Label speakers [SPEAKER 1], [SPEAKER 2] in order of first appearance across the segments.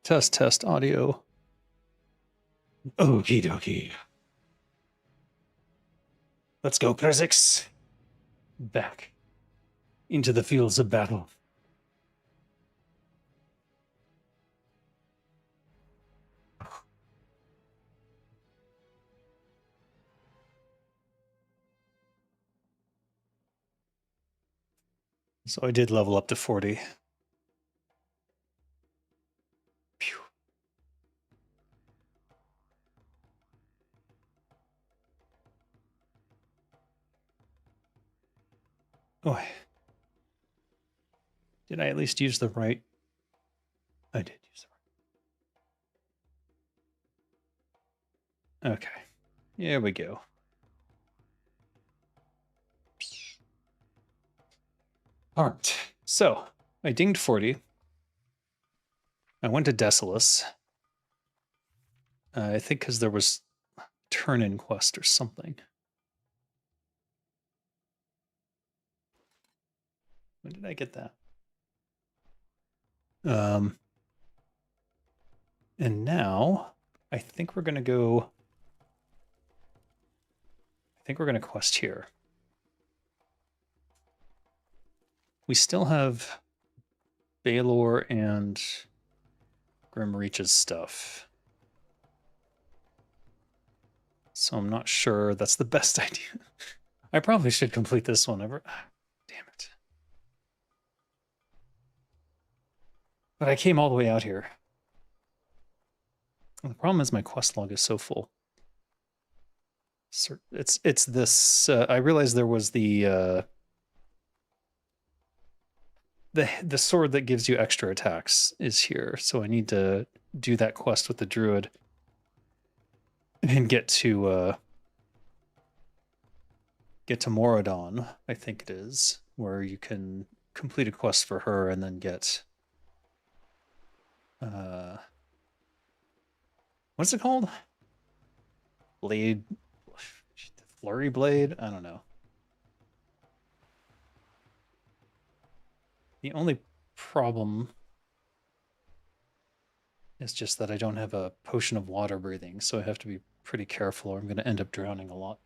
[SPEAKER 1] Test audio. Okie dokie. Let's go, Krizzix. Back into the fields of battle. So I did level up to 40. Phew. Oh, did I at least use the right? I did use the right. Okay, here we go. All right, so I dinged 40. I went to Desolus. I think because there was turn-in quest or something. When did I get that? And now I think we're gonna go. I think we're gonna quest here. We still have Baylor and Grimreach's stuff. So I'm not sure that's the best idea. I probably should complete this one. Damn it. But I came all the way out here. And the problem is my quest log is so full. It's this. I realized there was the sword that gives you extra attacks is here, so I need to do that quest with the druid and get to Moradon, I think it is, where you can complete a quest for her and then get what's it called? Blade, flurry blade? I don't know. The only problem is just that I don't have a potion of water breathing, so I have to be pretty careful or I'm going to end up drowning a lot.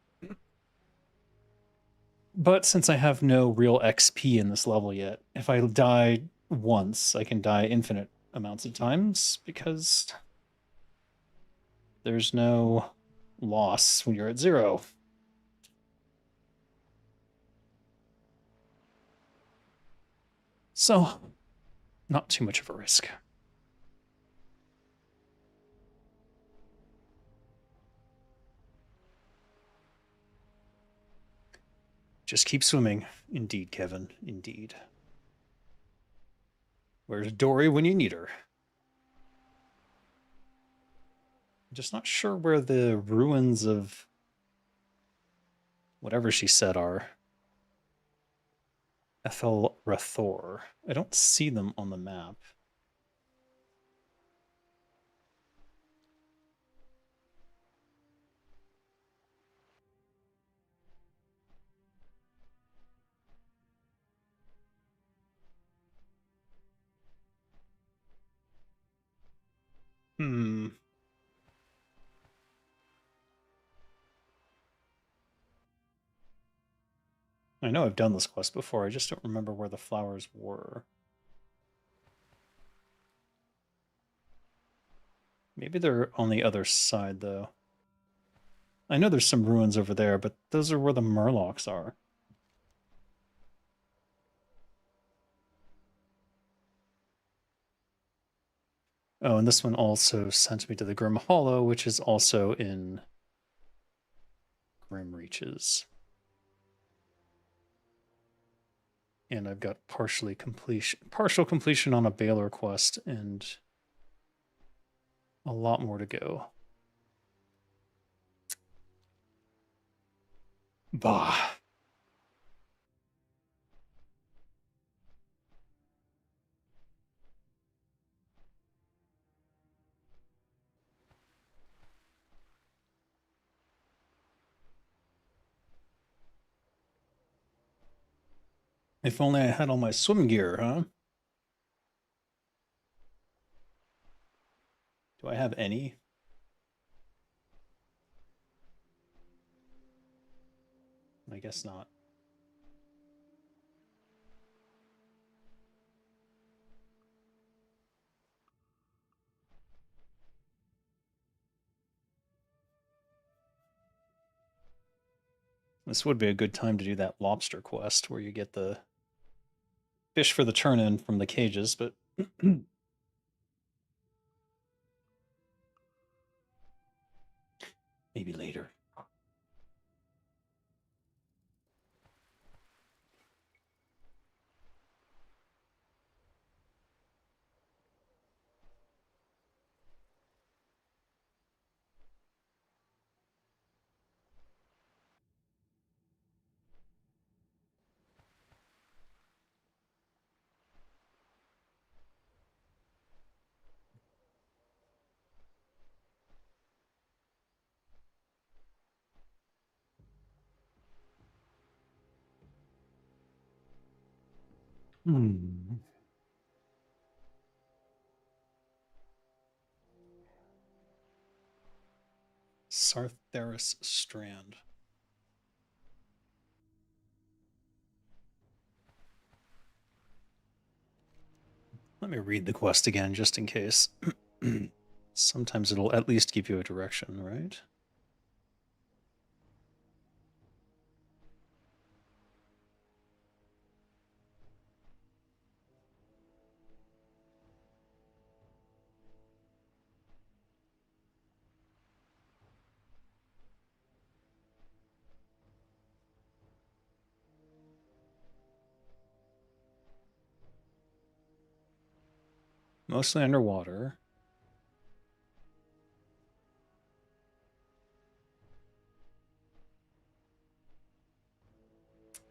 [SPEAKER 1] But since I have no real XP in this level yet, if I die once, I can die infinite amounts of times because there's no loss when you're at 0. So, not too much of a risk. Just keep swimming. Indeed, Kevin. Indeed. Where's Dory when you need her? I'm just not sure where the ruins of whatever she said are. Ethel Rathor. I don't see them on the map. Hmm. I know I've done this quest before, I just don't remember where the flowers were. Maybe they're on the other side, though. I know there's some ruins over there, but those are where the Murlocs are. Oh, and this one also sent me to the Grim Hollow, which is also in Grim Reaches. And I've got partial completion on a Baylor quest and a lot more to go. Bah. If only I had all my swim gear, huh? Do I have any? I guess not. This would be a good time to do that lobster quest where you get the fish for the turn-in from the cages, but maybe later. Hmm. Sartheris Strand. Let me read the quest again just in case. Sometimes it'll at least give you a direction, right? Mostly underwater.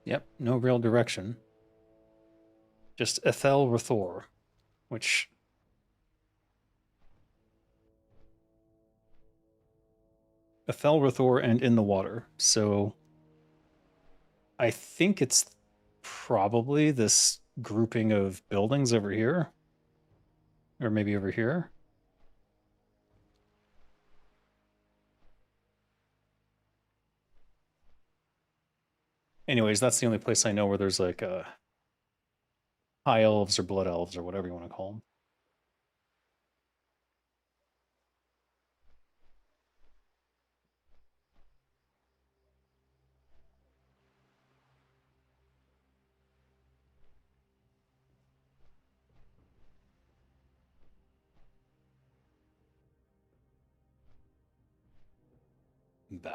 [SPEAKER 1] Yep, no real direction. Just Ethel Rathor, which Ethel Rathor and in the water. So I think it's probably this grouping of buildings over here. Or maybe over here. Anyways, that's the only place I know where there's like high elves or blood elves or whatever you want to call them. Bah.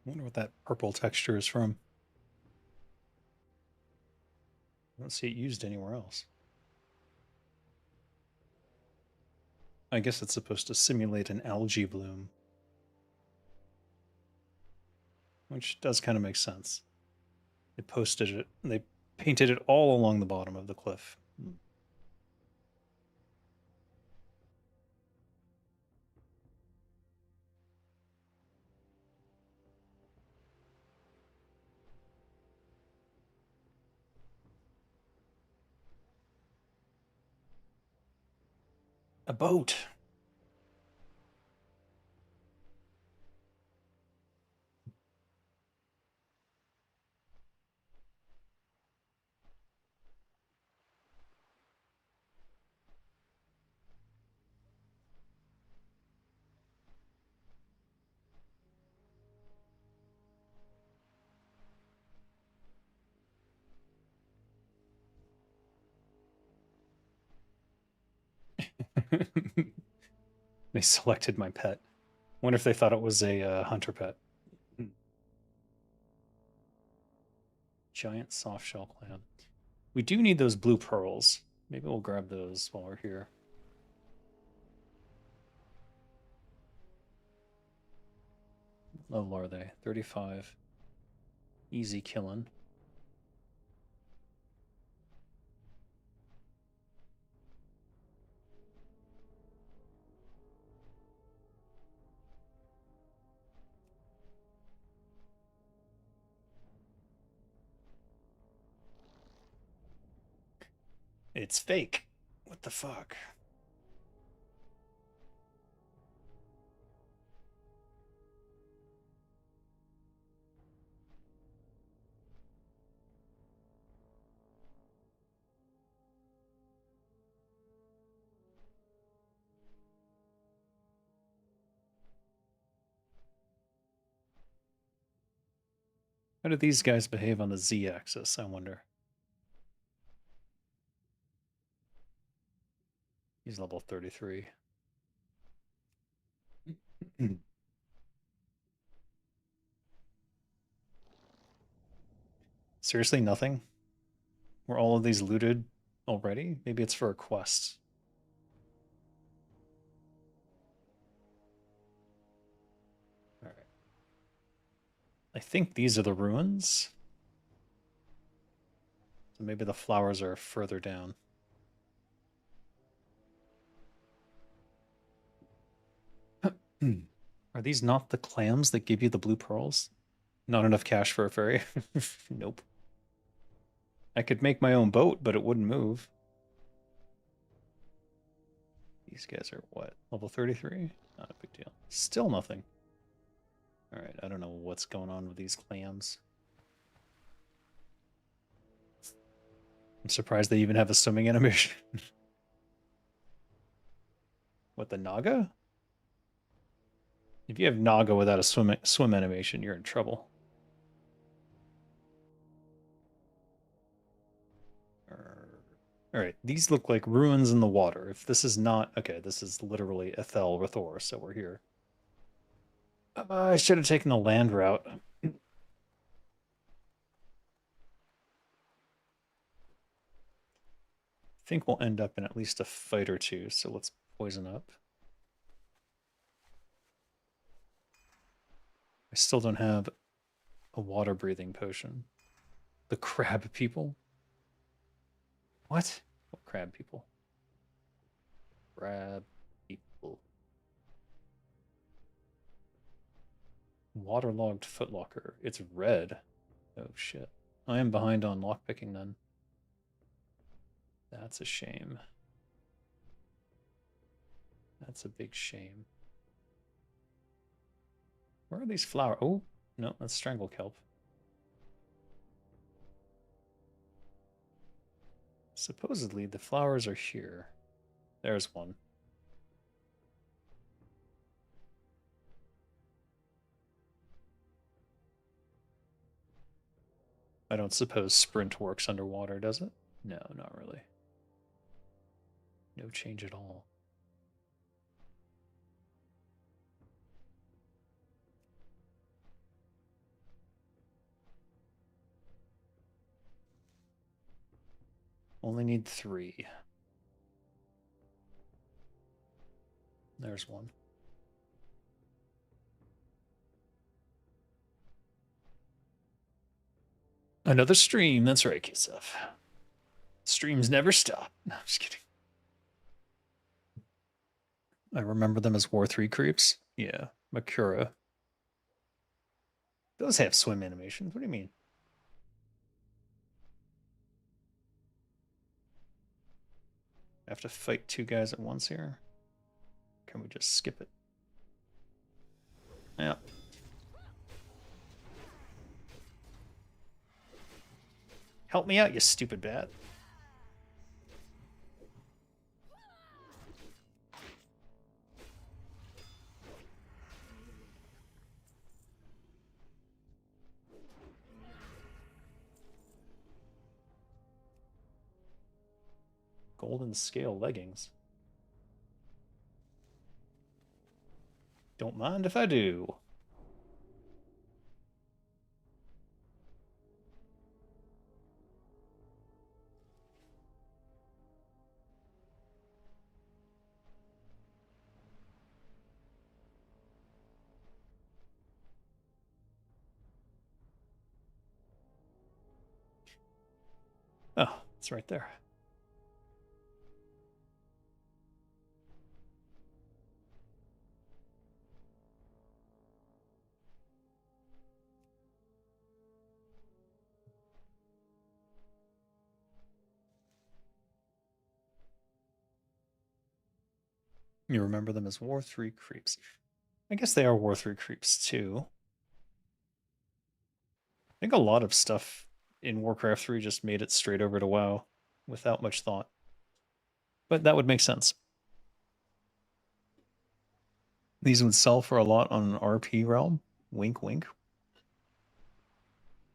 [SPEAKER 1] I wonder what that purple texture is from. I don't see it used anywhere else. I guess it's supposed to simulate an algae bloom. Which does kind of make sense. They painted it all along the bottom of the cliff. A boat. They selected my pet. Wonder if they thought it was a hunter pet. Giant soft shell clam. We do need those blue pearls. Maybe we'll grab those while we're here. What level are they? 35. Easy killing. It's fake. What the fuck? How do these guys behave on the z-axis, I wonder? He's level 33. Seriously, nothing? Were all of these looted already? Maybe it's for a quest. Alright. I think these are the ruins. So maybe the flowers are further down. Are these not the clams that give you the blue pearls? Not enough cash for a ferry? Nope. I could make my own boat, but it wouldn't move. These guys are what? Level 33? Not a big deal. Still nothing. Alright, I don't know what's going on with these clams. I'm surprised they even have a swimming animation. What, the Naga? If you have Naga without a swim animation, you're in trouble. Alright, these look like ruins in the water. If this is not... Okay, this is literally Ethel Rithor, so we're here. I should have taken the land route. I think we'll end up in at least a fight or two, so let's poison up. I still don't have a water-breathing potion. The crab people? What? What crab people? Crab people. Waterlogged footlocker. It's red. Oh shit. I am behind on lockpicking then. That's a shame. That's a big shame. Where are these flowers? Oh, no, that's strangle kelp. Supposedly the flowers are here. There's one. I don't suppose sprint works underwater, does it? No, not really. No change at all. Only need 3. There's one. Another stream. That's right, Kisef. Streams never stop. No, I'm just kidding. I remember them as War 3 creeps. Yeah, Makura. Those have swim animations. What do you mean? I have to fight 2 guys at once here? Can we just skip it? Yeah. Help me out, you stupid bat. Golden scale leggings. Don't mind if I do. Oh, it's right there. You remember them as War 3 creeps. I guess they are War 3 creeps too. I think a lot of stuff in Warcraft 3 just made it straight over to WoW without much thought. But that would make sense. These would sell for a lot on an RP realm. Wink, wink.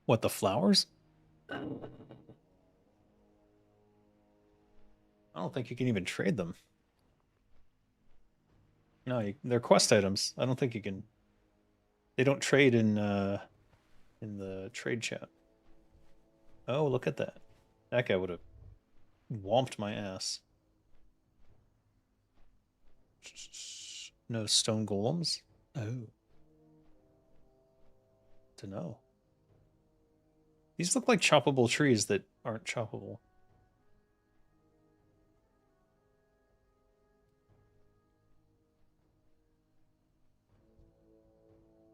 [SPEAKER 1] What, the flowers? I don't think you can even trade them. No, they're quest items. I don't think you can. They don't trade in the trade chat. Oh, look at that. That guy would have whomped my ass. No stone golems? Oh. To know. These look like choppable trees that aren't choppable.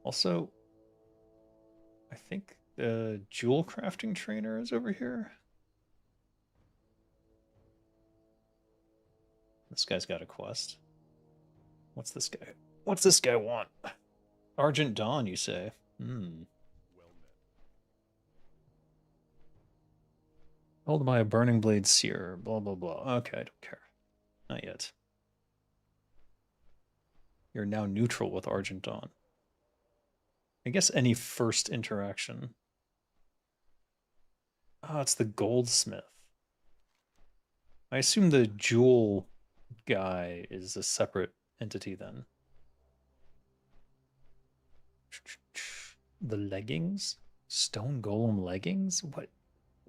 [SPEAKER 1] Also, I think the jewel crafting trainer is over here. This guy's got a quest. What's this guy? What's this guy want? Argent Dawn, you say? Held by a burning blade seer. Blah blah blah. Okay, I don't care. Not yet. You're now neutral with Argent Dawn. I guess any first interaction. Oh, it's the goldsmith. I assume the jewel guy is a separate entity then. The leggings? Stone golem leggings? What?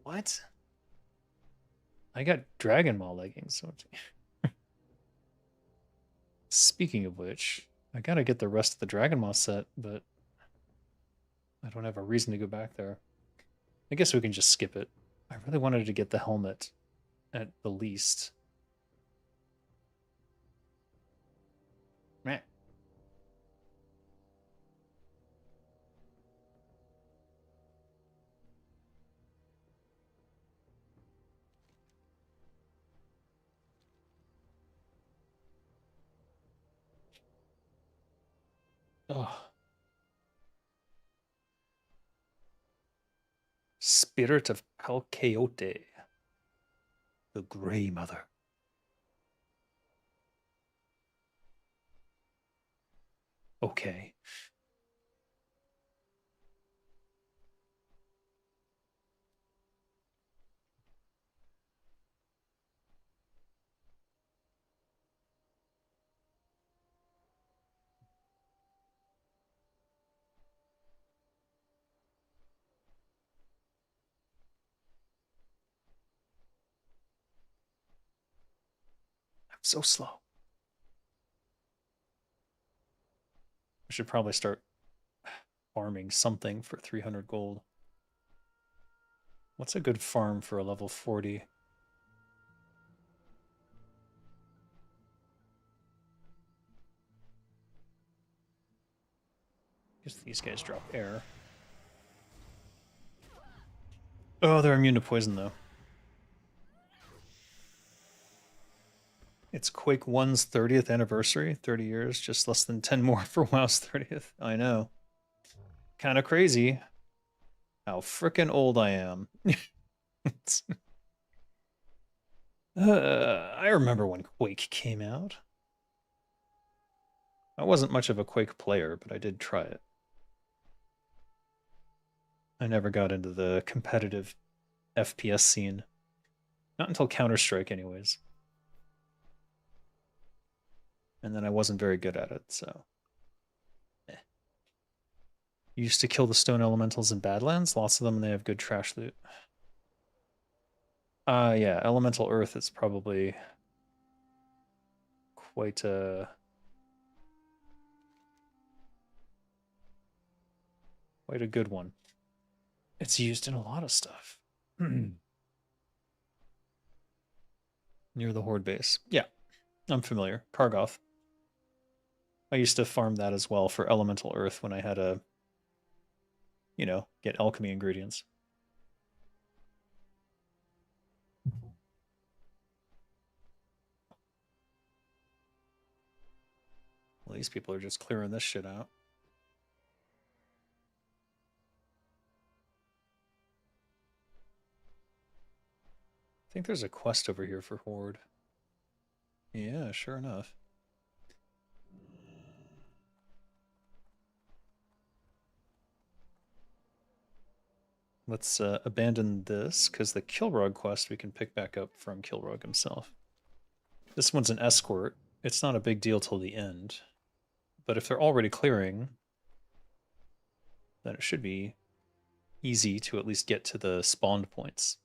[SPEAKER 1] What? I got Dragon Ball leggings. Speaking of which, I gotta get the rest of the Dragon Ball set, but I don't have a reason to go back there. I guess we can just skip it. I really wanted to get the helmet at the least. Meh. Oh. Spirit of Palkeote. The Grey Mother. Okay. I'm so slow. I should probably start farming something for 300 gold. What's a good farm for a level 40? Guess these guys drop air. Oh, they're immune to poison though. It's Quake 1's 30th anniversary, 30 years, just less than 10 more for WoW's 30th. I know. Kind of crazy how frickin' old I am. I remember when Quake came out. I wasn't much of a Quake player, but I did try it. I never got into the competitive FPS scene. Not until Counter-Strike, anyways. And then I wasn't very good at it, so. You used to kill the stone elementals in Badlands. Lots of them, and they have good trash loot. Yeah, elemental earth is probably quite a good one. It's used in a lot of stuff. Near the Horde base. Yeah, I'm familiar. Kargoth. I used to farm that as well for elemental earth when I had to, get alchemy ingredients. these people are just clearing this shit out. I think there's a quest over here for Horde. Yeah, sure enough. Let's abandon this, because the Kilrog quest we can pick back up from Kilrog himself. This one's an escort. It's not a big deal till the end. But if they're already clearing, then it should be easy to at least get to the spawned points.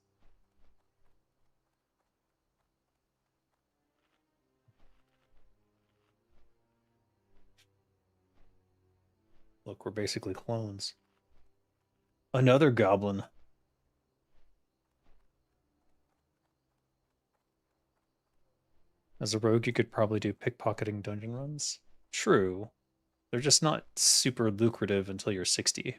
[SPEAKER 1] Look, we're basically clones. Another goblin. As a rogue, you could probably do pickpocketing dungeon runs. True. They're just not super lucrative until you're 60.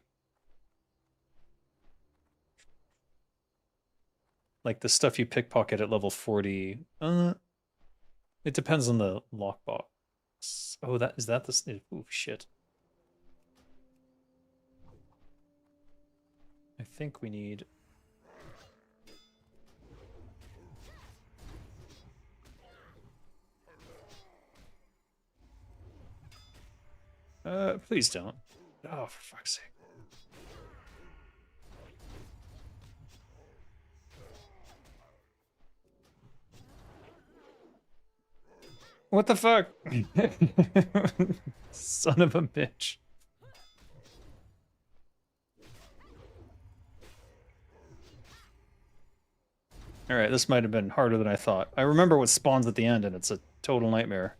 [SPEAKER 1] Like the stuff you pickpocket at level 40, it depends on the lockbox. Oh, is that the... Oh, shit. I think we need... please don't. Oh, for fuck's sake. What the fuck? Son of a bitch. Alright, this might have been harder than I thought. I remember what spawns at the end, and it's a total nightmare.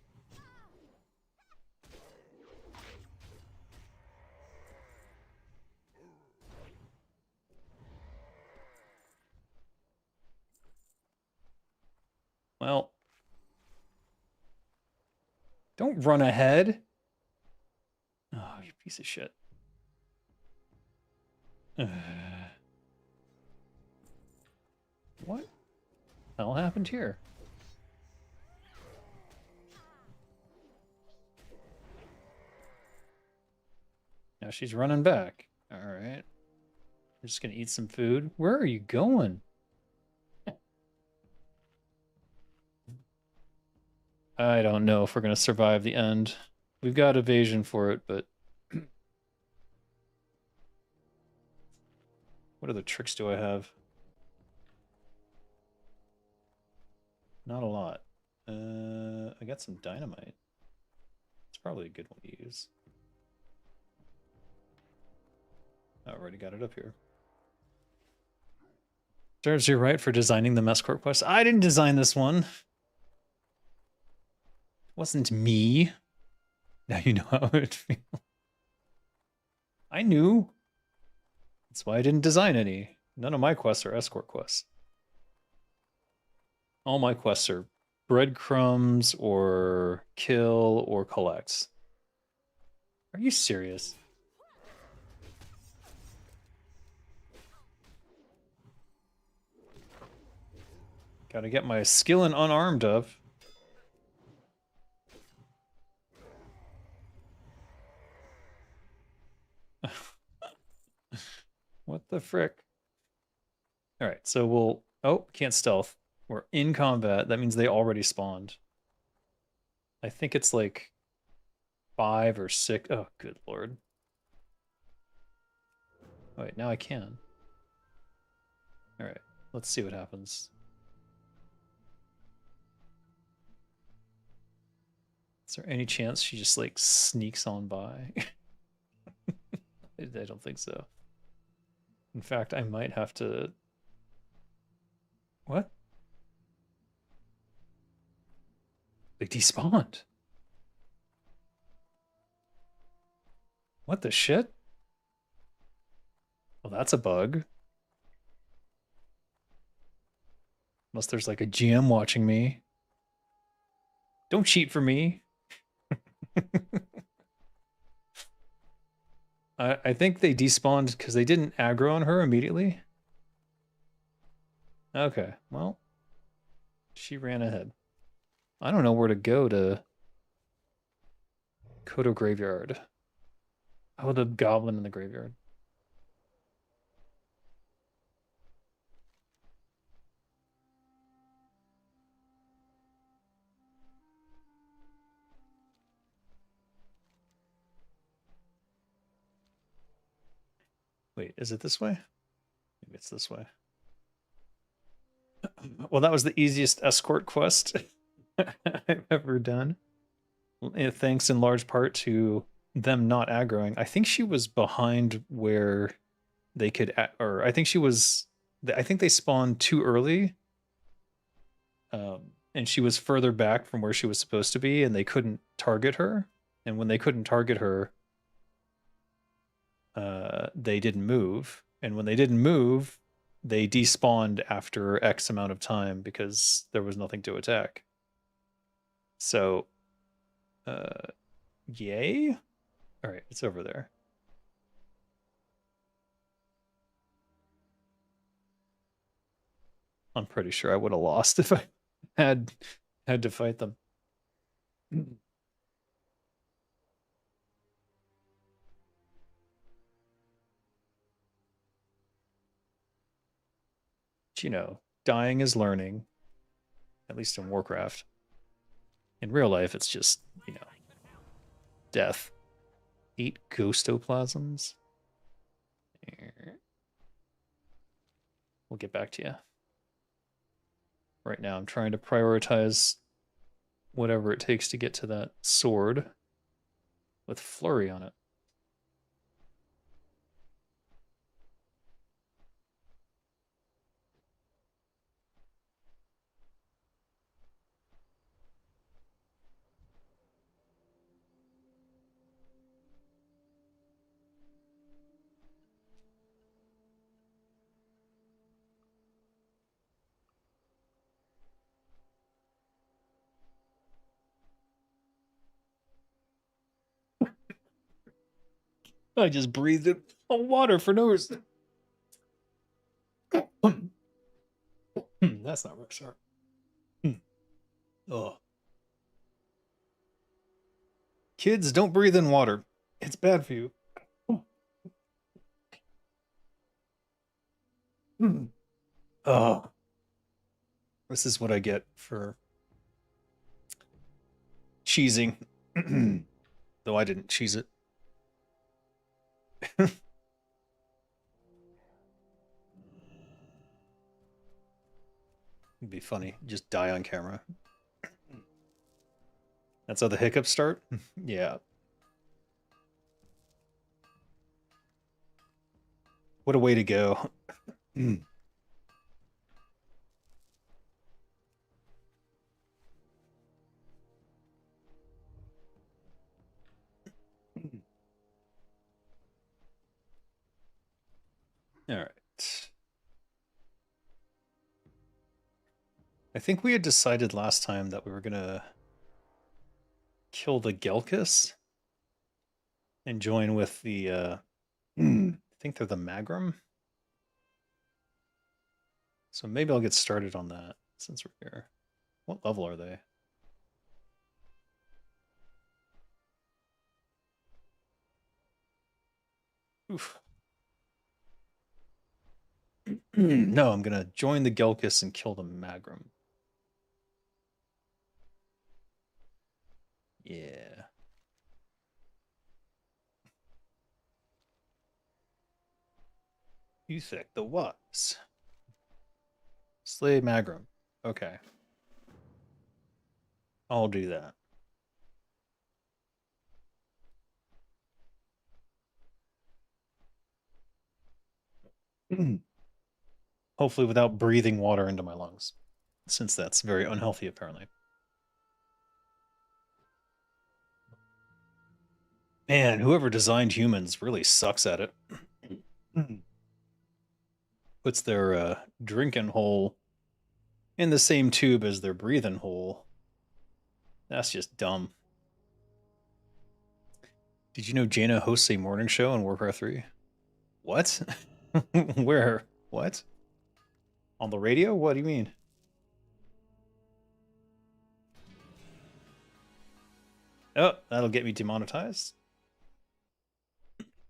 [SPEAKER 1] Well, don't run ahead. Oh, you piece of shit. What the hell happened here? Now she's running back. All right. I'm just gonna eat some food. Where are you going? I don't know if we're gonna survive the end. We've got evasion for it, but what other tricks do I have? Not a lot. I got some dynamite. It's probably a good one to use. I already got it up here. Serves you right for designing the Mescorp quest. I didn't design this one. It wasn't me. Now you know how it feels. I knew. That's why I didn't design any. None of my quests are escort quests. All my quests are breadcrumbs or kill or collect. Are you serious? Gotta get my skill in unarmed up. What the frick? Alright, so we'll... Oh, can't stealth. We're in combat. That means they already spawned. I think it's like 5 or 6. Oh, good lord. Oh, wait, now I can. Alright, let's see what happens. Is there any chance she just like sneaks on by? I don't think so. In fact, I might have to... What? They despawned. What the shit? Well, that's a bug. Unless there's like a GM watching me. Don't cheat for me. I think they despawned because they didn't aggro on her immediately. Okay, well, she ran ahead. I don't know where to go to Kodo Graveyard. Oh, the goblin in the graveyard. Wait, is it this way? Maybe it's this way. Well, that was the easiest escort quest I've ever done. Thanks in large part to them not aggroing. I think she was behind where they could, or I think she was, I think they spawned too early. And she was further back from where she was supposed to be, and they couldn't target her. And when they couldn't target her, they didn't move. And when they didn't move, they despawned after X amount of time because there was nothing to attack. So, yay? All right, it's over there. I'm pretty sure I would have lost if I had to fight them. But, you know, dying is learning, at least in Warcraft. In real life, it's just, you know, death. 8 ghostoplasms. We'll get back to you. Right now, I'm trying to prioritize whatever it takes to get to that sword with flurry on it. I just breathed in water for no reason. That's not right, sorry. Oh. Kids, don't breathe in water. It's bad for you. Oh. This is what I get for cheesing. Though I didn't cheese it. It'd be funny. Just die on camera. That's how the hiccups start? Yeah. What a way to go. All right. I think we had decided last time that we were going to kill the Gelkus and join with the, I think they're the Magrum. So maybe I'll get started on that since we're here. What level are they? Oof. No, I'm going to join the Gelkus and kill the Magrum. Yeah. Uthek the Wise. Slay Magrum. Okay. I'll do that. Hopefully without breathing water into my lungs, since that's very unhealthy apparently. Man, whoever designed humans really sucks at it. Puts their drinking hole in the same tube as their breathing hole. That's just dumb. Did you know Jaina hosts a morning show on Warcraft 3? What? Where? What? On the radio? What do you mean? Oh, that'll get me demonetized.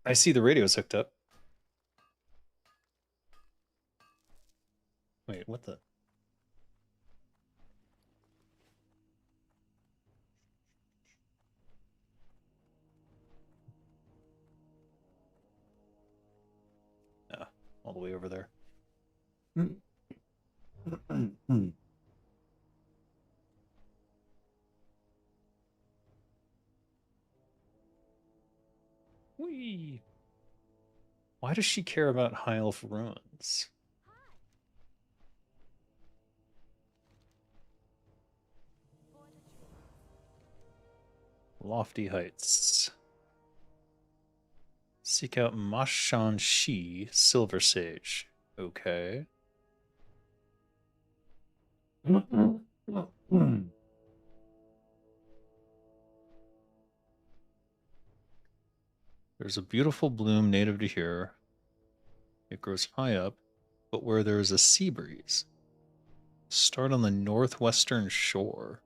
[SPEAKER 1] I see the radio's hooked up. Wait, what the? Ah, all the way over there. Whee! Why does she care about High Elf ruins? Lofty heights. Seek out Mashan Shi, Silver Sage. Okay. There's a beautiful bloom native to here. It grows high up, but where there is a sea breeze. Start on the northwestern shore.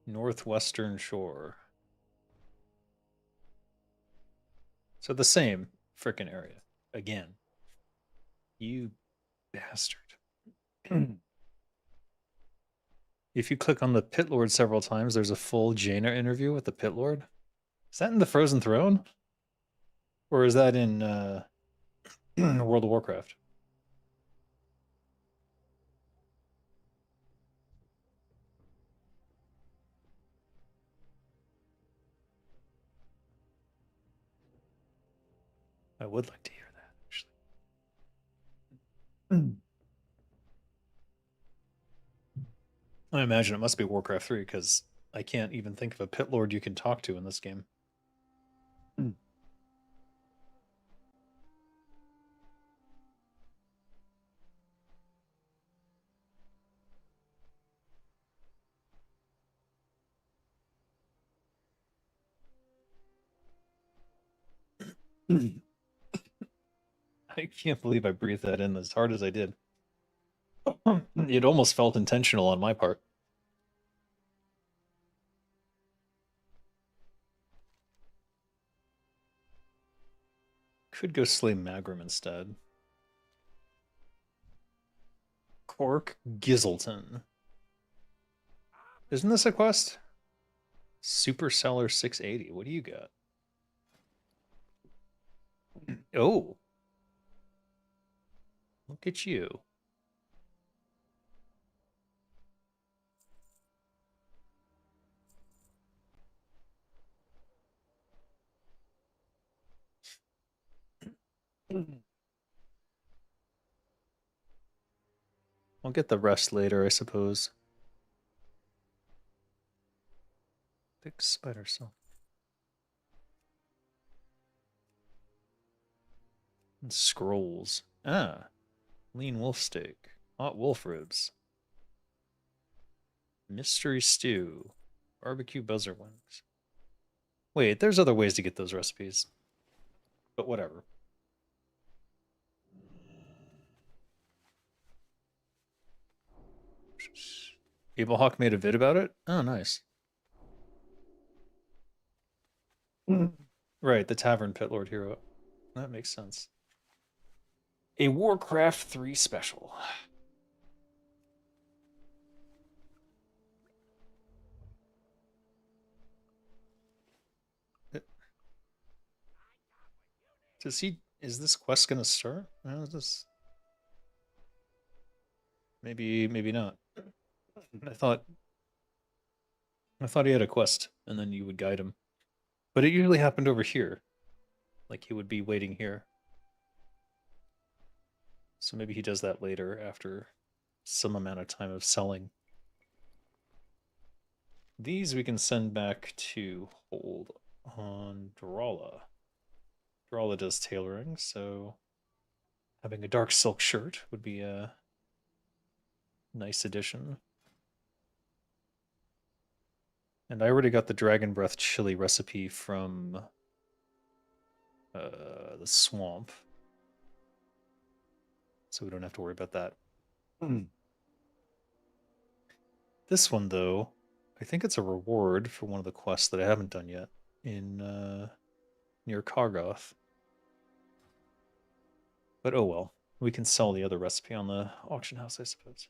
[SPEAKER 1] Northwestern shore. So the same frickin' area. Again. You bastard. If you click on the Pit Lord several times, there's a full Jaina interview with the Pit Lord. Is that in the Frozen Throne? Or is that in World of Warcraft? I would like to hear that, actually. I imagine it must be Warcraft 3 because I can't even think of a Pit Lord you can talk to in this game. I can't believe I breathed that in as hard as I did. It almost felt intentional on my part. Could go slay Magrim instead. Cork Gizzleton. Isn't this a quest? Superseller 680. What do you got? Oh. Look at you. I'll get the rest later, I suppose. Big spider cell. And scrolls. Ah. Lean wolf steak. Hot wolf ribs. Mystery stew. Barbecue buzzard wings. Wait, there's other ways to get those recipes. But whatever. Ablehawk made a vid about it? Oh, nice. Right, the Tavern Pit Lord hero. That makes sense. A Warcraft 3 special. Does he? Is this quest gonna start? No, is this? Maybe not. I thought he had a quest, and then you would guide him. But it usually happened over here. Like he would be waiting here. So maybe he does that later after some amount of time of selling. These we can send back to hold on Drala. Drala does tailoring, so having a dark silk shirt would be a nice addition. And I already got the dragon breath chili recipe from the swamp. So we don't have to worry about that. This one, though, I think it's a reward for one of the quests that I haven't done yet in near Kargoth. But oh well, we can sell the other recipe on the auction house, I suppose.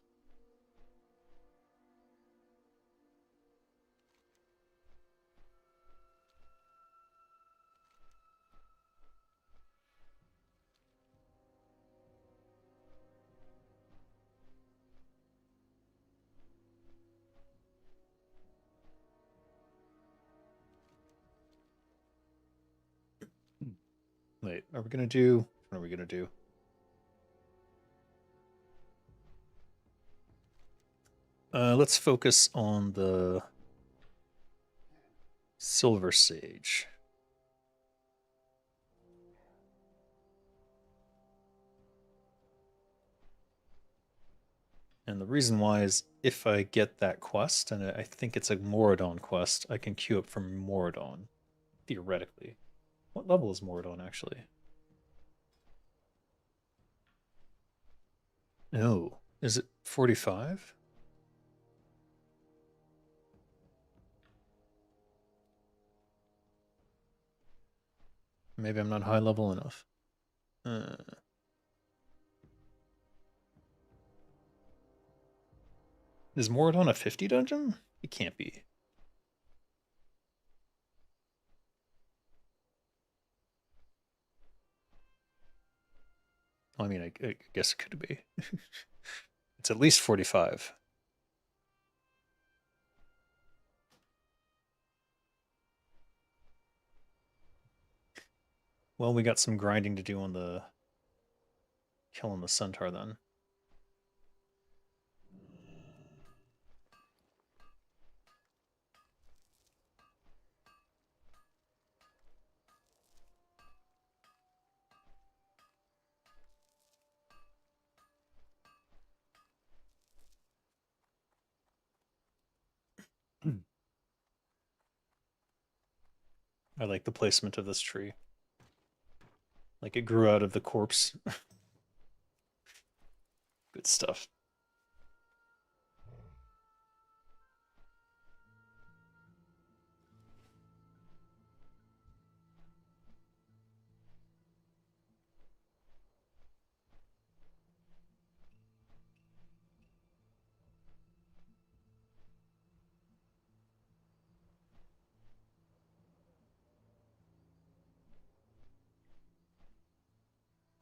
[SPEAKER 1] Wait, are we gonna do? What are we gonna do? Let's focus on the Silver Sage. And the reason why is if I get that quest, and I think it's a Moradon quest, I can queue up for Moradon, theoretically. What level is Moradon, actually? No. Is it 45? Maybe I'm not high level enough. Is Moradon a 50 dungeon? It can't be. I mean, I guess it could be. It's at least 45. Well, we got some grinding to do on the killing the centaur then. I like the placement of this tree. Like it grew out of the corpse. Good stuff.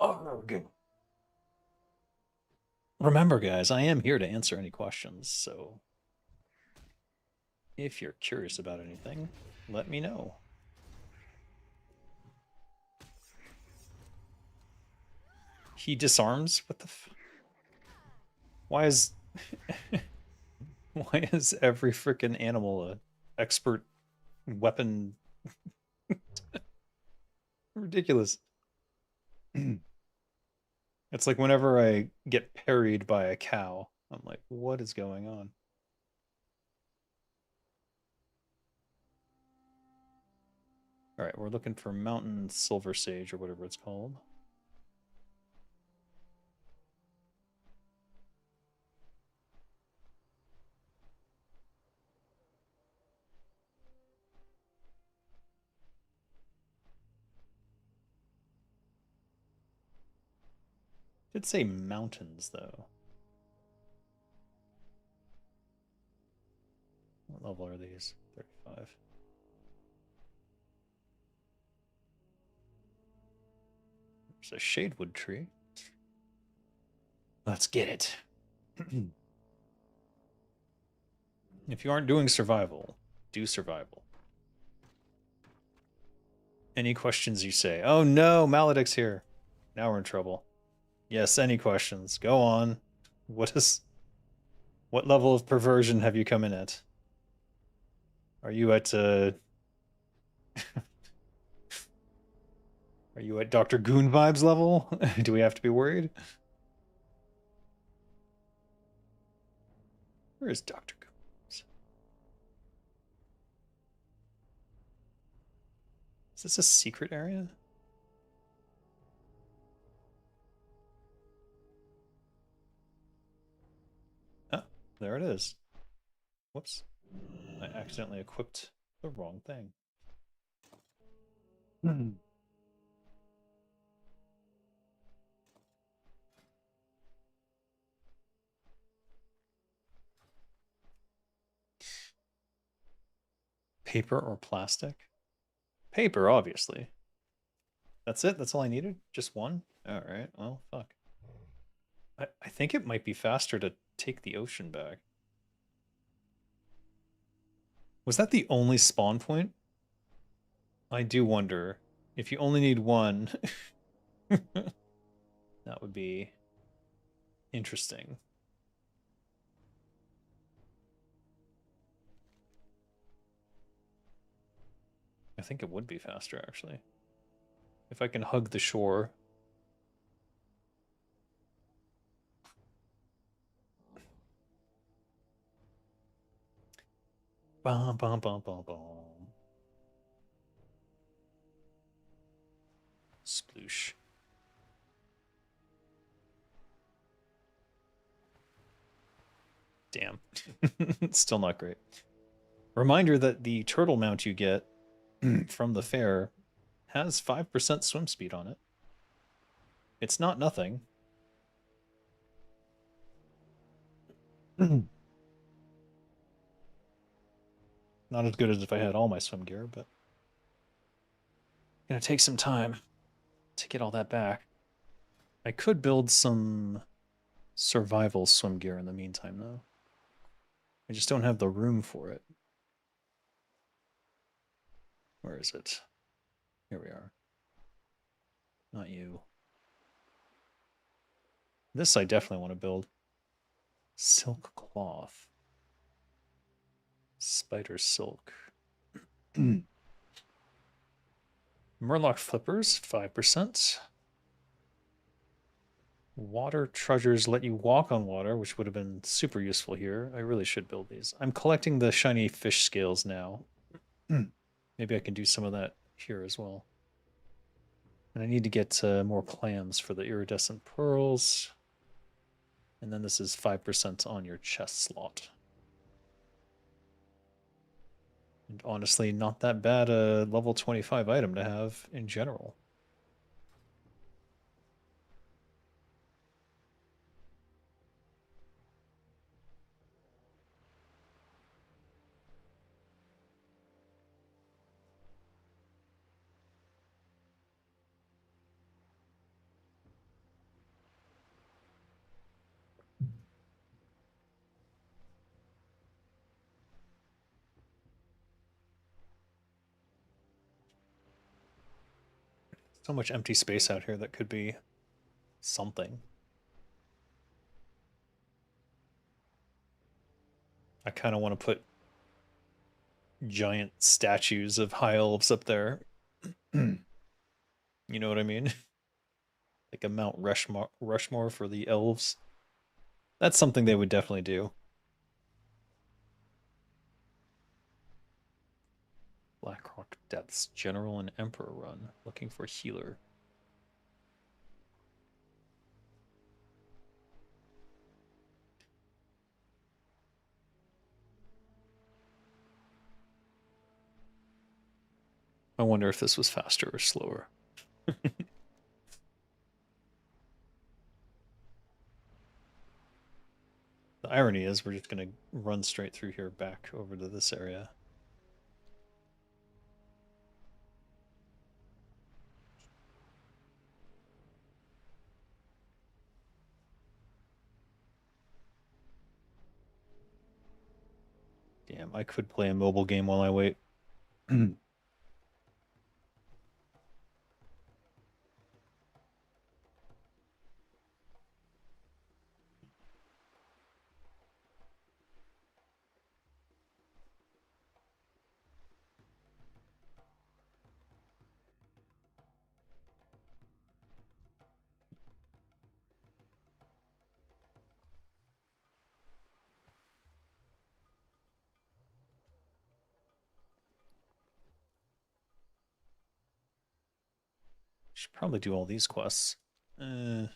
[SPEAKER 1] Oh, good. Remember, guys, I am here to answer any questions, so if you're curious about anything, let me know. He disarms? What the Why is why is every freaking animal a expert weapon? Ridiculous. It's like whenever I get parried by a cow, I'm like, what is going on? All right, we're looking for Mountain Silver Sage or whatever it's called. Did say mountains though. What level are these? 35. There's a shadewood tree. Let's get it. If you aren't doing survival, do survival. Any questions you say? Oh no, Maledict's here. Now we're in trouble. Yes, any questions? Go on. What level of perversion have you come in at? Are you at are you at Dr. Goon vibes level? Do we have to be worried? Where is Dr. Goons? Is this a secret area? Oh, there it is. Whoops. I accidentally equipped the wrong thing. Paper or plastic? Paper, obviously. That's it? That's all I needed? Just one? Alright, well, fuck. I think it might be faster to take the ocean back. Was that the only spawn point? I do wonder. If you only need one, that would be interesting. I think it would be faster, actually. If I can hug the shore. Bum, bum, bum, bum, bum. Sploosh. Damn. Still not great. Reminder that the turtle mount you get from the fair has 5% swim speed on it. It's not nothing. Not as good as if I had all my swim gear, but gonna take some time to get all that back. I could build some survival swim gear in the meantime, though. I just don't have the room for it. Where is it? Here we are. Not you. This I definitely want to build. Silk cloth. Spider silk. Murloc flippers, 5%. Water treasures let you walk on water, which would have been super useful here. I really should build these. I'm collecting the shiny fish scales now. Maybe I can do some of that here as well. And I need to get more clams for the iridescent pearls. And then this is 5% on your chest slot. And honestly, not that bad a level 25 item to have in general. So much empty space out here that could be something. I kind of want to put giant statues of high elves up there. You know what I mean? Like a Mount Rushmore for the elves. That's something they would definitely do. Blackrock Depths, General and Emperor run. Looking for healer. I wonder if this was faster or slower. The irony is we're just going to run straight through here back over to this area. Damn, I could play a mobile game while I wait. Should probably do all these quests. One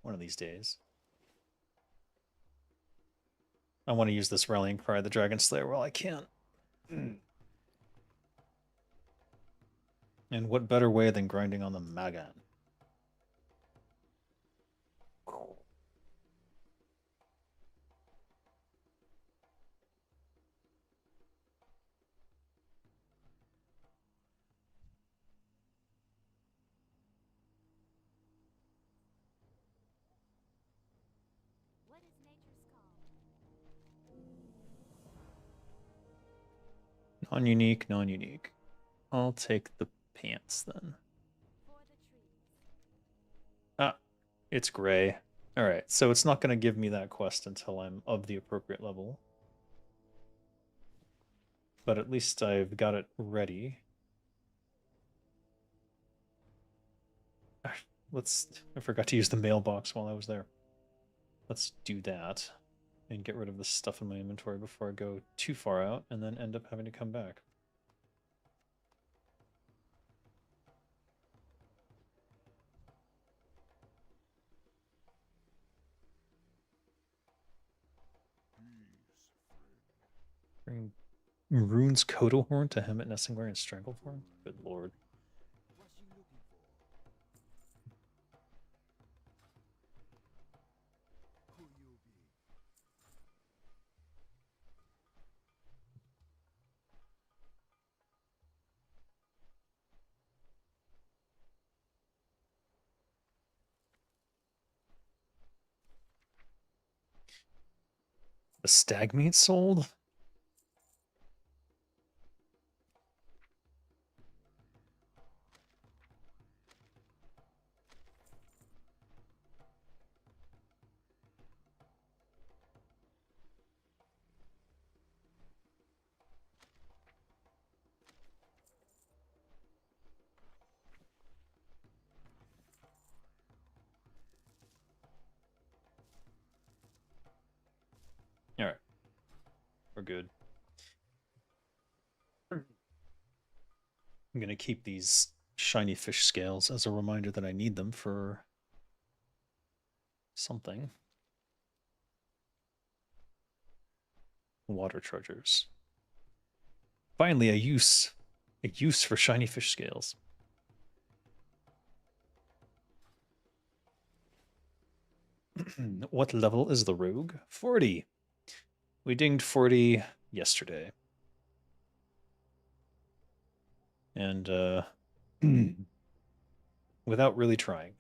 [SPEAKER 1] of these days. I want to use this rallying cry, the Dragon Slayer, while I can. And what better way than grinding on the Magan? Non-unique, non-unique. I'll take the pants then. Ah, it's gray. All right, so it's not going to give me that quest until I'm of the appropriate level. But at least I've got it ready. I forgot to use the mailbox while I was there. Let's do that and get rid of the stuff in my inventory before I go too far out and then end up having to come back. Bring Rune's Kodo Horn to Hemet Nessingware and Stranglethorn? Good lord. The stag meat sold? All right. We're good. I'm going to keep these shiny fish scales as a reminder that I need them for something. Water chargers. Finally, a use for shiny fish scales. What level is the rogue? 40. We dinged 40 yesterday. And without really trying.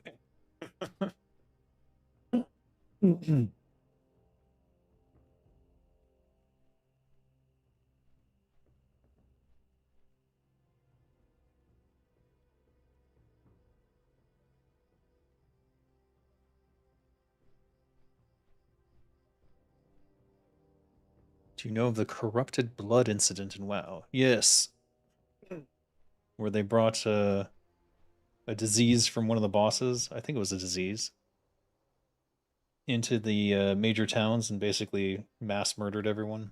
[SPEAKER 1] Do you know of the corrupted blood incident in WoW? Yes. Where they brought a disease from one of the bosses, I think it was a disease, into the major towns and basically mass murdered everyone.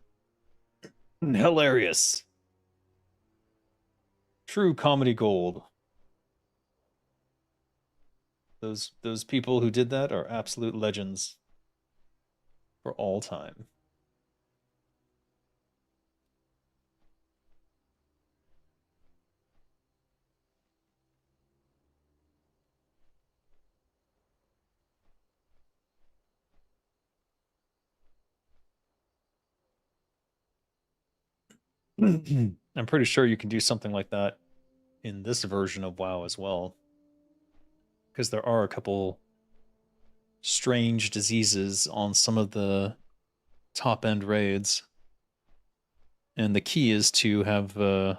[SPEAKER 1] Hilarious. True comedy gold. Those people who did that are absolute legends for all time. I'm pretty sure you can do something like that in this version of WoW as well. Because there are a couple strange diseases on some of the top end raids. And the key is to have the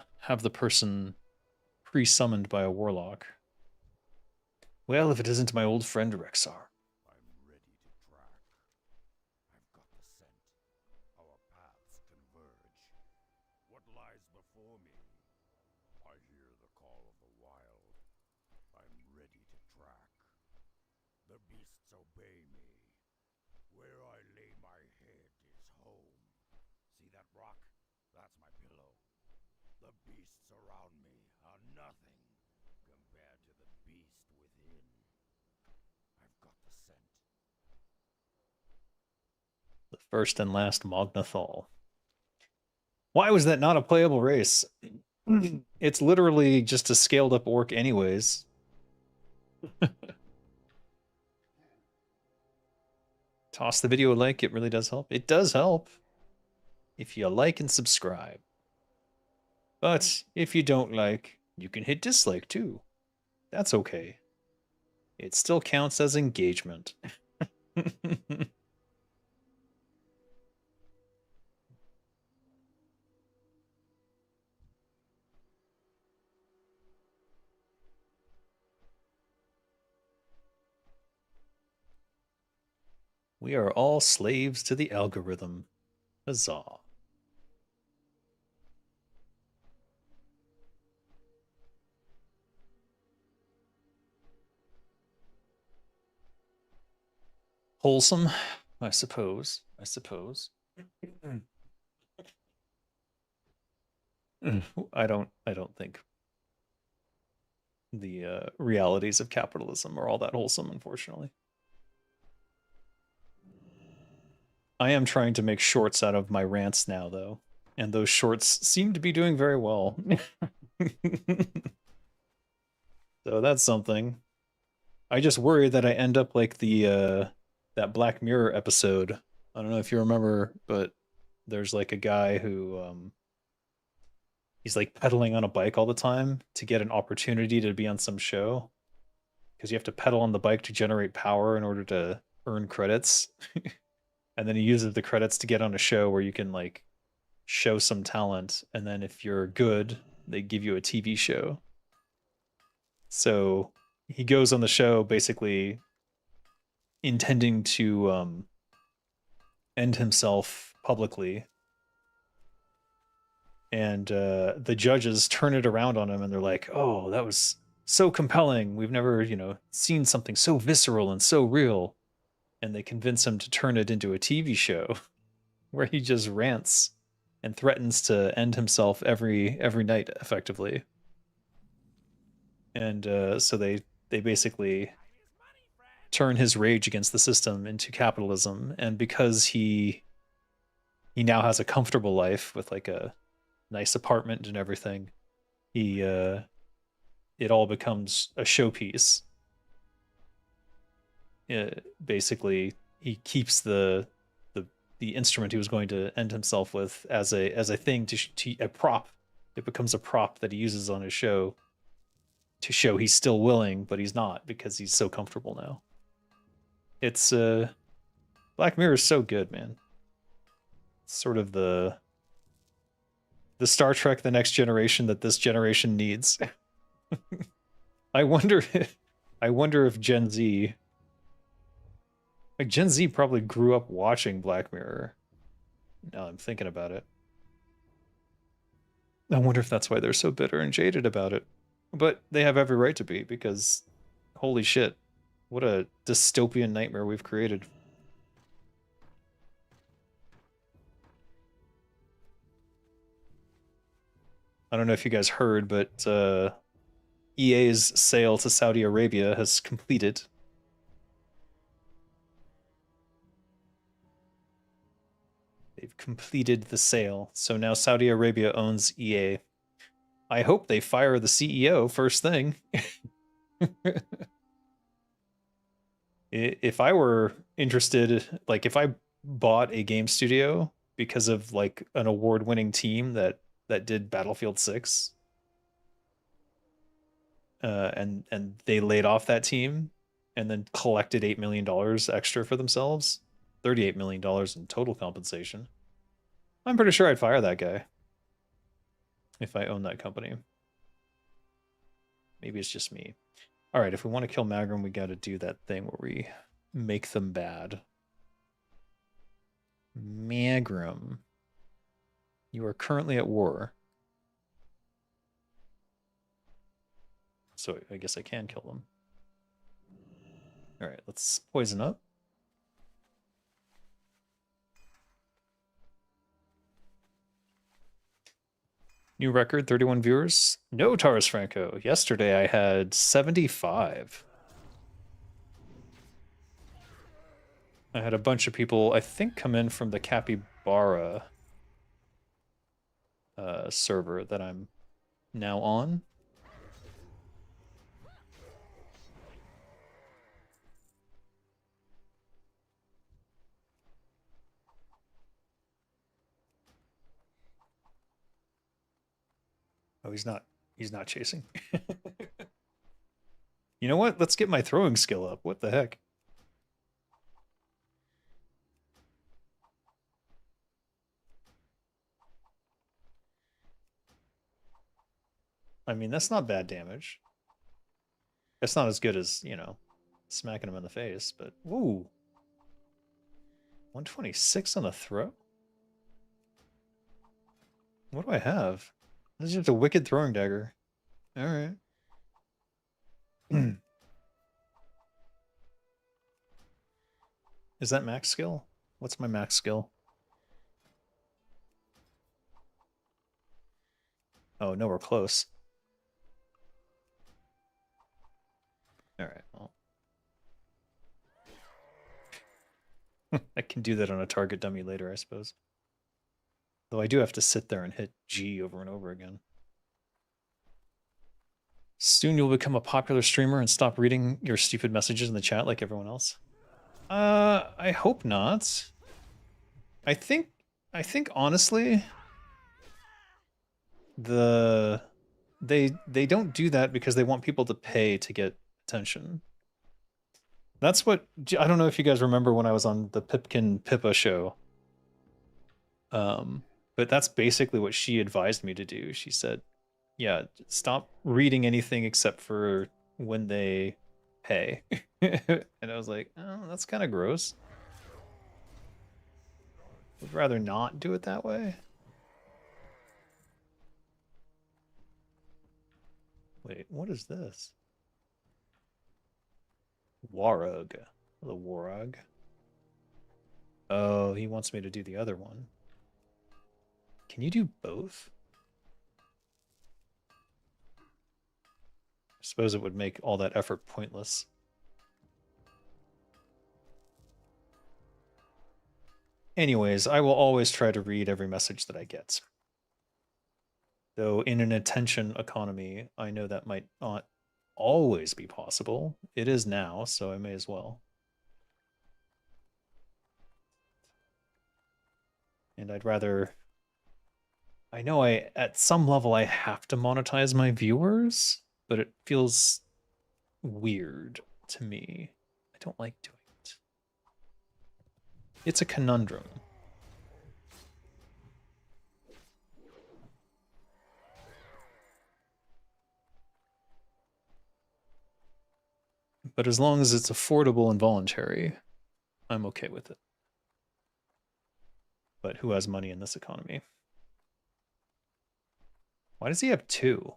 [SPEAKER 1] person pre-summoned by a warlock. Well, if it isn't my old friend Rexar.
[SPEAKER 2] I'm ready to track. I've got the scent. Our paths converge. What lies before me? I hear the call of the wild. I'm ready to track. The beasts obey me. Where I lay my head is home. See that rock? That's my pillow. The beasts around me are nothing compared to the beast within. I've got the scent.
[SPEAKER 1] The First and last Mognathal. Why was that not a playable race? It's literally just a scaled up orc anyways. Toss the video a like, it really does help. It does help if you like and subscribe. But if you don't like, you can hit dislike too. That's okay. It still counts as engagement. We are all slaves to the algorithm. Huzzah. Wholesome, I suppose. I don't think the realities of capitalism are all that wholesome, unfortunately. I am trying to make shorts out of my rants now, though, and those shorts seem to be doing very well. So that's something. I just worry that I end up like the that Black Mirror episode. I don't know if you remember, but there's like a guy who he's like pedaling on a bike all the time to get an opportunity to be on some show, because you have to pedal on the bike to generate power in order to earn credits. And then he uses the credits to get on a show where you can like show some talent, and then if you're good, they give you a TV show. So he goes on the show basically intending to end himself publicly, and the judges turn it around on him and they're like, oh, that was so compelling, we've never seen something so visceral and so real. And they convince him to turn it into a TV show where he just rants and threatens to end himself every night effectively. And so they basically turn his rage against the system into capitalism. And because he now has a comfortable life with like a nice apartment and everything, he it all becomes a showpiece. Basically, he keeps the instrument he was going to end himself with as a thing to a prop. It becomes a prop that he uses on his show to show he's still willing, but he's not because he's so comfortable now. It's Black Mirror is so good, man. It's sort of the Star Trek The Next Generation that this generation needs. I wonder if Gen Z, like Gen Z probably grew up watching Black Mirror. Now I'm thinking about it. I wonder if that's why they're so bitter and jaded about it. But they have every right to be, because holy shit, what a dystopian nightmare we've created. I don't know if you guys heard, but EA's sale to Saudi Arabia has completed. They've completed the sale, so now Saudi Arabia owns EA. I hope they fire the CEO first thing. If I were interested, like if I bought a game studio because of like an award-winning team that did Battlefield 6, and they laid off that team and then collected $8 million extra for themselves, $38 million in total compensation, I'm pretty sure I'd fire that guy if I owned that company. Maybe it's just me. All right, if we want to kill Magrum, we got to do that thing where we make them bad. Magrum, you are currently at war. So I guess I can kill them. All right, let's poison up. New record, 31 viewers. No, Taurus Franco. Yesterday I had 75. I had a bunch of people, I think, come in from the Capybara server that I'm now on. Oh, he's not chasing. You know what? Let's get my throwing skill up. What the heck? I mean, that's not bad damage. It's not as good as, you know, smacking him in the face, but ooh. 126 on the throw? What do I have? This is just a wicked throwing dagger. Alright. Is that max skill? What's my max skill? Oh, no, we're close. Alright, well. I can do that on a target dummy later, I suppose. Though I do have to sit there and hit G over and over again. Soon you'll become a popular streamer and stop reading your stupid messages in the chat like everyone else. I hope not. I think honestly, they don't do that because they want people to pay to get attention. That's what, I don't know if you guys remember when I was on the Pipkin Pippa show. But that's basically what she advised me to do. She said, yeah, stop reading anything except for when they pay. And I was like, oh, that's kind of gross. Would rather not do it that way. Wait, what is this? Warug. The Warug. Oh, he wants me to do the other one. Can you do both? I suppose it would make all that effort pointless. Anyways, I will always try to read every message that I get. Though in an attention economy, I know that might not always be possible. It is now, so I may as well. And I'd rather... I know at some level I have to monetize my viewers, but it feels weird to me. I don't like doing it. It's a conundrum. But as long as it's affordable and voluntary, I'm okay with it. But who has money in this economy? Why does he have two?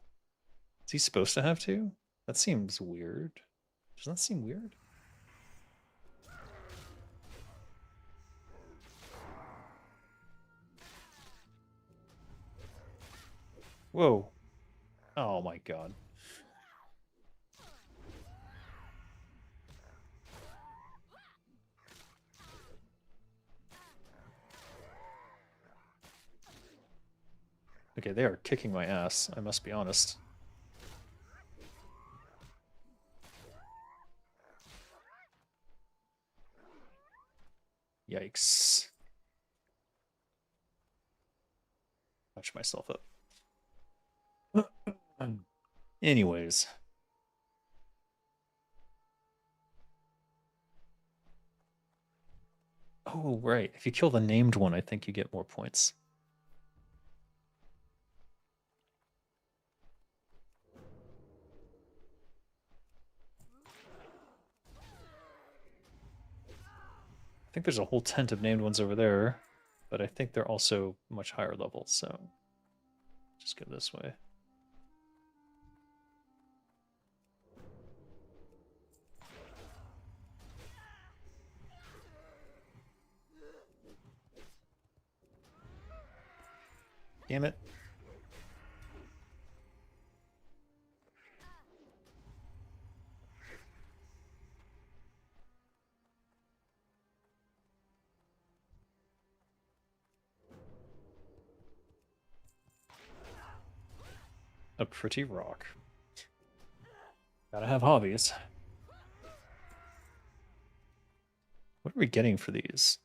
[SPEAKER 1] Is he supposed to have two? That seems weird. Doesn't that seem weird? Whoa. Oh my god. Okay, they are kicking my ass, I must be honest. Yikes. Touch myself up. Anyways. Oh, right. If you kill the named one, I think you get more points. I think there's a whole tent of named ones over there, but I think they're also much higher level, so just go this way. Damn it. a pretty rock. Gotta have hobbies. What are we getting for these?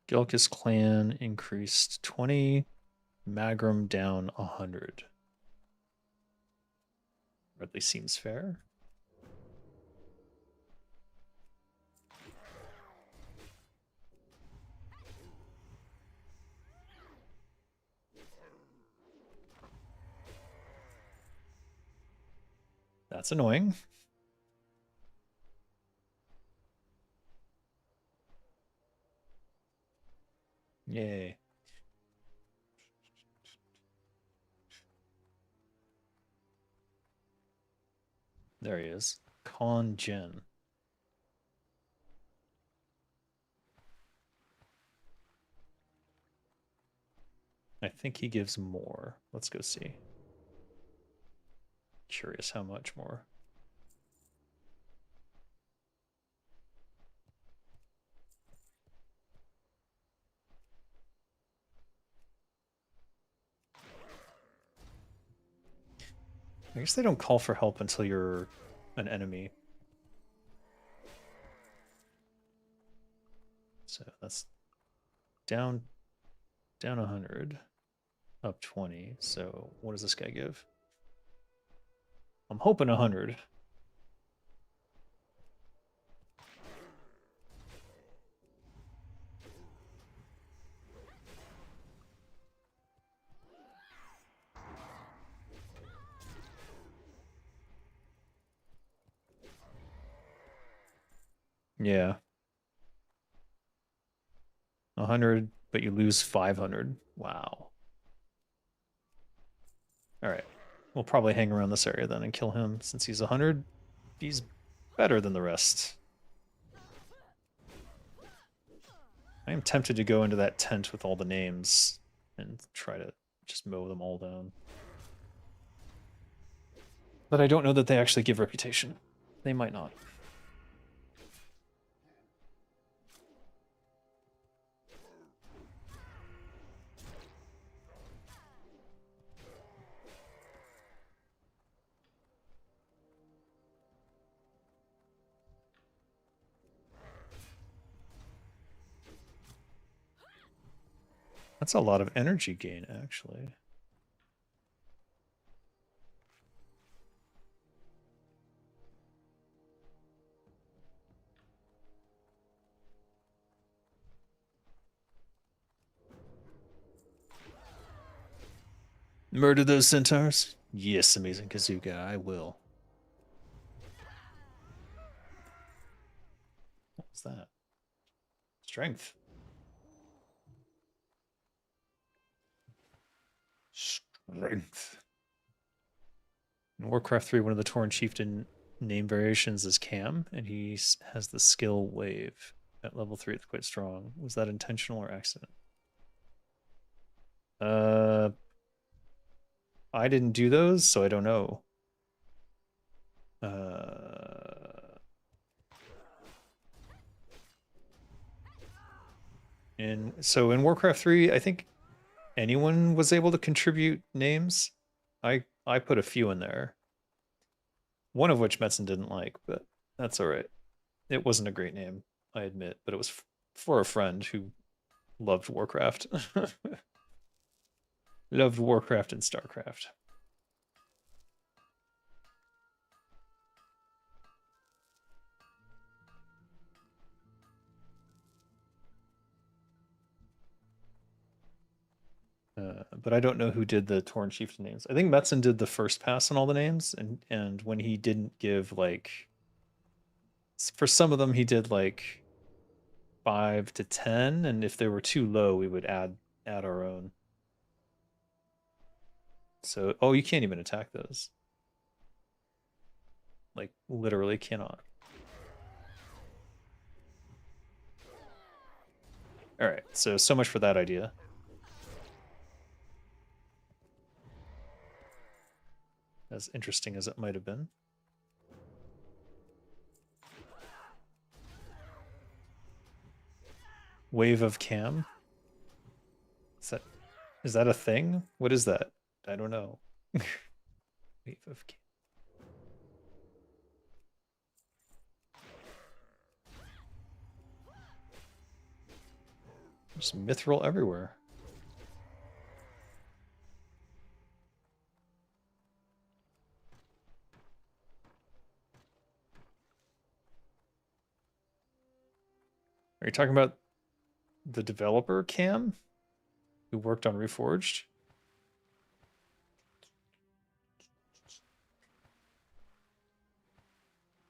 [SPEAKER 1] Gilkis clan increased 20, Magrum down 100. Hardly seems fair. That's annoying. Yay. There he is. Con Jin. I think he gives more. Let's go see. Curious how much more. I guess they don't call for help until you're an enemy. So that's down 100, up 20. So what does this guy give? I'm hoping 100. Yeah. 100, but you lose 500. Wow. All right. We'll probably hang around this area then and kill him. Since he's 100, he's better than the rest. I am tempted to go into that tent with all the names and try to just mow them all down. But I don't know that they actually give reputation. They might not. That's a lot of energy gain, actually. Murder those centaurs? Yes, amazing Kazuga, I will. What was that? Strength. Strength. In Warcraft 3, one of the Tauren chieftain name variations is Cam, and he has the skill Wave. At level 3, it's quite strong. Was that intentional or accident? I didn't do those, so I don't know. So in Warcraft 3, I think anyone was able to contribute names. I put a few in there. One of which Metzen didn't like, but that's all right. It wasn't a great name, I admit, but it was for a friend who loved Warcraft. Loved Warcraft and StarCraft. But I don't know who did the Tauren chieftain names. I think Metzen did the first pass on all the names, and when he didn't give like, for some of them he did like 5 to 10, and if they were too low, we would add our own. So, oh, you can't even attack those. Like, literally cannot. All right, so much for that idea. As interesting as it might have been. Wave of Cam. Is that a thing? What is that? I don't know. Wave of Cam. There's mithril everywhere. Are you talking about the developer Cam who worked on Reforged?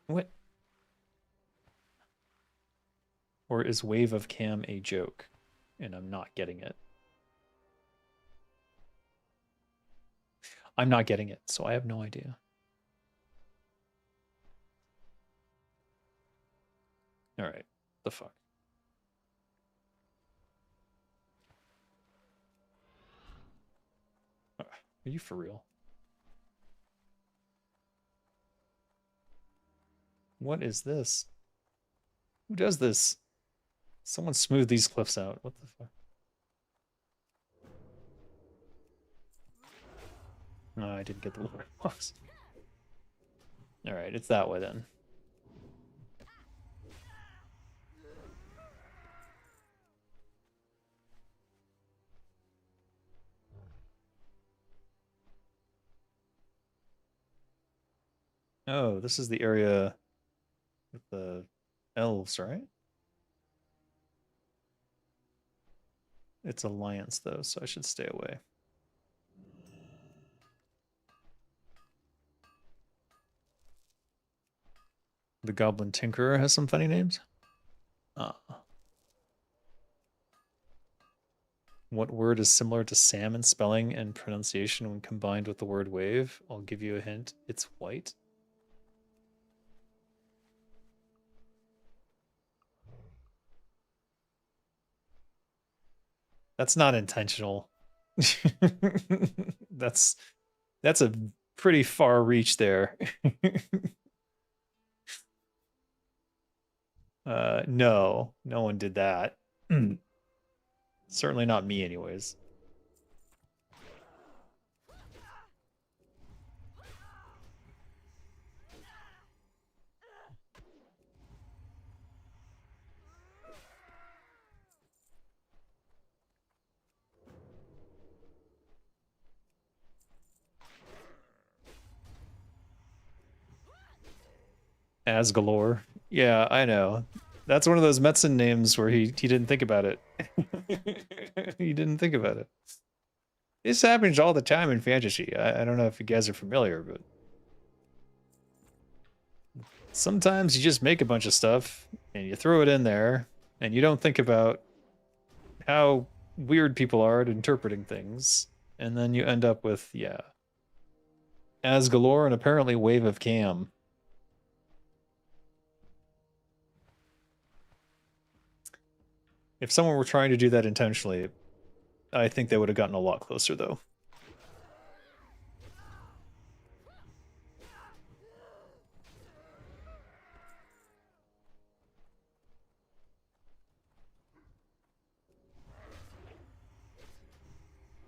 [SPEAKER 1] What? Or is Wave of Cam a joke and I'm not getting it? I'm not getting it, so I have no idea. All right, the fuck. Are you for real? What is this? Who does this? Someone smooth these cliffs out. What the fuck? No, I didn't get the water box. All right, it's that way then. Oh, this is the area with the elves, right? It's Alliance, though, so I should stay away. The Goblin Tinkerer has some funny names. What word is similar to Sam in spelling and pronunciation when combined with the word wave? I'll give you a hint. It's white. That's not intentional. That's a pretty far reach there. No, no one did that. Certainly not me, anyways. As galore. Yeah, I know. That's one of those Metzen names where he didn't think about it. He didn't think about it. This happens all the time in fantasy. I don't know if you guys are familiar, but sometimes you just make a bunch of stuff and you throw it in there and you don't think about how weird people are at interpreting things. And then you end up with, yeah, as galore and apparently wave of cam. If someone were trying to do that intentionally, I think they would have gotten a lot closer, though.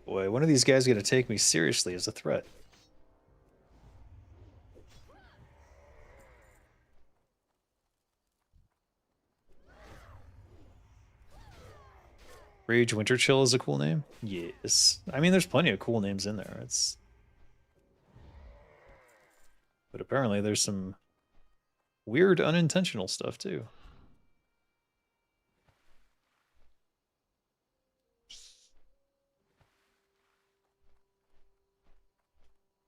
[SPEAKER 1] Boy, one of these guys is going to take me seriously as a threat. Rage Winter Chill is a cool name? Yes. I mean, there's plenty of cool names in there. But apparently there's some weird unintentional stuff, too.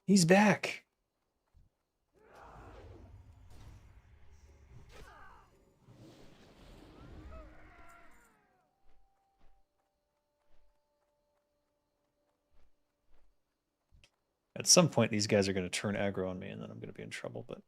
[SPEAKER 1] He's back. At some point, these guys are going to turn aggro on me, and then I'm going to be in trouble, but...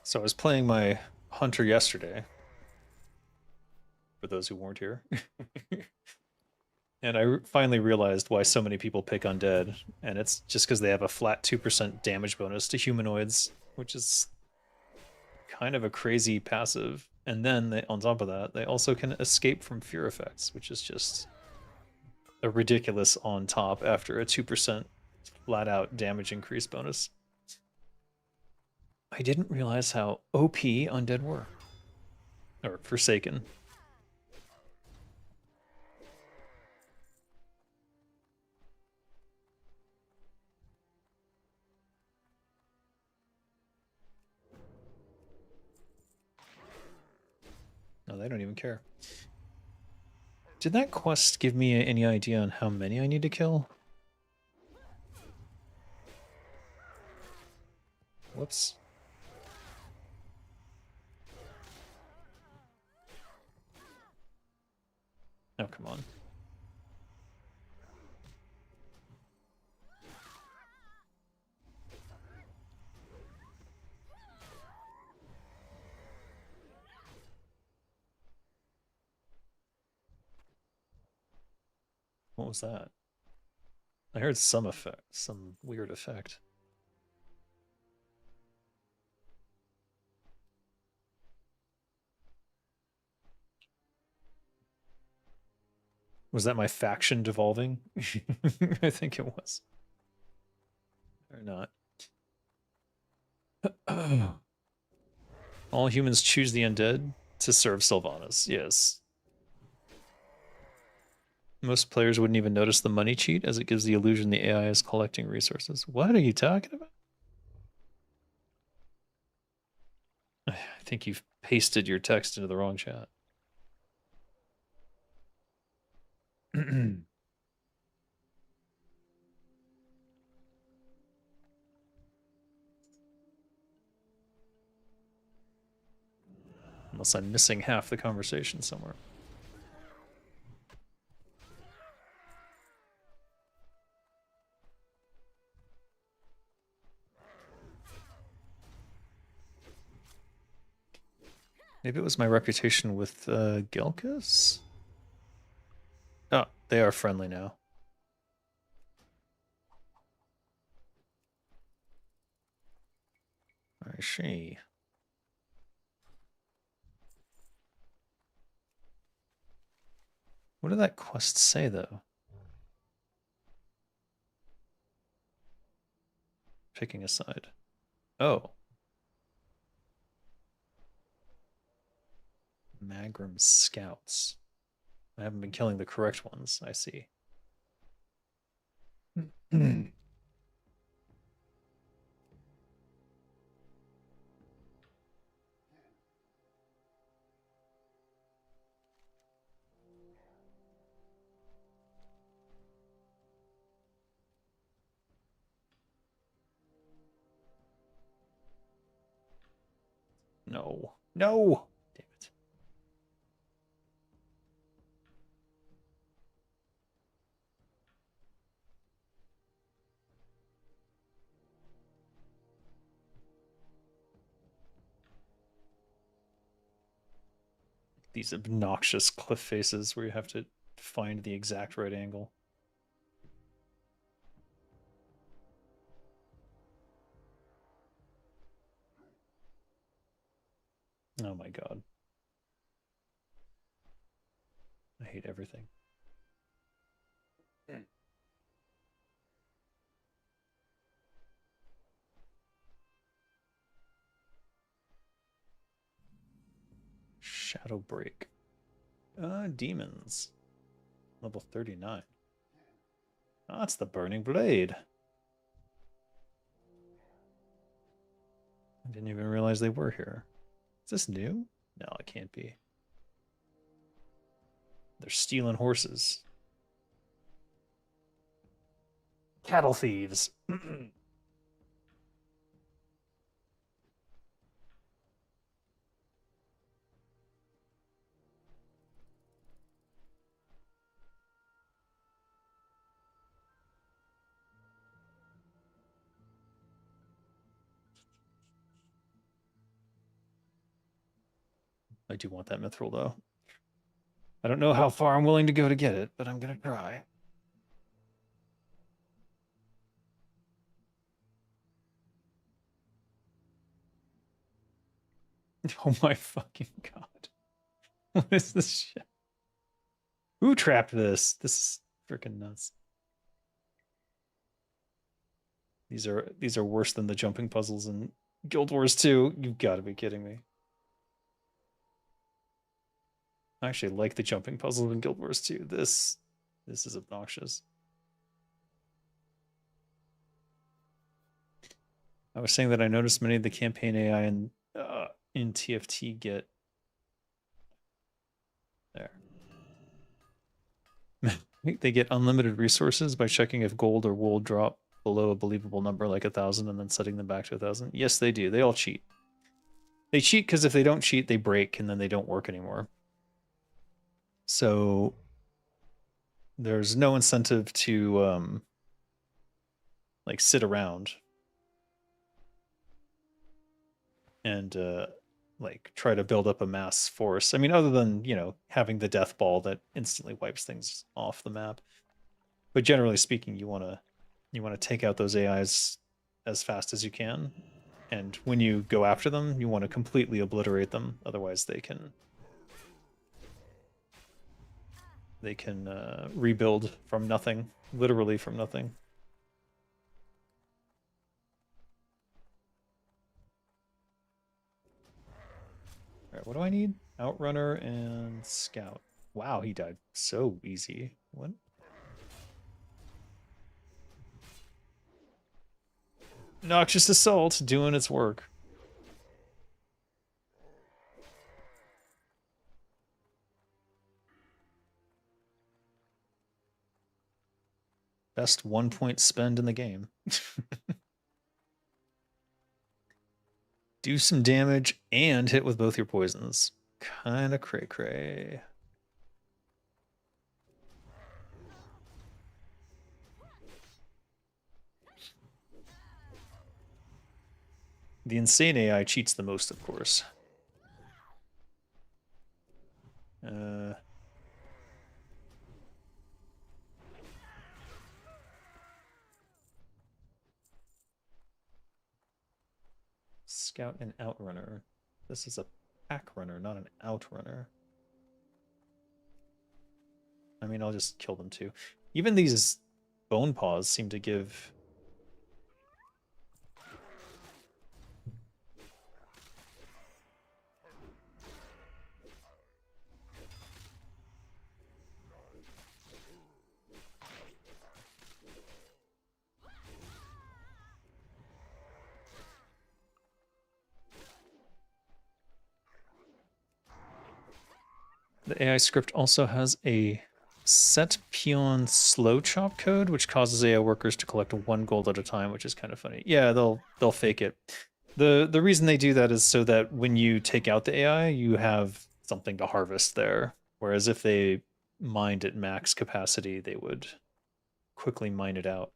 [SPEAKER 1] So I was playing my hunter yesterday, for those who weren't here. And I finally realized why so many people pick undead, and it's just because they have a flat 2% damage bonus to humanoids, which is kind of a crazy passive. And then they, on top of that, they also can escape from fear effects, which is just a ridiculous on top after a 2% flat out damage increase bonus. I didn't realize how OP undead were. Or Forsaken. No, they don't even care. Did that quest give me any idea on how many I need to kill? Whoops. Oh, come on. What was that? I heard some effect, some weird effect. Was that my faction devolving? I think it was. Or not. All humans choose the undead to serve Sylvanas. Yes. Most players wouldn't even notice the money cheat as it gives the illusion the AI is collecting resources. What are you talking about? I think you've pasted your text into the wrong chat. Unless I'm missing half the conversation somewhere. Maybe it was my reputation with Gelkas? Oh, they are friendly now. I see. What did that quest say, though? Picking a side. Oh. Magrum Scouts. I haven't been killing the correct ones, I see. No. No! Damn it. These obnoxious cliff faces where you have to find the exact right angle. Oh my god. I hate everything. Shadow Break. Demons. Level 39. Oh, that's the Burning Blade. I didn't even realize they were here. Is this new? No, it can't be. They're stealing horses. Cattle thieves. I do want that mithril though. I don't know how far I'm willing to go to get it, but I'm gonna try. Oh my fucking god. What is this shit? Who trapped this? This is freaking nuts. These are worse than the jumping puzzles in Guild Wars 2. You've got to be kidding me. I actually like the jumping puzzles in Guild Wars 2. This is obnoxious. I was saying that I noticed many of the campaign AI in TFT get there. They get unlimited resources by checking if gold or wool drop below a believable number like 1,000 and then setting them back to 1,000. Yes, they do. They all cheat. They cheat because if they don't cheat, they break and then they don't work anymore. So there's no incentive to like sit around and like try to build up a mass force. I mean, other than, you know, having the death ball that instantly wipes things off the map. But generally speaking, you want to take out those AIs as fast as you can. And when you go after them, you want to completely obliterate them. Otherwise, they can rebuild from nothing, literally from nothing. All right, what do I need? Outrunner and Scout. Wow, he died so easy. What? Noxious Assault doing its work. Best 1-point spend in the game. Do some damage and hit with both your poisons. Kinda cray-cray. The insane AI cheats the most, of course. Scout and Outrunner. This is a pack runner, not an outrunner. I mean, I'll just kill them too. Even these bone paws seem to give... The AI script also has a set peon slow chop code, which causes AI workers to collect 1 gold at a time, which is kind of funny. Yeah, they'll fake it. The reason they do that is so that when you take out the AI, you have something to harvest there. Whereas if they mined at max capacity, they would quickly mine it out.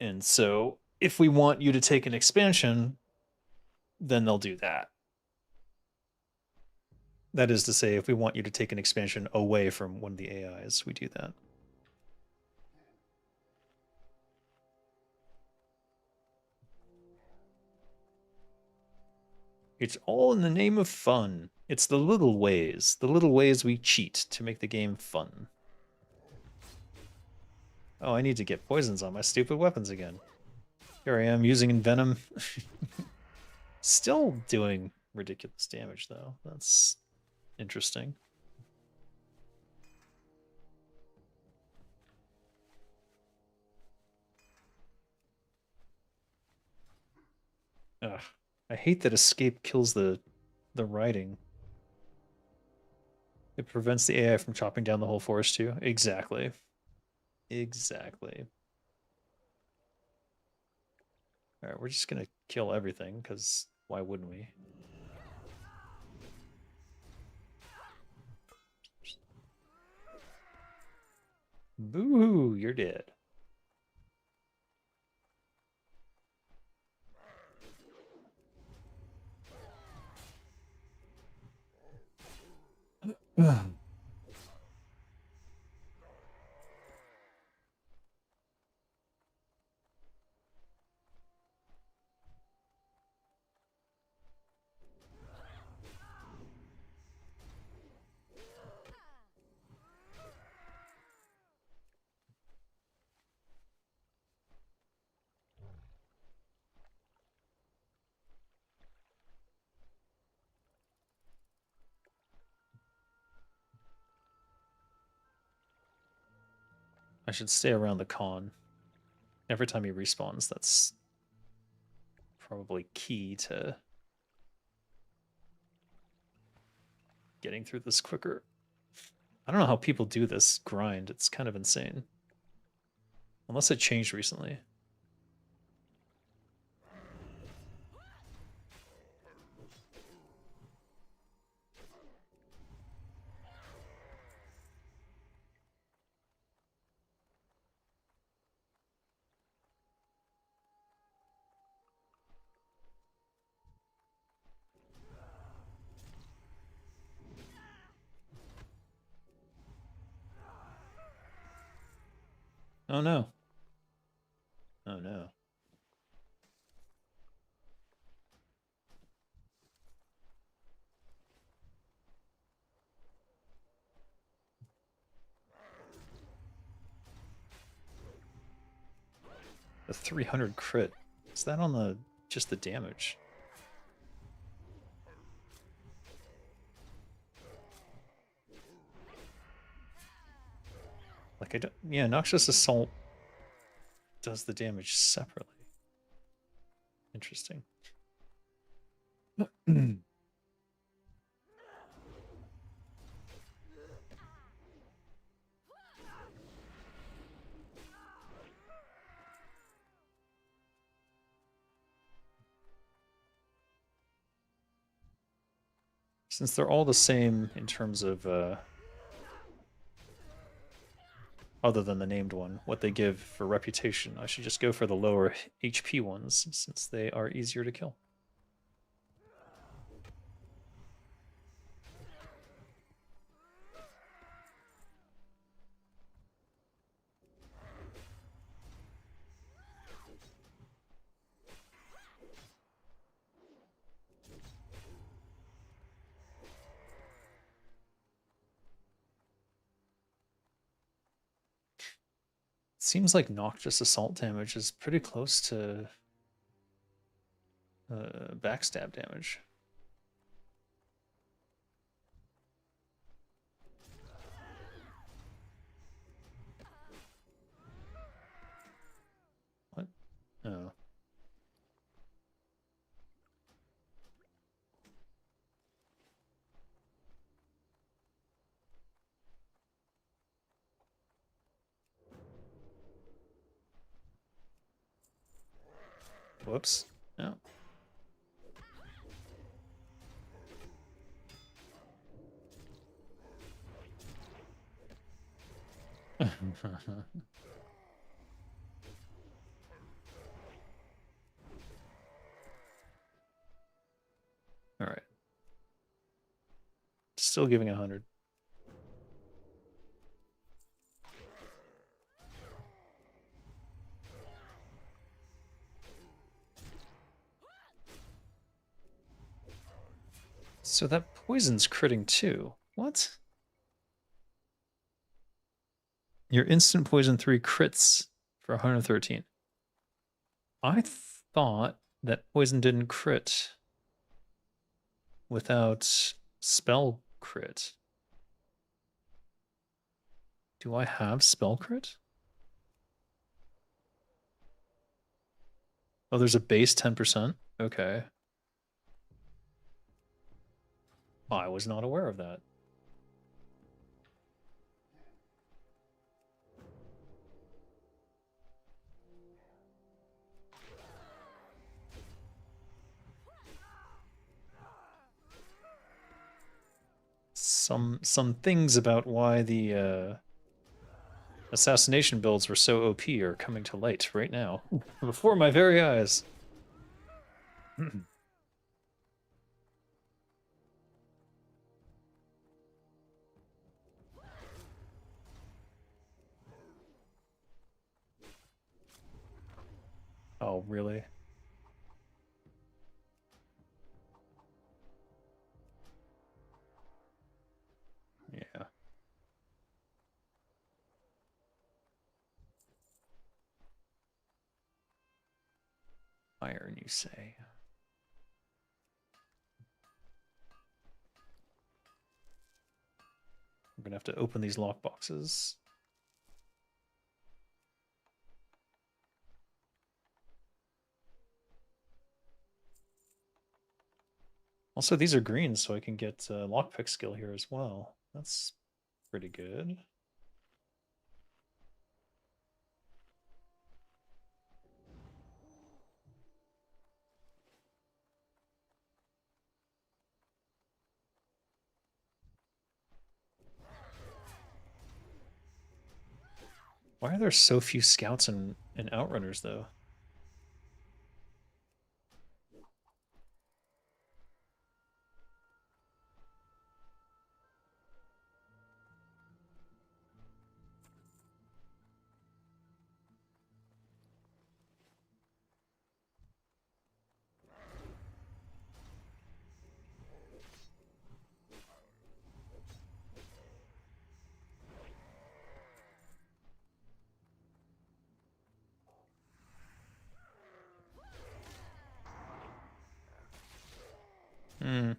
[SPEAKER 1] And so if we want you to take an expansion, then they'll do that. That is to say, if we want you to take an expansion away from one of the AIs, we do that. It's all in the name of fun. It's the little ways we cheat to make the game fun. Oh, I need to get poisons on my stupid weapons again. Here I am using Envenom. Still doing ridiculous damage, though. That's interesting. Ugh. I hate that escape kills the writing. It prevents the AI from chopping down the whole forest too. Exactly. Exactly. All right, we're just gonna kill everything because why wouldn't we? Boo-hoo, you're dead. should stay around the con. Every time he respawns, that's probably key to getting through this quicker. I don't know how people do this grind. It's kind of insane. Unless it changed recently. Oh no. Oh no. The 300 crit. Is that on the just the damage? Like I don't, yeah, Noxious Assault does the damage separately. Interesting. Since they're all the same in terms of other than the named one, what they give for reputation, I should just go for the lower HP ones since they are easier to kill. Seems like Noxious Assault damage is pretty close to backstab damage. What? Oh. Whoops. No. All right. Still giving 100. So that poison's critting too. What? Your instant poison 3 crits for 113. I thought that poison didn't crit without spell crit. Do I have spell crit? Oh, there's a base 10%? Okay. I was not aware of that. Some things about why the assassination builds were so OP are coming to light right now before my very eyes. Oh, really? Yeah. Iron, you say? I'm gonna have to open these lockboxes. Also, these are green, so I can get lockpick skill here as well. That's pretty good. Why are there so few scouts and outrunners, though? Hmm.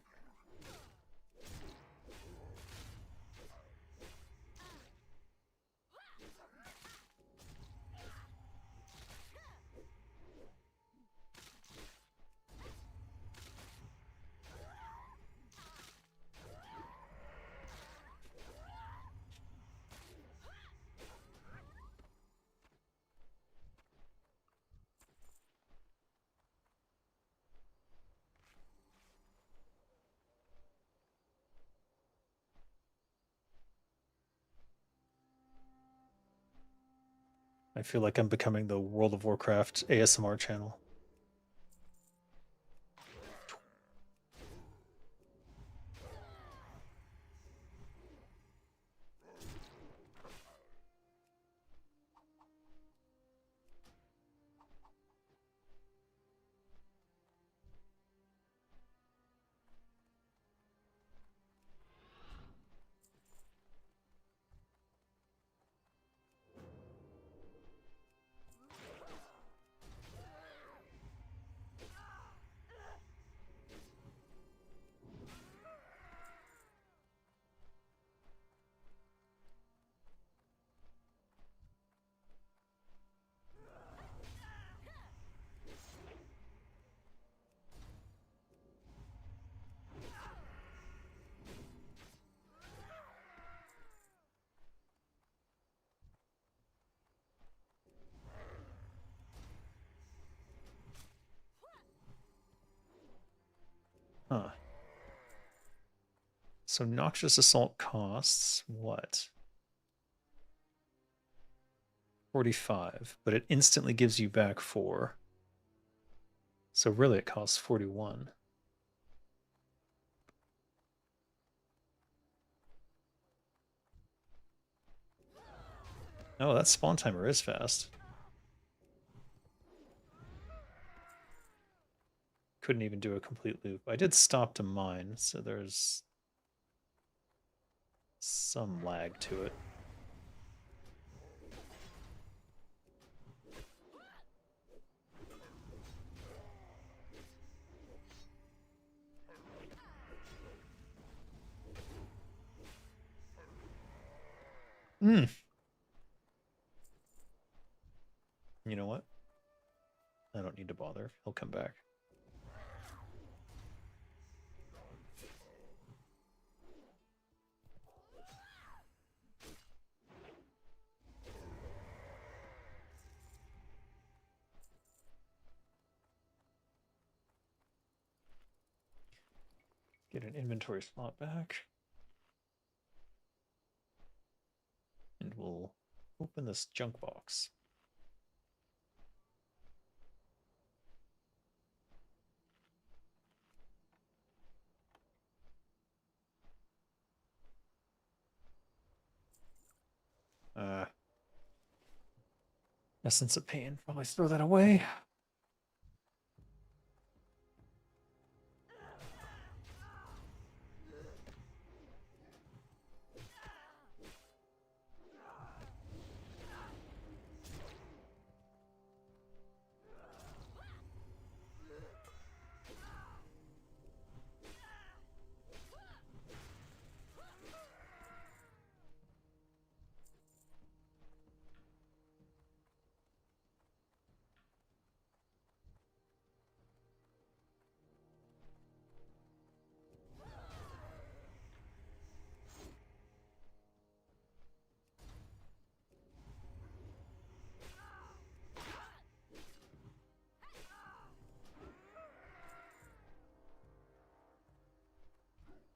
[SPEAKER 1] I feel like I'm becoming the World of Warcraft ASMR channel. Huh. So Noxious Assault costs what? 45, but it instantly gives you back 4. So really it costs 41. Oh, that spawn timer is fast. Couldn't even do a complete loop. I did stop to mine, so there's some lag to it. Hmm. You know what? I don't need to bother. He'll come back. Get an inventory slot back. And we'll open this junk box. Essence of Pain. Probably throw that away.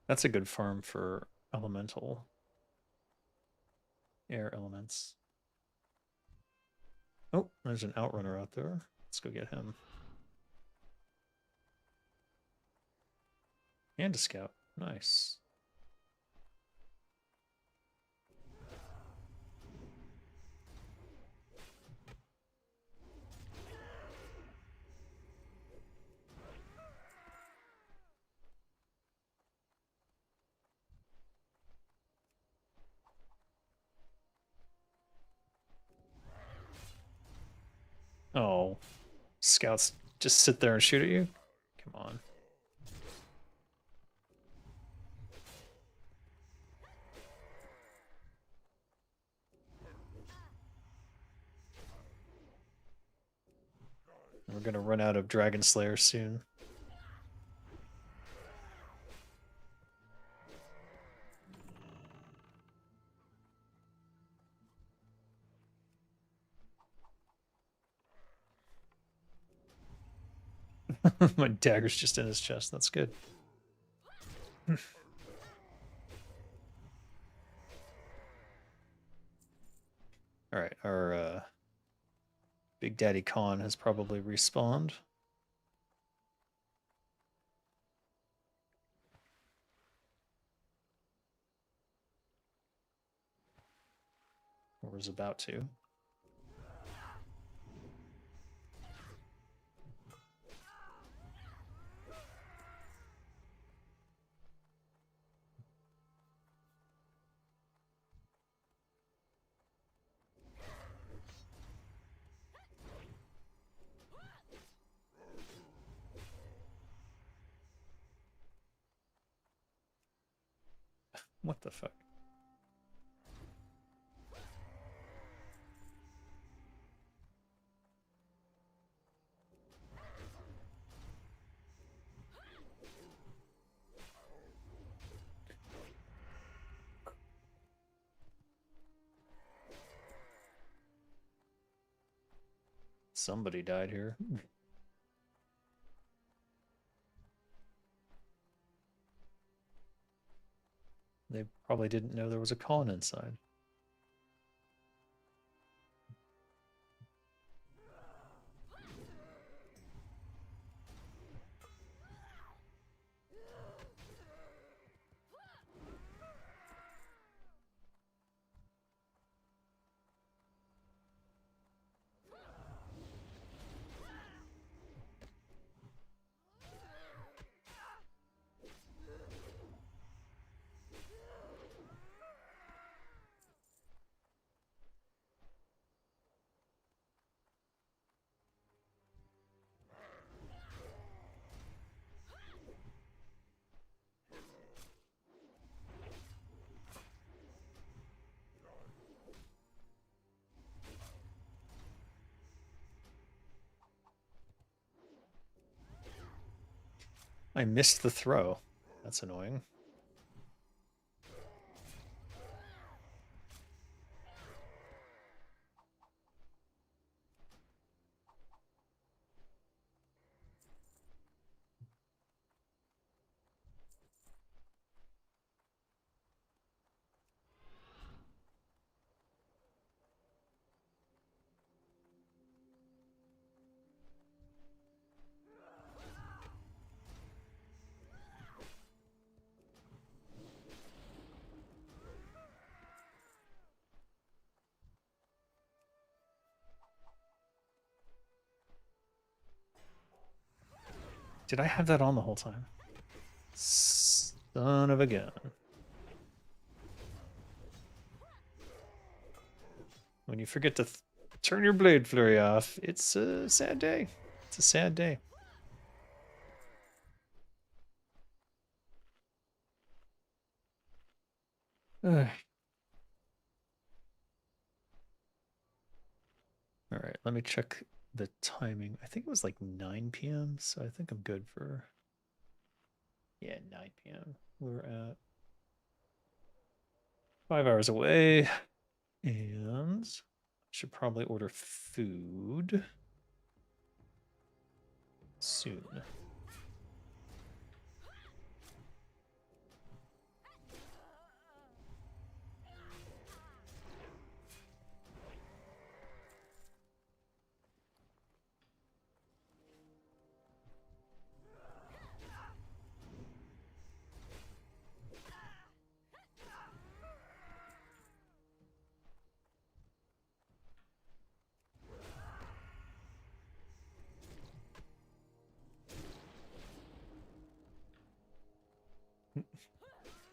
[SPEAKER 1] That's a good farm for elemental air elements. Oh, there's an outrunner out there. Let's go get him. And a scout. Nice. Oh, scouts just sit there and shoot at you? Come on. We're gonna run out of Dragon Slayer soon. My dagger's just in his chest. That's good. All right, our Big Daddy Khan has probably respawned. Or is about to. What the fuck? Somebody died here. They probably didn't know there was a Khan inside. I missed the throw. That's annoying. Did I have that on the whole time? Son of a gun. When you forget to turn your blade flurry off, it's a sad day. It's a sad day. All right, let me check the timing. I think it was like 9 p.m., so I think I'm good for... Yeah, 9 p.m. We're at 5 hours away, and should probably order food soon.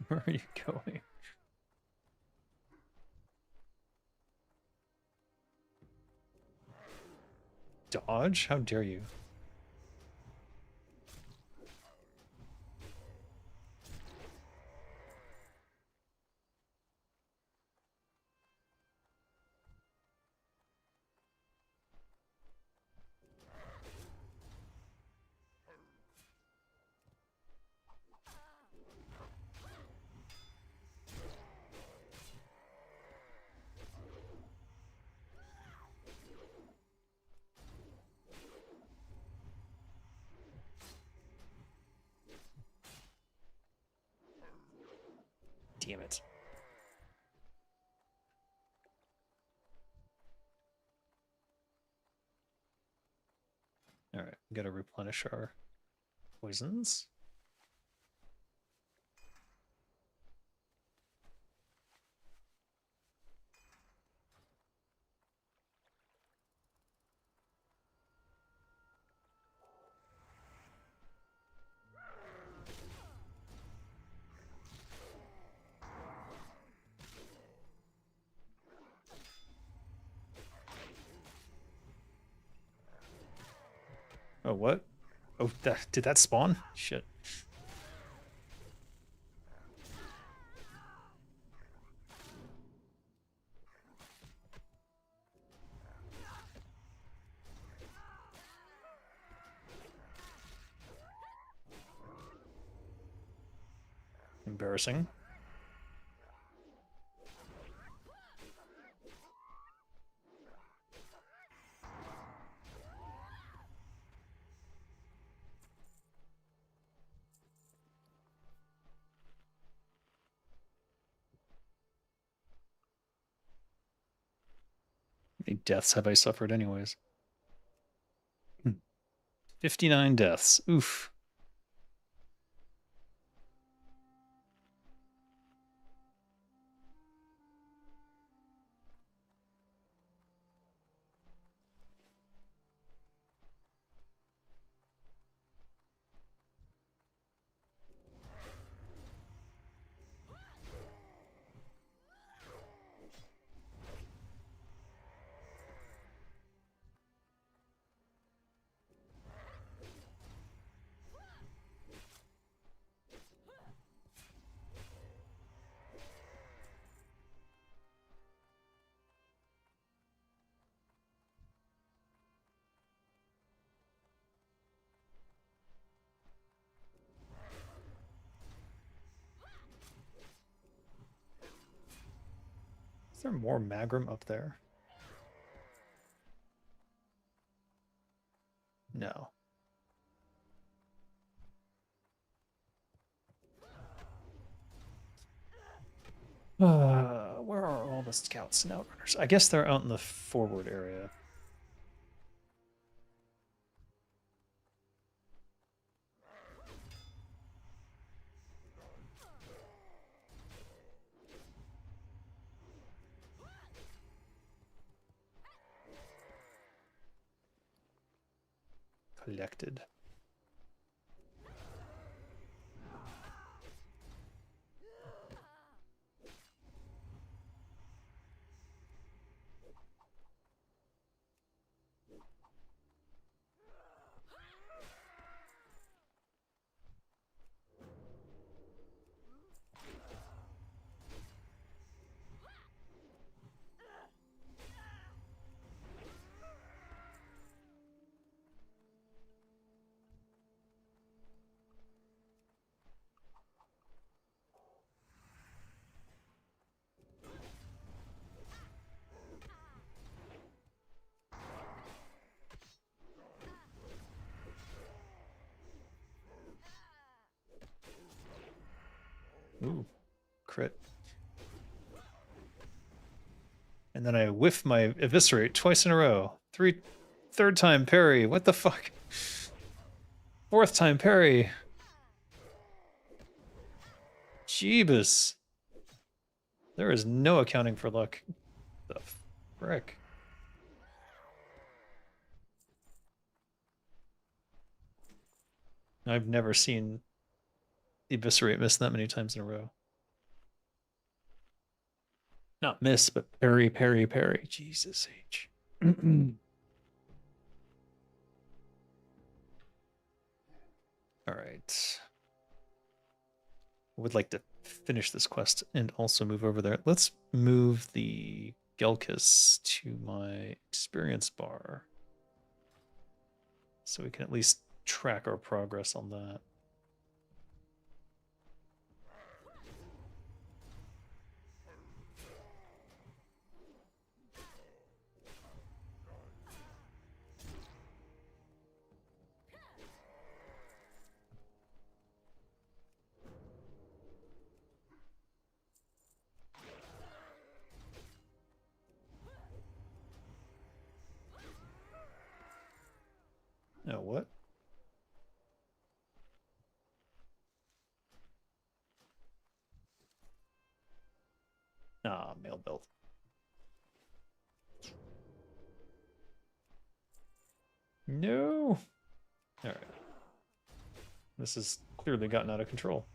[SPEAKER 1] Where are you going? Dodge? How dare you? Damn it. All right, we gotta replenish our poisons. Oh, what? Oh, did that spawn? Shit. Embarrassing. How many deaths have I suffered anyways? 59 deaths. Oof. Is there more Magrum up there? No. Where are all the scouts and outrunners? I guess they're out in the forward area. Collected. Ooh, crit. And then I whiff my eviscerate twice in a row. Third time parry. What the fuck? Fourth time parry. Jeebus. There is no accounting for luck. The frick. I've never seen eviscerate miss that many times in a row. Not miss, but parry, parry, parry. Jesus H. All right. I would like to finish this quest and also move over there. Let's move the Gelkis to my experience bar so we can at least track our progress on that. Oh, what? Ah, mail belt. No. All right. This has clearly gotten out of control.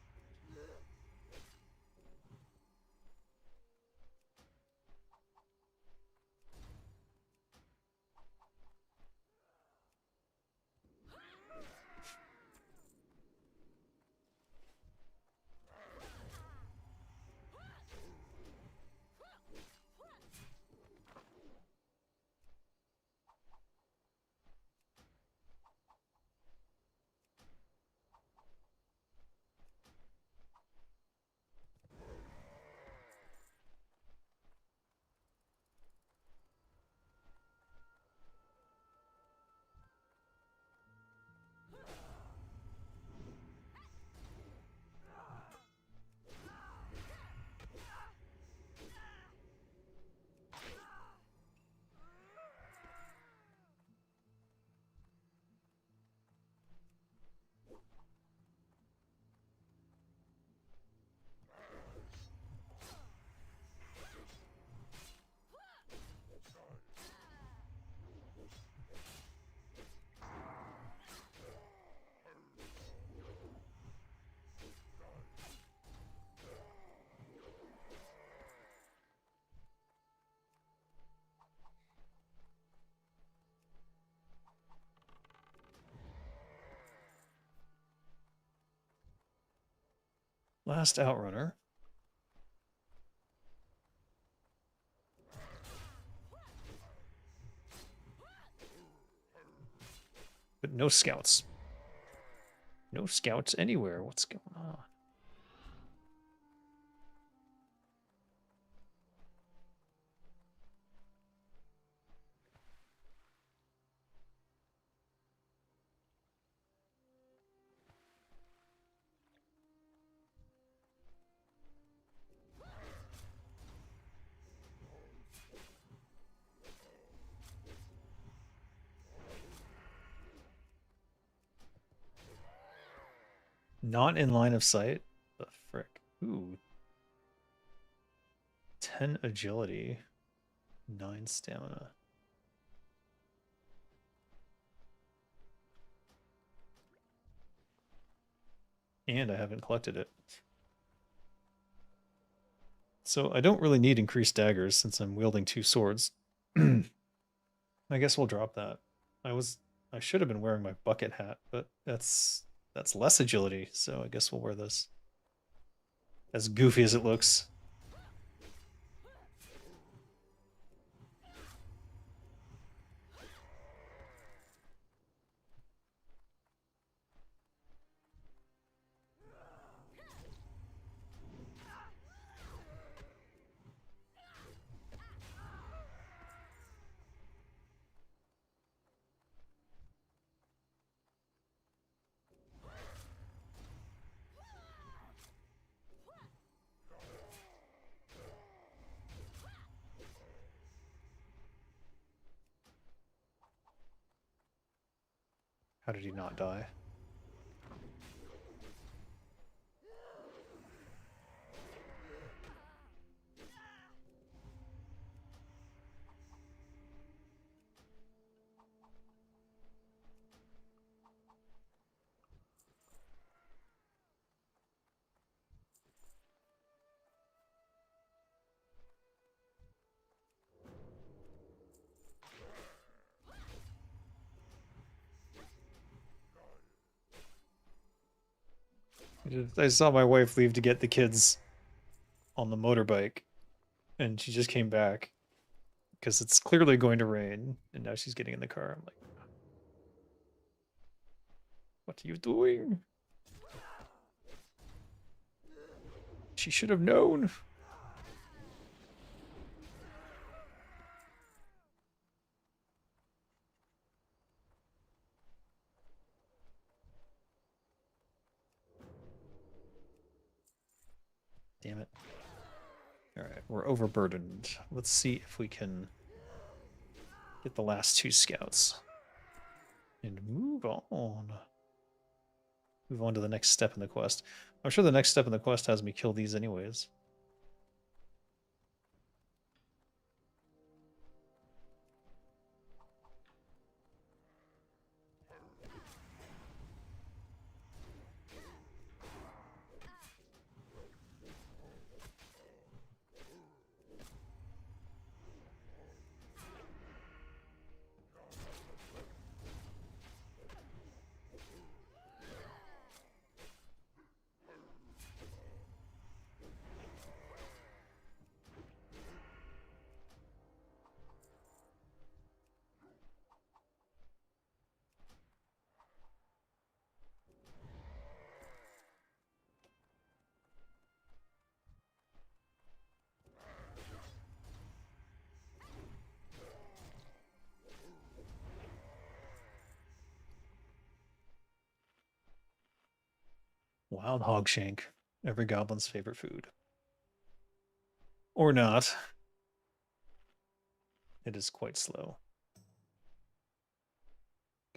[SPEAKER 1] Last outrunner. But no scouts. No scouts anywhere. What's going on? Not in line of sight? The frick. Ooh. 10 agility. 9 stamina. And I haven't collected it. So I don't really need increased daggers since I'm wielding 2 swords. I guess we'll drop that. I should have been wearing my bucket hat, but that's less agility, so I guess we'll wear this. As goofy as it looks. How did he not die? I saw my wife leave to get the kids on the motorbike, and she just came back because it's clearly going to rain, and now she's getting in the car. I'm like, what are you doing? She should have known. Damn it. All right, we're overburdened. Let's see if we can get the last 2 scouts and move on. Move on to the next step in the quest. I'm sure the next step in the quest has me kill these anyways. Wild hog shank, every goblin's favorite food. Or not. It is quite slow.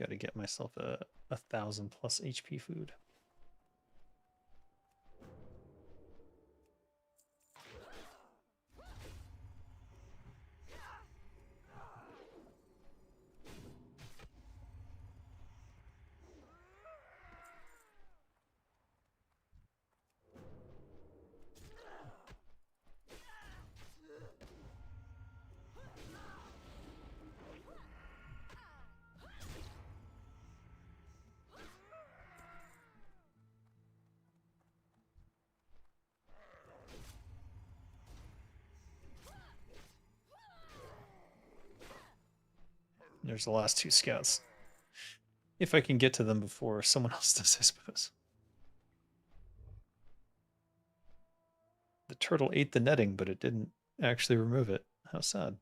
[SPEAKER 1] Got to get myself a 1,000+ HP food. There's the last 2 scouts. If I can get to them before someone else does, I suppose. The turtle ate the netting, but it didn't actually remove it. How sad.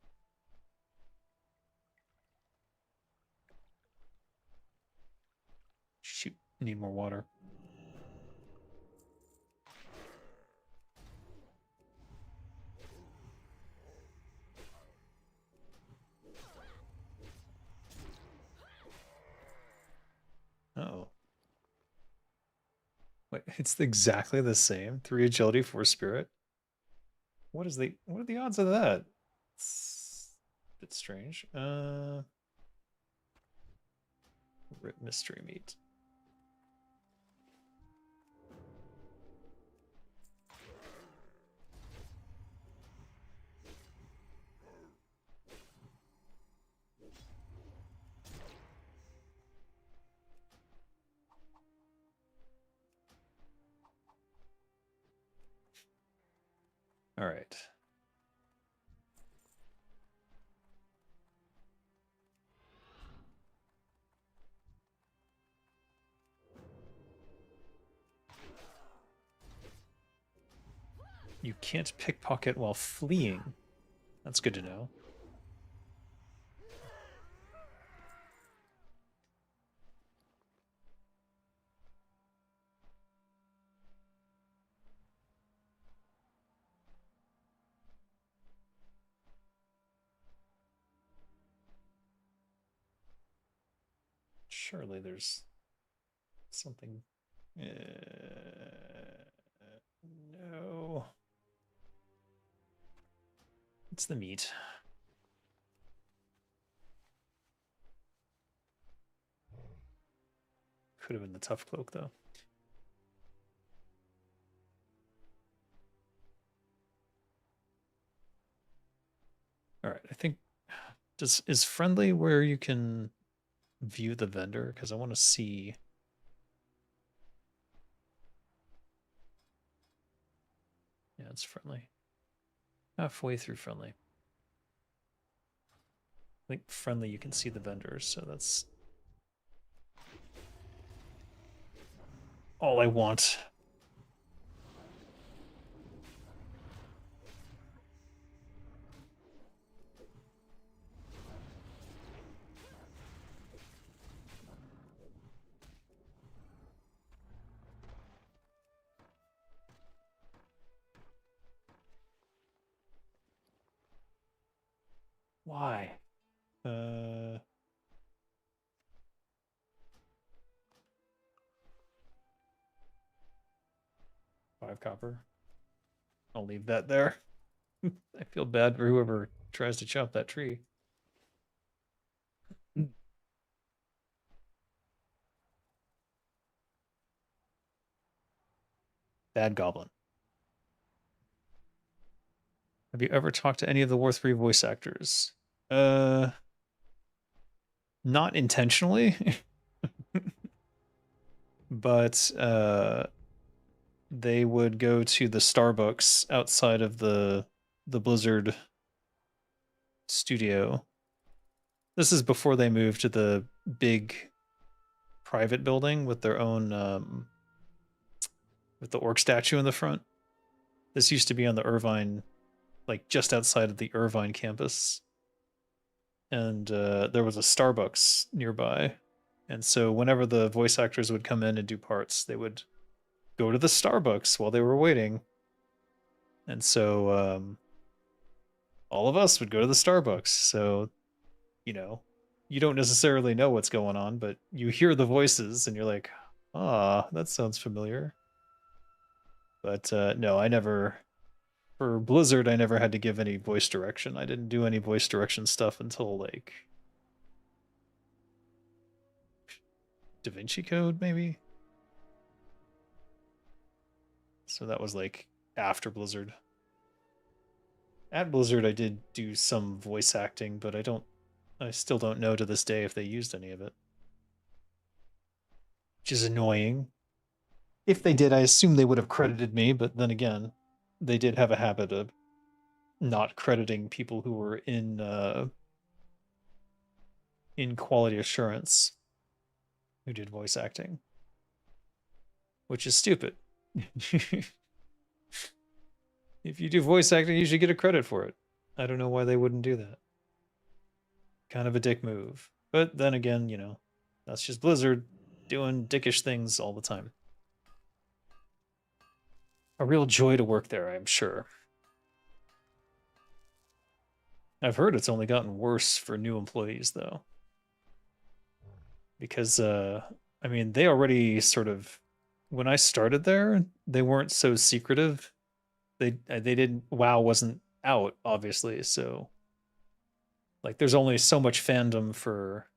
[SPEAKER 1] Shoot, need more water. Uh-oh. Wait, it's exactly the same. 3 agility, 4 spirit. What are the odds of that? It's a bit strange. Rip mystery meat. All right. You can't pickpocket while fleeing. That's good to know. Surely there's something. No. It's the meat. Could have been the tough cloak, though. All right, I think is friendly where you can view the vendor, because I want to see Advanced friendly. Halfway through friendly. I think friendly you can see the vendors, so that's all I want. Why? 5 copper. I'll leave that there. I feel bad for whoever tries to chop that tree. Bad goblin. Have you ever talked to any of the War 3 voice actors? Not intentionally, but they would go to the Starbucks outside of the Blizzard studio. This is before they moved to the big private building with their own with the orc statue in the front. This used to be on the Irvine, like just outside of the Irvine campus. And there was a Starbucks nearby. And so whenever the voice actors would come in and do parts, they would go to the Starbucks while they were waiting. And so all of us would go to the Starbucks. So, you know, you don't necessarily know what's going on, but you hear the voices and you're like, ah, that sounds familiar. But no, I never, for Blizzard, I never had to give any voice direction. I didn't do any voice direction stuff until like Da Vinci Code, maybe. So that was like after Blizzard. At Blizzard, I did do some voice acting, but I still don't know to this day if they used any of it. Which is annoying. If they did, I assume they would have credited me, but then again, they did have a habit of not crediting people who were in quality assurance who did voice acting, which is stupid. If you do voice acting, you should get a credit for it. I don't know why they wouldn't do that. Kind of a dick move. But then again, you know, that's just Blizzard doing dickish things all the time. A real joy to work there, I'm sure. I've heard it's only gotten worse for new employees, though. Because, I mean, they already sort of, when I started there, they weren't so secretive. They didn't, WoW wasn't out, obviously, so like there's only so much fandom for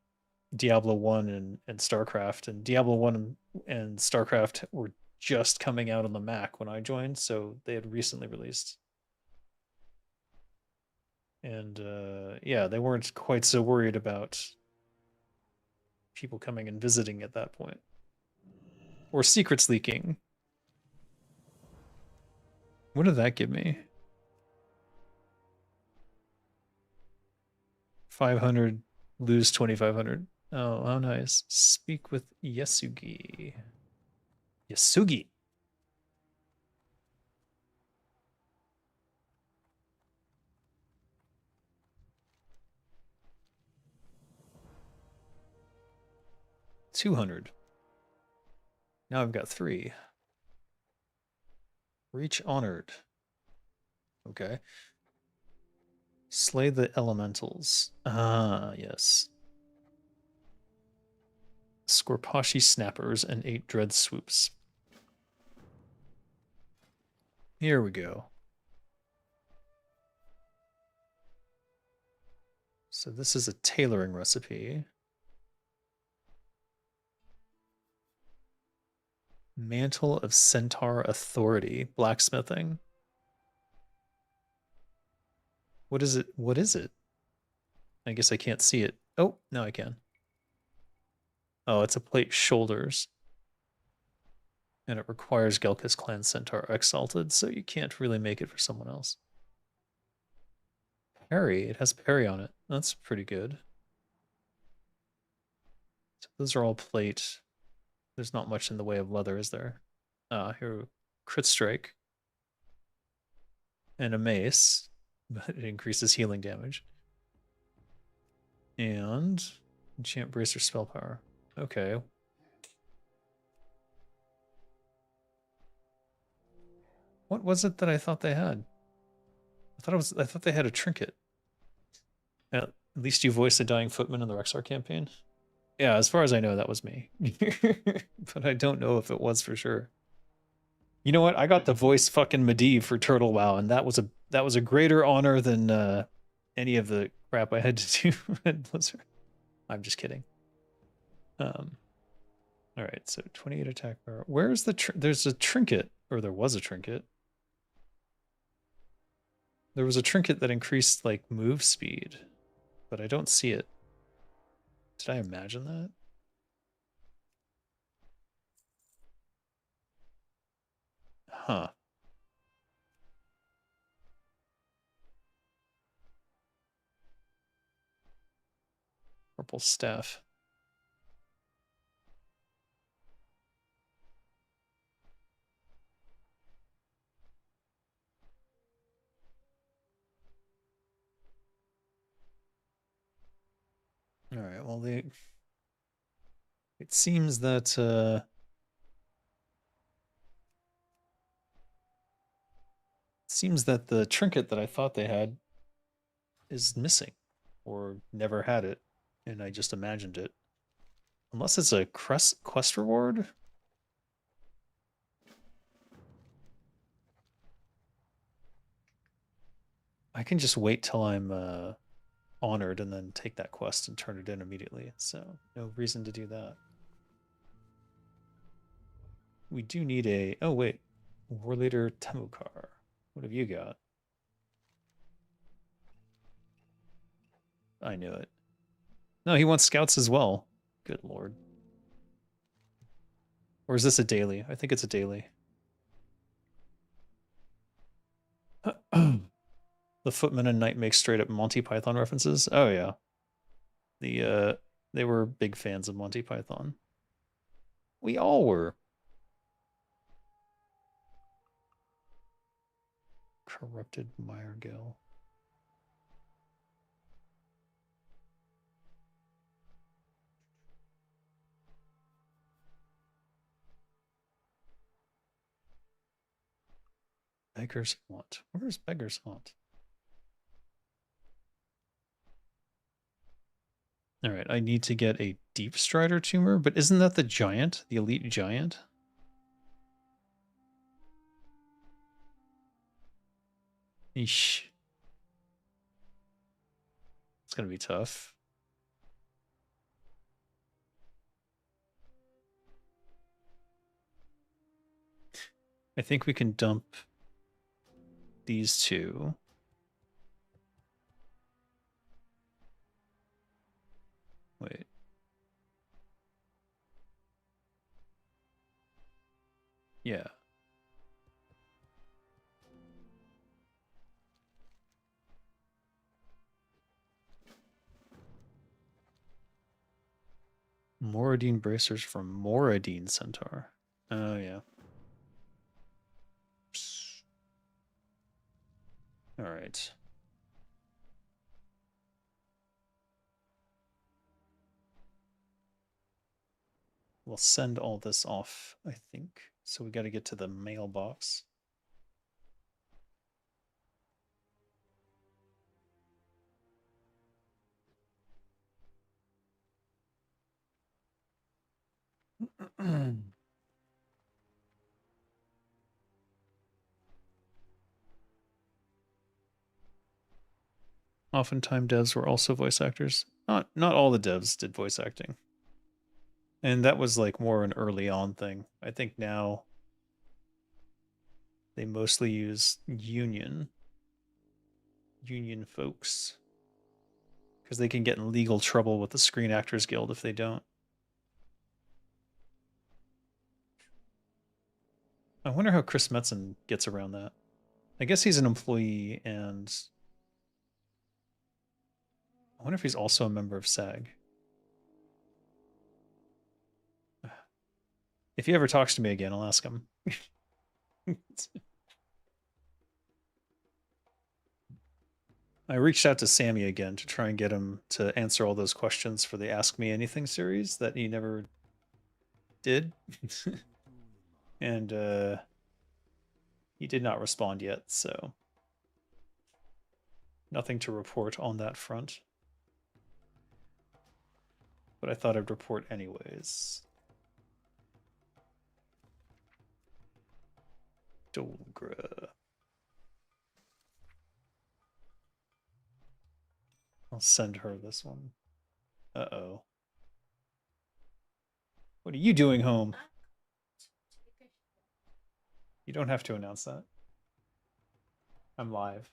[SPEAKER 1] Diablo 1 and StarCraft, and Diablo 1 and StarCraft were just coming out on the Mac when I joined, so they had recently released. And yeah, they weren't quite so worried about people coming and visiting at that point. Or secrets leaking. What did that give me? 500, lose 2,500. Oh, how nice. Speak with Yasugi. Yasugi. $200. Now I've got 3. Reach honored. Okay. Slay the elementals. Ah, yes. Scorpashi snappers and 8 dread swoops. Here we go. So this is a tailoring recipe. Mantle of Centaur Authority. Blacksmithing. What is it? What is it? I guess I can't see it. Oh, now I can. Oh, it's a plate shoulders. And it requires Gelka's clan centaur exalted, so you can't really make it for someone else. Parry, it has parry on it. That's pretty good. So those are all plate. There's not much in the way of leather, is there? Here, crit strike. And a mace, but it increases healing damage. And enchant bracer spell power. Okay. What was it that I thought they had? I thought they had a trinket. At least you voiced a dying footman in the Rexar campaign. Yeah, as far as I know, that was me. But I don't know if it was for sure. You know what? I got to voice fucking Medivh for Turtle WoW, and that was a greater honor than any of the crap I had to do at Blizzard. I'm just kidding. All right, so 28 attack power. Where's the there's a trinket, or there was a trinket. There was a trinket that increased like move speed, but I don't see it. Did I imagine that? Huh. Purple staff. All right, well, it seems that the trinket that I thought they had is missing, or never had it, and I just imagined it. Unless it's a quest reward. I can just wait till I'm honored and then take that quest and turn it in immediately. So no reason to do that. We do need a... Oh, wait. War Leader Temukar. What have you got? I knew it. No, he wants scouts as well. Good lord. Or is this a daily? I think it's a daily. The Footman and Knight make straight up Monty Python references. Oh yeah. They were big fans of Monty Python. We all were. Corrupted Meyergill. Beggar's Haunt. Where's Beggar's Haunt? All right, I need to get a Deep Strider tumor, but isn't that the giant, the elite giant? Eesh. It's gonna be tough. I think we can dump these two. Wait. Yeah. Moradine bracers from Moradine Centaur. Oh, yeah. All right. We'll send all this off, I think. So we got to get to the mailbox. Oftentimes devs were also voice actors. Not all the devs did voice acting. And that was like more an early on thing. I think now they mostly use union folks, because they can get in legal trouble with the Screen Actors Guild if they don't. I wonder how Chris Metzen gets around that. I guess he's an employee, and I wonder if he's also a member of SAG. If he ever talks to me again, I'll ask him. I reached out to Sammy again to try and get him to answer all those questions for the Ask Me Anything series that he never did. And he did not respond yet, so nothing to report on that front. But I thought I'd report anyways. Dolgra. I'll send her this one. Uh-oh. What are you doing home? You don't have to announce that. I'm live.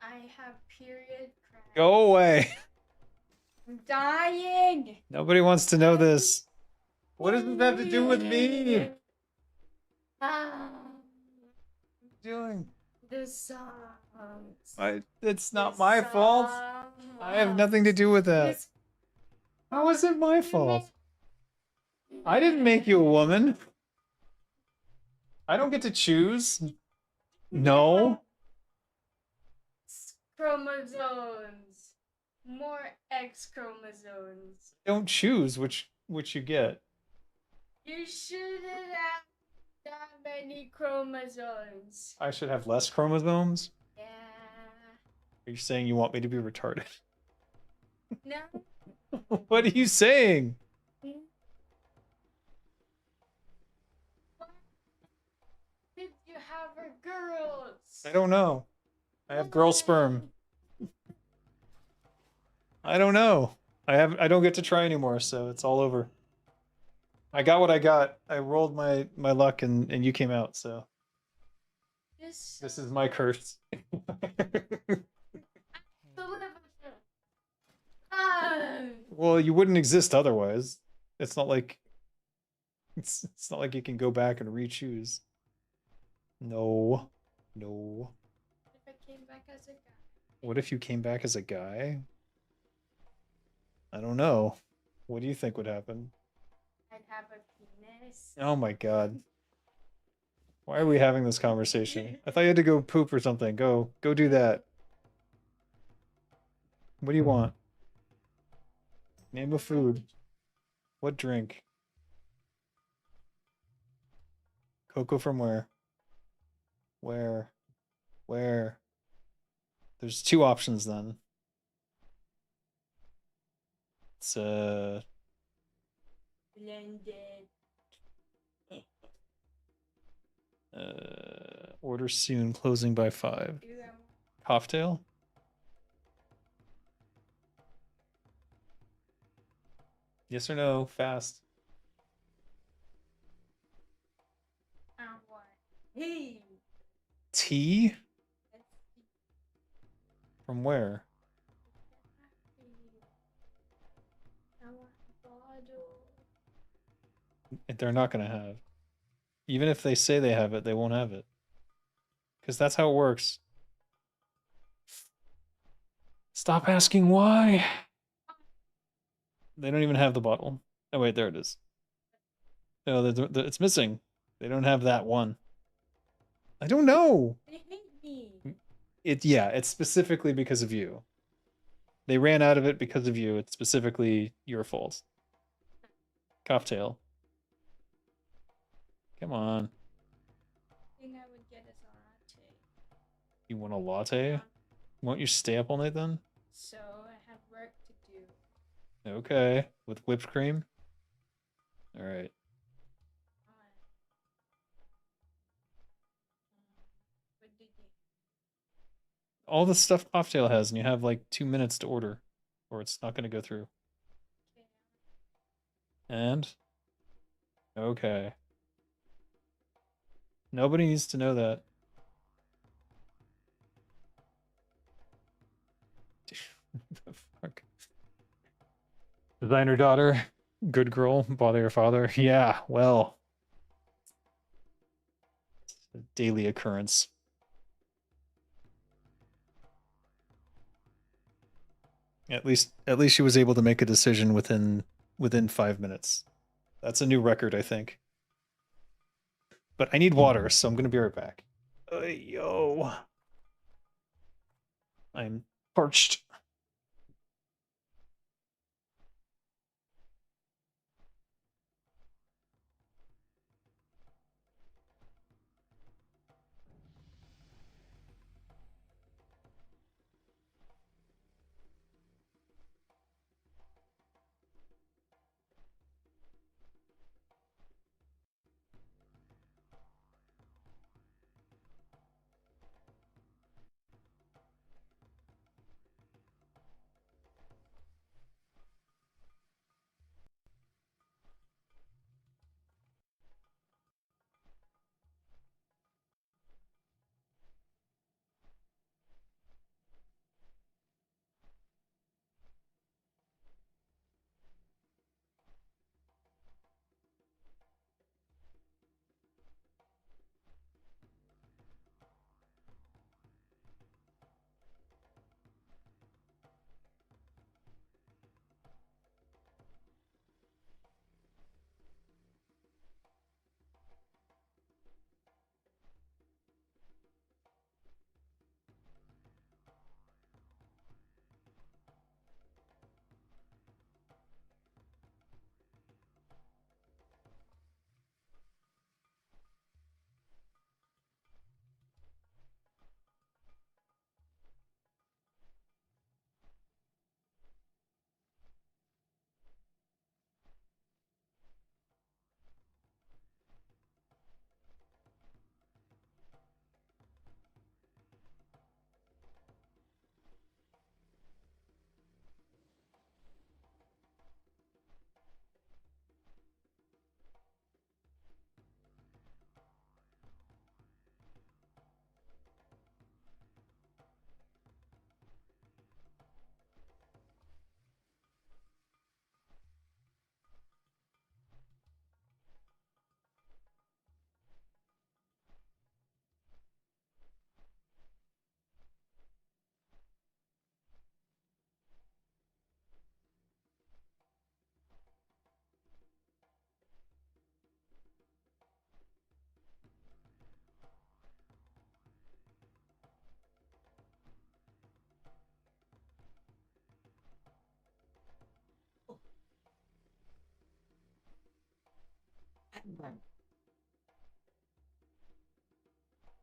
[SPEAKER 3] I have period cramp.
[SPEAKER 1] Go away.
[SPEAKER 3] I'm dying.
[SPEAKER 1] Nobody wants to know this. What does this have to do with me?
[SPEAKER 3] Ah,
[SPEAKER 1] What are you doing?
[SPEAKER 3] the songs.
[SPEAKER 1] It's not
[SPEAKER 3] The
[SPEAKER 1] my fault.
[SPEAKER 3] songs.
[SPEAKER 1] I have nothing to do with that.
[SPEAKER 3] This-
[SPEAKER 1] How is it my fault? I didn't make you a woman. I don't get to choose. No.
[SPEAKER 3] Chromosomes. More X chromosomes.
[SPEAKER 1] Don't choose which you get.
[SPEAKER 3] You shouldn't have that many chromosomes.
[SPEAKER 1] I should have less chromosomes?
[SPEAKER 3] Yeah.
[SPEAKER 1] Are you saying you want me to be retarded?
[SPEAKER 3] No.
[SPEAKER 1] What are you saying?
[SPEAKER 3] Why did you have her girls?
[SPEAKER 1] I don't know. I have girl sperm. I don't know. I don't get to try anymore, so it's all over. I got what I got. I rolled my luck and you came out, so
[SPEAKER 3] This
[SPEAKER 1] is my curse. Well, you wouldn't exist otherwise. It's not like it's not like you can go back and re-choose. No. No.
[SPEAKER 3] If I came back as a guy.
[SPEAKER 1] What if you came back as a guy? I don't know. What do you think would happen?
[SPEAKER 3] I'd have a penis.
[SPEAKER 1] Oh my god. Why are we having this conversation? I thought you had to go poop or something. Go do that. What do you want? Name a food. What drink? Cocoa from where? Where? Where? There's two options then. It's
[SPEAKER 3] Blended.
[SPEAKER 1] order soon, closing by 5.
[SPEAKER 3] Ooh,
[SPEAKER 1] Cocktail? Yes or no? Fast.
[SPEAKER 3] I'm what? Hey.
[SPEAKER 1] Tea?
[SPEAKER 3] Let's see.
[SPEAKER 1] From where?
[SPEAKER 3] I want a bottle.
[SPEAKER 1] They're not gonna have. Even if they say they have it, they won't have it. Because that's how it works. Stop asking why. They don't even have the bottle. Oh wait, there it is. No, it's missing. They don't have that one. I don't know.
[SPEAKER 3] They hate me.
[SPEAKER 1] It's specifically because of you. They ran out of it because of you. It's specifically your fault. Cocktail. Come on.
[SPEAKER 3] I think I would get us a latte.
[SPEAKER 1] You want a latte? Won't you stay up all night then?
[SPEAKER 3] So I have work to do.
[SPEAKER 1] Okay. With whipped cream? Alright.
[SPEAKER 3] What did you?
[SPEAKER 1] All the stuff Cocktail has, and you have like 2 minutes to order, or it's not going to go through. And? Okay. Nobody needs to know that. The fuck? Designer daughter, good girl, bother your father. Yeah, well. daily occurrence. At least she was able to make a decision within 5 minutes. That's a new record, I think. But I need water, so I'm gonna be right back. Yo. I'm parched.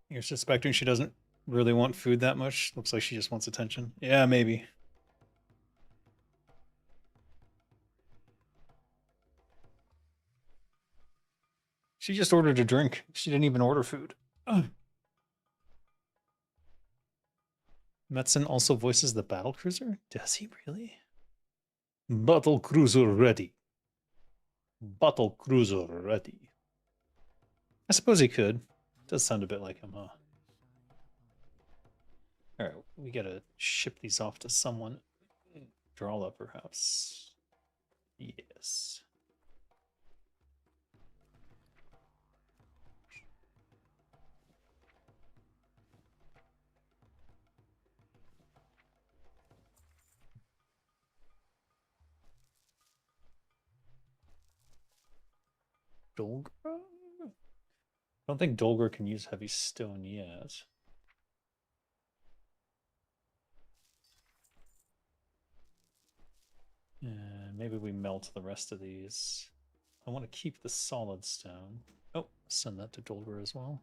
[SPEAKER 1] You're suspecting she doesn't really want food that much? Looks like she just wants attention. Yeah, maybe. She just ordered a drink. She didn't even order food. Ugh. Metzen also voices the battle cruiser? Does he really? Battle cruiser ready. Battle cruiser ready. I suppose he could. Does sound a bit like him, huh? Alright, we gotta ship these off to someone. Drawla, perhaps. Yes. Dolgra? I don't think Dolgra can use heavy stone yet. And maybe we melt the rest of these. I want to keep the solid stone. Oh, send that to Dolgra as well.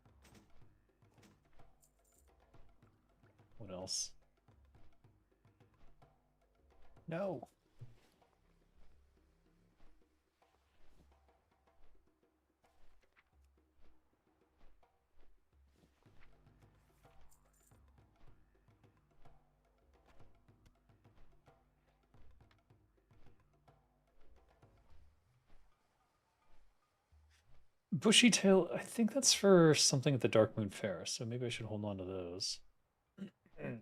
[SPEAKER 1] What else? No. Bushy tail, I think that's for something at the Dark Moon Fair, so maybe I should hold on to those. Alright.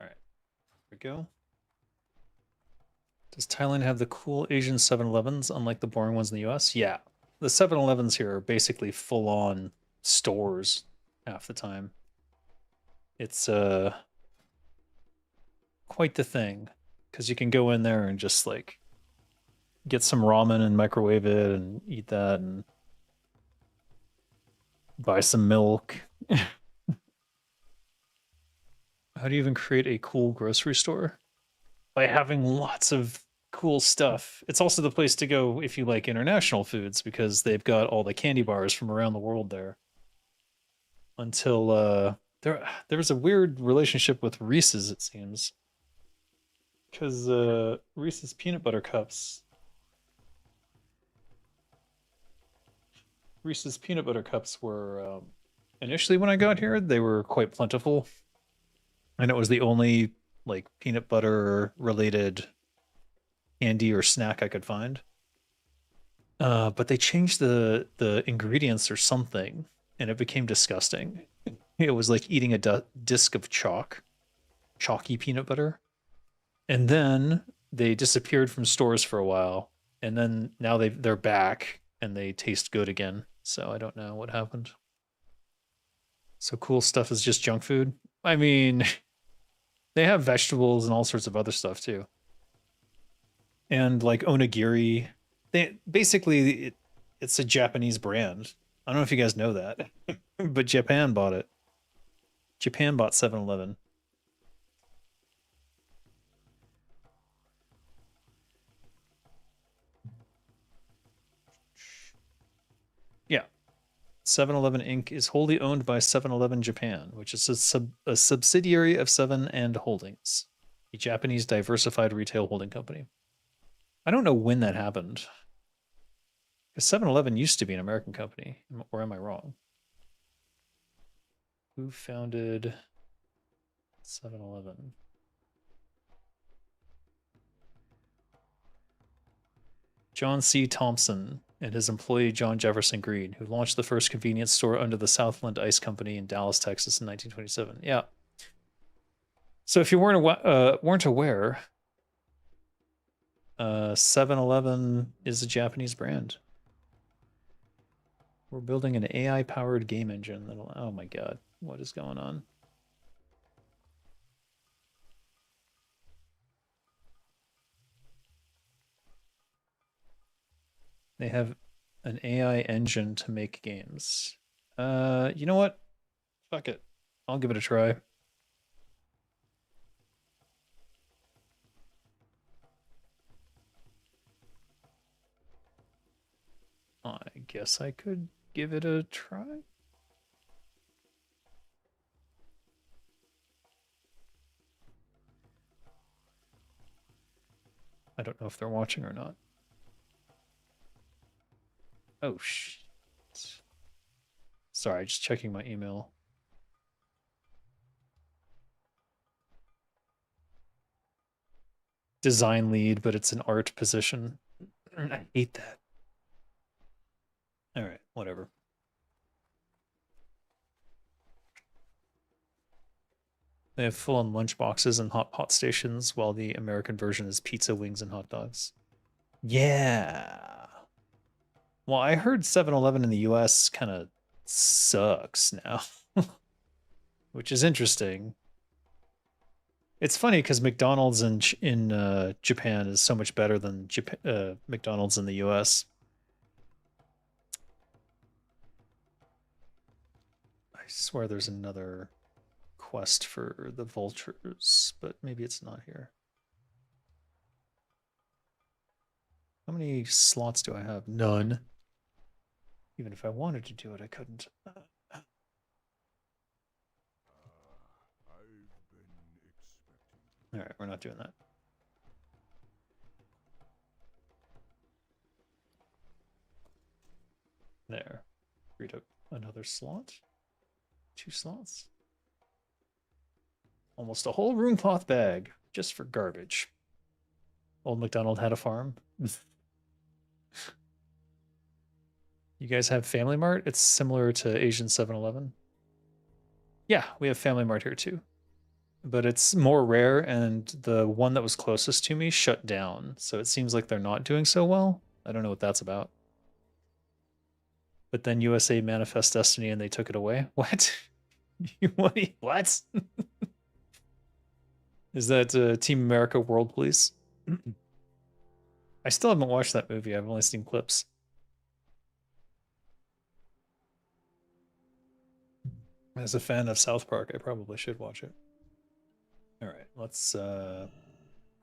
[SPEAKER 1] Here we go. Does Thailand have the cool Asian 7-Elevens, unlike the boring ones in the US? Yeah. the 7-Elevens here are basically full-on stores half the time. It's quite the thing, because you can go in there and just like get some ramen and microwave it and eat that and buy some milk. How do you even create a cool grocery store? By having lots of cool stuff. It's also the place to go if you like international foods, because they've got all the candy bars from around the world there. Until there was a weird relationship with Reese's, it seems. Because Reese's peanut butter cups. Reese's peanut butter cups were initially, when I got here, they were quite plentiful. And it was the only like peanut butter related candy or snack I could find. But they changed the ingredients or something, and it became disgusting. It was like eating a disc of chalky peanut butter. And then they disappeared from stores for a while, and then now they're back and they taste good again. So I don't know what happened. So cool stuff is just junk food. I mean, they have vegetables and all sorts of other stuff too. And like onigiri, it's a Japanese brand. I don't know if you guys know that, but Japan bought it. Japan bought 7-Eleven. Yeah. 7-Eleven Inc. is wholly owned by 7-Eleven Japan, which is a subsidiary of 7 and Holdings, a Japanese diversified retail holding company. I don't know when that happened. Because 7-Eleven used to be an American company, or am I wrong? Who founded 7-Eleven? John C. Thompson and his employee John Jefferson Green, who launched the first convenience store under the Southland Ice Company in Dallas, Texas in 1927. Yeah. So if you weren't aware, 7-Eleven is a Japanese brand. We're building an AI-powered game engine that'll... Oh my god, what is going on? They have an AI engine to make games. You know what? Fuck it. I'll give it a try. I guess I could give it a try. I don't know if they're watching or not. Oh, shit. Sorry, just checking my email. Design lead, but it's an art position. I hate that. All right, whatever. They have full-on lunch boxes and hot pot stations, while the American version is pizza, wings, and hot dogs. Yeah. Well, I heard 7-Eleven in the US kind of sucks now, which is interesting. It's funny because McDonald's in Japan is so much better than McDonald's in the US. I swear there's another quest for the vultures, but maybe it's not here. How many slots do I have? None. Even if I wanted to do it, I couldn't. All right, we're not doing that. There. Freed up another slot. 2 slots. Almost a whole room cloth bag just for garbage. Old MacDonald had a farm. You guys have Family Mart? It's similar to Asian 7-Eleven. Yeah, we have Family Mart here too. But it's more rare, and the one that was closest to me shut down. So it seems like they're not doing so well. I don't know what that's about. But then USA Manifest Destiny and they took it away. What? What? Is that Team America World Police? I still haven't watched that movie. I've only seen clips. As a fan of South Park, I probably should watch it. All right, let's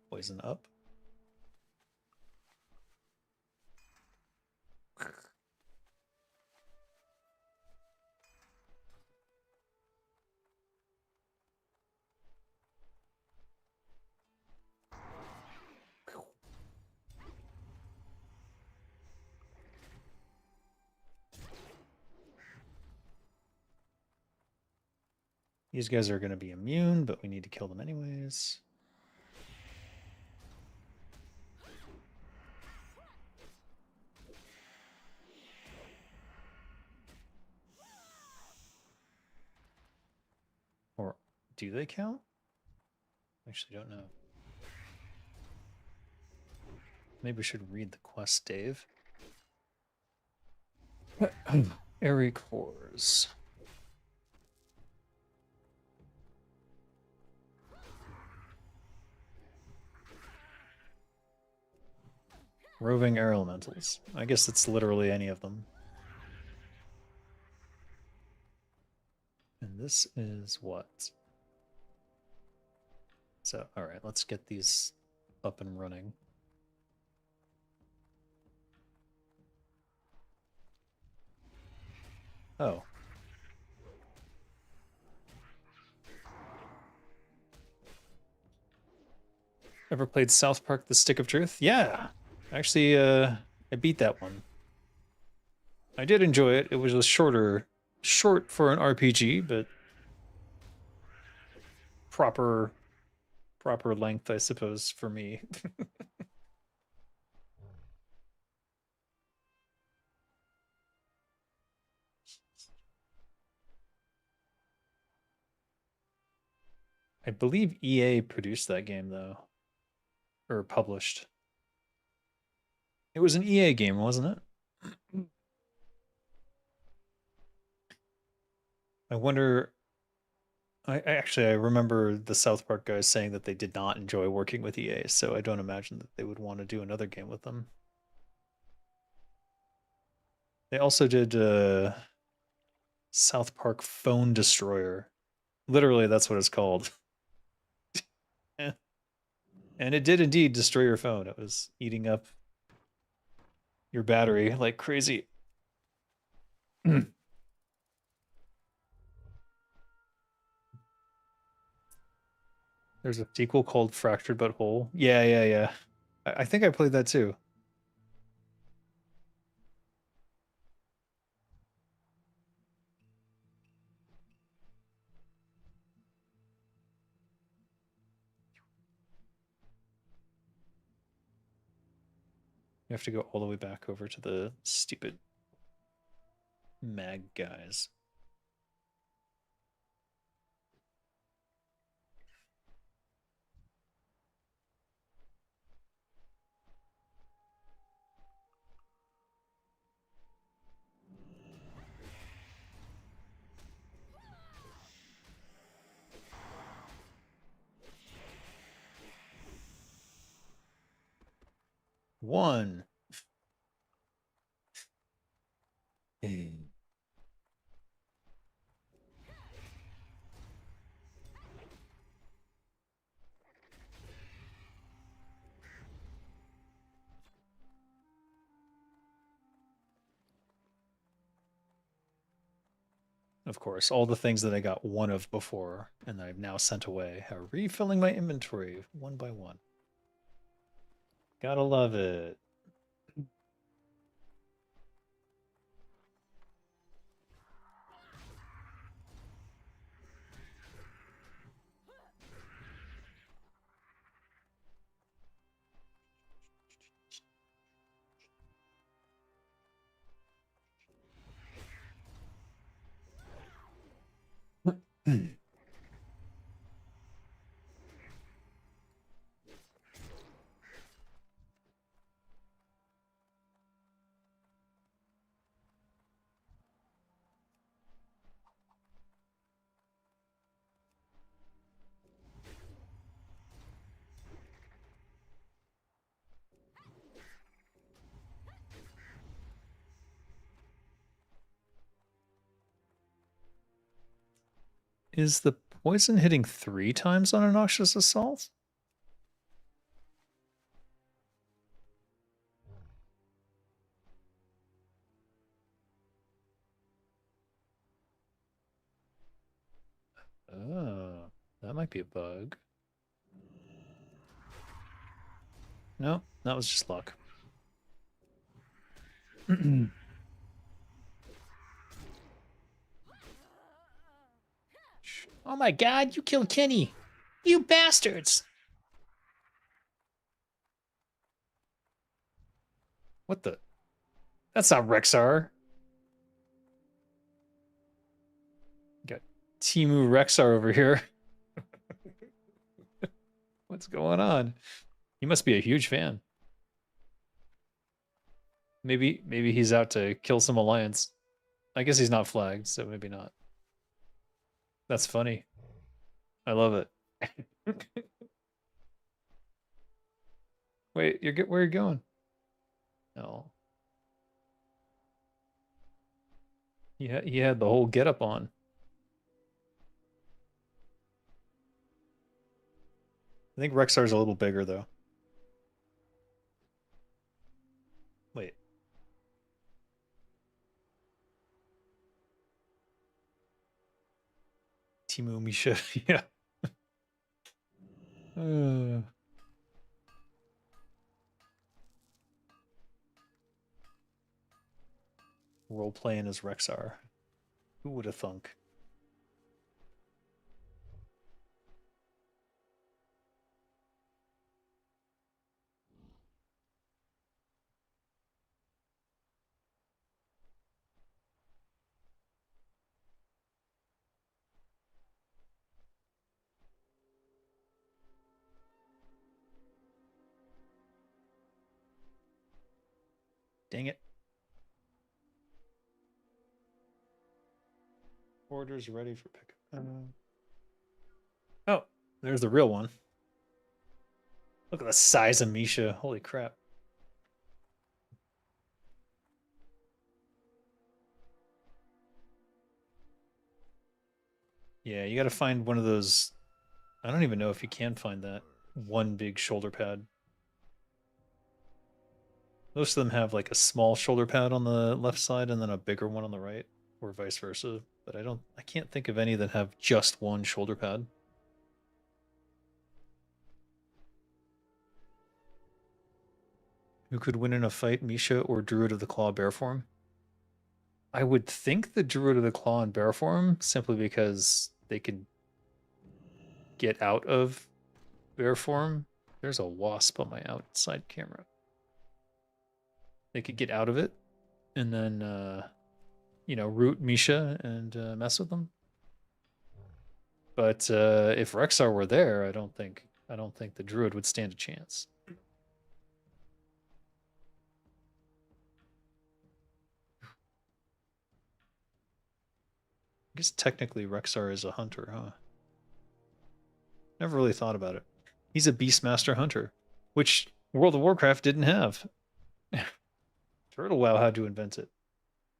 [SPEAKER 1] poison up. These guys are going to be immune, but we need to kill them anyways. Or do they count? I actually don't know. Maybe we should read the quest, Dave. Airy cores. Roving air elementals. I guess it's literally any of them. And this is what? So, all right, let's get these up and running. Oh. Ever played South Park: The Stick of Truth? Yeah. Actually, I beat that one. I did enjoy it. It was a short for an RPG, but proper length, I suppose, for me. I believe EA produced that game, though. Or published. It was an EA game, wasn't it? I wonder... I remember the South Park guys saying that they did not enjoy working with EA, so I don't imagine that they would want to do another game with them. They also did South Park Phone Destroyer. Literally, that's what it's called. And it did indeed destroy your phone. It was eating up your battery like crazy. There's a sequel called Fractured But Whole. Yeah. I think I played that too. You have to go all the way back over to the stupid mag guys. One. Of course, all the things that I got one of before and that I've now sent away are refilling my inventory one by one. Gotta love it. Is the poison hitting 3 times on a Noxious Assault? Oh, that might be a bug. No, that was just luck. Oh my god, you killed Kenny! You bastards! What the? That's not Rexar. Got Timu Rexar over here. What's going on? He must be a huge fan. Maybe he's out to kill some alliance. I guess he's not flagged, so maybe not. That's funny. I love it. Wait, where are you going? No. He had the whole getup on. I think Rexar's a little bigger though. Wait. Timu Misha, yeah. Role playing as Rexar. Who would have thunk? Dang it. Orders ready for pickup. Oh, there's the real one. Look at the size of Misha. Holy crap. Yeah, you gotta find one of those. I don't even know if you can find that one big shoulder pad. Most of them have like a small shoulder pad on the left side and then a bigger one on the right, or vice versa. But I can't think of any that have just one shoulder pad. Who could win in a fight, Misha or Druid of the Claw bear form? I would think the Druid of the Claw in bear form, simply because they could get out of bear form. There's a wasp on my outside camera. They could get out of it and then, root Misha and mess with them. But if Rexar were there, I don't think the Druid would stand a chance. I guess technically Rexar is a hunter, huh? Never really thought about it. He's a Beastmaster hunter, which World of Warcraft didn't have. Turtle WoW had to invent it.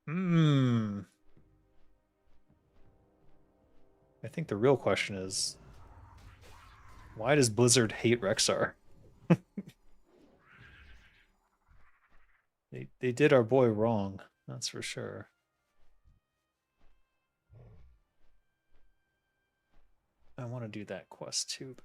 [SPEAKER 1] I think the real question is, why does Blizzard hate Rexar? They did our boy wrong, that's for sure. I want to do that quest too.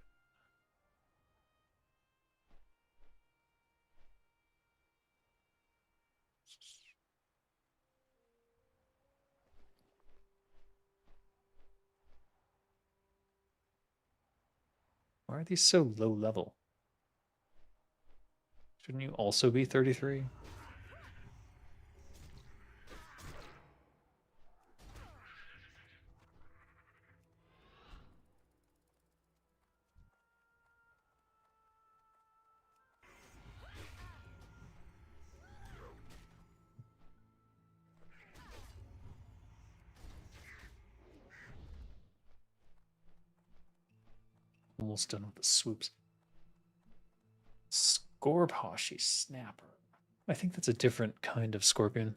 [SPEAKER 1] Why are these so low level? Shouldn't you also be 33? Almost done with the swoops. Scorphashi Snapper. I think that's a different kind of scorpion.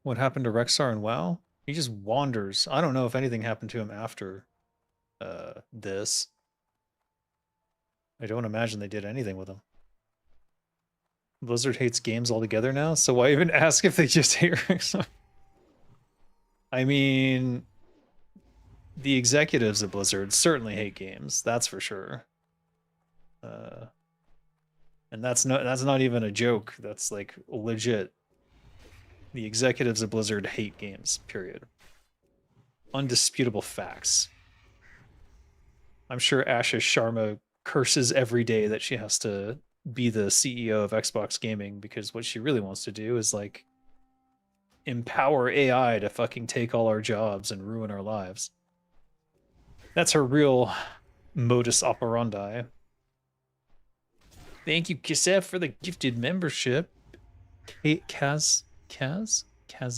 [SPEAKER 1] What happened to Rexar and WoW? He just wanders. I don't know if anything happened to him after this. I don't imagine they did anything with him. Blizzard hates games altogether now, so why even ask if they just hate I mean, the executives at Blizzard certainly hate games, that's for sure. And that's not even a joke. That's like legit. The executives at Blizzard hate games, period. Undisputable facts. I'm sure Ashish Sharma curses every day that she has to be the CEO of Xbox Gaming, because what she really wants to do is like empower AI to fucking take all our jobs and ruin our lives. That's her real modus operandi. Thank you, Kisef, for the gifted membership. Kaze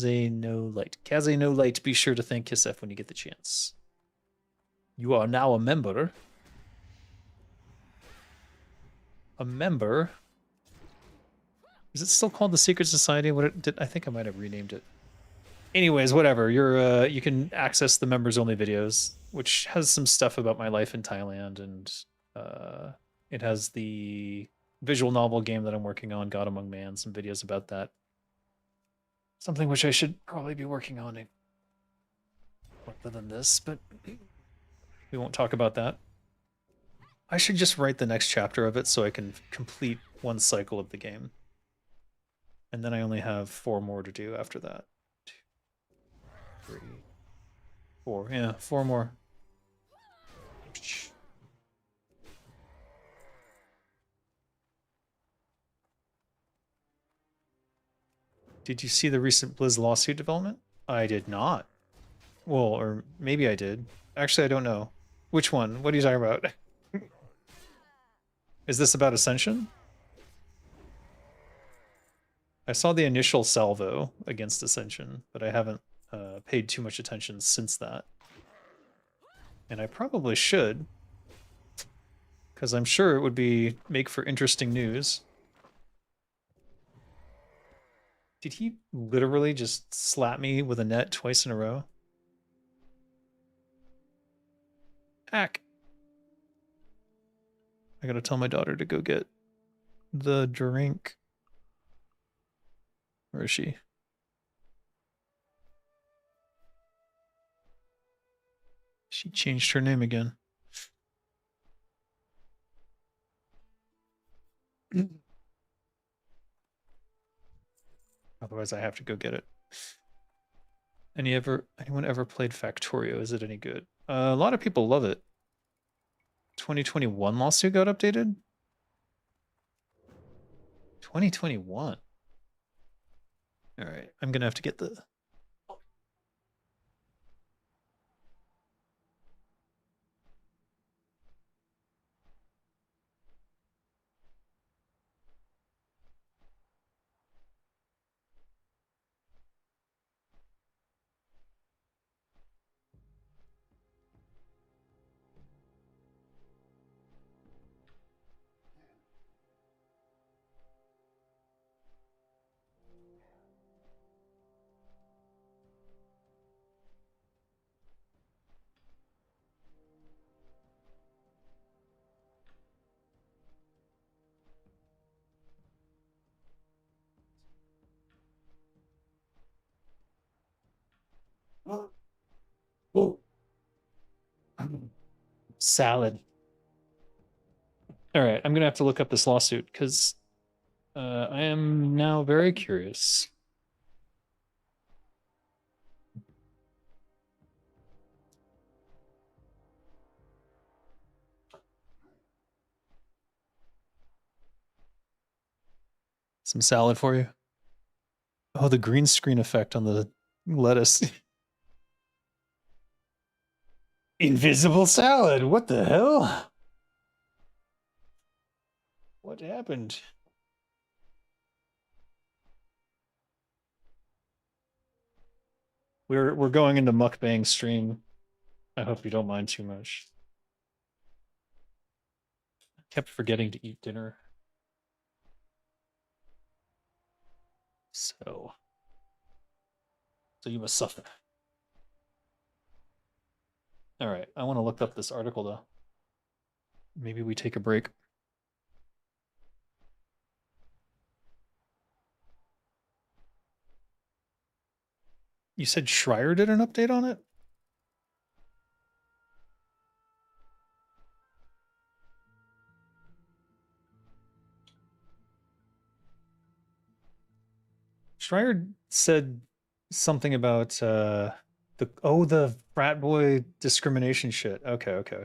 [SPEAKER 1] No Light. Kaze No Light, be sure to thank Kisef when you get the chance. You are now a member. A member? Is it still called the Secret Society? I think I might have renamed it. Anyways, whatever. You can access the members only videos, which has some stuff about my life in Thailand, and it has the visual novel game that I'm working on, God Among Man, some videos about that. Something which I should probably be working on other than this, but we won't talk about that. I should just write the next chapter of it so I can complete one cycle of the game. And then I only have 4 more to do after that. 2, 3, 4. Yeah, 4 more. Did you see the recent Blizz lawsuit development? I did not. Well, or maybe I did. Actually, I don't know. Which one? What are you talking about? Is this about Ascension? I saw the initial salvo against Ascension, but I haven't paid too much attention since that. And I probably should, because I'm sure it would make for interesting news. Did he literally just slap me with a net twice in a row? Hack. I gotta tell my daughter to go get the drink. Where is she? She changed her name again. Otherwise, I have to go get it. Anyone ever played Factorio? Is it any good? A lot of people love it. 2021 lawsuit got updated? 2021. All right, I'm gonna have to get the... Oh. Salad. All right, I'm gonna have to look up this lawsuit because I am now very curious. Some salad for you. Oh, the green screen effect on the lettuce. Invisible salad. What the hell? What happened? We're going into mukbang stream. I hope you don't mind too much. I kept forgetting to eat dinner. So you must suffer. All right, I want to look up this article though. Maybe we take a break. You said Schreier did an update on it? Schreier said something about the frat boy discrimination shit. Okay, okay.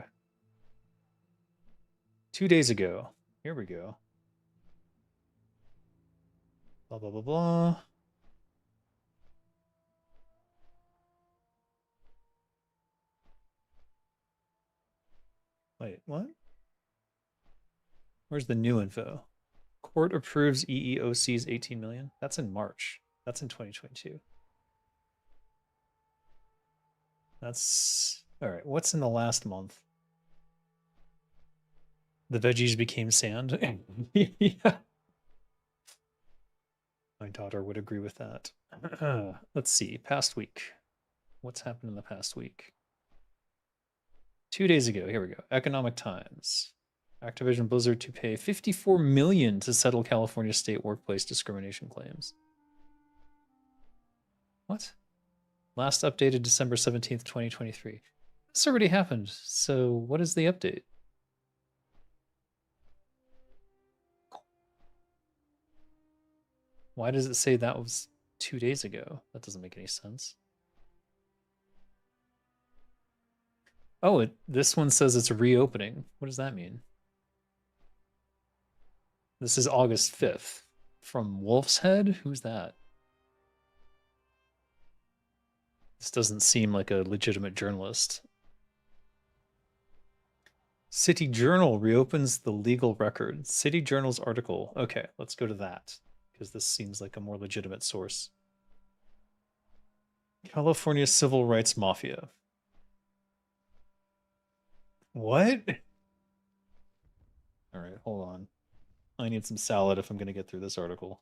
[SPEAKER 1] 2 days ago. Here we go. Blah blah blah blah. Wait, what? Where's the new info? Court approves EEOC's 18 million. That's in March. That's in 2022. That's all right. What's in the last month? The veggies became sand. Yeah. My daughter would agree with that. Let's see. Past week. What's happened in the past week? 2 days ago. Here we go. Economic Times. Activision Blizzard to pay $54 million to settle California state workplace discrimination claims. What? Last updated December 17th, 2023. This already happened. So what is the update? Why does it say that was 2 days ago? That doesn't make any sense. Oh, this one says it's reopening. What does that mean? This is August 5th. From Wolf's Head? Who's that? This doesn't seem like a legitimate journalist. City Journal reopens the legal record. City Journal's article. Okay, let's go to that, because this seems like a more legitimate source. California Civil Rights Mafia. What? All right, hold on. I need some salad if I'm going to get through this article.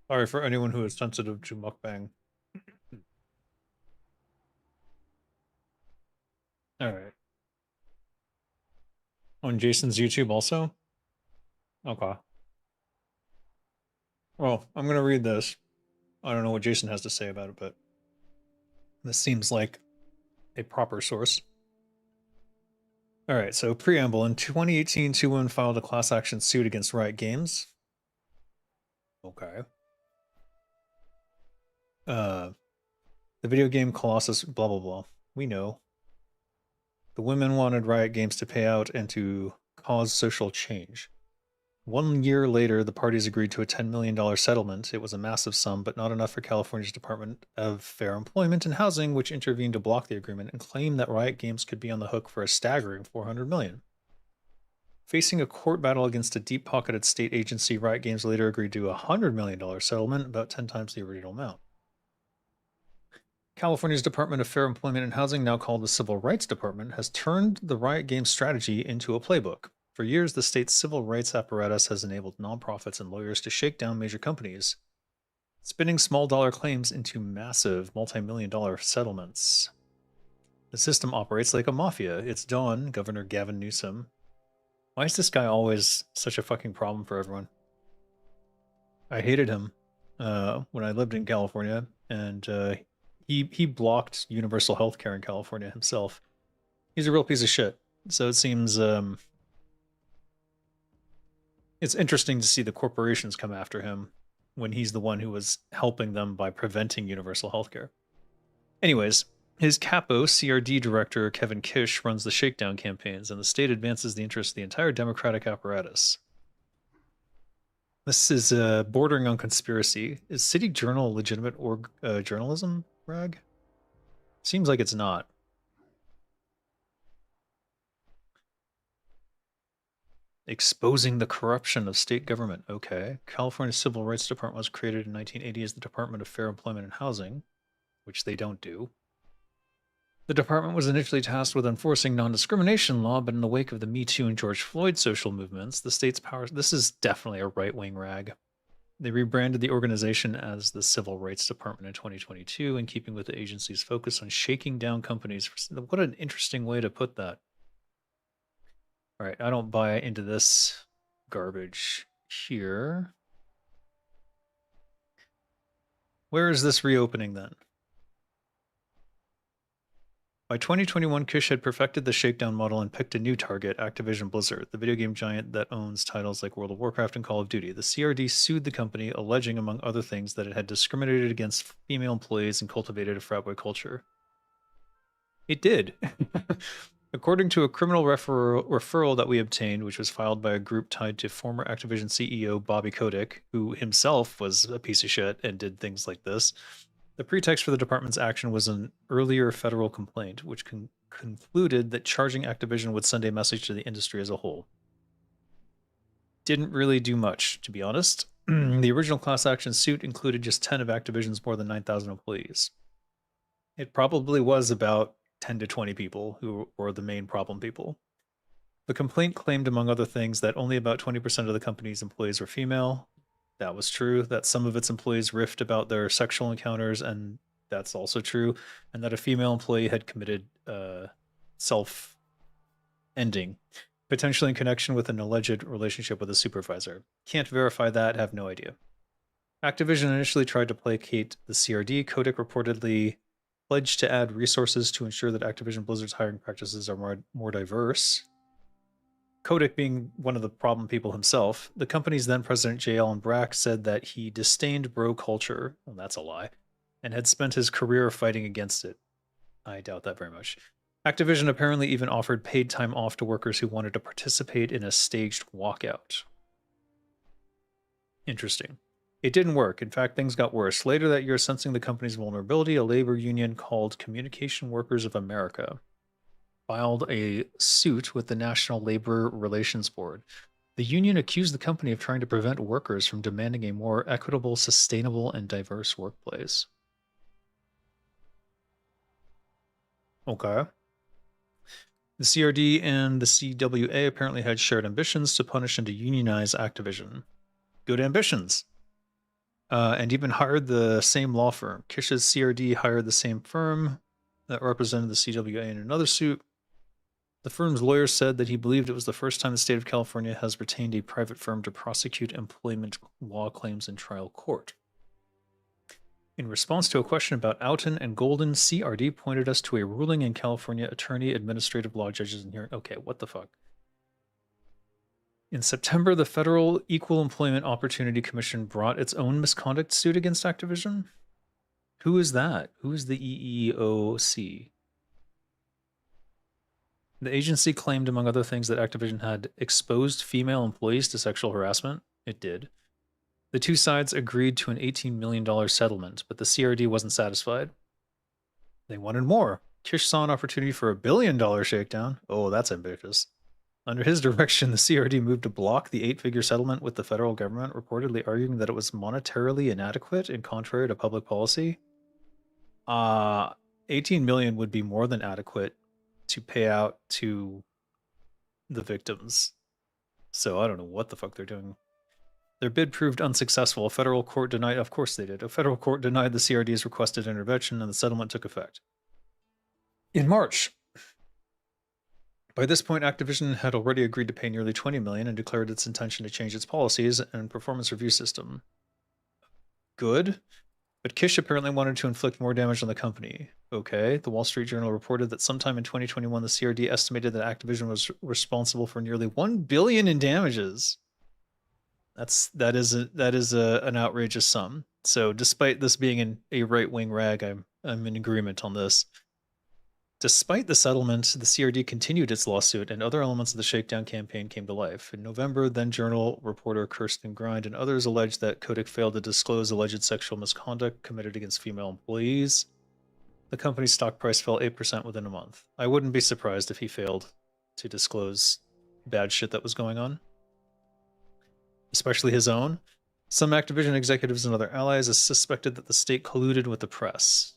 [SPEAKER 1] Sorry for anyone who is sensitive to mukbang. All right. On Jason's YouTube also? Okay. Well, I'm going to read this. I don't know what Jason has to say about it, but this seems like a proper source. All right, so preamble. In 2018, 2-1 filed a class action suit against Riot Games. Okay. The video game Colossus, blah, blah, blah. We know. The women wanted Riot Games to pay out and to cause social change. 1 year later, the parties agreed to a $10 million settlement. It was a massive sum, but not enough for California's Department of Fair Employment and Housing, which intervened to block the agreement and claimed that Riot Games could be on the hook for a staggering $400 million. Facing a court battle against a deep-pocketed state agency, Riot Games later agreed to a $100 million settlement, about 10 times the original amount. California's Department of Fair Employment and Housing, now called the Civil Rights Department, has turned the Riot Games strategy into a playbook. For years, the state's civil rights apparatus has enabled nonprofits and lawyers to shake down major companies, spinning small-dollar claims into massive multi-million-dollar settlements. The system operates like a mafia. It's Don, Governor Gavin Newsom. Why is this guy always such a fucking problem for everyone? I hated him when I lived in California, and he blocked universal health care in California himself. He's a real piece of shit. So it seems it's interesting to see the corporations come after him when he's the one who was helping them by preventing universal health care. Anyways, his capo, CRD director, Kevin Kish, runs the shakedown campaigns, and the state advances the interests of the entire Democratic apparatus. This is bordering on conspiracy. Is City Journal a legitimate journalism rag? Seems like it's not. Exposing the corruption of state government. Okay. California's Civil Rights Department was created in 1980 as the Department of Fair Employment and Housing, which they don't do. The department was initially tasked with enforcing non-discrimination law, but in the wake of the Me Too and George Floyd social movements, the state's powers... This is definitely a right-wing rag. They rebranded the organization as the Civil Rights Department in 2022, in keeping with the agency's focus on shaking down companies. What an interesting way to put that. All right, I don't buy into this garbage here. Where is this reopening then? By 2021, Kish had perfected the shakedown model and picked a new target, Activision Blizzard, the video game giant that owns titles like World of Warcraft and Call of Duty. The CRD sued the company, alleging, among other things, that it had discriminated against female employees and cultivated a frat boy culture. It did. According to a criminal referral that we obtained, which was filed by a group tied to former Activision CEO Bobby Kotick, who himself was a piece of shit and did things like this, the pretext for the department's action was an earlier federal complaint, which concluded that charging Activision would send a message to the industry as a whole. Didn't really do much, to be honest. The original class action suit included just 10 of Activision's more than 9,000 employees. It probably was about 10 to 20 people who were the main problem people. The complaint claimed, among other things, that only about 20% of the company's employees were female. That was true. That some of its employees riffed about their sexual encounters, and that's also true. And that a female employee had committed self-ending, potentially in connection with an alleged relationship with a supervisor. Can't verify that, have no idea. Activision initially tried to placate the CRD. Kotick reportedly pledged to add resources to ensure that Activision Blizzard's hiring practices are more diverse. Kotick being one of the problem people himself, the company's then president J. Allen Brack said that he disdained bro culture, well, that's a lie, and had spent his career fighting against it. I doubt that very much. Activision apparently even offered paid time off to workers who wanted to participate in a staged walkout. Interesting. It didn't work. In fact, things got worse. Later that year, sensing the company's vulnerability, a labor union called Communication Workers of America filed a suit with the National Labor Relations Board. The union accused the company of trying to prevent workers from demanding a more equitable, sustainable, and diverse workplace. Okay. The CRD and the CWA apparently had shared ambitions to punish and to unionize Activision. Good ambitions. And even hired the same law firm. Kish's CRD hired the same firm that represented the CWA in another suit. The firm's lawyer said that he believed it was the first time the state of California has retained a private firm to prosecute employment law claims in trial court. In response to a question about Outen and Golden, CRD pointed us to a ruling in California attorney administrative law judges in hearing. Okay, what the fuck? In September, the Federal Equal Employment Opportunity Commission brought its own misconduct suit against Activision. Who is that? Who is the EEOC? The agency claimed, among other things, that Activision had exposed female employees to sexual harassment. It did. The two sides agreed to an $18 million settlement, but the CRD wasn't satisfied. They wanted more. Kish saw an opportunity for $1 billion shakedown. Oh, that's ambitious. Under his direction, the CRD moved to block the 8-figure settlement with the federal government, reportedly arguing that it was monetarily inadequate and contrary to public policy. 18 million would be more than adequate to pay out to the victims. So I don't know what the fuck they're doing. Their bid proved unsuccessful. A federal court denied, of course they did. A federal court denied the CRD's requested intervention, and the settlement took effect in March. By this point, Activision had already agreed to pay nearly $20 million and declared its intention to change its policies and performance review system. Good. But Kish apparently wanted to inflict more damage on the company. Okay, the Wall Street Journal reported that sometime in 2021, the CRD estimated that Activision was responsible for nearly $1 billion in damages. That is an outrageous sum. So, despite this being a right-wing rag, I'm in agreement on this. Despite the settlement, the CRD continued its lawsuit, and other elements of the shakedown campaign came to life. In November, then-Journal reporter Kirsten Grind and others alleged that Kotick failed to disclose alleged sexual misconduct committed against female employees. The company's stock price fell 8% within a month. I wouldn't be surprised if he failed to disclose bad shit that was going on. especially his own. Some Activision executives and other allies have suspected that the state colluded with the press.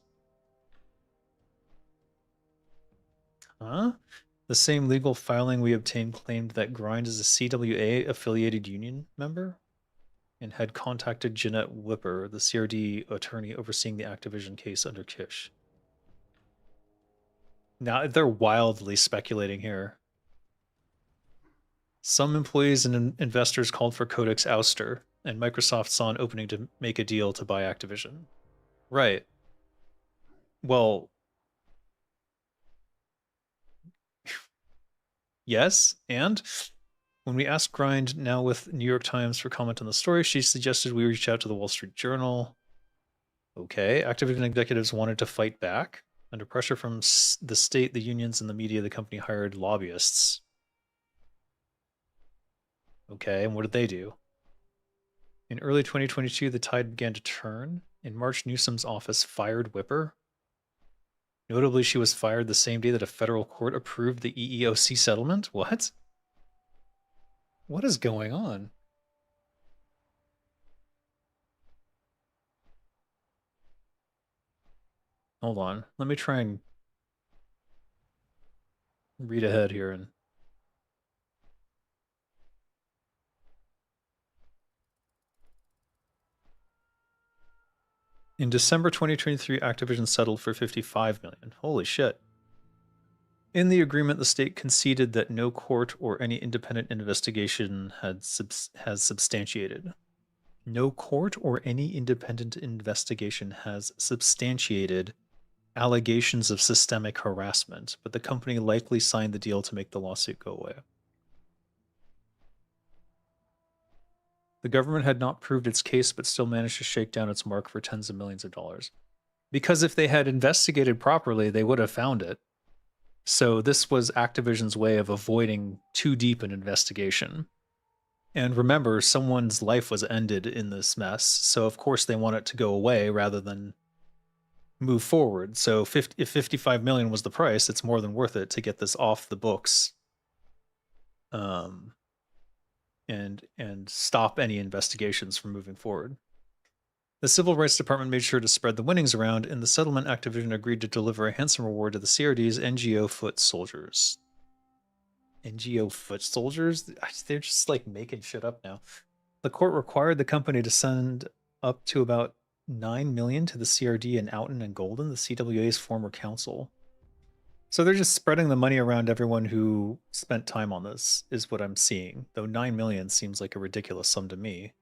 [SPEAKER 1] Huh? The same legal filing we obtained claimed that Grind is a CWA-affiliated union member and had contacted Jeanette Whipper, the CRD attorney overseeing the Activision case under Kish. Now, they're wildly speculating here. Some employees and investors called for Kodak's ouster, and Microsoft saw an opening to make a deal to buy Activision. Right. Well, yes, and when we asked Grind now with New York Times for comment on the story, she suggested we reach out to the Wall Street Journal. Okay, Activision executives wanted to fight back. Under pressure from the state, the unions, and the media, the company hired lobbyists. Okay, and what did they do? In early 2022, the tide began to turn. In March, Newsom's office fired Whipper. Notably, she was fired the same day that a federal court approved the EEOC settlement. What? What is going on? Hold on. Let me try and read ahead here. And in December 2023, Activision settled for $55 million. Holy shit. In the agreement, the state conceded that no court or any independent investigation has substantiated. No court or any independent investigation has substantiated allegations of systemic harassment, but the company likely signed the deal to make the lawsuit go away. The government had not proved its case, but still managed to shake down its mark for tens of millions of dollars. Because if they had investigated properly, they would have found it. So this was Activision's way of avoiding too deep an investigation. And remember, someone's life was ended in this mess, so of course they want it to go away rather than move forward. So if 55 million was the price, it's more than worth it to get this off the books. And stop any investigations from moving forward. The Civil Rights Department made sure to spread the winnings around. In the settlement, Activision agreed to deliver a handsome reward to the CRD's NGO foot soldiers. NGO foot soldiers? They're just like making shit up now. The court required the company to send up to about 9 million to the CRD in Oughton and Golden, the CWA's former counsel. So they're just spreading the money around everyone who spent time on this, is what I'm seeing. Though 9 million seems like a ridiculous sum to me.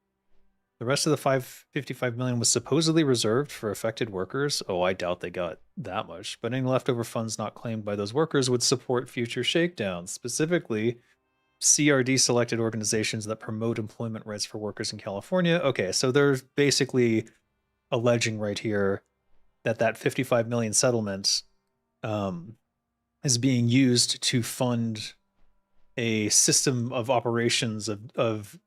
[SPEAKER 1] The rest of the 55 million was supposedly reserved for affected workers. Oh, I doubt they got that much. But any leftover funds not claimed by those workers would support future shakedowns, specifically CRD selected organizations that promote employment rights for workers in California. Okay, so they're basically alleging right here that that 55 million settlement is being used to fund a system of operations of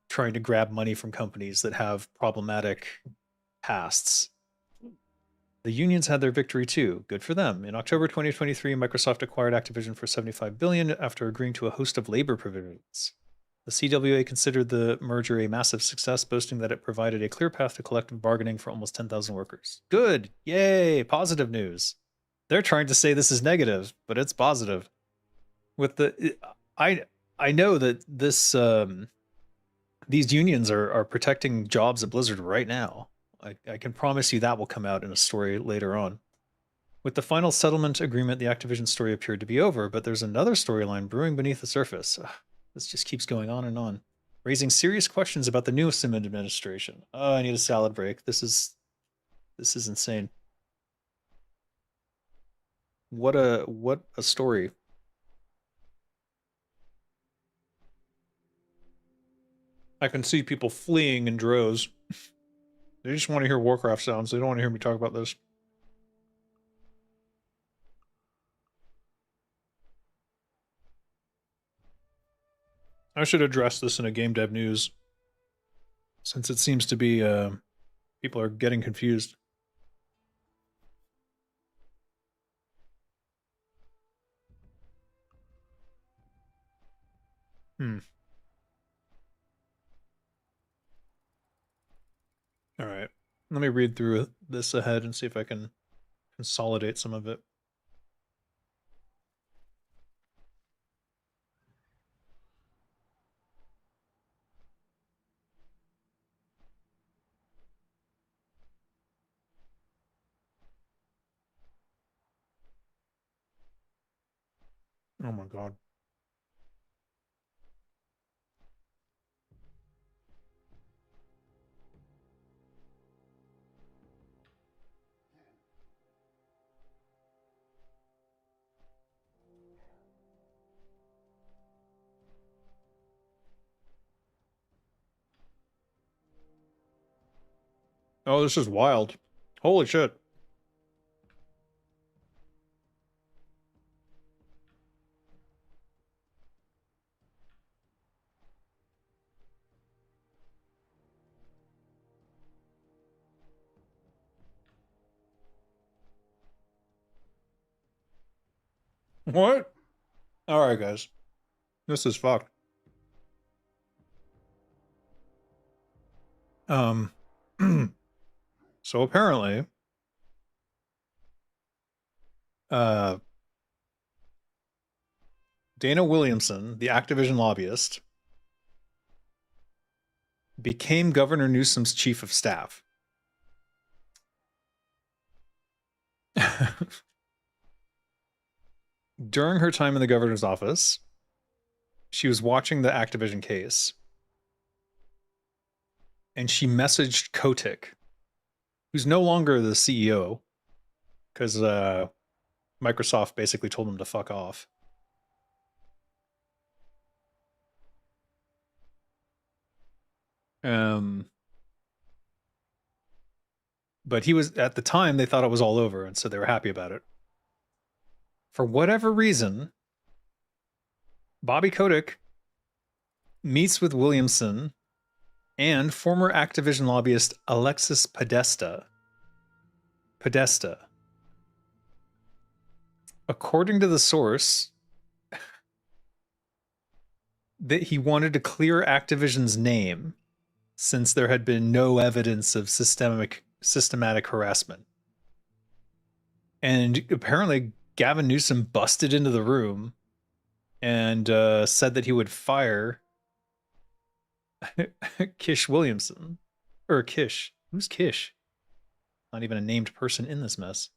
[SPEAKER 1] trying to grab money from companies that have problematic pasts. The unions had their victory too. Good for them. In October 2023, Microsoft acquired Activision for $75 billion after agreeing to a host of labor provisions. The CWA considered the merger a massive success, boasting that it provided a clear path to collective bargaining for almost 10,000 workers. Good. Yay. Positive news. They're trying to say this is negative, but it's positive. With the I know that this these unions are protecting jobs at Blizzard right now. I can promise you that will come out in a story later on. With the final settlement agreement, the Activision story appeared to be over, but there's another storyline brewing beneath the surface. Ugh, this just keeps going on, raising serious questions about the new Sim administration. Oh, I need a salad break. This is insane. What a story. I can see people fleeing in droves. They just want to hear Warcraft sounds. They don't want to hear me talk about this. I should address this in a game dev news, since it seems to be people are getting confused.
[SPEAKER 4] Let me read through this ahead and see if I can consolidate some of it. Oh my god. Oh, this is wild. Holy shit. What? Alright, guys. This is fucked. So apparently, Dana Williamson, the Activision lobbyist, became Governor Newsom's chief of staff. During her time in the governor's office, she was watching the Activision case, and she messaged Kotick, who's no longer the CEO, because Microsoft basically told him to fuck off. But he was, at the time, they thought it was all over, and so they were happy about it. For whatever reason, Bobby Kotick meets with Williamson and former Activision lobbyist Alexis Podesta. According to the source, that he wanted to clear Activision's name since there had been no evidence of systematic harassment. And apparently Gavin Newsom busted into the room and said that he would fire Kish Williamson. Or Kish. Who's Kish? Not even a named person in this mess.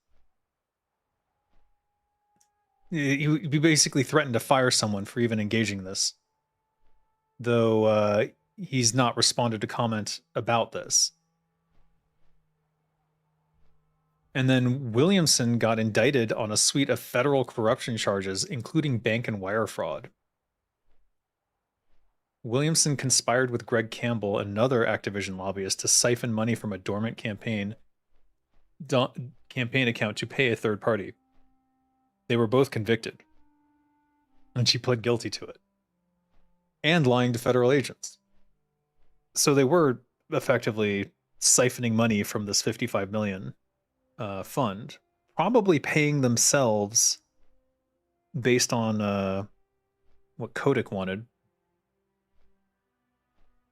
[SPEAKER 4] He basically threatened to fire someone for even engaging this. Though he's not responded to comment about this. And then Williamson got indicted on a suite of federal corruption charges, including bank and wire fraud. Williamson conspired with Greg Campbell, another Activision lobbyist, to siphon money from a dormant campaign account to pay a third party. They were both convicted, and she pled guilty to it, and lying to federal agents. So they were effectively siphoning money from this $55 million fund, probably paying themselves based on what Kotick wanted,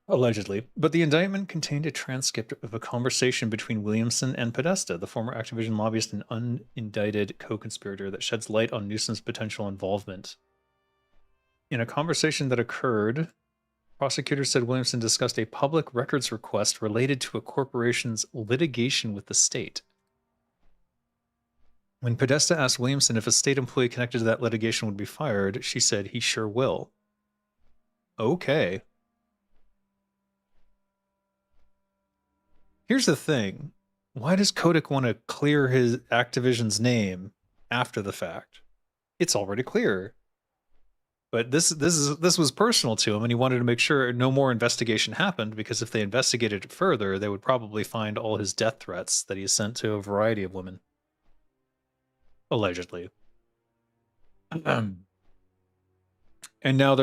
[SPEAKER 4] allegedly. But the indictment contained a transcript of a conversation between Williamson and Podesta, the former Activision lobbyist and unindicted co-conspirator, that sheds light on Newsom's potential involvement. In a conversation that occurred, prosecutors said Williamson discussed a public records request related to a corporation's litigation with the state. When Podesta asked Williamson if a state employee connected to that litigation would be fired, she said he sure will. Okay. Here's the thing. Why does Kotick want to clear his Activision's name after the fact? It's already clear. But this was personal to him, and he wanted to make sure no more investigation happened, because if they investigated it further, they would probably find all his death threats that he sent to a variety of women. Allegedly. And now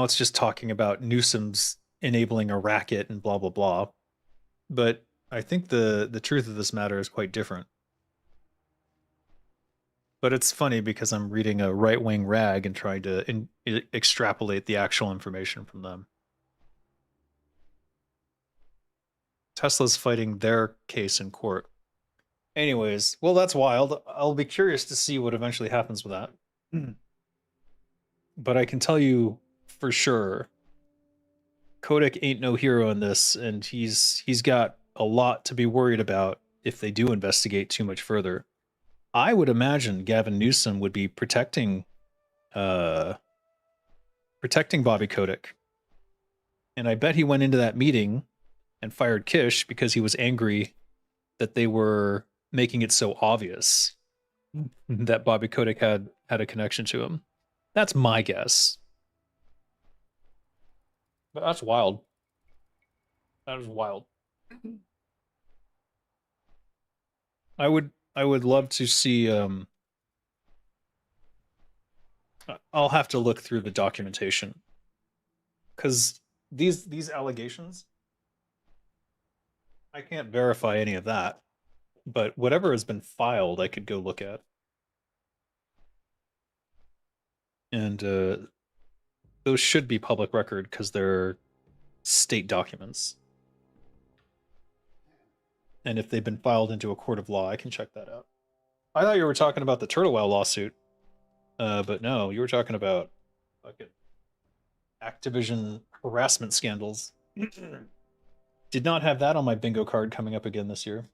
[SPEAKER 4] it's just talking about Newsom's enabling a racket and blah blah blah. But I think the truth of this matter is quite different. But it's funny because I'm reading a right-wing rag and trying to extrapolate the actual information from them. Tesla's fighting their case in court. Anyways, well, that's wild. I'll be curious to see what eventually happens with that. But I can tell you for sure, Kodak ain't no hero in this, and he's got a lot to be worried about if they do investigate too much further. I would imagine Gavin Newsom would be protecting Bobby Kotick. And I bet he went into that meeting and fired Kish because he was angry that they were making it so obvious that Bobby Kotick had a connection to him. That's my guess. But that's wild. That is wild. I would love to see I'll have to look through the documentation, because these allegations, I can't verify any of that, but whatever has been filed I could go look at. And those should be public record because they're state documents. And if they've been filed into a court of law, I can check that out. I thought you were talking about the TurtleWoW lawsuit. But no, you were talking about fucking Activision harassment scandals. Did not have that on my bingo card coming up again this year.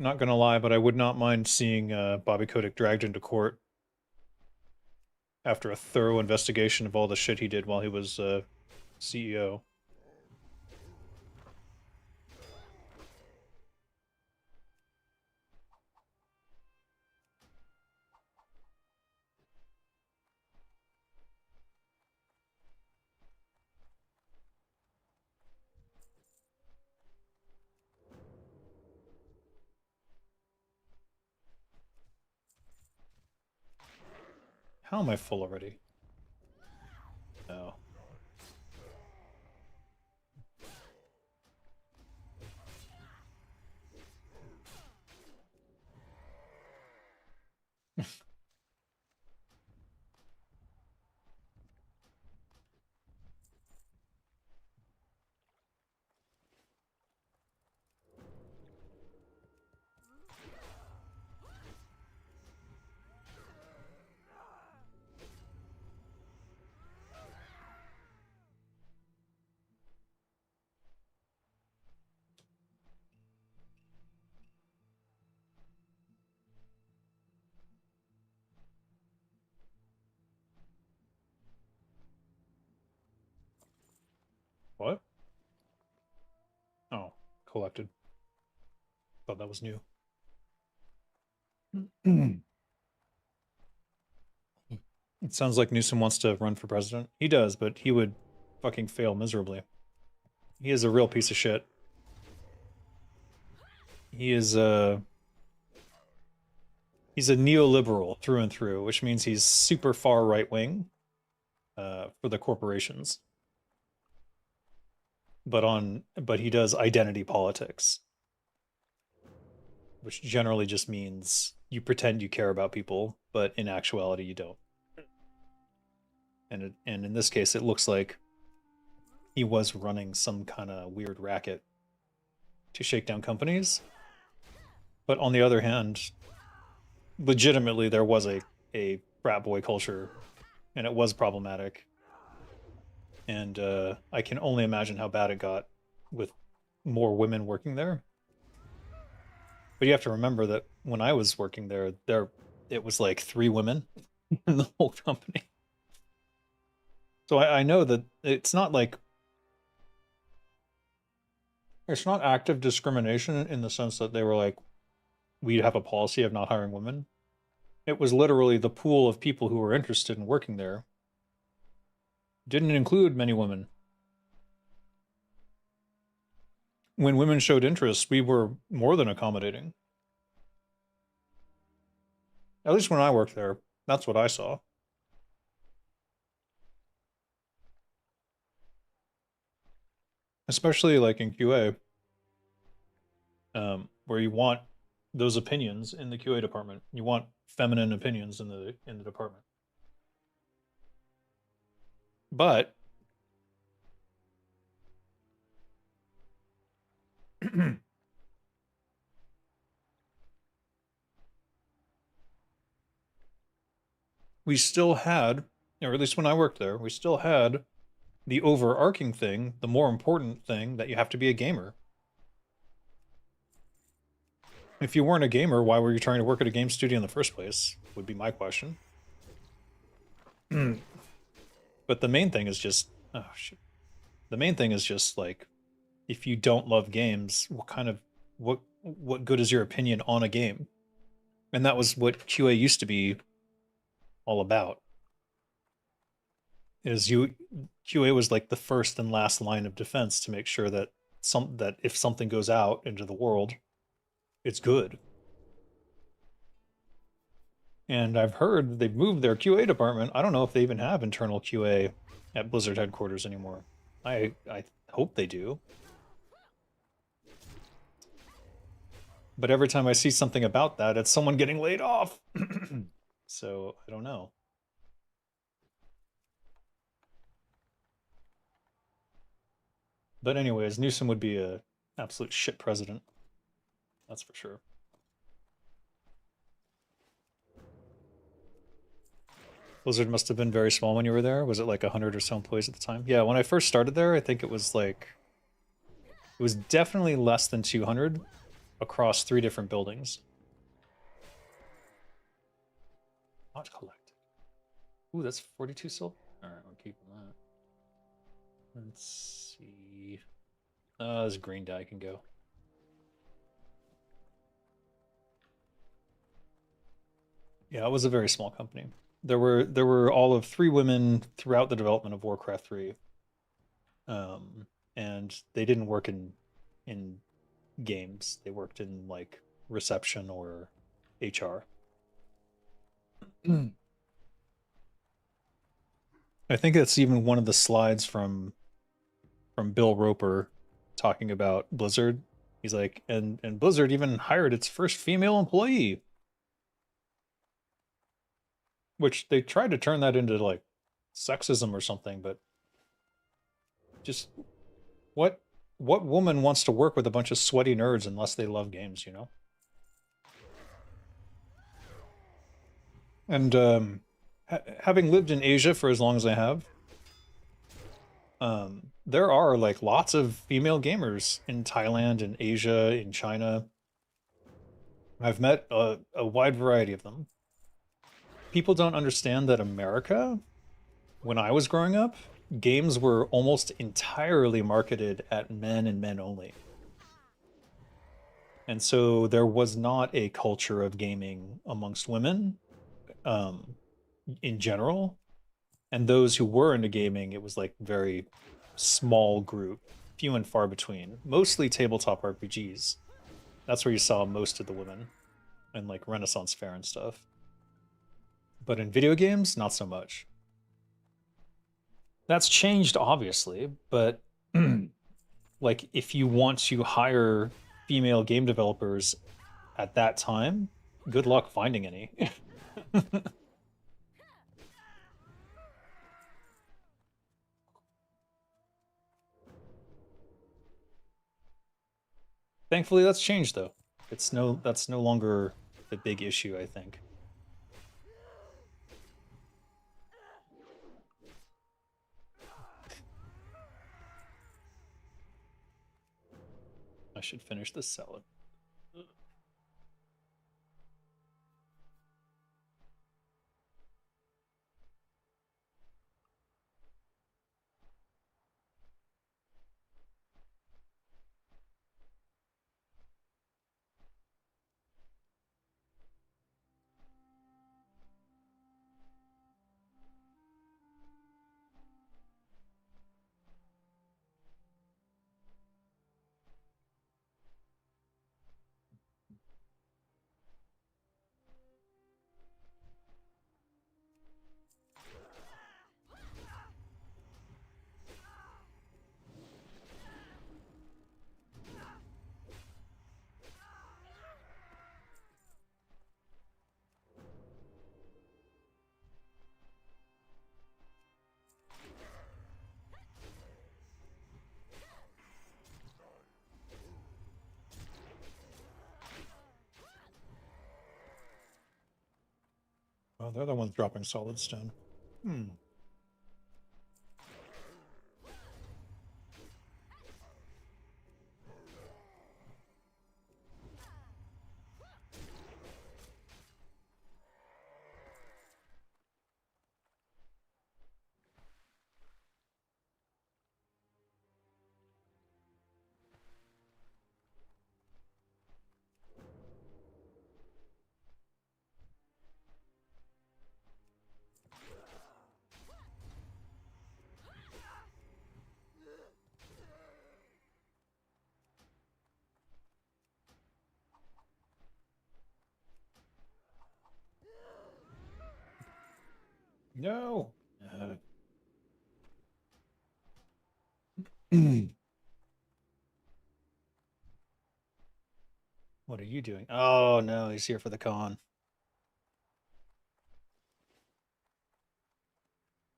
[SPEAKER 4] Not gonna lie, but I would not mind seeing Bobby Kotick dragged into court after a thorough investigation of all the shit he did while he was CEO. How am I full already? No. What? Oh, collected. Thought that was new. It sounds like Newsom wants to run for president. He does, but he would fucking fail miserably. He is a real piece of shit. He is he's a neoliberal through and through, which means he's super far right wing for the corporations. But he does identity politics, which generally just means you pretend you care about people, but in actuality you don't. And in this case, it looks like he was running some kind of weird racket to shake down companies. But on the other hand, legitimately there was a frat boy culture, and it was problematic. And I can only imagine how bad it got with more women working there. But you have to remember that when I was working there it was like 3 women in the whole company. So I know that it's not active discrimination in the sense that they were like, we have a policy of not hiring women. It was literally the pool of people who were interested in working there didn't include many women. When women showed interest, we were more than accommodating. At least when I worked there. That's what I saw. Especially like in QA, where you want those opinions in the QA department. You want feminine opinions in the department. But we still had, or at least when I worked there, we still had the overarching thing, the more important thing, that you have to be a gamer. If you weren't a gamer, why were you trying to work at a game studio in the first place? Would be my question. But the main thing is just, oh shit. The main thing is just like, if you don't love games, what good is your opinion on a game? And that was what QA used to be all about. QA was like the first and last line of defense to make sure that if something goes out into the world, it's good. And I've heard they've moved their QA department. I don't know if they even have internal QA at Blizzard headquarters anymore. I hope they do. But every time I see something about that, it's someone getting laid off. So I don't know. But anyways, Newsom would be a absolute shit president. That's for sure. Blizzard must have been very small when you were there. Was it like 100 or so employees at the time? Yeah, when I first started there, I think it was definitely less than 200 across 3 different buildings. Not collected. Ooh, that's 42 silver. All right, we're keeping that. Let's see. This green dye can go. Yeah, it was a very small company. There were all of 3 women throughout the development of Warcraft 3. And they didn't work in games. They worked in like reception or HR. I think that's even one of the slides from Bill Roper talking about Blizzard. He's like, and Blizzard even hired its first female employee. Which they tried to turn that into like sexism or something, but just what woman wants to work with a bunch of sweaty nerds unless they love games, you know? And having lived in Asia for as long as I have, there are like lots of female gamers in Thailand, in Asia, in China. I've met a wide variety of them. People don't understand that America, when I was growing up, games were almost entirely marketed at men and men only. And so there was not a culture of gaming amongst women in general. And those who were into gaming, it was like very small group, few and far between, mostly tabletop RPGs. That's where you saw most of the women and like Renaissance Fair and stuff. But in video games, not so much. That's changed, obviously, but like if you want to hire female game developers at that time, good luck finding any. Thankfully, that's changed though. That's no longer the big issue, I think. I should finish this salad. Oh, they're the ones dropping solid stone. Hmm. No. What are you doing? Oh no, he's here for the con.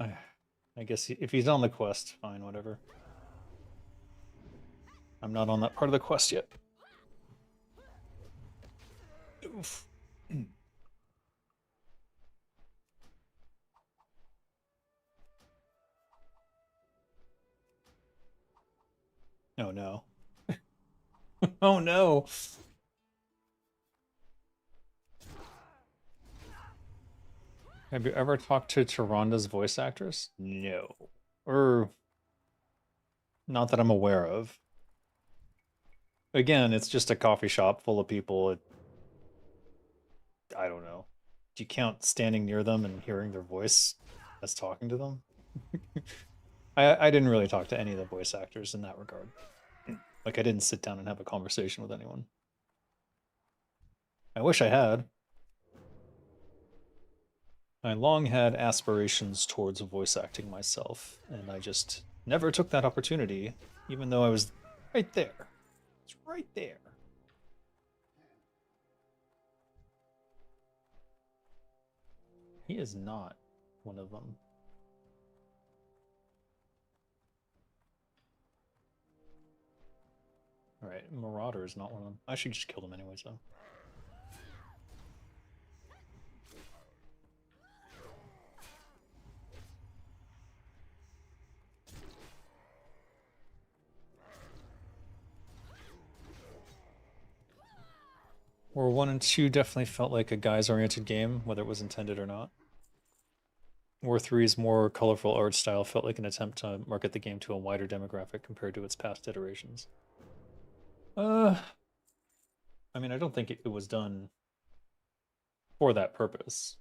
[SPEAKER 4] I guess if he's on the quest, fine, whatever. I'm not on that part of the quest yet. Oof. Oh no. Oh no. Have you ever talked to Taranda's voice actress? No. Or not that I'm aware of. Again, it's just a coffee shop full of people. I don't know. Do you count standing near them and hearing their voice as talking to them? I didn't really talk to any of the voice actors in that regard. Like, I didn't sit down and have a conversation with anyone. I wish I had. I long had aspirations towards voice acting myself, and I just never took that opportunity, even though I was right there. It's right there. He is not one of them. Alright, Marauder is not one of them. I should just kill them anyways, though. War 1 and 2 definitely felt like a guys-oriented game, whether it was intended or not. War 3's more colorful art style felt like an attempt to market the game to a wider demographic compared to its past iterations. I mean, I don't think it was done for that purpose.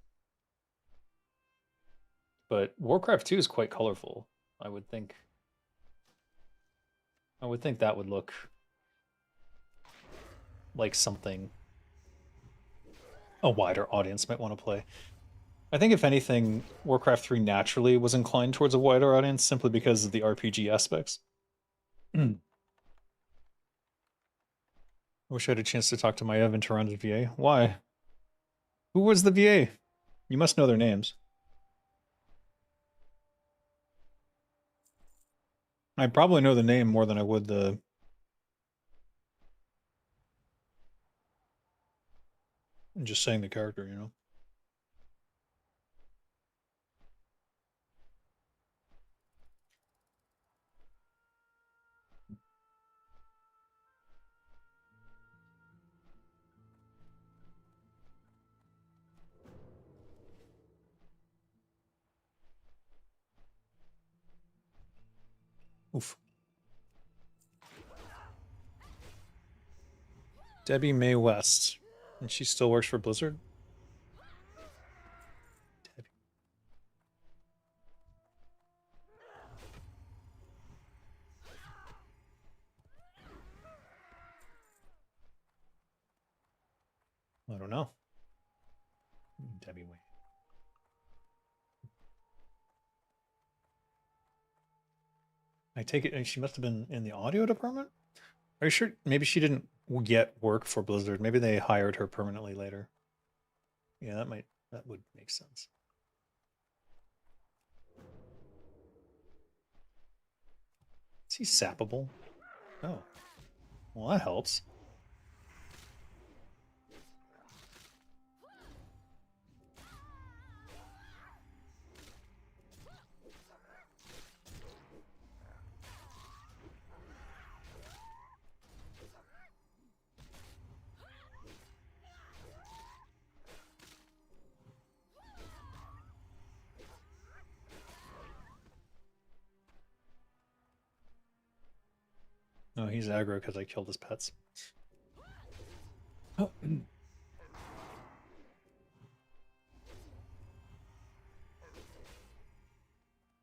[SPEAKER 4] But Warcraft 2 is quite colorful. I would think that would look like something a wider audience might want to play. I think if anything, Warcraft 3 naturally was inclined towards a wider audience simply because of the RPG aspects. I wish I had a chance to talk to my Evan Taranda's VA. Why? Who was the VA? You must know their names. I probably know the name more than I would the... just saying the character, you know? Oof. Debbie Mae West. And she still works for Blizzard? Debbie. I don't know. Debbie Mae. I take it she must have been in the audio department? Are you sure? Maybe she didn't yet work for Blizzard. Maybe they hired her permanently later. Yeah, that would make sense. Is he sappable? Oh. Well, that helps.
[SPEAKER 1] Oh, he's aggro because I killed his pets. Oh.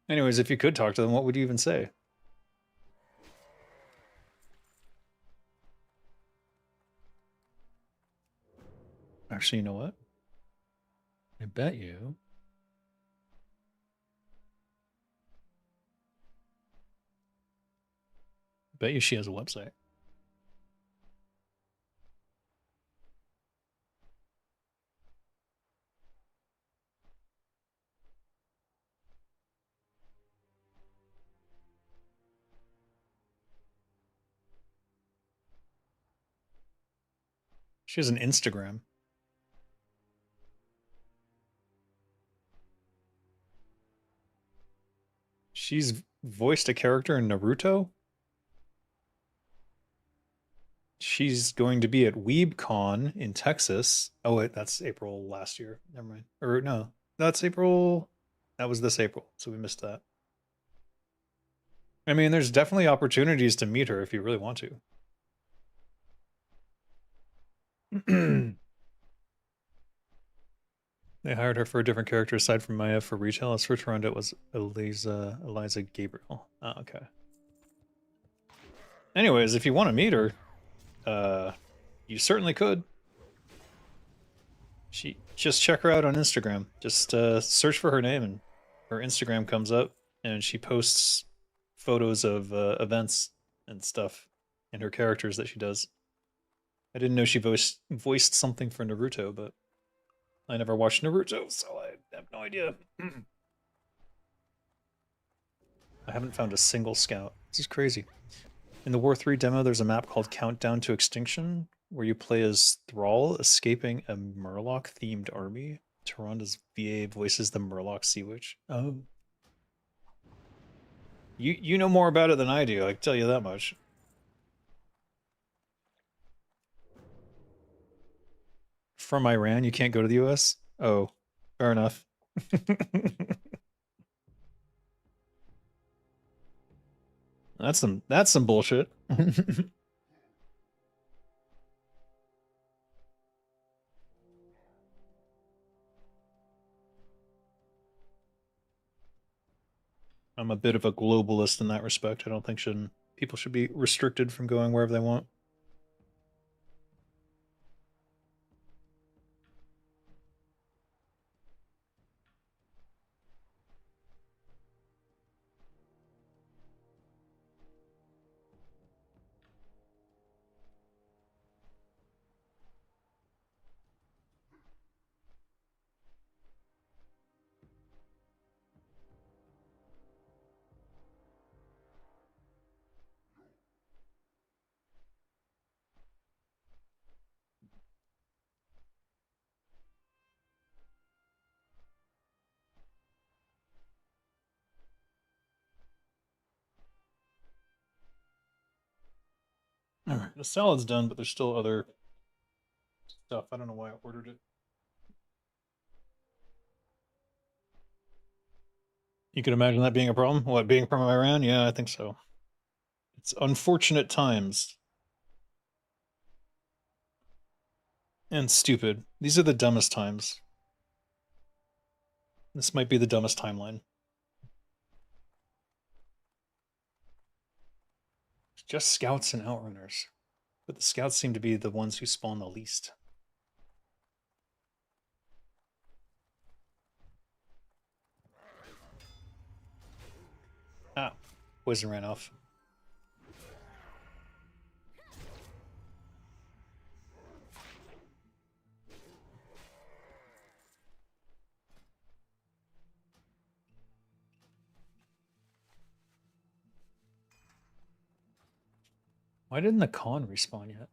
[SPEAKER 1] Anyways, if you could talk to them, what would you even say? Actually, you know what? I bet you. Bet you she has a website. She has an Instagram. She's voiced a character in Naruto. She's going to be at WeebCon in Texas. Oh, wait, that's April last year. Never mind. Or no, that's April. That was this April, so we missed that. I mean, there's definitely opportunities to meet her if you really want to. They hired her for a different character aside from Maya for retail. A search around it was Eliza Gabriel. Oh, okay. Anyways, if you want to meet her, you certainly could. Just check her out on Instagram. Just search for her name and her Instagram comes up, and she posts photos of events and stuff and her characters that she does. I didn't know she voiced something for Naruto, but I never watched Naruto, so I have no idea. I haven't found a single scout. This is crazy. In the War 3 demo, there's a map called Countdown to Extinction, where you play as Thrall escaping a Murloc-themed army. Taranda's VA voices the Murloc Sea Witch. Oh. You know more about it than I do, I can tell you that much. From Iran, you can't go to the US? Oh, fair enough. That's some bullshit. I'm a bit of a globalist in that respect. I don't think people should be restricted from going wherever they want. All right, the salad's done, but there's still other stuff. I don't know why I ordered it. You could imagine that being a problem? What, being from Iran? Yeah, I think so. It's unfortunate times. And stupid. These are the dumbest times. This might be the dumbest timeline. It's just scouts and outrunners. But the scouts seem to be the ones who spawn the least. Ah, poison ran off. Why didn't the con respawn yet?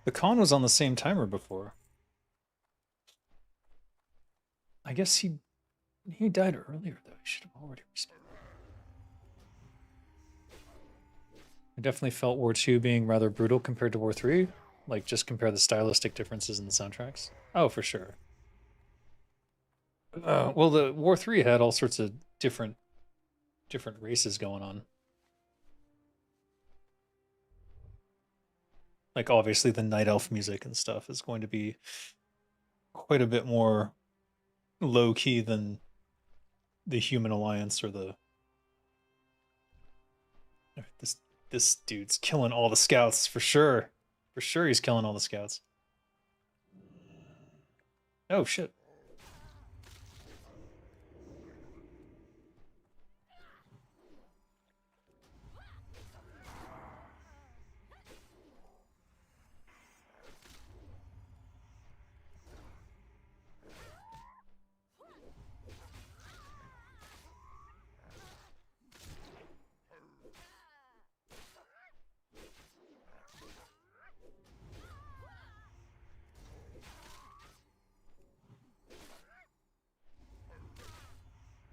[SPEAKER 4] The con was on the same timer before. I guess he died earlier though. He should have already restarted. I definitely felt War 2 being rather brutal compared to War 3. Like, just compare the stylistic differences in the soundtracks. Oh, for sure. Well, the War 3 had all sorts of different races going on. Like, obviously, the Night Elf music and stuff is going to be quite a bit more low key than the Human Alliance or the. This dude's killing all the scouts for sure. For sure, he's killing all the scouts. Oh shit.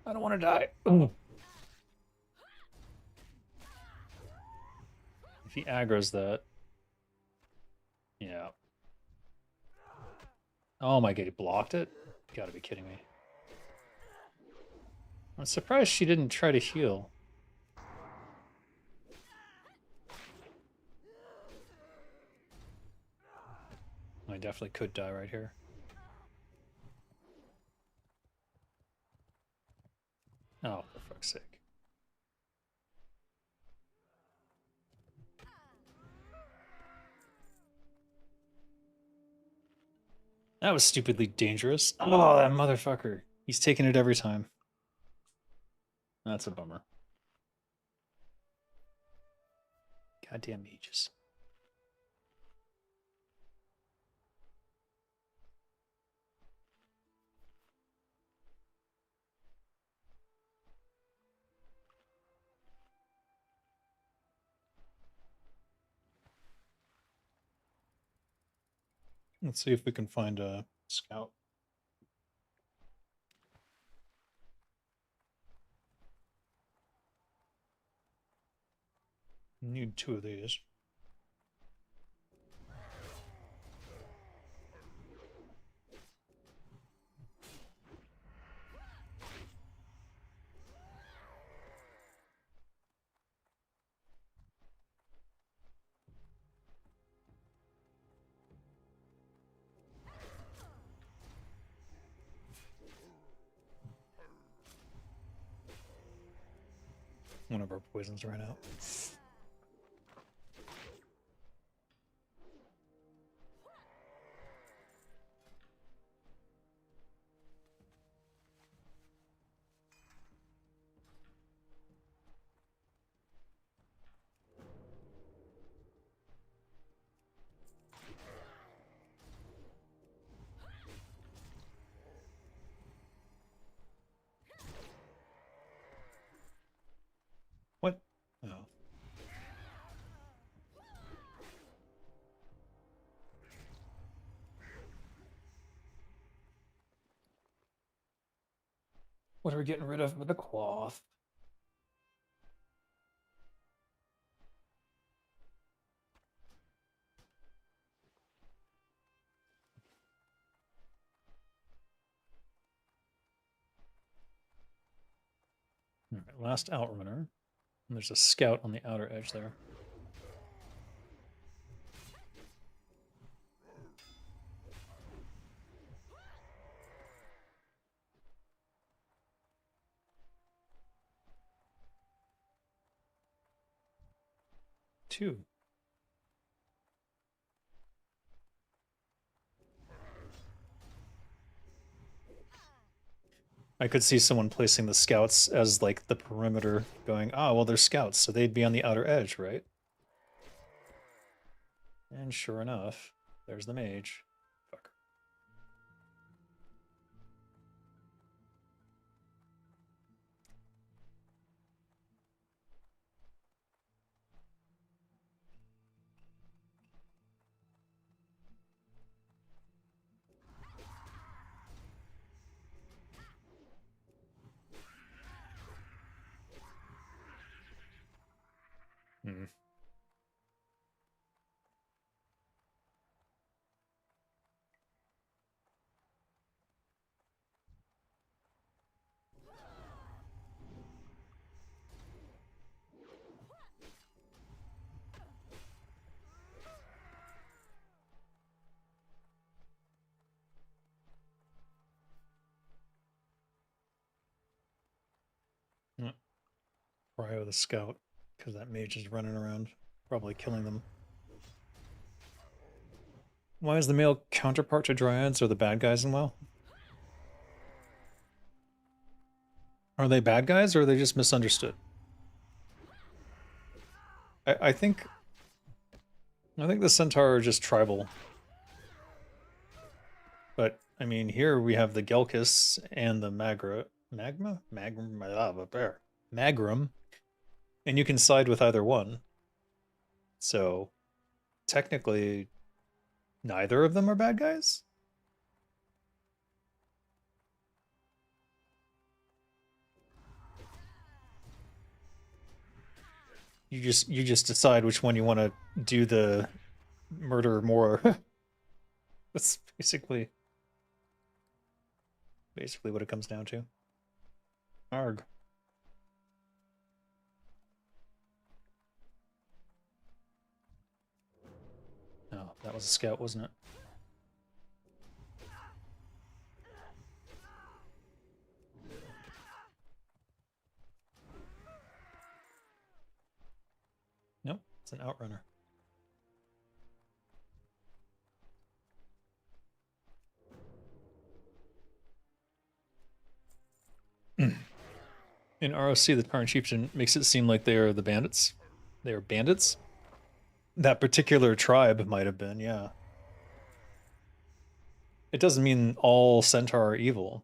[SPEAKER 4] I don't want to die. Ooh. If he aggroes that. Yeah. Oh my god, he blocked it? You gotta be kidding me. I'm surprised she didn't try to heal. I definitely could die right here. Oh, for fuck's sake. That was stupidly dangerous. Oh, that motherfucker. He's taking it every time. That's a bummer. Goddamn mages. Let's see if we can find a scout. Need 2 of these. One of our poisons ran out. What? Oh. What are we getting rid of with the cloth? All right, last outrunner. And there's a scout on the outer edge there. Two. I could see someone placing the scouts as like the perimeter, going, oh, well, they're scouts, so they'd be on the outer edge, right? And sure enough, there's the mage. Fucker. Hmm. Cryo the scout, because that mage is running around, probably killing them. Why is the male counterpart to dryads or the bad guys in WoW? Are they bad guys or are they just misunderstood? I think the centaur are just tribal. But I mean, here we have the Gelkis and the Magrum, and you can side with either one. So technically, neither of them are bad guys. You just decide which one you want to do the murder more. That's basically what it comes down to. Arg. Oh, that was a scout, wasn't it? Nope, it's an outrunner. In ROC, the Tyrant Chieftain makes it seem like they are the bandits. They are bandits. That particular tribe might have been, yeah. It doesn't mean all centaur are evil.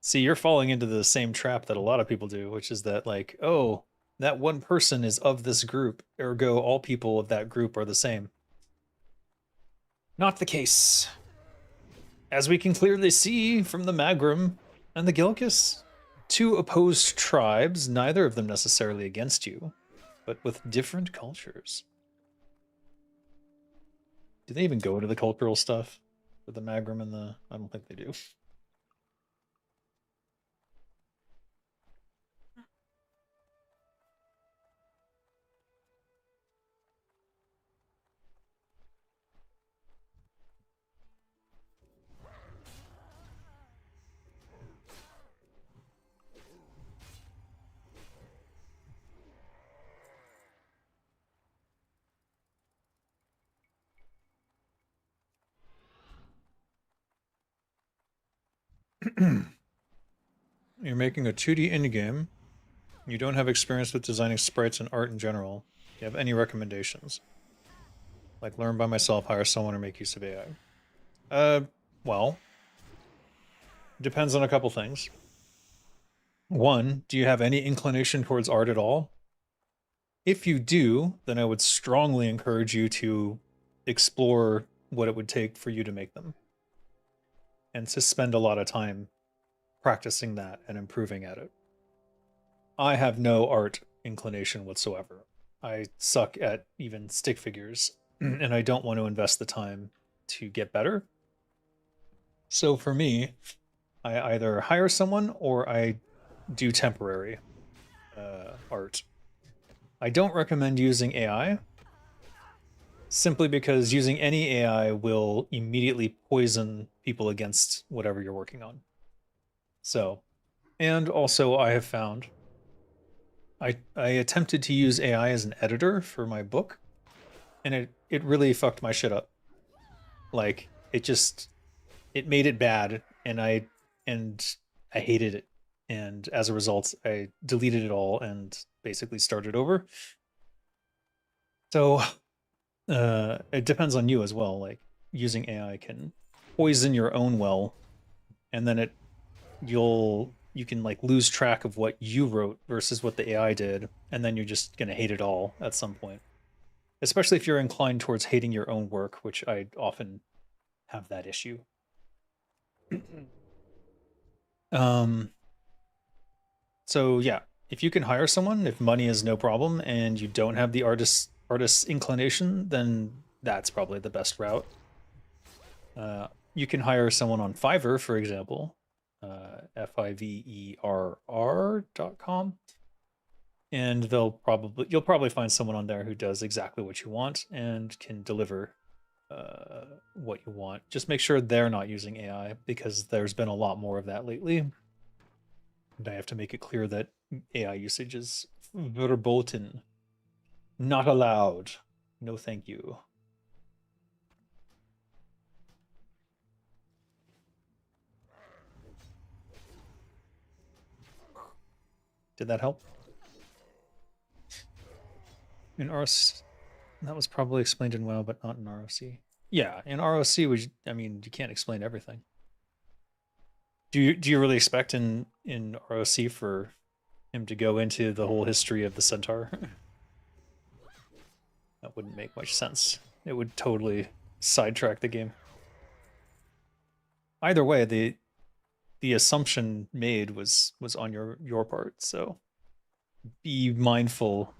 [SPEAKER 4] See, you're falling into the same trap that a lot of people do, which is that, like, oh, that one person is of this group, ergo all people of that group are the same. Not the case. As we can clearly see from the Magrum and the Gilkis, two opposed tribes, neither of them necessarily against you, but with different cultures. Do they even go into the cultural stuff for the Magrum and the... I don't think they do. You're making a 2D indie game. You don't have experience with designing sprites and art in general. Do you have any recommendations? Like learn by myself, hire someone, or make use of AI? Well, depends on a couple things. One, do you have any inclination towards art at all? If you do, then I would strongly encourage you to explore what it would take for you to make them. And to spend a lot of time practicing that and improving at it. I have no art inclination whatsoever. I suck at even stick figures, and I don't want to invest the time to get better. So for me, I either hire someone or I do temporary art. I don't recommend using AI, simply because using any AI will immediately poison people against whatever you're working on. So, and also I have found I attempted to use AI as an editor for my book, and it really fucked my shit up. Like it made it bad, and I hated it, and as a result I deleted it all and basically started over. So it depends on you as well. Like using AI can poison your own well, and then you can like lose track of what you wrote versus what the AI did, and then you're just gonna hate it all at some point. Especially if you're inclined towards hating your own work, which I often have that issue. So yeah,
[SPEAKER 1] if you can hire someone, if money is no problem and you don't have the artist's inclination, then that's probably the best route. You can hire someone on Fiverr, for example, fiverr.com, and you'll probably find someone on there who does exactly what you want and can deliver what you want. Just make sure they're not using AI, because there's been a lot more of that lately. And I have to make it clear that AI usage is verboten. Not allowed. No thank you. Did that help? In ROC, that was probably explained in WoW, but not in ROC. Yeah, in ROC, you can't explain everything. Do you really expect in ROC for him to go into the whole history of the Centaur? That wouldn't make much sense. It would totally sidetrack the game. Either way, the assumption made was on your part, so be mindful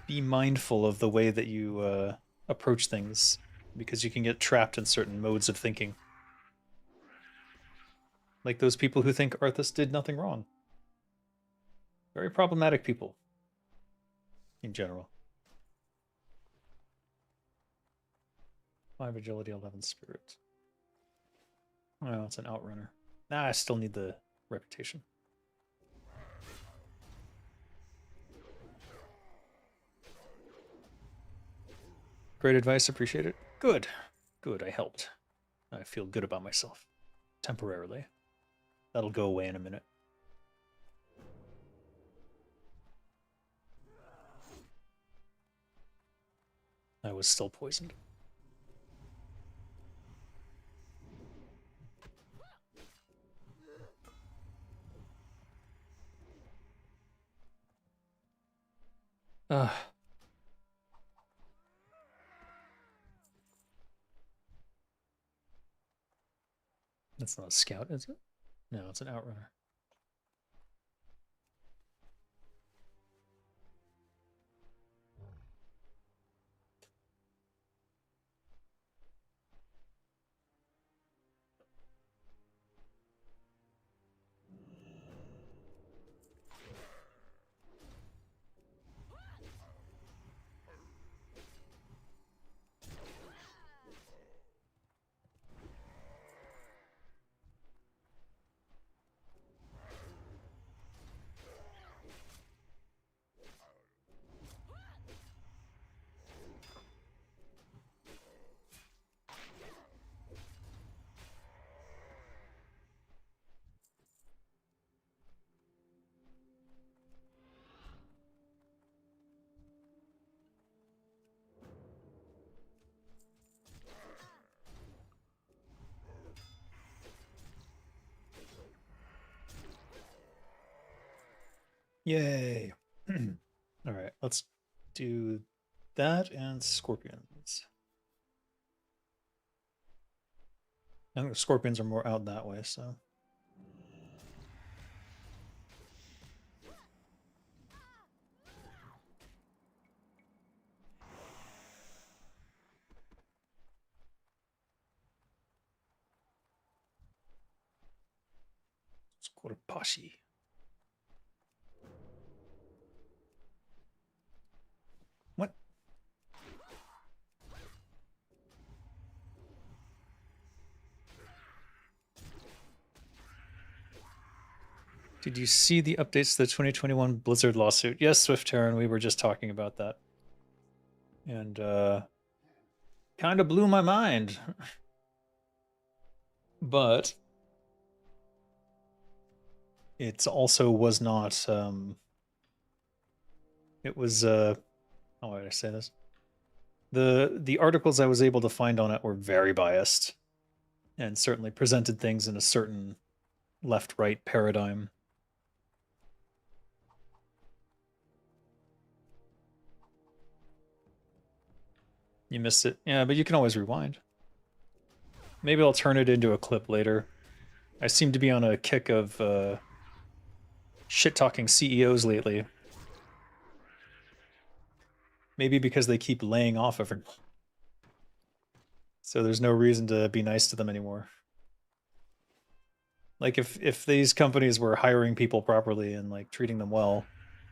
[SPEAKER 1] of the way that you approach things, because you can get trapped in certain modes of thinking. Like those people who think Arthas did nothing wrong. Very problematic people in general. 5 agility, 11 spirit. Oh, it's an outrunner. Nah, I still need the reputation. Great advice, appreciate it. Good. Good, I helped. I feel good about myself. Temporarily. That'll go away in a minute. I was still poisoned. That's not a scout, is it? No, it's an outrunner. Yay. All right, let's do that and scorpions. I think the scorpions are more out that way, so. Scorpashi. What? Did you see the updates to the 2021 Blizzard lawsuit? Yes, Swift Terran, we were just talking about that. And kind of blew my mind. But it also was not it was how would I say this? The articles I was able to find on it were very biased and certainly presented things in a certain left-right paradigm. You missed it. Yeah, but you can always rewind. Maybe I'll turn it into a clip later. I seem to be on a kick of shit-talking CEOs lately. Maybe because they keep laying off everyone. So there's no reason to be nice to them anymore. Like if these companies were hiring people properly and like treating them well,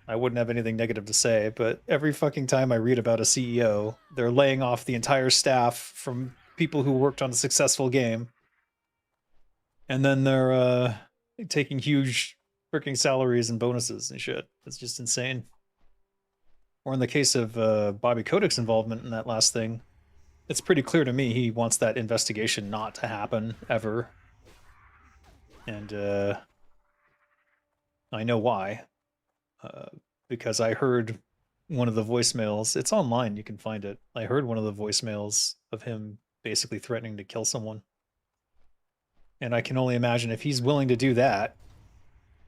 [SPEAKER 1] I wouldn't have anything negative to say, but every fucking time I read about a CEO, they're laying off the entire staff from people who worked on a successful game. And then they're taking huge freaking salaries and bonuses and shit. It's just insane. Or in the case of Bobby Kodak's involvement in that last thing, it's pretty clear to me he wants that investigation not to happen ever. And I know why. Because I heard one of the voicemails. It's online, you can find it. I heard one of the voicemails of him basically threatening to kill someone. And I can only imagine if he's willing to do that,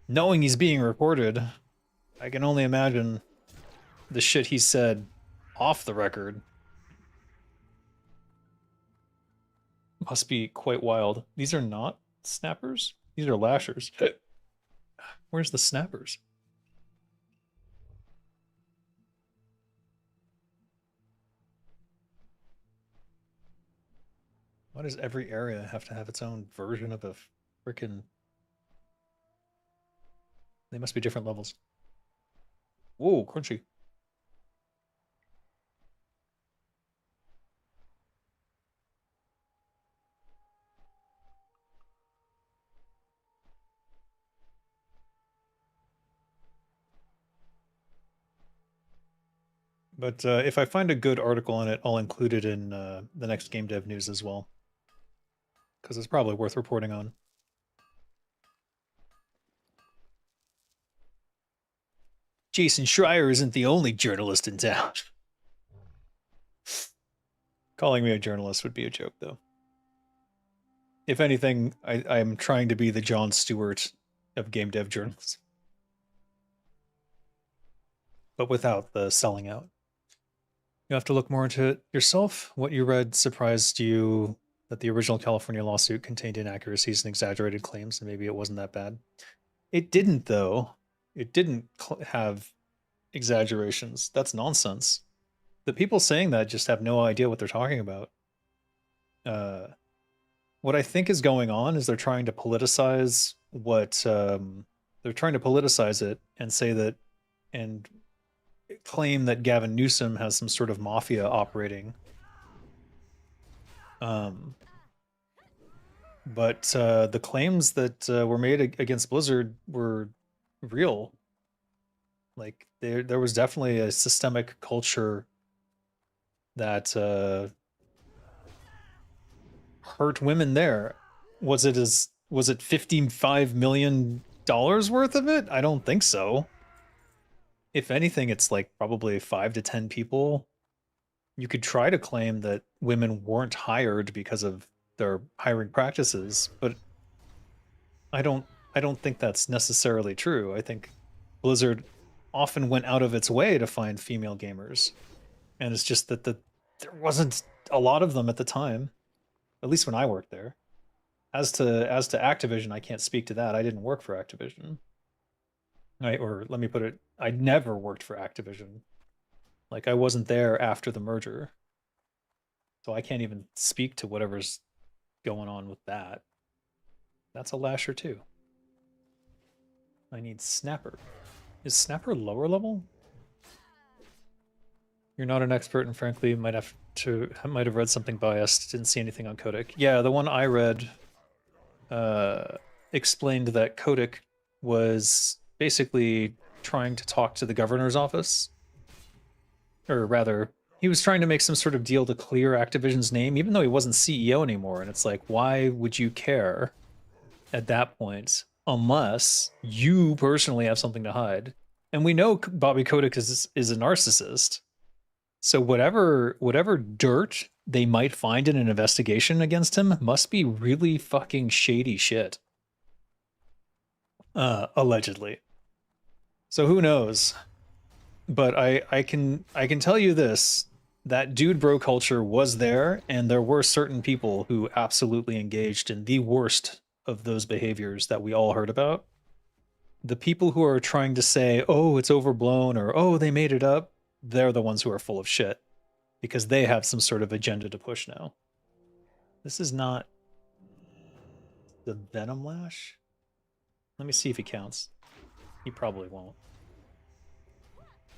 [SPEAKER 1] knowing he's being recorded, I can only imagine the shit he said off the record. Must be quite wild. These are not snappers? These are lashers. Where's the snappers? Why does every area have to have its own version of a frickin'... They must be different levels. Whoa, crunchy. But if I find a good article on it, I'll include it in the next game dev news as well. Because it's probably worth reporting on. Jason Schreier isn't the only journalist in town. Calling me a journalist would be a joke, though. If anything, I'm trying to be the Jon Stewart of game dev journalism. But without the selling out. You have to look more into it yourself. What you read surprised you that the original California lawsuit contained inaccuracies and exaggerated claims, and maybe it wasn't that bad. It didn't, though. It didn't have exaggerations. That's nonsense. The people saying that just have no idea what they're talking about. What I think is going on is they're trying to politicize what they're trying to politicize it and say that and claim that Gavin Newsom has some sort of mafia operating. But the claims that were made against Blizzard were real. Like there was definitely a systemic culture that hurt women there. Was it $55 million worth of it? I don't think so. If anything, it's like probably 5 to 10 people. You could try to claim that women weren't hired because of their hiring practices, but I don't think that's necessarily true. I think Blizzard often went out of its way to find female gamers, and it's just that there wasn't a lot of them at the time, at least when I worked there. As to Activision, I can't speak to that. I didn't work for Activision. Or let me put it, I never worked for Activision. Like, I wasn't there after the merger. So I can't even speak to whatever's going on with that. That's a lasher too. I need Snapper. Is Snapper lower level? You're not an expert, and frankly, might have read something biased. Didn't see anything on Kodak. Yeah, the one I read explained that Kodak was basically trying to talk to the governor's office. Or rather, he was trying to make some sort of deal to clear Activision's name, even though he wasn't CEO anymore. And it's like, why would you care at that point, unless you personally have something to hide? And we know Bobby Kotick is a narcissist. So whatever dirt they might find in an investigation against him must be really fucking shady shit. Allegedly. So who knows? But I can tell you this, that dude bro culture was there, and there were certain people who absolutely engaged in the worst of those behaviors that we all heard about. the people who are trying to say, oh, it's overblown, or oh, they made it up, they're the ones who are full of shit because they have some sort of agenda to push now. This is not the Venom Lash. Let me see if he counts. He probably won't.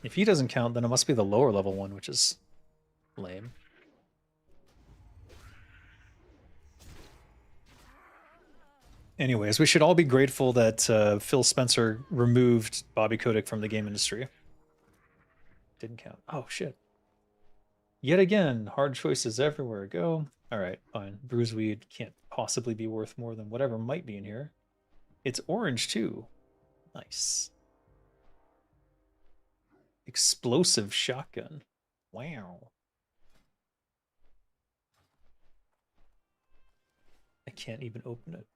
[SPEAKER 1] If he doesn't count, then it must be the lower level one, which is lame. Anyways, we should all be grateful that Phil Spencer removed Bobby Kotick from the game industry. Didn't count. Oh, shit. Yet again, hard choices everywhere. Go. All right, fine. Bruiseweed can't possibly be worth more than whatever might be in here. It's orange, too. Nice. Explosive shotgun. Wow. I can't even open it.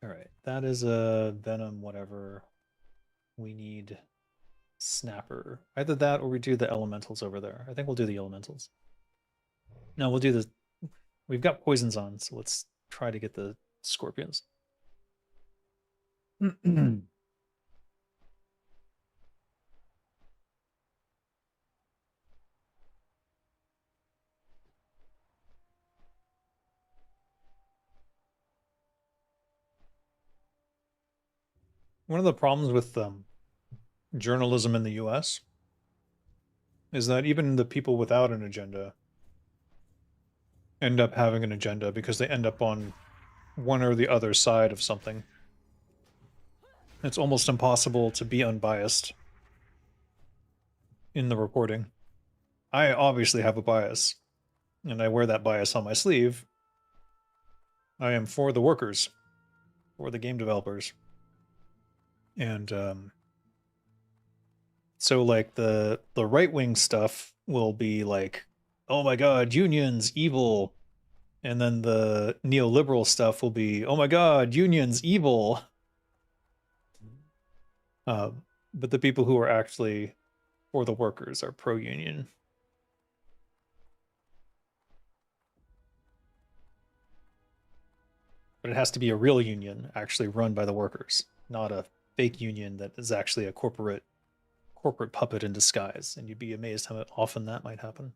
[SPEAKER 1] All right, that is a Venom whatever. We need Snapper. Either that or we do the elementals over there. I think we'll do the elementals. No, we'll do the... We've got poisons on, so let's try to get the scorpions. One of the problems with journalism in the US is that even the people without an agenda end up having an agenda because they end up on one or the other side of something. It's almost impossible to be unbiased in the reporting. I obviously have a bias, and I wear that bias on my sleeve. I am for the workers, for the game developers. And so like the right-wing stuff will be like, oh my god, unions, evil. And then the neoliberal stuff will be, oh my god, unions, evil. But the people who are actually for the workers are pro-union. But it has to be a real union actually run by the workers, not a fake union that is actually a corporate puppet in disguise. And you'd be amazed how often that might happen.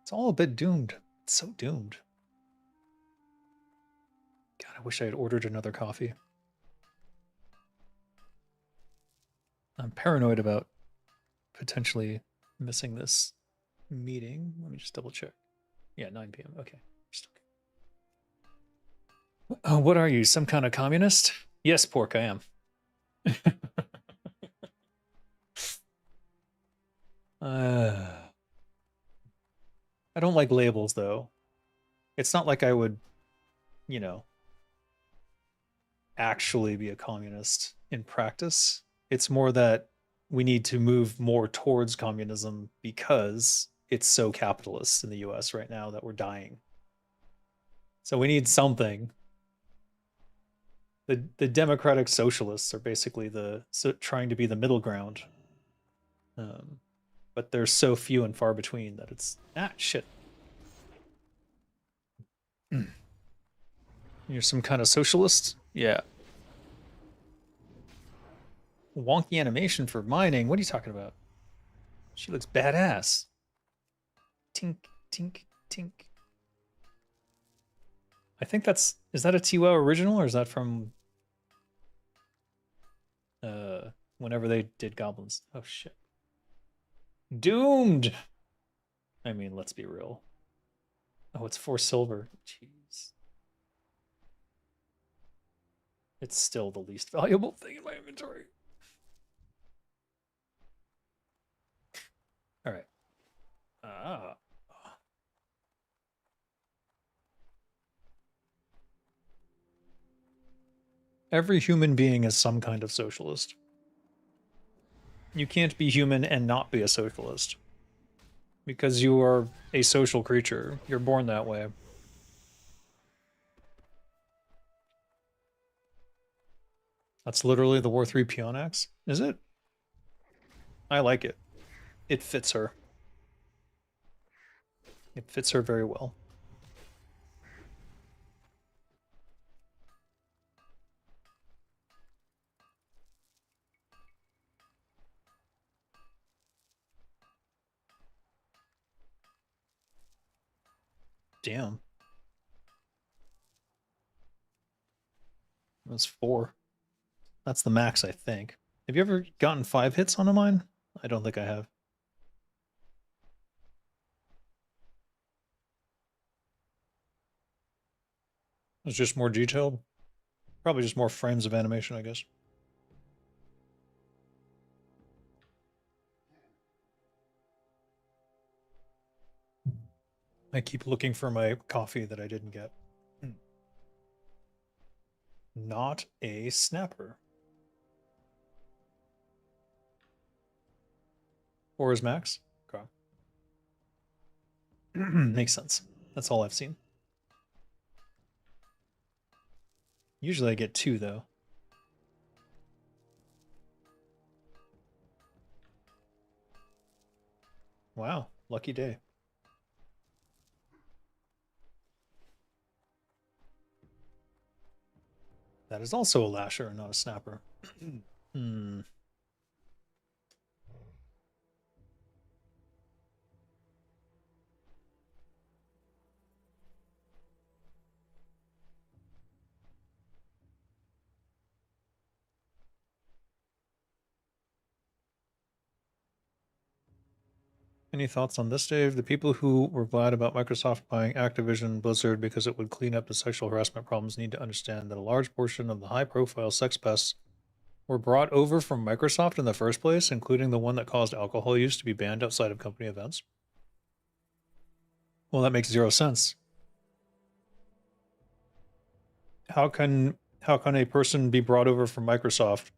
[SPEAKER 1] It's all a bit doomed. It's so doomed. God, I wish I had ordered another coffee. I'm paranoid about potentially missing this meeting. Let me just double check. Yeah, 9 p.m. Okay. Oh, what are you, some kind of communist? Yes, Pork, I am. I don't like labels, though. It's not like I would, you know, actually be a communist in practice. It's more that we need to move more towards communism because it's so capitalist in the US right now that we're dying. So we need something. The democratic socialists are basically trying to be the middle ground. But they're so few and far between that it's... Ah, shit. You're some kind of socialist? Yeah. Wonky animation for mining? What are you talking about? She looks badass. Tink, tink, tink. I think that's... Is that a CapyWoW original, or is that from... whenever they did goblins? Oh, shit. Doomed! I mean, let's be real. Oh, it's 4 silver. Jeez. It's still the least valuable thing in my inventory. All right. Every human being is some kind of socialist. You can't be human and not be a socialist. Because you are a social creature. You're born that way. That's literally the War 3 Peon axe? Is it? I like it. It fits her. It fits her very well.
[SPEAKER 4] Damn. That's 4. That's the max, I think. Have you ever gotten 5 hits on a mine? I don't think I have. It's just more detailed. Probably just more frames of animation, I guess. I keep looking for my coffee that I didn't get. Not a snapper. 4 is max? Okay. Makes sense. That's all I've seen. Usually I get 2, though. Wow, lucky day. That is also a lasher, not a snapper. Hmm. Any thoughts on this, Dave? The people who were glad about Microsoft buying Activision Blizzard because it would clean up the sexual harassment problems need to understand that a large portion of the high-profile sex pests were brought over from Microsoft in the first place, including the one that caused alcohol use to be banned outside of company events. Well, that makes 0 sense. How can a person be brought over from Microsoft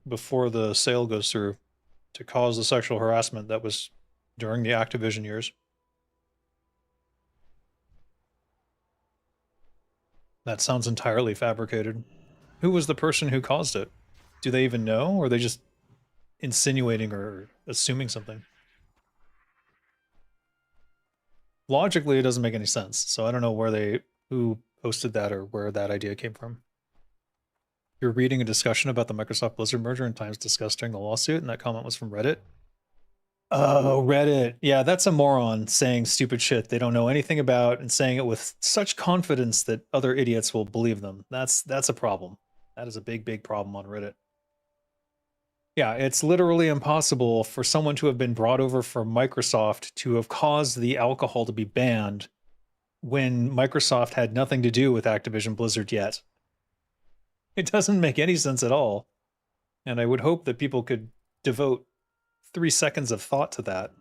[SPEAKER 4] before the sale goes through to cause the sexual harassment that was during the Activision years? That sounds entirely fabricated. Who was the person who caused it? Do they even know, or are they just insinuating or assuming something? Logically, it doesn't make any sense, so I don't know who posted that or where that idea came from. You're reading a discussion about the Microsoft Blizzard merger and times discussed during the lawsuit, and that comment was from Reddit. Oh, Reddit. Yeah, that's a moron saying stupid shit they don't know anything about and saying it with such confidence that other idiots will believe them. That's a problem. That is a big, big problem on Reddit. Yeah, it's literally impossible for someone to have been brought over from Microsoft to have caused the alcohol to be banned when Microsoft had nothing to do with Activision Blizzard yet. It doesn't make any sense at all. And I would hope that people could devote 3 seconds of thought to that.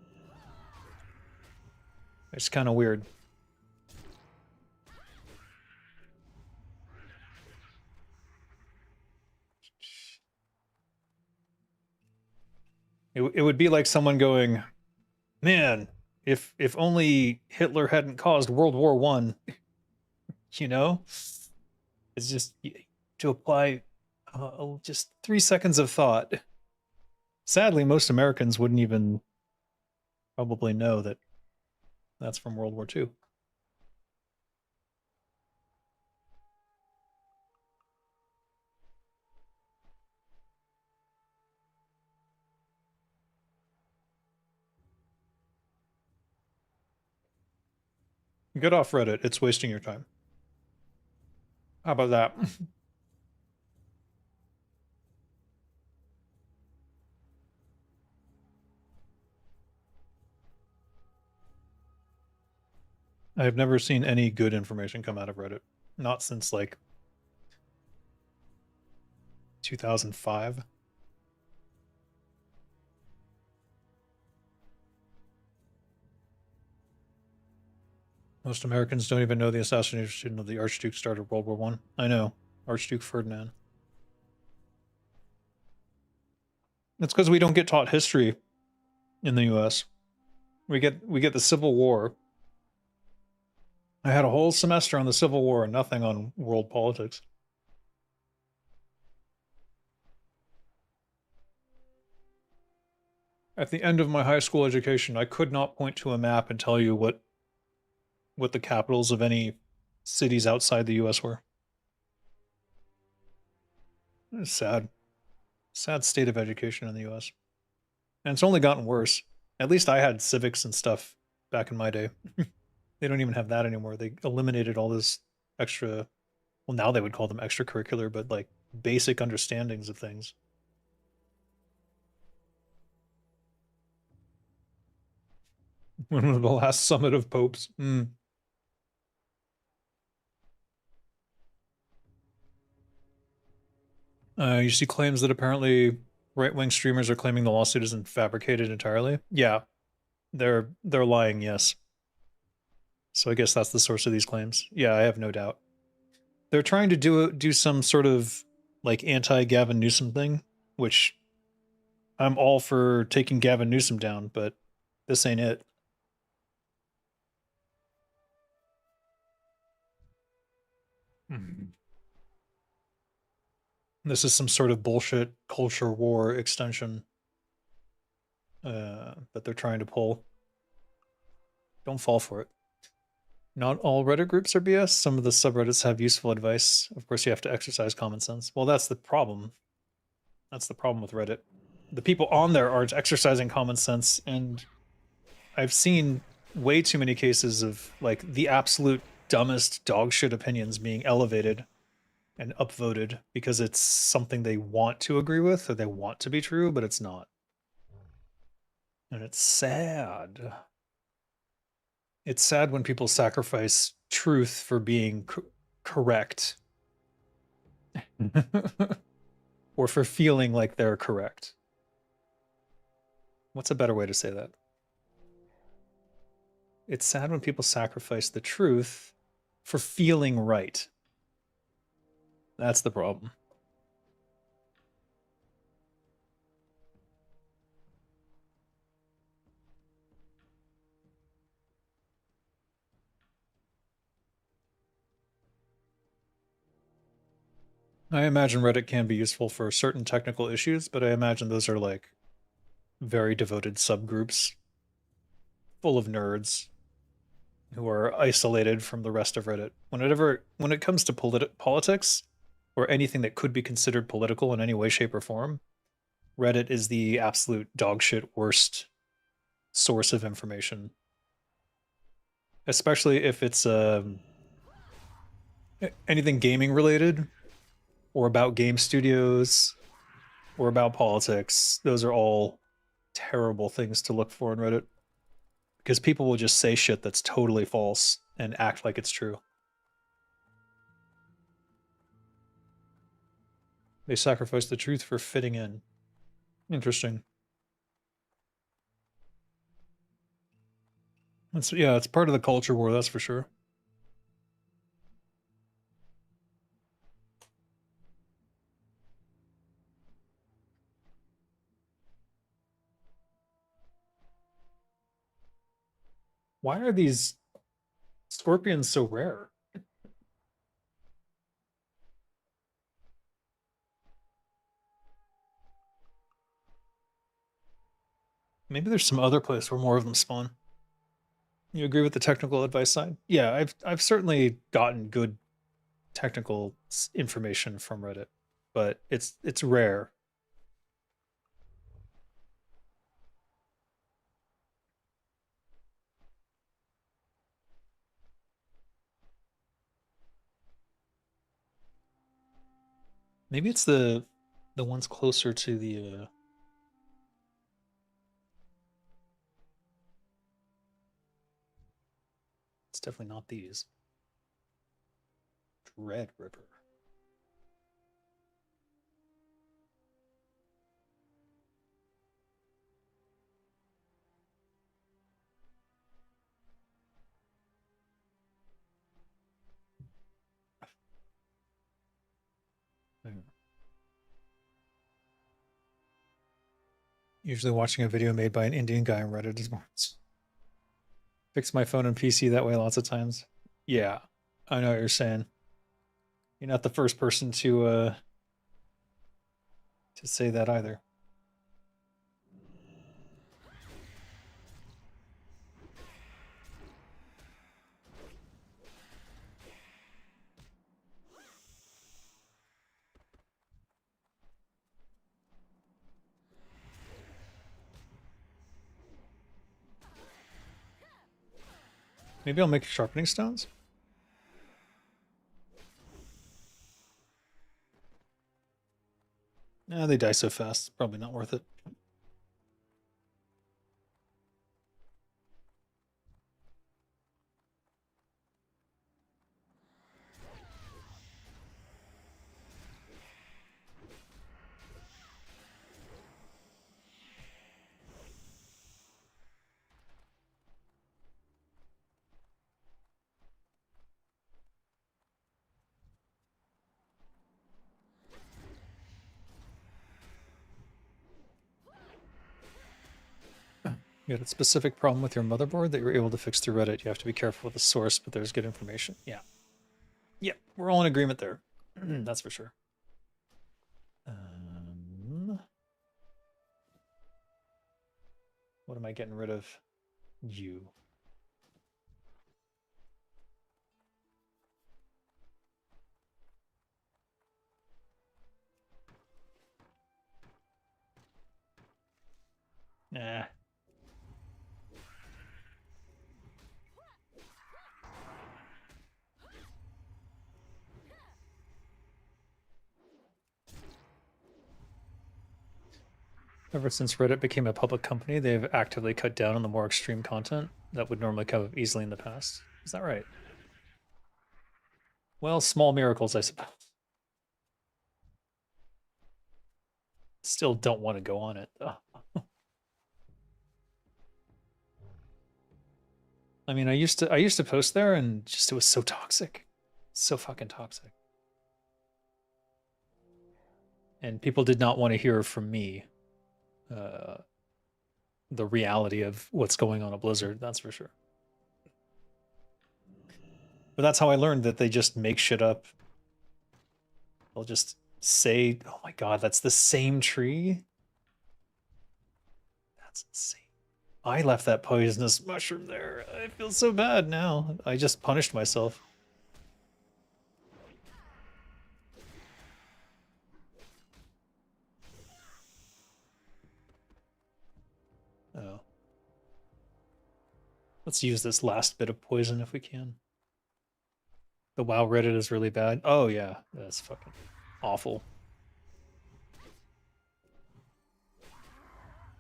[SPEAKER 4] It's kind of weird. It would be like someone going, man, if only Hitler hadn't caused World War I, you know? It's just to apply just 3 seconds of thought. Sadly, most Americans wouldn't even probably know that that's from World War II. Get off Reddit. It's wasting your time. How about that? I've never seen any good information come out of Reddit. Not since like 2005. Most Americans don't even know the assassination of the Archduke started World War I. I know. Archduke Ferdinand. It's because we don't get taught history in the US. We get the Civil War. I had a whole semester on the Civil War and nothing on world politics. At the end of my high school education, I could not point to a map and tell you what the capitals of any cities outside the US were. It's sad. Sad state of education in the US. And it's only gotten worse. At least I had civics and stuff back in my day. They don't even have that anymore. They eliminated all this extra, well, now they would call them extracurricular, but like basic understandings of things. When was the last summit of popes? You see claims that apparently right-wing streamers are claiming the lawsuit isn't fabricated entirely. Yeah, they're lying. Yes. So I guess that's the source of these claims. Yeah, I have no doubt. They're trying to do some sort of like anti-Gavin Newsom thing, which I'm all for taking Gavin Newsom down, but this ain't it. This is some sort of bullshit culture war extension that they're trying to pull. Don't fall for it. Not all Reddit groups are BS. Some of the subreddits have useful advice. Of course, you have to exercise common sense. Well, that's the problem. That's the problem with Reddit. The people on there aren't exercising common sense, and I've seen way too many cases of like the absolute dumbest dogshit opinions being elevated and upvoted because it's something they want to agree with or they want to be true, but it's not. And it's sad. It's sad when people sacrifice truth for being correct. Or for feeling like they're correct. What's a better way to say that? It's sad when people sacrifice the truth for feeling right. That's the problem. I imagine Reddit can be useful for certain technical issues, but I imagine those are like very devoted subgroups full of nerds who are isolated from the rest of Reddit. When it comes to politics or anything that could be considered political in any way, shape, or form, Reddit is the absolute dogshit worst source of information. Especially if it's anything gaming related or about game studios or about politics. Those are all terrible things to look for in Reddit because people will just say shit that's totally false and act like it's true. They sacrifice the truth for fitting in. Interesting. Yeah, it's part of the culture war, that's for sure. Why are these scorpions so rare? Maybe there's some other place where more of them spawn. You agree with the technical advice side? Yeah, I've certainly gotten good technical information from Reddit, but it's rare. Maybe it's the ones closer to the it's definitely not these. Red River. Usually watching a video made by an Indian guy on Reddit is more. Fix my phone and PC that way lots of times. Yeah, I know what you're saying. You're not the first person to say that either. Maybe I'll make sharpening stones. Nah, they die so fast. Probably not worth it. You had a specific problem with your motherboard that you were able to fix through Reddit. You have to be careful with the source, but there's good information. Yeah. Yep, we're all in agreement there. That's for sure. What am I getting rid of? You. Nah. Ever since Reddit became a public company, they've actively cut down on the more extreme content that would normally come up easily in the past. Is that right? Well, small miracles, I suppose. Still don't want to go on it, though. I mean, I used to post there, and just it was so toxic, so fucking toxic, and people did not want to hear from me the reality of what's going on at Blizzard. That's for sure. But that's how I learned that they just make shit up. They'll just say, "Oh my god, that's the same tree." That's insane. I left that poisonous mushroom there. I feel so bad now. I just punished myself. Oh. Let's use this last bit of poison if we can. The WoW Reddit is really bad. Oh yeah, that's fucking awful.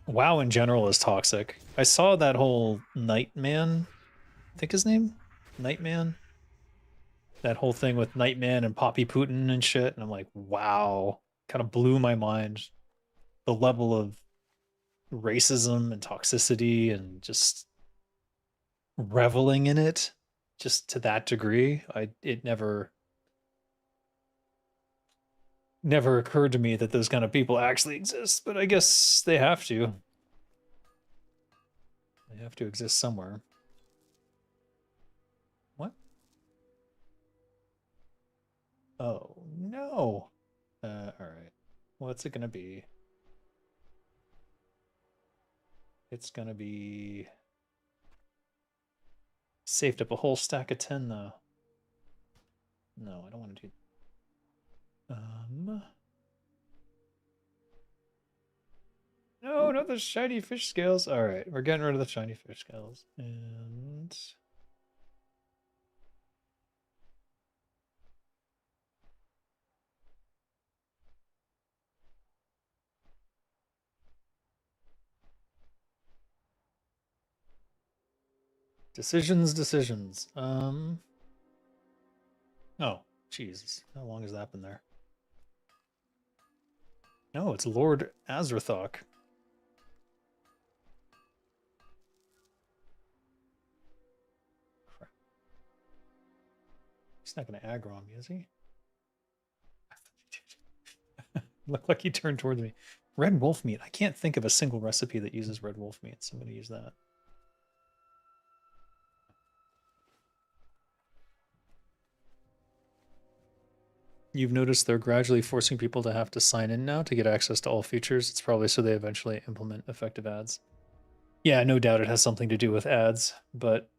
[SPEAKER 4] WoW in general is toxic. I saw that whole Nightman, I think his name? Nightman? That whole thing with Nightman and Poppy Putin and shit, and I'm like, wow. Kind of blew my mind. The level of racism and toxicity and just reveling in it, just to that degree. It never occurred to me that those kind of people actually exist, but I guess they have to. They have to exist somewhere. What? Oh, no. All right. What's it gonna be? It's gonna be... Saved up a whole stack of 10, though. No, I don't want to do... No, not the shiny fish scales. All right, we're getting rid of the shiny fish scales. And... Decisions. Oh, Jesus. How long has that been there? No, it's Lord Azrathok. Crap. He's not going to aggro on me, is he? Looked like he turned towards me. Red wolf meat. I can't think of a single recipe that uses red wolf meat, so I'm going to use that. You've noticed they're gradually forcing people to have to sign in now to get access to all features. It's probably so they eventually implement effective ads. Yeah, no doubt it has something to do with ads, but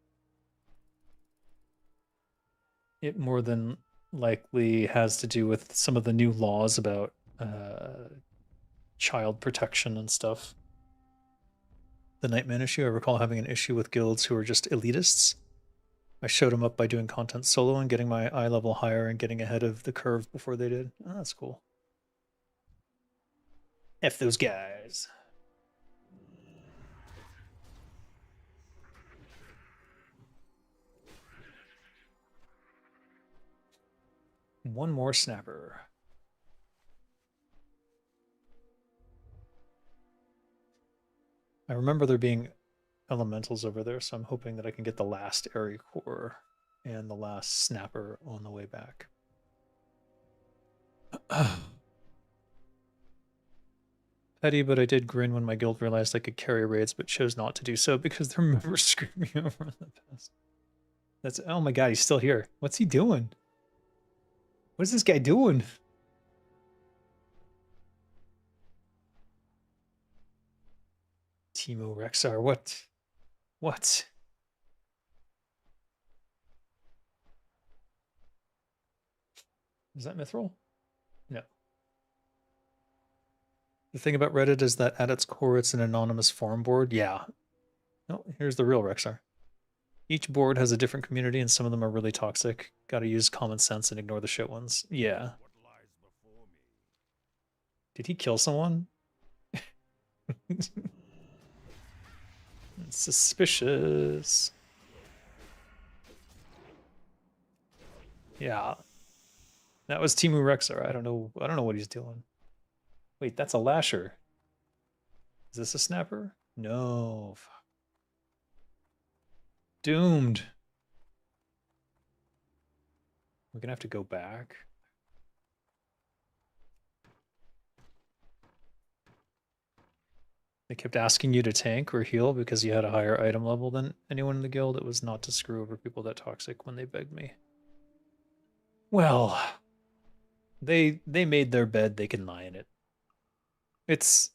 [SPEAKER 4] it more than likely has to do with some of the new laws about child protection and stuff. The Nightman issue, I recall having an issue with guilds who are just elitists. I showed them up by doing content solo and getting my eye level higher and getting ahead of the curve before they did. Oh, that's cool. F those guys. One more snapper. I remember there being elementals over there, so I'm hoping that I can get the last airy core and the last snapper on the way back. Petty, but I did grin when my guild realized I could carry raids, but chose not to do so because their members screwed me over in the past. That's, oh my god, he's still here. What's he doing? What is this guy doing? Timo Rexar, what? What? Is that Mithril? No. The thing about Reddit is that at its core, it's an anonymous forum board. Yeah. No, here's the real Rexar. Each board has a different community, and some of them are really toxic. Gotta use common sense and ignore the shit ones. Yeah. Did he kill someone? Suspicious. Yeah. That was Timu Rexar. I don't know what he's doing. Wait, that's a lasher. Is this a snapper? No. Doomed. We're gonna have to go back. They kept asking you to tank or heal because you had a higher item level than anyone in the guild. It was not to screw over people that toxic when they begged me. Well, they made their bed, they can lie in it. It's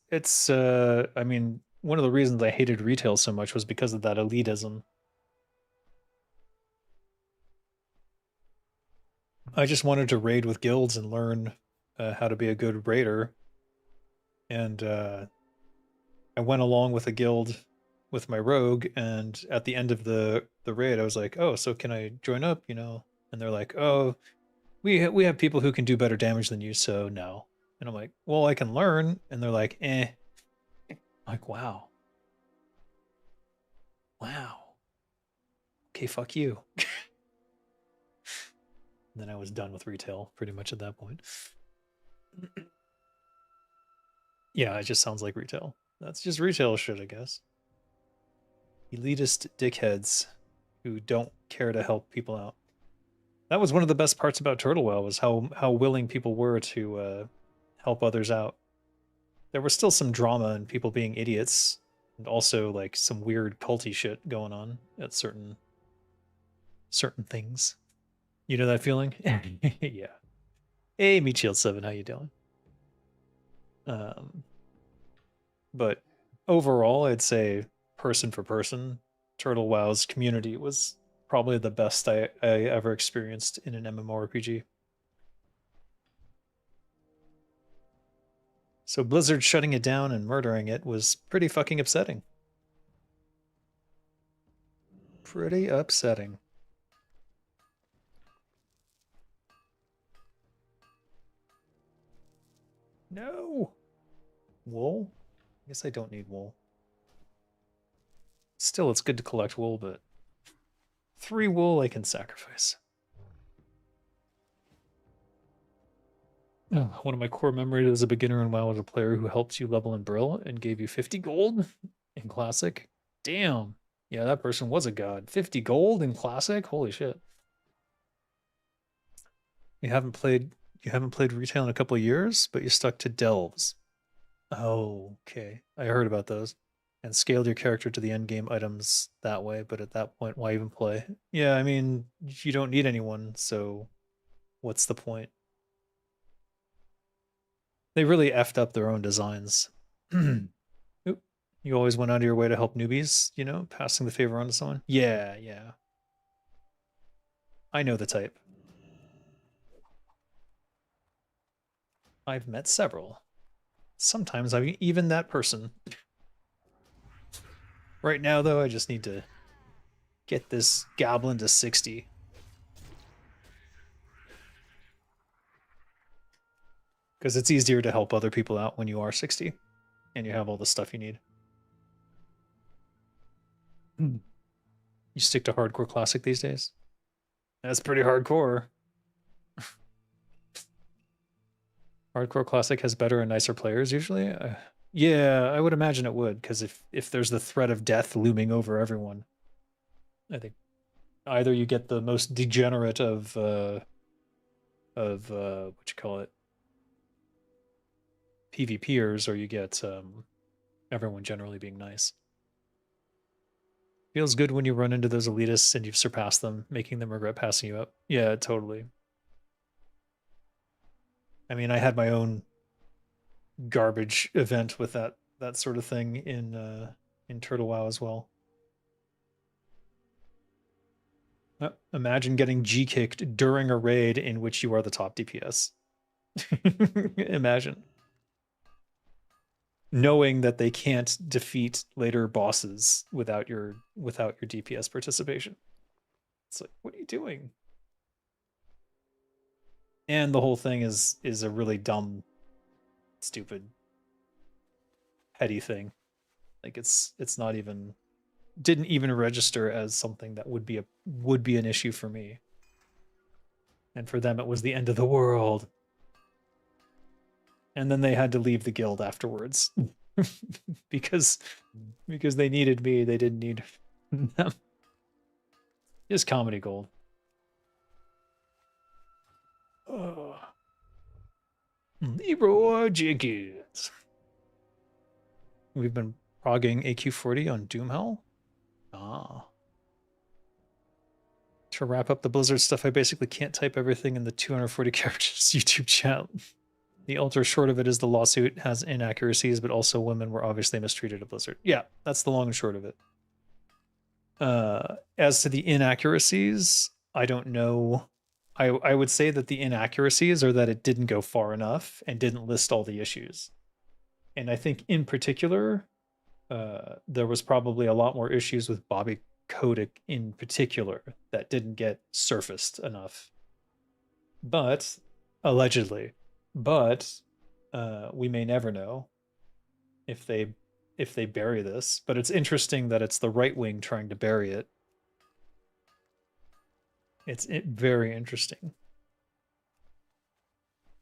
[SPEAKER 4] I mean, one of the reasons I hated retail so much was because of that elitism. I just wanted to raid with guilds and learn how to be a good raider. And I went along with a guild with my rogue, and at the end of the raid, I was like, "Oh, so can I join up?" You know, and they're like, "Oh, we have people who can do better damage than you, so no." And I'm like, "Well, I can learn," and they're like, "Eh." I'm like, wow, wow. Okay, fuck you. And then I was done with retail pretty much at that point. Yeah, it just sounds like retail. That's just retail shit, I guess. Elitist dickheads who don't care to help people out. That was one of the best parts about TurtleWell, was how willing people were to help others out. There was still some drama and people being idiots, and also like some weird culty shit going on at certain things. You know that feeling? Yeah. Hey, Meat Shield 7, how you doing? But overall, I'd say person for person, TurtleWow's community was probably the best I ever experienced in an MMORPG. So Blizzard shutting it down and murdering it was pretty fucking upsetting. Pretty upsetting. No! Wool? I guess I don't need wool. Still, it's good to collect wool, but 3 wool I can sacrifice. Oh, one of my core memories as a beginner in WoW was a player who helped you level in Brill and gave you 50 gold in Classic. Damn. Yeah, that person was a god. 50 gold in Classic? Holy shit. You haven't played retail in a couple of years, but you stuck to delves. Oh, okay. I heard about those. And scaled your character to the end game items that way, but at that point, why even play? Yeah, I mean, you don't need anyone, so what's the point? They really effed up their own designs. Oop. You always went out of your way to help newbies, you know, passing the favor on to someone? Yeah, yeah. I know the type. I've met several. Sometimes I'm even that person. Right now, though, I just need to
[SPEAKER 1] get this goblin to 60. Because it's easier to help other people out when you are 60 and you have all the stuff you need. You stick to hardcore classic these days? That's pretty hardcore. Hardcore classic has better and nicer players usually? Yeah, I would imagine it would, because if there's the threat of death looming over everyone, I think either you get the most degenerate of what you call it, PvPers, or you get everyone generally being nice. Feels good when you run into those elitists and you've surpassed them, making them regret passing you up. Yeah, totally. I mean, I had my own garbage event with that sort of thing in Turtle WoW as well. Imagine getting G-kicked during a raid in which you are the top DPS. Imagine. Knowing that they can't defeat later bosses without your DPS participation. It's like, what are you doing? And the whole thing is a really dumb, stupid, petty thing. Like it's not even, didn't even register as something that would be an issue for me. And for them it was the end of the world. And then they had to leave the guild afterwards. because they needed me, they didn't need them. Just comedy gold. Leroy Jenkins. We've been progging AQ40 on Doomhell. To wrap up the Blizzard stuff, I basically can't type everything in the 240 characters YouTube chat. The ultra short of it is the lawsuit has inaccuracies, but also women were obviously mistreated at Blizzard. Yeah, that's the long and short of it. As to the inaccuracies, I don't know. I would say that the inaccuracies are that it didn't go far enough and didn't list all the issues. And I think in particular, there was probably a lot more issues with Bobby Kotick in particular that didn't get surfaced enough. But, allegedly. But we may never know if they bury this. But it's interesting that it's the right wing trying to bury it. It's very interesting.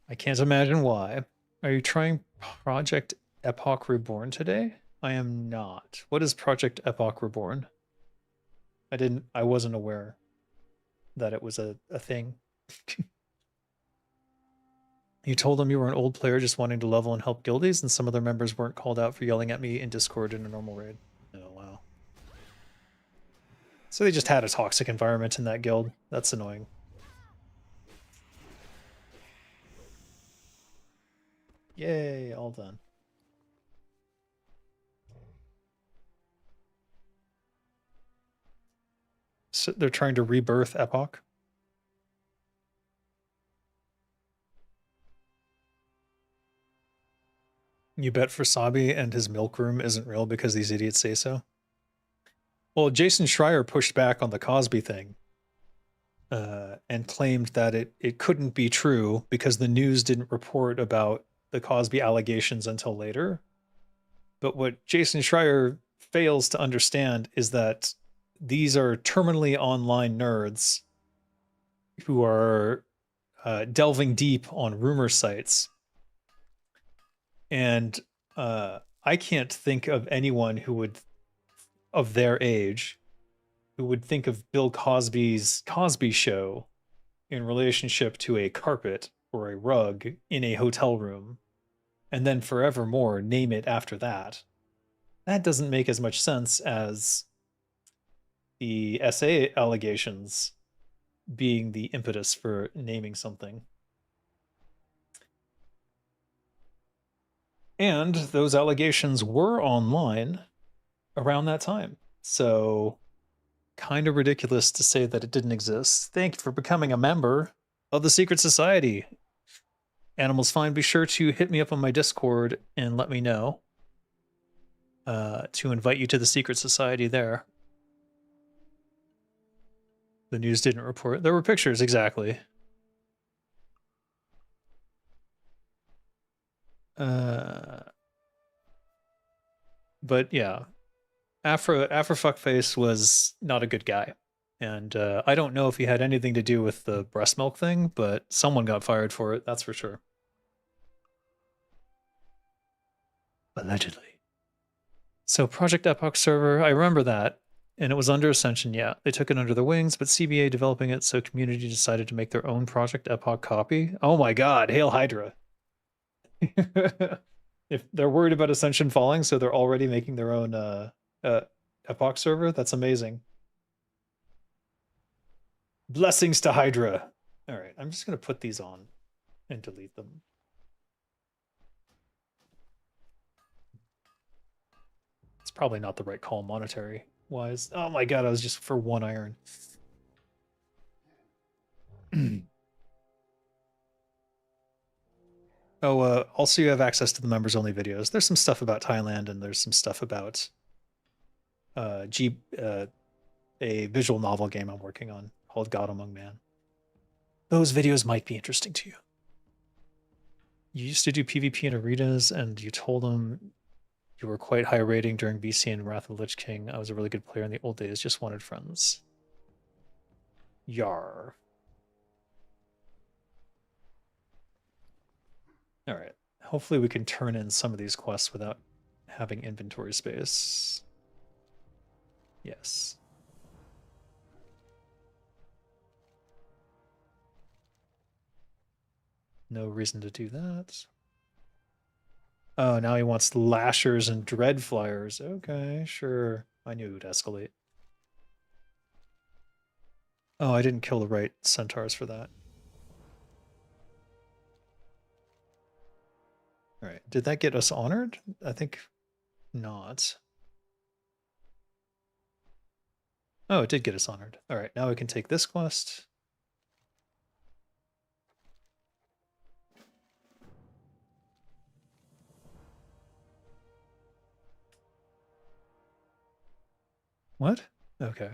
[SPEAKER 1] I can't imagine why. Are you trying Project Epoch Reborn today? I am not. What is Project Epoch Reborn? I wasn't aware that it was a thing. You told them you were an old player just wanting to level and help guildies, and some other members weren't called out for yelling at me in Discord in a normal raid. Oh, wow. So they just had a toxic environment in that guild. That's annoying. Yay, all done. So they're trying to rebirth Epoch. You bet Frasabi and his milk room isn't real because these idiots say so? Well, Jason Schreier pushed back on the Cosby thing and claimed that it couldn't be true because the news didn't report about the Cosby allegations until later. But what Jason Schreier fails to understand is that these are terminally online nerds who are delving deep on rumor sites. And I can't think of anyone who would, of their age, who would think of Bill Cosby's Cosby Show in relationship to a carpet or a rug in a hotel room, and then forevermore name it after that. That doesn't make as much sense as the SA allegations being the impetus for naming something. And those allegations were online around that time. So kind of ridiculous to say that it didn't exist. Thank you for becoming a member of the Secret Society. Animals Fine, be sure to hit me up on my Discord and let me know to invite you to the Secret Society there.
[SPEAKER 4] The news didn't report. There were pictures, exactly. But yeah, Afro Fuckface was not a good guy. And I don't know if he had anything to do with the breast milk thing, but someone got fired for it, that's for sure. Allegedly. So Project Epoch server, I remember that. And it was under Ascension, yeah. They took it under their wings, but CBA developing it, so community decided to make their own Project Epoch copy. Oh my god, hail Hydra. If they're worried about Ascension falling, so they're already making their own Epoch server, that's amazing. Blessings to Hydra. All right, I'm just going to put these on and delete them. It's probably not the right call monetary wise. Oh my god, I was just for 1 iron. Oh, also you have access to the members only videos. There's some stuff about Thailand and there's some stuff about a visual novel game I'm working on called God Among Man. Those videos might be interesting to you. You used to do PvP in arenas and you told them you were quite high rating during BC and Wrath of the Lich King. I was a really good player in the old days, just wanted friends. Yar. All right. Hopefully we can turn in some of these quests without having inventory space. Yes. No reason to do that. Oh, now he wants lashers and dread flyers. Okay, sure. I knew it would escalate. Oh, I didn't kill the right centaurs for that. All right. Did that get us honored? I think not. Oh, it did get us honored. All right. Now we can take this quest. What? Okay.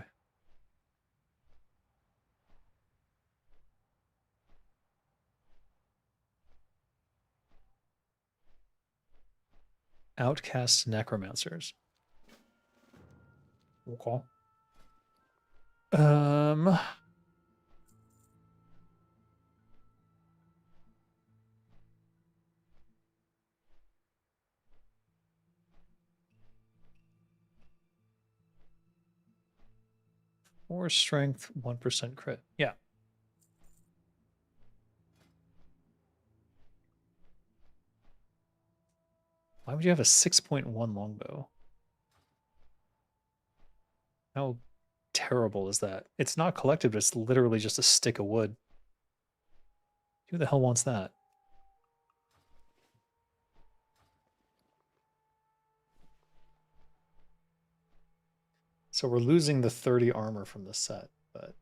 [SPEAKER 4] Outcast necromancers. Okay. Or strength, 1% crit. Yeah. Why would you have a 6.1 longbow? How terrible is that? It's not collected, but it's literally just a stick of wood. Who the hell wants that? So we're losing the 30 armor from the set, but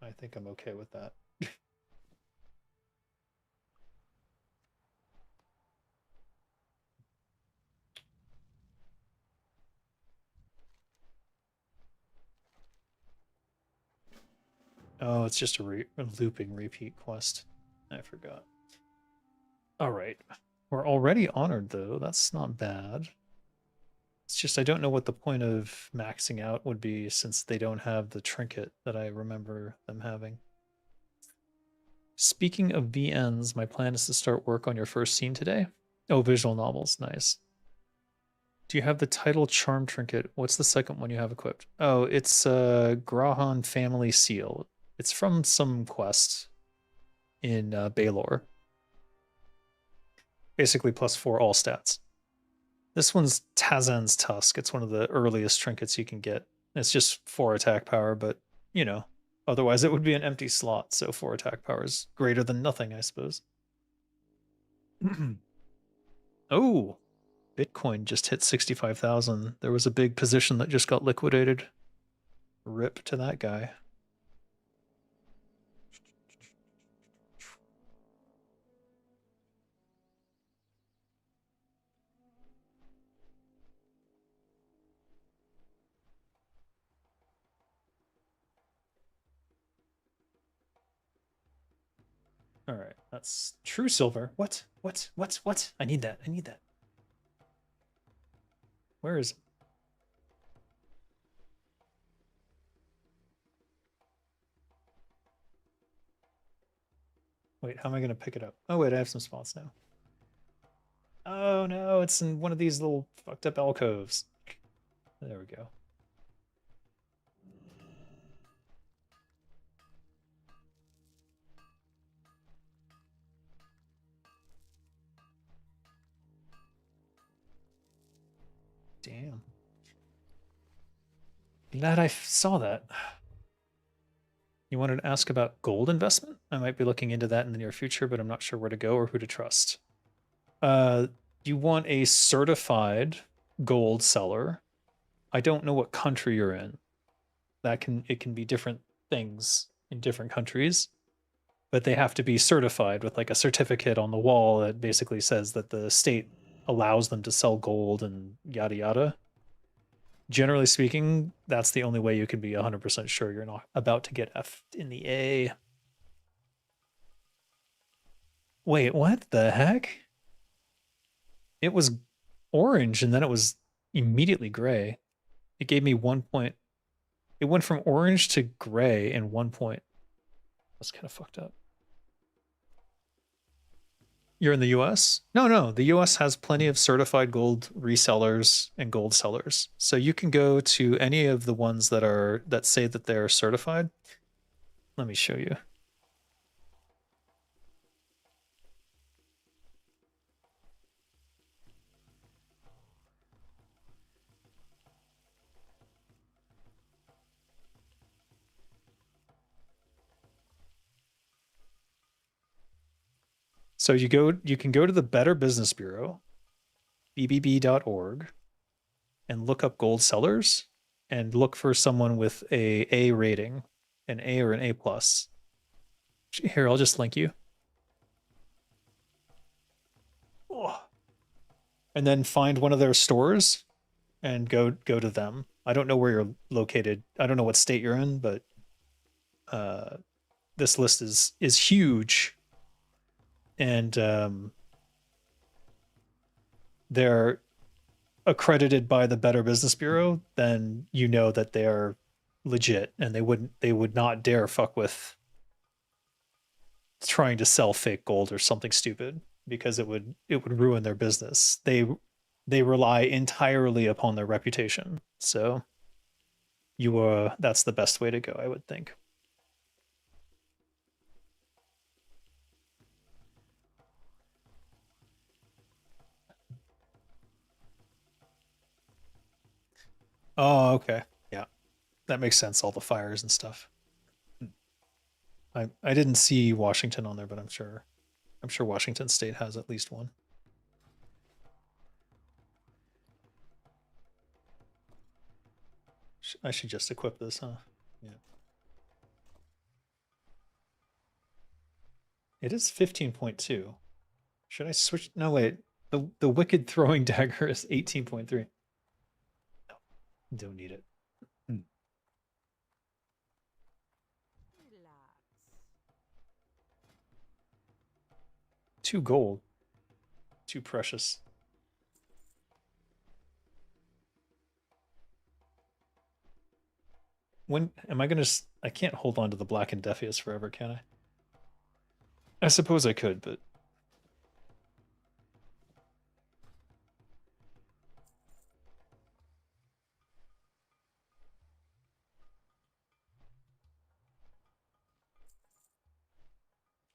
[SPEAKER 4] I think I'm okay with that. Oh, it's just a looping repeat quest. I forgot. All right. We're already honored, though. That's not bad. It's just I don't know what the point of maxing out would be since they don't have the trinket that I remember them having. Speaking of VNs, my plan is to start work on your first scene today. Oh, visual novels. Nice. Do you have the title charm trinket? What's the second one you have equipped? Oh, it's Grahan Family Seal. It's from some quest in Baylor. Basically +4 all stats. This one's Tazan's Tusk. It's one of the earliest trinkets you can get. It's just 4 attack power, but, you know, otherwise it would be an empty slot, so 4 attack power is greater than nothing, I suppose. Oh, Bitcoin just hit 65,000. There was a big position that just got liquidated. Rip to that guy.
[SPEAKER 1] All right, that's true silver. What? What? I need that. I need that. Where is it? Wait, how am I going to pick it up? Oh, wait, I have some spots now. Oh, no, it's in one of these little fucked up alcoves. There we go. Damn. Glad I saw that. You wanted to ask about gold investment? I might be looking into that in the near future, but I'm not sure where to go or who to trust. You want a certified gold seller. I don't know what country you're in. It can be different things in different countries, but they have to be certified with like a certificate on the wall that basically says that the state allows them to sell gold and yada yada. Generally speaking, that's the only way you can be 100% sure you're not about to get F'd in the A. Wait, what the heck? It was orange and then it was immediately gray. It gave me 1 point. It went from orange to gray in 1 point. That's kind of fucked up. You're in the US? No. The US has plenty of certified gold resellers and gold sellers. So you can go to any of the ones that say that they're certified. Let me show you. So you can go to the Better Business Bureau, bbb.org, and look up gold sellers and look for someone with a rating, an A or an A plus. Here, I'll just link you. Oh. And then find one of their stores and go to them. I don't know where you're located. I don't know what state you're in, but this list is huge. And they're accredited by the Better Business Bureau, then you know that they are legit and they would not dare fuck with trying to sell fake gold or something stupid because it would ruin their business. They rely entirely upon their reputation. So that's the best way to go, I would think. Oh, okay. Yeah. That makes sense, all the fires and stuff. I didn't see Washington on there, but I'm sure Washington State has at least one. I should just equip this, huh? Yeah. It is 15.2. Should I switch? No, wait. The wicked throwing dagger is 18.3. No, don't need it. Hmm. 2 gold. Too precious. When am I gonna? I can't hold on to the Black and Defius forever, can I? I suppose I could, but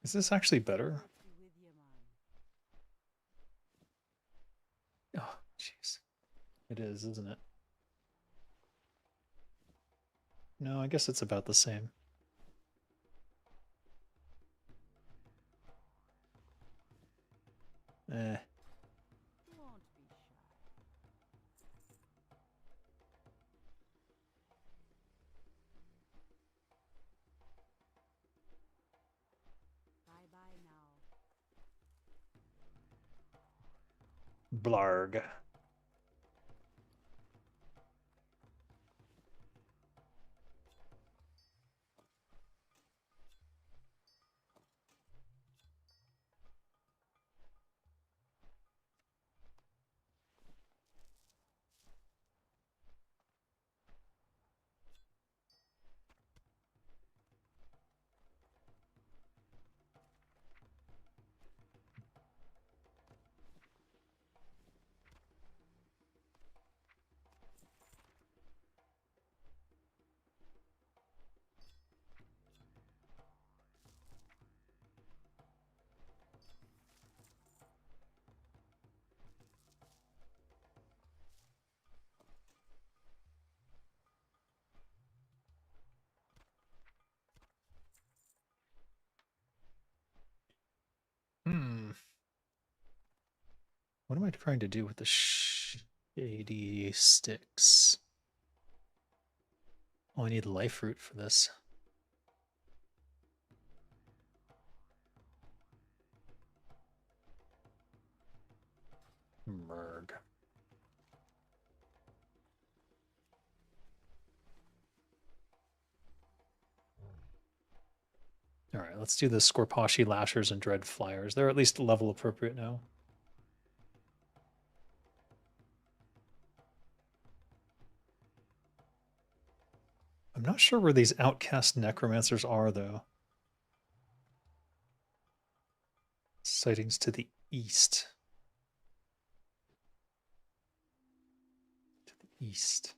[SPEAKER 1] is this actually better? Oh, jeez. It is, isn't it? No, I guess it's about the same. Eh. Blarg.
[SPEAKER 4] What am I trying to do with the shady sticks? Oh, I need life root for this. Merg. All right, let's do the Scorpashi Lashers and Dread Flyers. They're at least level appropriate now. I'm not sure where these outcast necromancers are, though. Sightings to the east. To the east.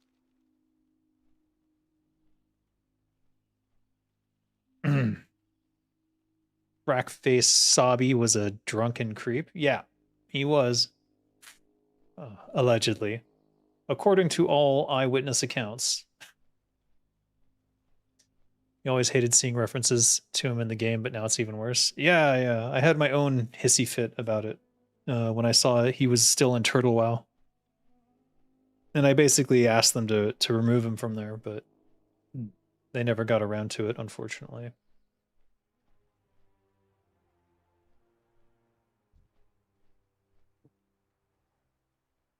[SPEAKER 4] Rackface Sabi was a drunken creep. Yeah, he was. Allegedly. According to all eyewitness accounts. You always hated seeing references to him in the game, but now it's even worse. Yeah. I had my own hissy fit about it when I saw he was still in Turtle WoW. And I basically asked them to remove him from there, but they never got around to it, unfortunately.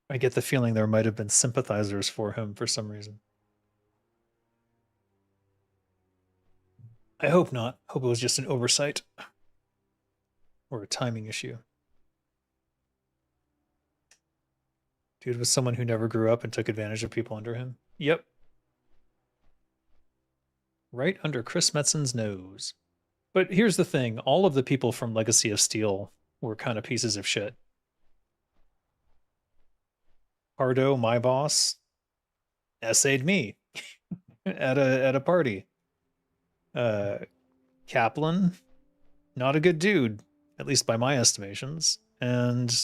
[SPEAKER 4] I get the feeling there might have been sympathizers for him for some reason. I hope not. Hope it was just an oversight. Or a timing issue. Dude was someone who never grew up and took advantage of people under him. Yep. Right under Chris Metzen's nose. But here's the thing. All of the people from Legacy of Steel were kind of pieces of shit. Pardo, my boss, essayed me at a party. Kaplan, not a good dude, at least by my estimations. And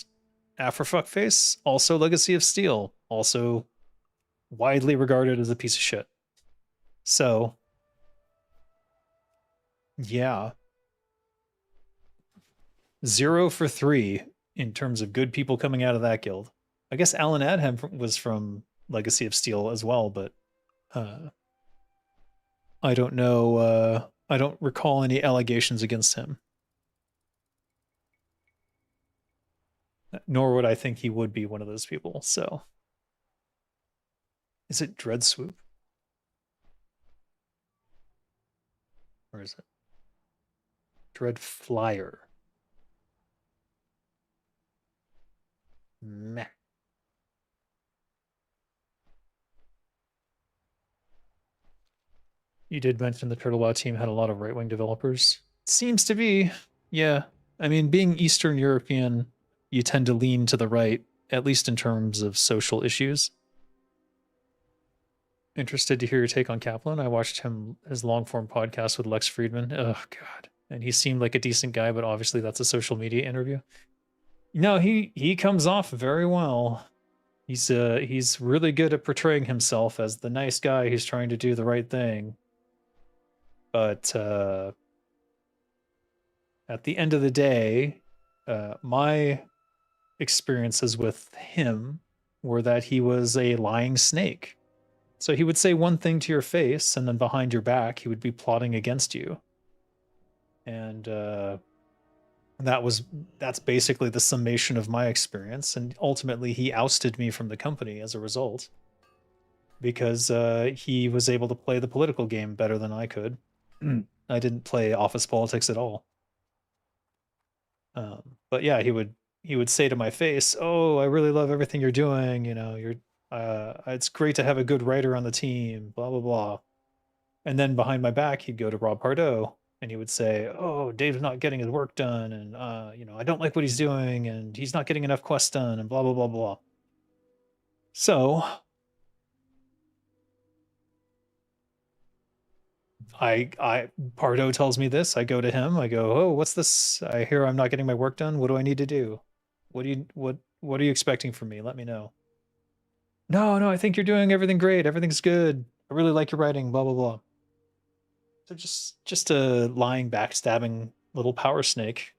[SPEAKER 4] Afrofuckface, also Legacy of Steel, also widely regarded as a piece of shit. So, yeah. 0 for 3 in terms of good people coming out of that guild. I guess Alan Adham was from Legacy of Steel as well, but I don't know. I don't recall any allegations against him. Nor would I think he would be one of those people, so. Is it Dread Swoop? Or is it Dread Flyer? Meh. You did mention the Turtle WoW team had a lot of right-wing developers. Seems to be, yeah. I mean, being Eastern European, you tend to lean to the right, at least in terms of social issues. Interested to hear your take on Kaplan. I watched his long-form podcast with Lex Friedman. Oh, God. And he seemed like a decent guy, but obviously that's a social media interview. No, he comes off very well. He's really good at portraying himself as the nice guy who's trying to do the right thing. But at the end of the day, my experiences with him were that he was a lying snake. So he would say one thing to your face, and then behind your back, he would be plotting against you. And that's basically the summation of my experience. And ultimately, he ousted me from the company as a result, because he was able to play the political game better than I could. I didn't play office politics at all. But yeah, he would say to my face, "Oh, I really love everything you're doing. You know, it's great to have a good writer on the team. Blah blah blah." And then behind my back, he'd go to Rob Pardo and he would say, "Oh, Dave's not getting his work done, and I don't like what he's doing, and he's not getting enough quests done, and blah blah blah blah." So Pardo tells me this. I go to him. I go, "Oh, what's this? I hear I'm not getting my work done. What do I need to do? What are you expecting from me? Let me know." No, I think you're doing everything great. Everything's good. I really like your writing. Blah blah blah. So just a lying, backstabbing little power snake.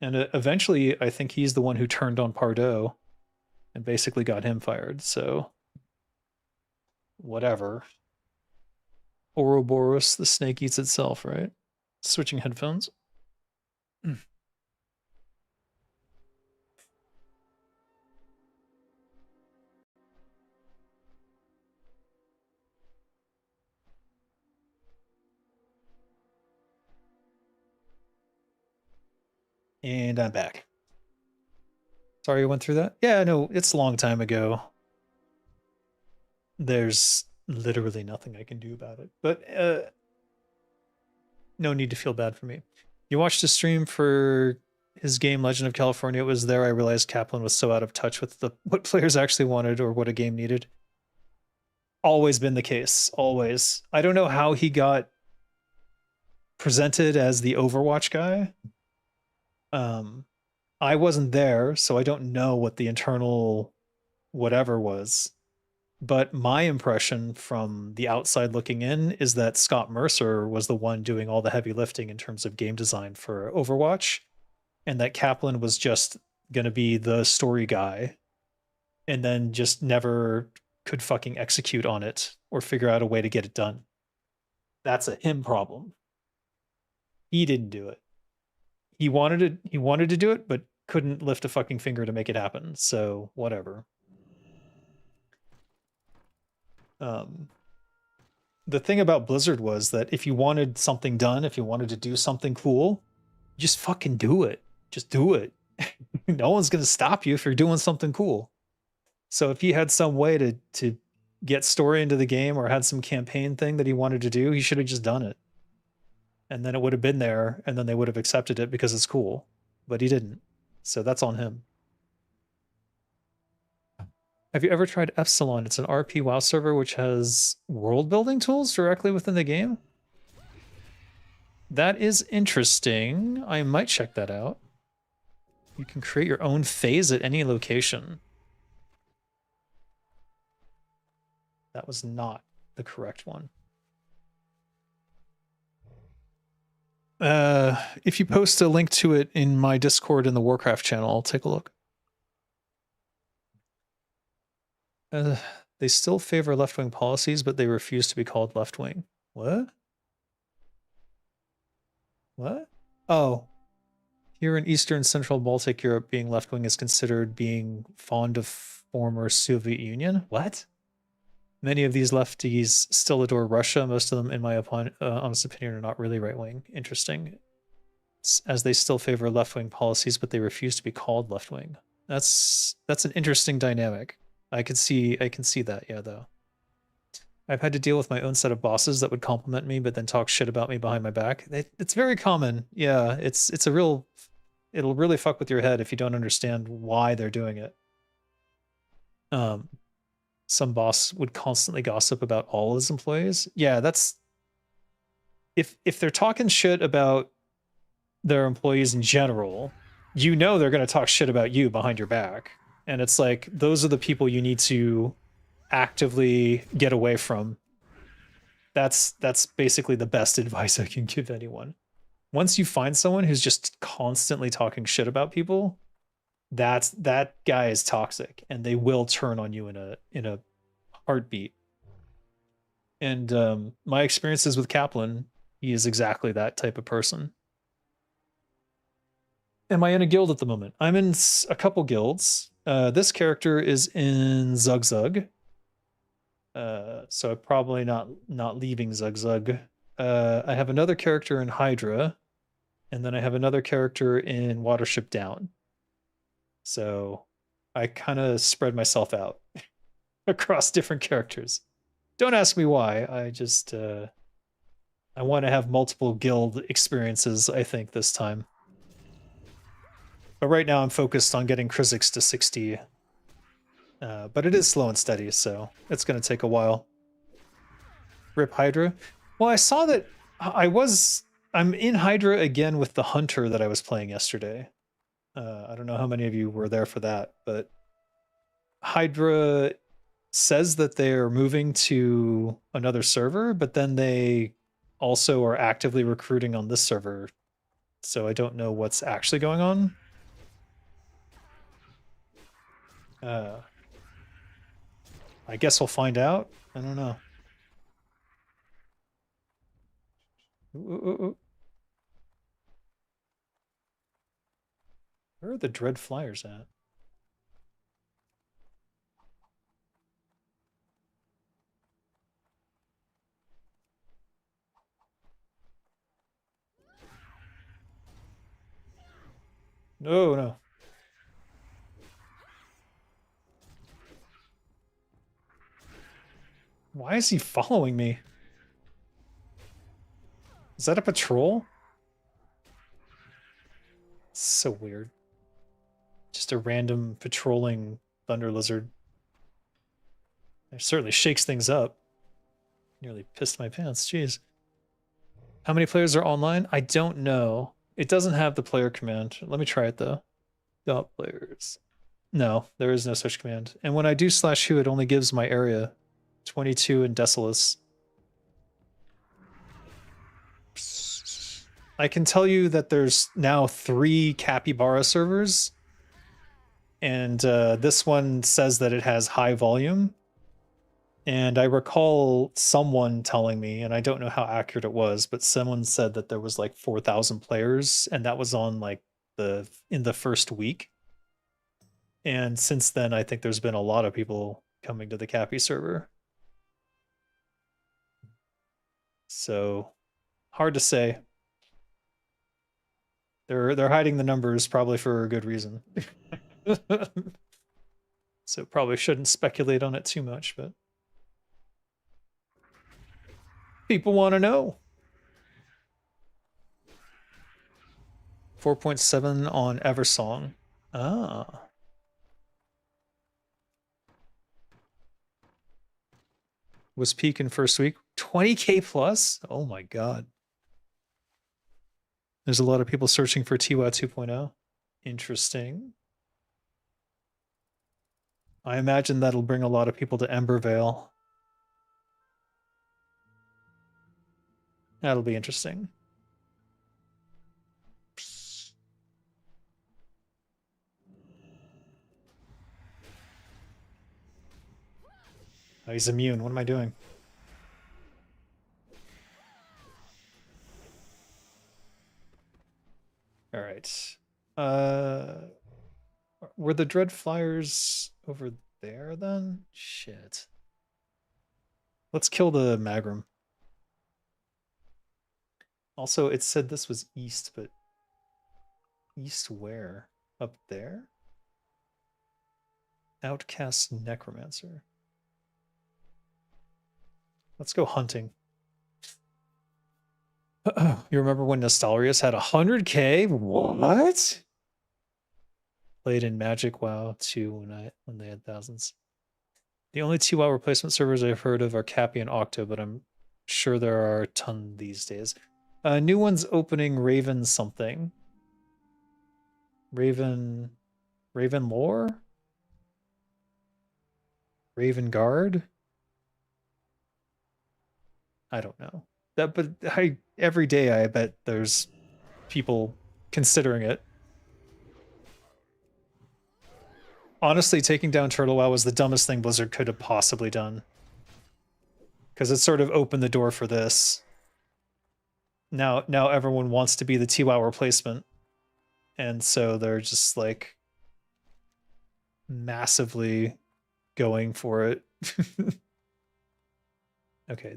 [SPEAKER 4] And eventually, I think he's the one who turned on Pardo
[SPEAKER 1] and basically got him fired. So whatever. Ouroboros, the snake eats itself, right? Switching headphones. And I'm back. Sorry I went through that. Yeah, no, it's a long time ago. There's literally nothing I can do about it. But no need to feel bad for me. You watched a stream for his game Legend of California. It was there I realized Kaplan was so out of touch with what players actually wanted or what a game needed. Always been the case. Always. I don't know how he got presented as the Overwatch guy. I wasn't there, so I don't know what the internal whatever was. But my impression from the outside looking in is that Scott Mercer was the one doing all the heavy lifting in terms of game design for Overwatch, and that Kaplan was just going to be the story guy and then just never could fucking execute on it or figure out a way to get it done. That's a him problem. He didn't do it. He wanted to do it, but couldn't lift a fucking finger to make it happen. So whatever. The thing about Blizzard was that if you wanted something done, if you wanted to do something cool, just fucking do it. Just do it. No one's going to stop you if you're doing something cool. So if he had some way to get story into the game or had some campaign thing that he wanted to do, he should have just done it. And then it would have been there, and then they would have accepted it because it's cool. But he didn't. So that's on him. Have you ever tried Epsilon? It's an RP WoW server which has world building tools directly within the game. That is interesting. I might check that out. You can create your own phase at any location. That was not the correct one. If you post a link to it in my Discord in the Warcraft channel, I'll take a look. They still favor left-wing policies, but they refuse to be called left-wing. What? What? Oh. Here in Eastern Central Baltic Europe, being left-wing is considered being fond of former Soviet Union? What? Many of these lefties still adore Russia. Most of them, in my honest opinion, are not really right-wing. Interesting. As they still favor left-wing policies, but they refuse to be called left-wing. That's an interesting dynamic. I can see that, yeah, though. I've had to deal with my own set of bosses that would compliment me, but then talk shit about me behind my back. It's very common. Yeah, it's a real... It'll really fuck with your head if you don't understand why they're doing it. Some boss would constantly gossip about all his employees. Yeah, that's... If they're talking shit about their employees in general, you know they're going to talk shit about you behind your back. And it's like, those are the people you need to actively get away from. That's basically the best advice I can give anyone. Once you find someone who's just constantly talking shit about people, that guy is toxic, and they will turn on you in a heartbeat. And my experiences with Kaplan, he is exactly that type of person. Am I in a guild at the moment? I'm in a couple guilds. This character is in Zug. So I'm probably not leaving Zug. I have another character in Hydra, and then I have another character in Watership Down. So I kind of spread myself out across different characters. Don't ask me why. I just I want to have multiple guild experiences, I think, this time. But right now I'm focused on getting Krizzix to 60. But it is slow and steady, so it's going to take a while. Rip Hydra. Well, I saw that I'm in Hydra again with the Hunter that I was playing yesterday. I don't know how many of you were there for that, but Hydra says that they're moving to another server, but then they also are actively recruiting on this server. So I don't know what's actually going on.
[SPEAKER 4] I guess we'll find out. I don't know. Ooh. Where are the dread flyers at? No. Why is he following me? Is that a patrol? So weird. Just a random patrolling thunder lizard. It certainly shakes things up. Nearly pissed my pants, jeez. How many players are online? I don't know. It doesn't have the player command. Let me try it though. Dot players. No, there is no such command. And when I do /who, it only gives my area. 22 in Decimus. I can tell you that there's now 3 Capybara servers. And this one says that it has high volume. And I recall someone telling me, and I don't know how accurate it was, but someone said that there was like 4,000 players, and that was on like in the first week. And since then, I think there's been a lot of people coming to the Cappy server. So hard to say. They're hiding the numbers probably for a good reason. So probably shouldn't speculate on it too much, but people want to know. 4.7 on Eversong. Ah. Was peak in first week. 20k plus? Oh my god. There's a lot of people searching for TWA 2.0. Interesting. I imagine that'll bring a lot of people to Embervale. That'll be interesting. Oh, he's immune. What am I doing? All right. Were the dread flyers over there then? Shit. Let's kill the Magrum. Also, it said this was east, but east where? Up there? Outcast Necromancer. Let's go hunting. You remember when Nostalrius had 100k? What? Played in Magic WoW 2 when they had thousands. The only 2 WoW replacement servers I've heard of are Cappy and Octo, but I'm sure there are a ton these days. New one's opening Raven something. Raven Lore? Raven Guard? I don't know. But every day I bet there's people considering it. Honestly, taking down Turtle WoW was the dumbest thing Blizzard could have possibly done. Because it sort of opened the door for this. Now everyone wants to be the TWoW replacement. And so they're just like massively going for it. Okay,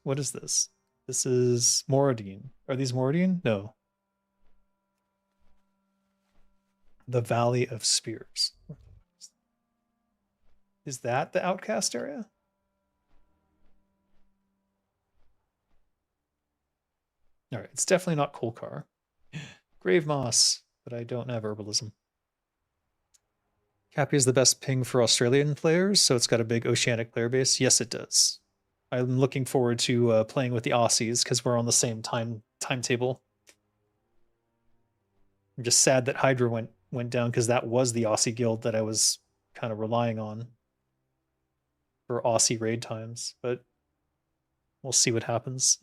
[SPEAKER 4] what is this? This is Moradine. Are these Moradine? No. The Valley of Spears. Is that the Outcast area? All right, it's definitely not Kolkar. Grave Moss, but I don't have Herbalism. Cappy is the best ping for Australian players, so it's got a big oceanic player base. Yes, it does. I'm looking forward to playing with the Aussies because we're on the same timetable. I'm just sad that Hydra went down because that was the Aussie guild that I was kind of relying on for Aussie raid times, but we'll see what happens.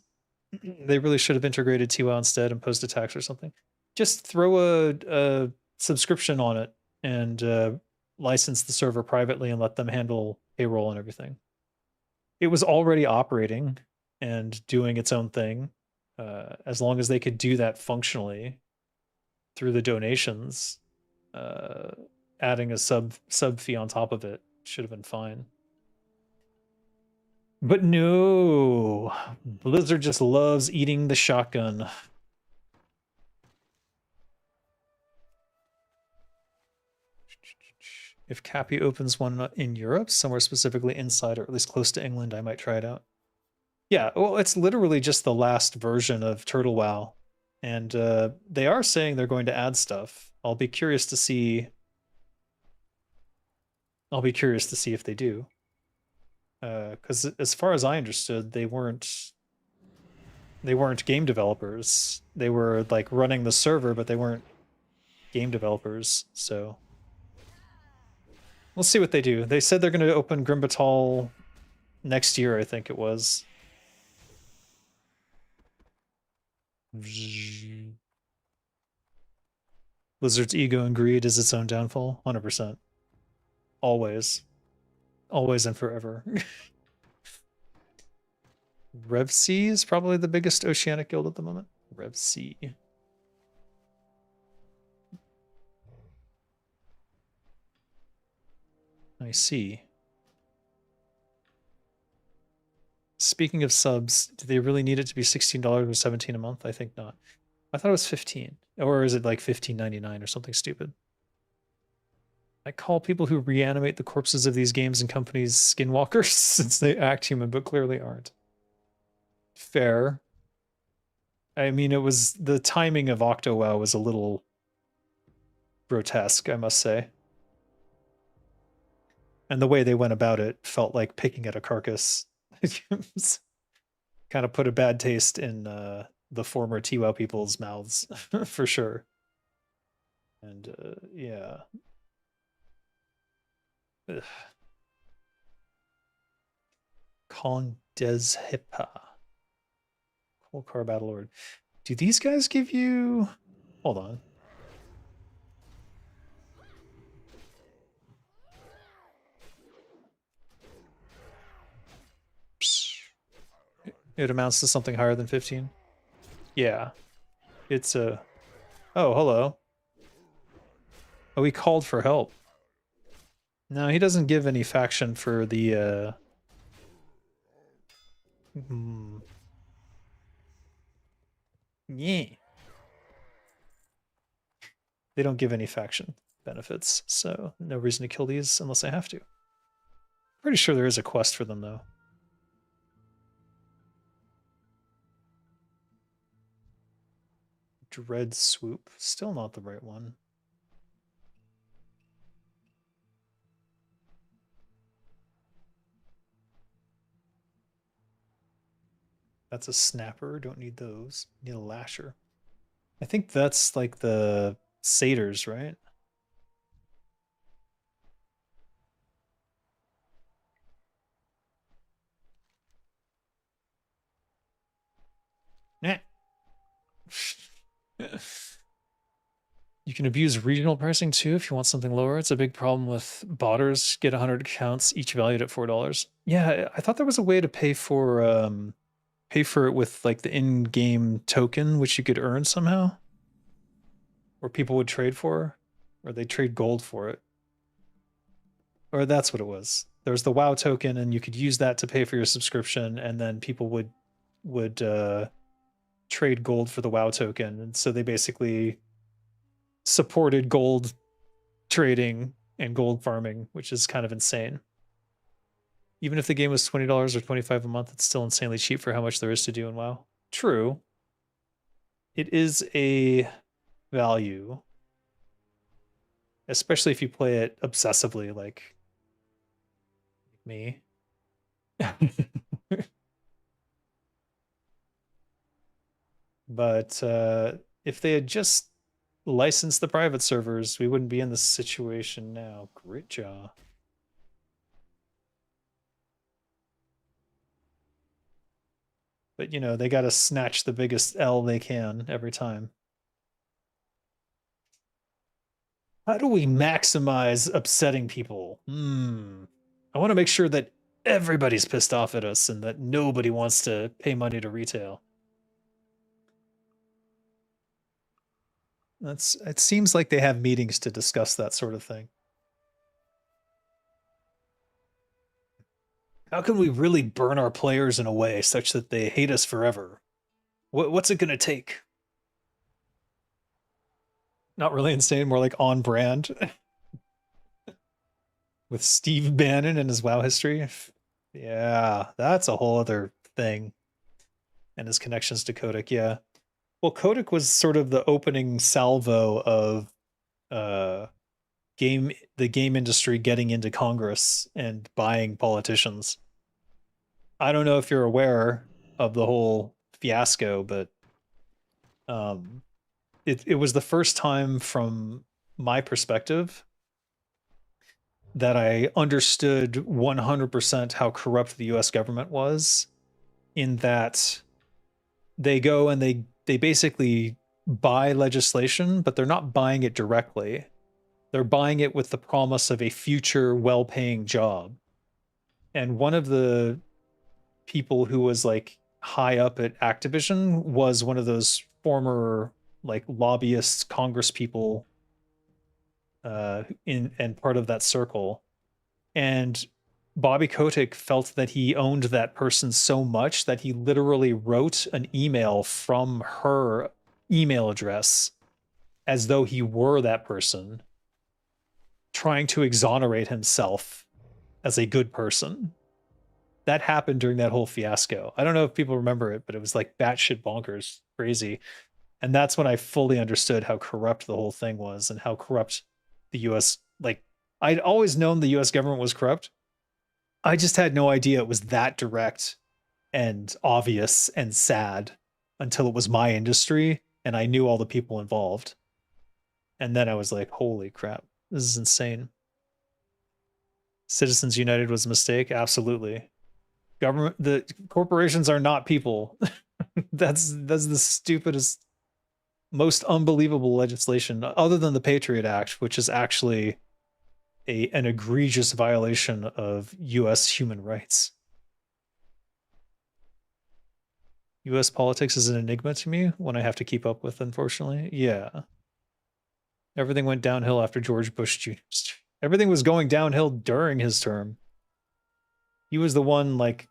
[SPEAKER 4] They really should have integrated TWoW instead and post attacks or something. Just throw a subscription on it and license the server privately and let them handle payroll and everything. It was already operating and doing its own thing. As long as they could do that functionally through the donations, adding a sub fee on top of it should have been fine. But no, Blizzard just loves eating the shotgun. If Cappy opens one in Europe, somewhere specifically inside or at least close to England, I might try it out. Yeah, well, it's literally just the last version of Turtle WoW. And they are saying they're going to add stuff. I'll be curious to see if they do. Because as far as I understood, they weren't game developers. They were like running the server, but they weren't game developers. So we'll see what they do. They said they're going to open Grimbatal next year, I think it was. Blizzard's ego and greed is its own downfall. 100%. Always. Always and forever. Rev C is probably the biggest Oceanic guild at the moment. Rev C. I see. Speaking of subs, do they really need it to be $16 or $17 a month? I think not. I thought it was 15. Or is it like $15.99 or something stupid? I call people who reanimate the corpses of these games and companies skinwalkers since they act human but clearly aren't. Fair. I mean, it was the timing of OctoWoW was a little grotesque, I must say. And the way they went about it felt like picking at a carcass. Kind of put a bad taste in the former TWoW people's mouths, for sure. And yeah. Ugh. Kong Des Hippa. Car Battle Lord. Do these guys give you... Hold on. It amounts to something higher than 15? Yeah. It's a... Oh, hello. Oh, he called for help. No, he doesn't give any faction for the... Yeah. They don't give any faction benefits, so no reason to kill these unless I have to. Pretty sure there is a quest for them, though. Dread Swoop. Still not the right one. That's a snapper. Don't need those. Need a lasher. I think that's like the satyrs, right? Nah. You can abuse regional pricing too if you want something lower. It's a big problem with botters. Get 100 accounts, each valued at $4. Yeah, I thought there was a way to pay for it with like the in-game token, which you could earn somehow, or people would trade for, or they trade gold for it, or that's what it was. There was the WoW token, and you could use that to pay for your subscription, and then people would trade gold for the WoW token, and so they basically supported gold trading and gold farming, which is kind of insane. Even if the game was $20 or $25 a month, it's still insanely cheap for how much there is to do in WoW. True. It is a value, especially if you play it obsessively like me. But if they had just licensed the private servers, we wouldn't be in this situation now. Gritjaw. But, you know, they got to snatch the biggest L they can every time.
[SPEAKER 1] How do we maximize upsetting people? I want to make sure that everybody's pissed off at us and that nobody wants to pay money to retail.
[SPEAKER 4] It seems like they have meetings to discuss that sort of thing.
[SPEAKER 1] How can we really burn our players in a way such that they hate us forever? What's it going to take?
[SPEAKER 4] Not really insane, more like on brand. With Steve Bannon and his WoW history. Yeah, that's a whole other thing. And his connections to Kotick, yeah. Well, Kotick was sort of the opening salvo of the game industry getting into Congress and buying politicians. I don't know if you're aware of the whole fiasco, but it was the first time from my perspective that I understood 100% how corrupt the US government was, in that they go and they basically buy legislation, but they're not buying it directly. They're buying it with the promise of a future well-paying job. And one of the people who was like high up at Activision was one of those former like lobbyists, Congress people and part of that circle. And Bobby Kotick felt that he owned that person so much that he literally wrote an email from her email address as though he were that person, trying to exonerate himself as a good person. That happened during that whole fiasco. I don't know if people remember it, but it was like batshit bonkers, crazy. And that's when I fully understood how corrupt the whole thing was and how corrupt the US, like, I'd always known the US government was corrupt. I just had no idea it was that direct and obvious and sad until it was my industry and I knew all the people involved. And then I was like, holy crap, this is insane. Citizens United was a mistake? Absolutely. The corporations are not people. That's the stupidest, most unbelievable legislation, other than the Patriot Act, which is actually an egregious violation of US human rights. US politics is an enigma to me, one I have to keep up with, unfortunately. Yeah. Everything went downhill after George Bush Jr. Everything was going downhill during his term. He was the one, like,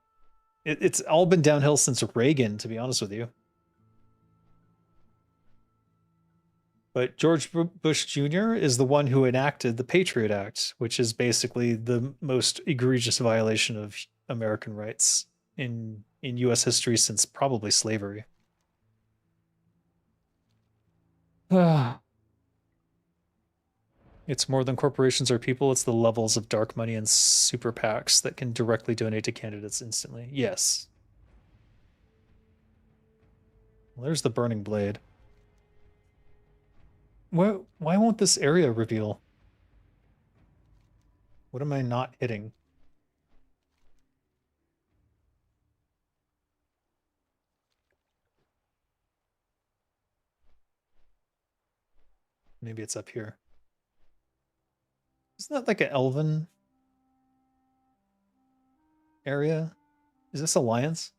[SPEAKER 4] it's all been downhill since Reagan, to be honest with you. But George Bush Jr. is the one who enacted the Patriot Act, which is basically the most egregious violation of American rights in US history since probably slavery. It's more than corporations or people, it's the levels of dark money and super PACs that can directly donate to candidates instantly. Yes. Well, there's the burning blade. Why won't this area reveal? What am I not hitting? Maybe it's up here. Isn't that like an elven area? Is this Alliance?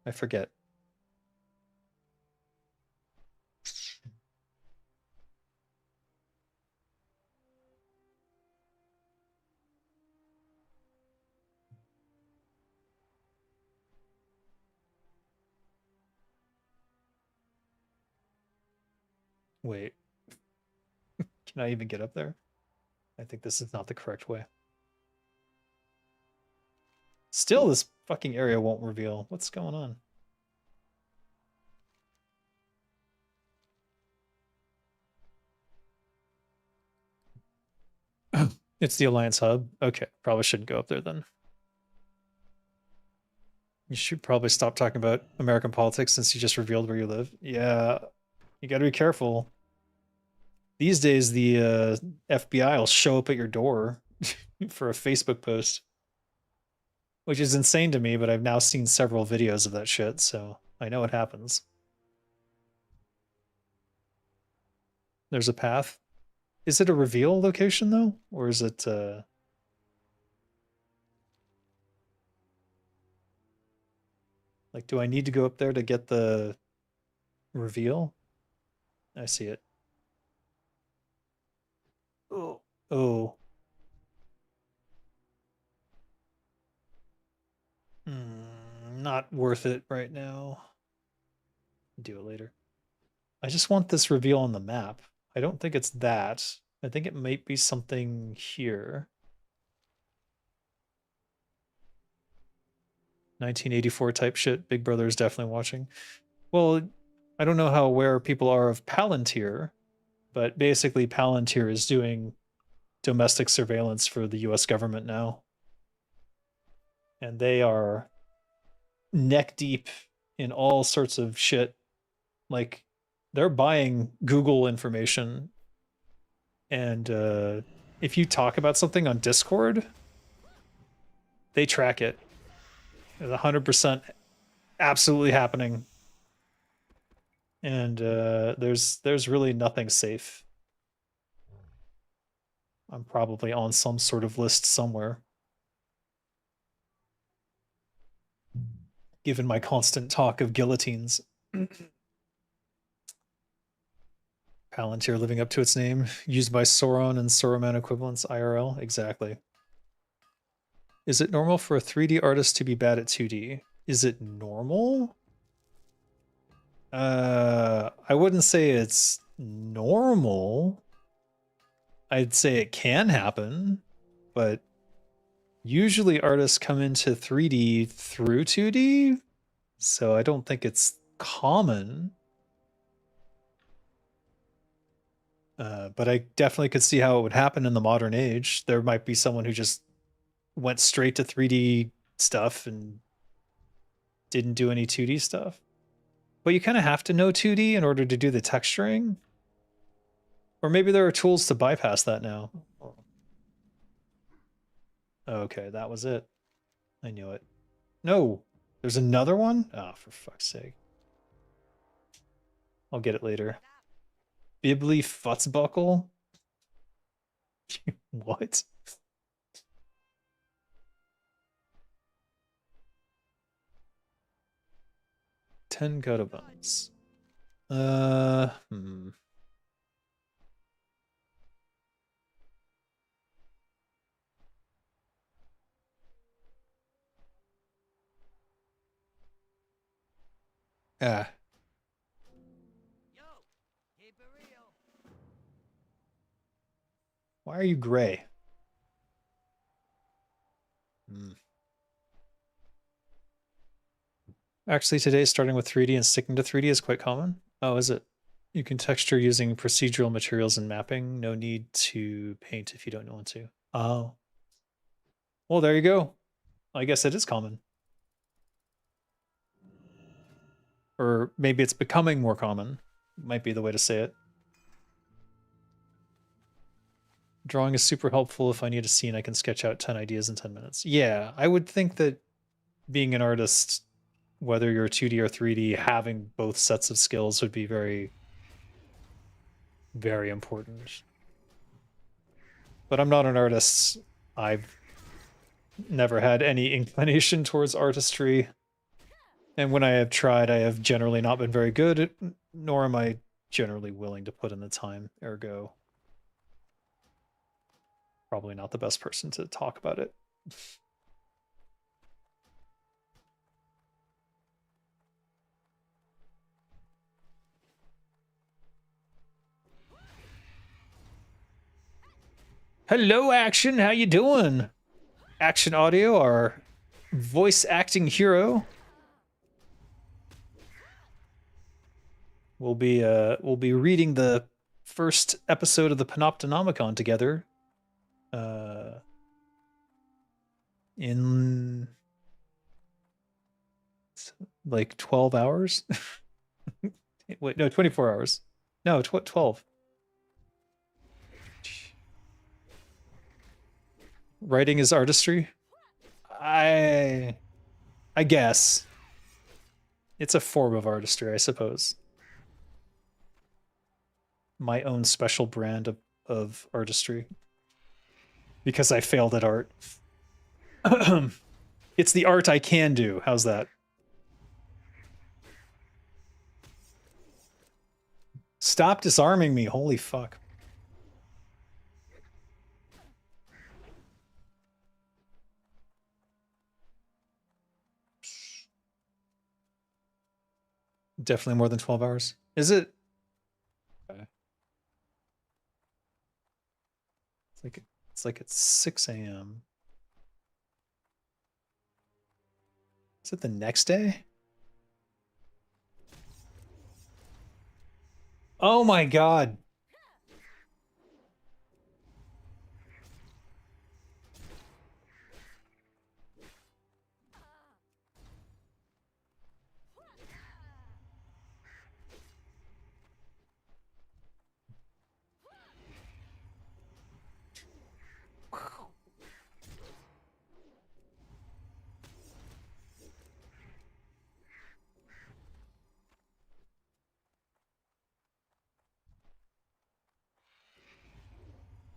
[SPEAKER 4] I forget. Wait. Can I even get up there? I think this is not the correct way. Still, this fucking area won't reveal. What's going on? It's the Alliance Hub. Okay, probably shouldn't go up there then. You should probably stop talking about American politics since you just revealed where you live. Yeah, you gotta be careful. These days, the FBI will show up at your door for a Facebook post. Which is insane to me, but I've now seen several videos of that shit, so I know it happens. There's a path.
[SPEAKER 1] Is it a reveal location though? Or is it like, do I need to go up there to get the reveal? I see it. Oh, oh. Not worth it right now. Do it later. I just want this reveal on the map. I don't think it's that. I think it might be something here. 1984 type shit. Big Brother is definitely watching. Well, I don't know how aware people are of Palantir, but basically Palantir is doing domestic surveillance for the US government now. And they are neck deep in all sorts of shit. Like, they're buying Google information. And if you talk about something on Discord, they track it. It's 100% absolutely happening. And there's really nothing safe. I'm probably on some sort of list somewhere. Given my constant talk of guillotines. Palantir living up to its name, used by Sauron and Saruman equivalents IRL. Exactly. Is it normal for a 3D artist to be bad at 2D? Is it normal? I wouldn't say it's normal. I'd say it can happen, but usually artists come into 3D through 2D, so I don't think it's common. But I definitely could see how it would happen in the modern age. There might be someone who just went straight to 3D stuff and didn't do any 2D stuff. But you kind of have to know 2D in order to do the texturing. Or maybe there are tools to bypass that now. Okay, that was it. I knew it. No, there's another one? Oh, for fuck's sake. I'll get it later. Bibli Futzbuckle? What? Ten Guttabans. Ah. Why are you gray? Actually, today starting with 3D and sticking to 3D is quite common. Oh, is it? You can texture using procedural materials and mapping. No need to paint if you don't want to. Oh. Well, there you go. I guess it is common. Or maybe it's becoming more common. Might be the way to say it. Drawing is super helpful. If I need a scene, I can sketch out 10 ideas in 10 minutes. Yeah, I would think that being an artist, whether you're 2D or 3D, having both sets of skills would be very, very important. But I'm not an artist. I've never had any inclination towards artistry. And when I have tried, I have generally not been very good, nor am I generally willing to put in the time, ergo. Probably not the best person to talk about it. Hello, Action. How you doing? Action Audio, our voice acting hero. We'll be reading the first episode of the Panopticon together. In like 12 hours. Wait, no, 24 hours. No, 12. Writing is artistry? I guess. It's a form of artistry, I suppose. My own special brand of of artistry because I failed at art. It's the art I can do. How's that? Stop disarming me. Holy fuck. Definitely more than 12 hours. Is it? Okay. It's like it's 6 a.m. Is it the next day? Oh my god.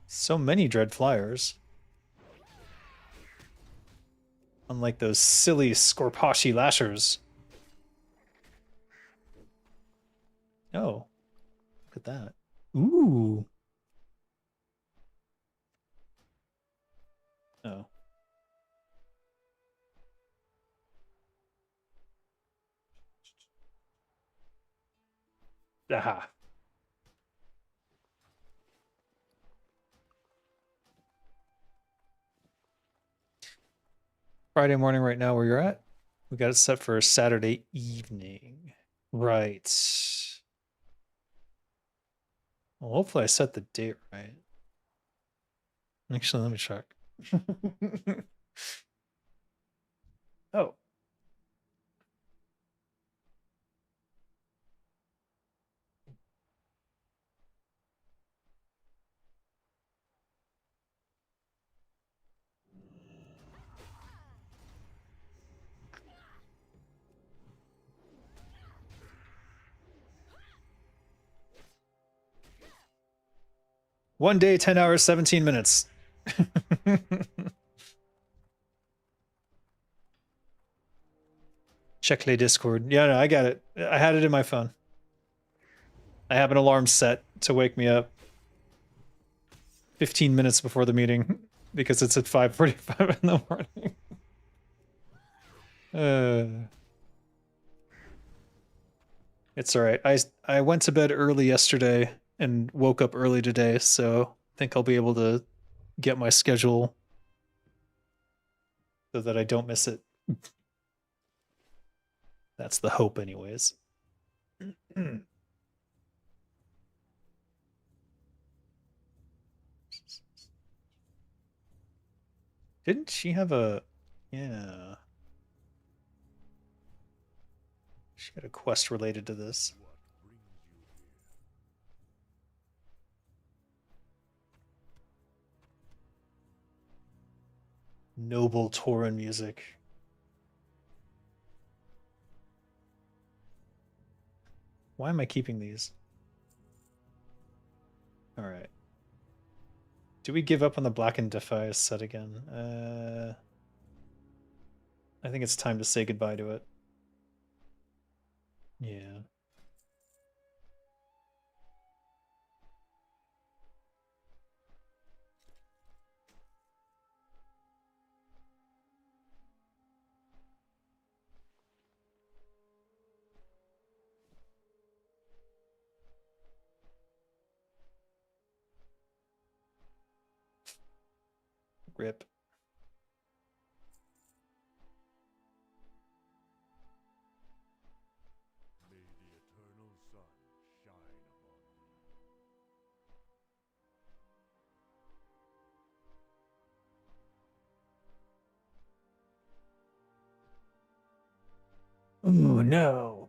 [SPEAKER 1] So many dread flyers. Unlike those silly Scorpashi lashers. Oh, look at that. Ooh. Oh. Aha. Friday morning right now where you're at? We got it set for Saturday evening. Right. Well, hopefully I set the date right. Actually, let me check. Oh. One day, 10 hours, 17 minutes. Check the Discord. Yeah, no, I got it. I had it in my phone. I have an alarm set to wake me up 15 minutes before the meeting because it's at 5:45 in the morning. It's all right. I went to bed early yesterday and woke up early today, so I think I'll be able to get my schedule so that I don't miss it. That's the hope anyways. Didn't she have a... Yeah. She had a quest related to this. Noble Tauren music. Why am I keeping these? All right. Do we give up on the Black and Defias set again? I think it's time to say goodbye to it. Yeah. Rip.
[SPEAKER 2] May the eternal sun shine upon
[SPEAKER 1] Oh no.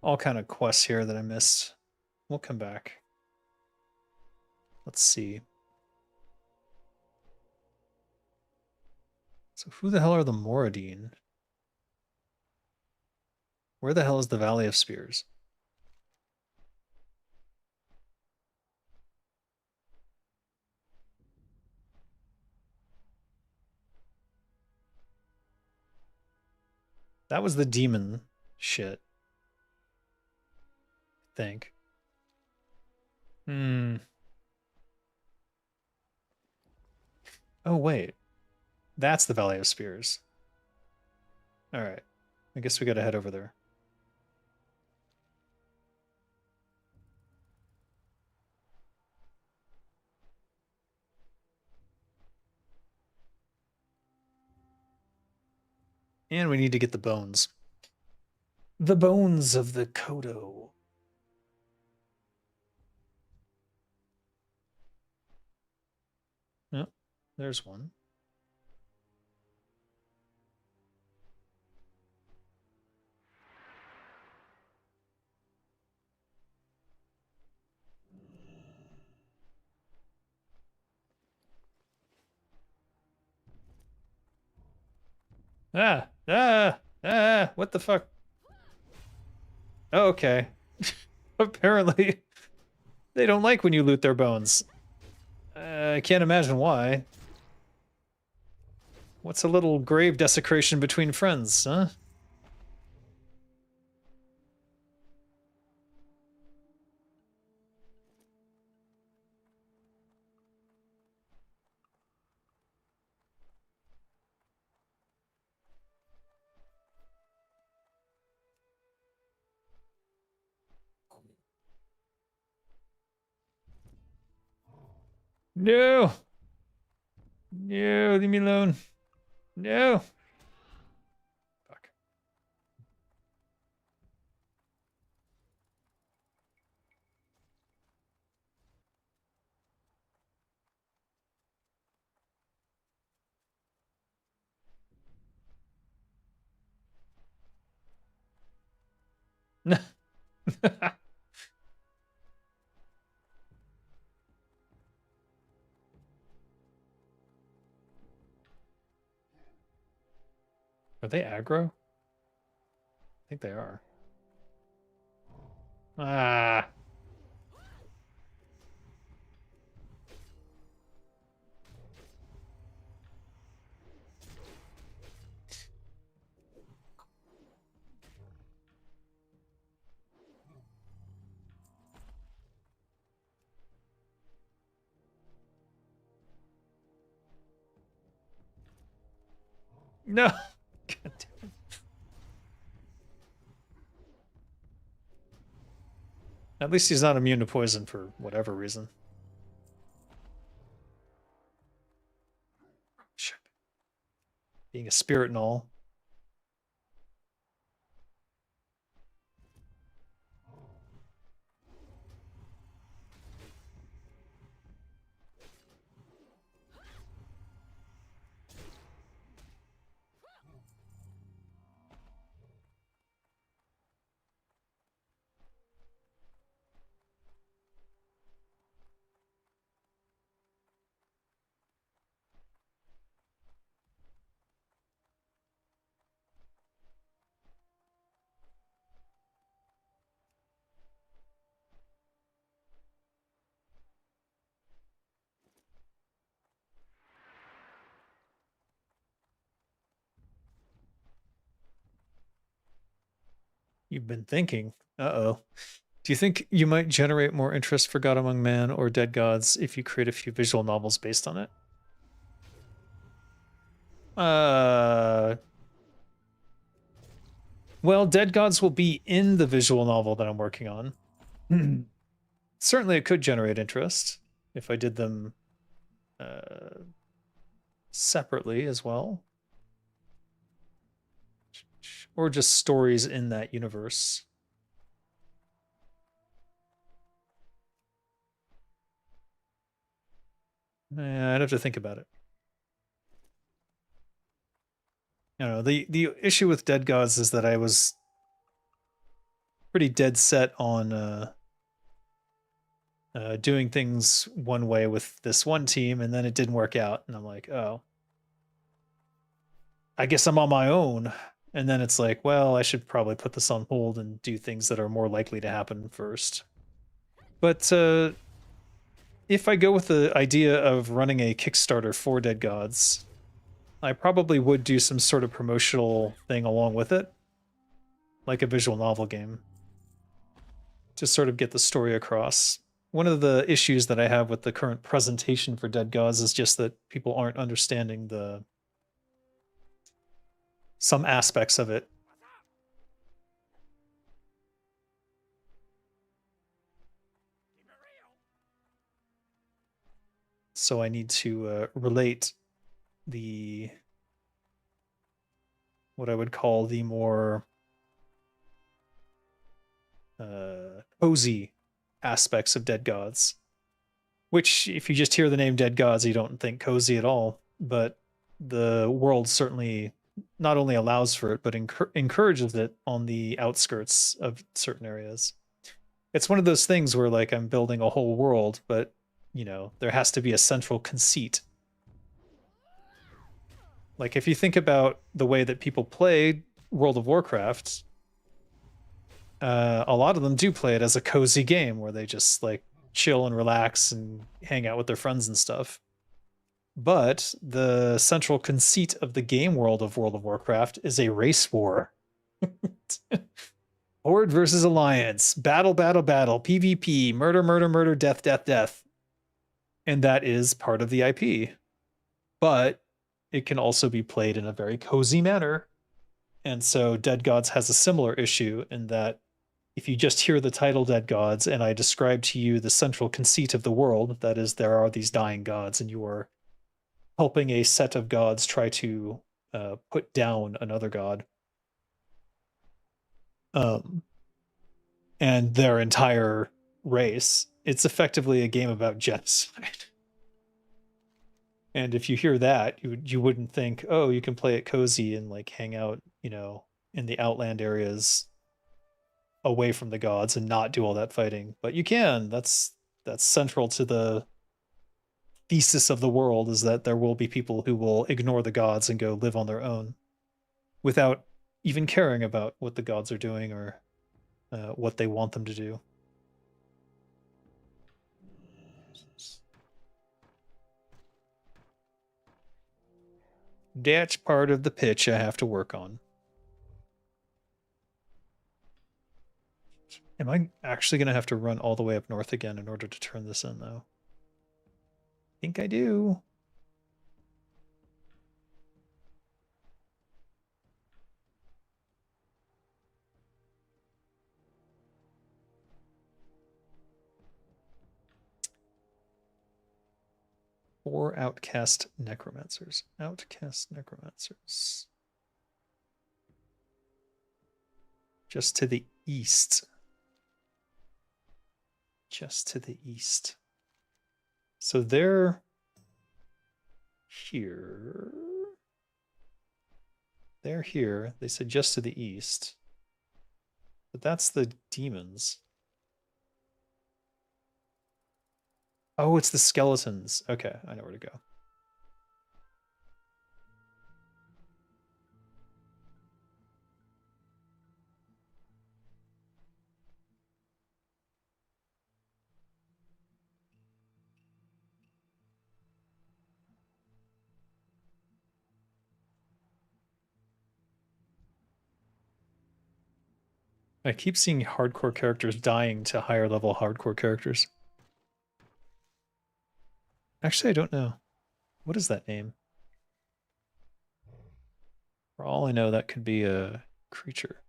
[SPEAKER 1] All kind of quests here that I missed. We'll come back. Let's see.
[SPEAKER 4] So who the hell are the Moradine? Where the hell is the Valley of Spears? That was the demon shit. I think. Oh, wait. That's the Valley of Spears. Alright. I guess we gotta head over there. And we need to get the bones. The bones of the Kodo. Yep, there's one. What the fuck? Oh, okay. Apparently, they don't like when you loot their bones. I can't imagine why. What's a little grave desecration between friends, huh? No! No, leave me alone. No! Fuck. Are they aggro? I think they are. Ah. No. God damn it. At least he's not immune to poison for whatever reason. Shit. Being a spirit and all. You've been thinking. Uh-oh. Do you think you might generate more interest for God Among Men or Dead Gods if you create a few visual novels based on it? Well, Dead Gods will be in the visual novel that I'm working on. Certainly it could generate interest if I did them separately as well. Or just stories in that universe. I'd have to think about it. I don't know. The issue with Dead Gods is that I was pretty dead set on doing things one way with this one team, and then it didn't work out, and I'm like, oh.
[SPEAKER 1] I guess I'm on my own. And then it's like, well, I should probably put this on hold and do things that are more likely to happen first. But if I go with the idea of running a Kickstarter for Dead Gods, I probably would do some sort of promotional thing along with it, like a visual novel game, to sort of get the story across. One of the issues that I have with the current presentation for Dead Gods is just that people aren't understanding some aspects of it. So I need to relate what I would call the more cozy aspects of Dead Gods, which if you just hear the name Dead Gods, you don't think cozy at all. But the world certainly not only allows for it, but encourages it on the outskirts of certain areas. It's one of those things where like I'm building a whole world, but there has to be a central conceit. Like if you think about the way that people play World of Warcraft, a lot of them do play it as a cozy game where they just like chill and relax and hang out with their friends and stuff. But the central conceit of the game world of World of Warcraft is a race war. Horde versus Alliance, battle, battle, battle, PvP, murder, murder, murder, death, death, death. And that is part of the IP. But it can also be played in a very cozy manner. And so Dead Gods has a similar issue in that if you just hear the title Dead Gods and I describe to you the central conceit of the world, that is, there are these dying gods and you are helping a set of gods try to put down another god, and their entire race, it's effectively a game about genocide. And if you hear that, you wouldn't think, oh, you can play it cozy and like hang out, in the outland areas away from the gods and not do all that fighting. But you can. That's central to the thesis of the world, is that there will be people who will ignore the gods and go live on their own without even caring about what the gods are doing or what they want them to do. That's part of the pitch I have to work on. Am I actually going to have to run all the way up north again in order to turn this in, though? I think I do. Or outcast necromancers. Outcast necromancers. Just to the east. Just to the east. So they're here. They're here. They said just to the east. But that's the demons. Oh, it's the skeletons. Okay, I know where to go. I keep seeing hardcore characters dying to higher level hardcore characters. Actually, I don't know. What is that name? For all I know, that could be a creature.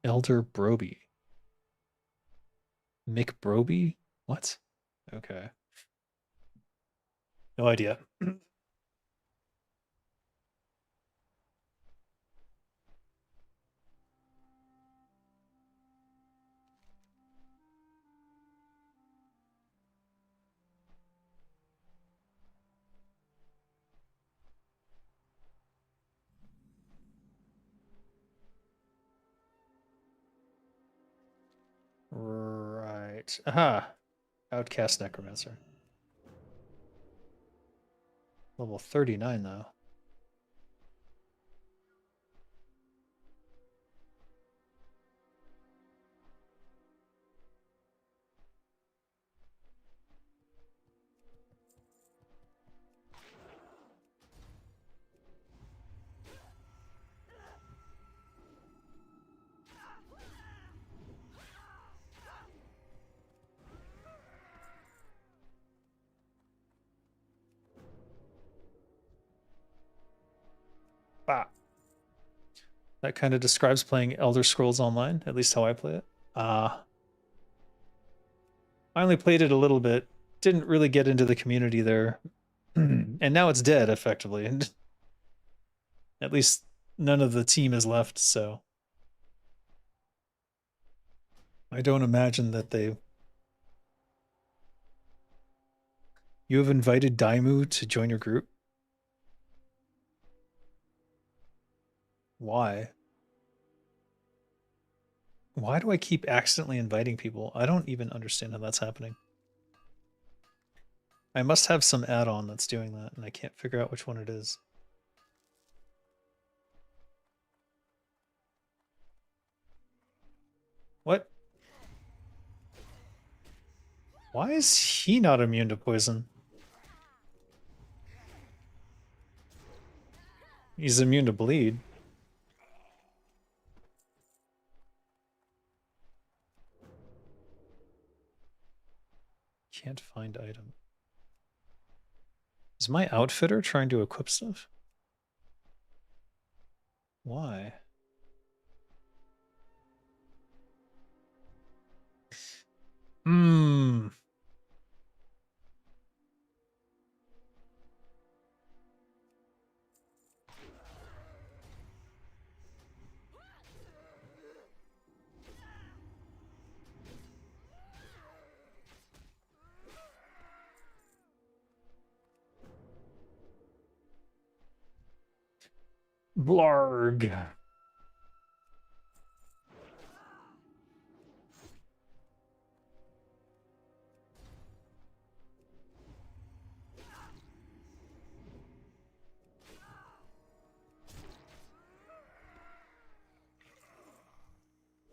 [SPEAKER 1] Elder Broby. Mick Broby? What? Okay. No idea. right. Aha. Outcast Necromancer. Level 39, though. Bah. That kind of describes playing Elder Scrolls Online, at least how I play it. I only played it a little bit, didn't really get into the community there, and now it's dead, effectively. And at least none of the team is left, so I don't imagine that they... You have invited Daimu to join your group? Why? Why do I keep accidentally inviting people? I don't even understand how that's happening. I must have some add-on that's doing that, and I can't figure out which one it is. What? Why is he not immune to poison? He's immune to bleed. Can't find item. Is my outfitter trying to equip stuff? Why? Hmm. Blarg.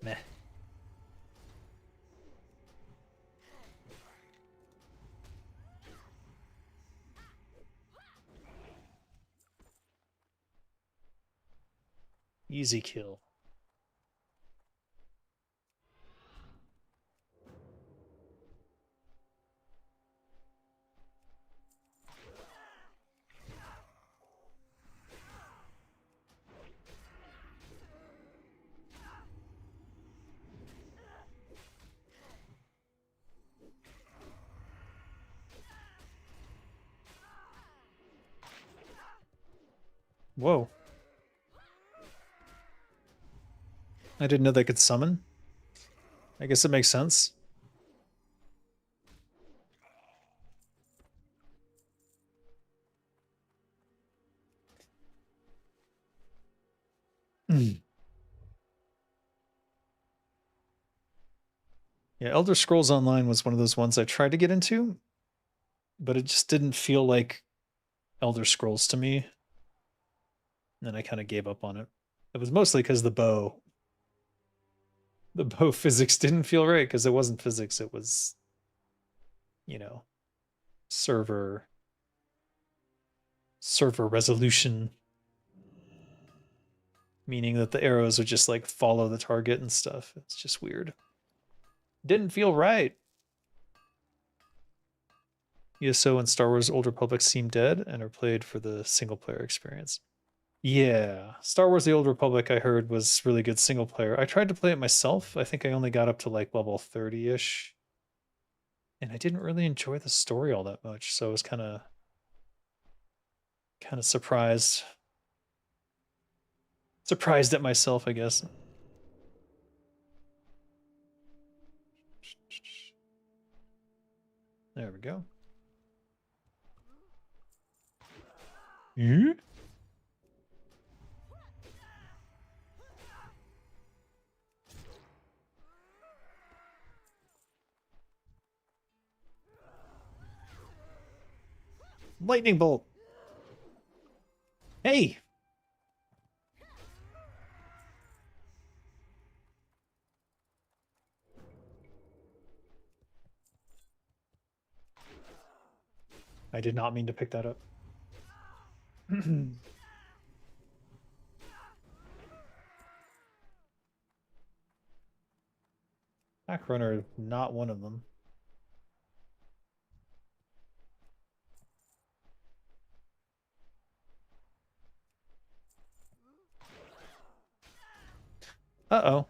[SPEAKER 1] Meh. Easy kill. Whoa. I didn't know they could summon. I guess it makes sense. Yeah, Elder Scrolls Online was one of those ones I tried to get into, but it just didn't feel like Elder Scrolls to me. And I kind of gave up on it. It was mostly because the bow physics didn't feel right, because it wasn't physics, it was, you know, server resolution, meaning that the arrows would just like follow the target and stuff. It's just weird. Didn't feel right. ESO and Star Wars Old Republic seem dead and are played for the single player experience. Yeah, Star Wars The Old Republic I heard was really good single player. I tried to play it myself. I think I only got up to like level 30-ish. And I didn't really enjoy the story all that much, so I was kind of surprised. Surprised at myself, I guess. There we go. Yeah?
[SPEAKER 4] Lightning bolt. Hey. I did not mean to pick that up. Pack runner, not one of them. Uh-oh.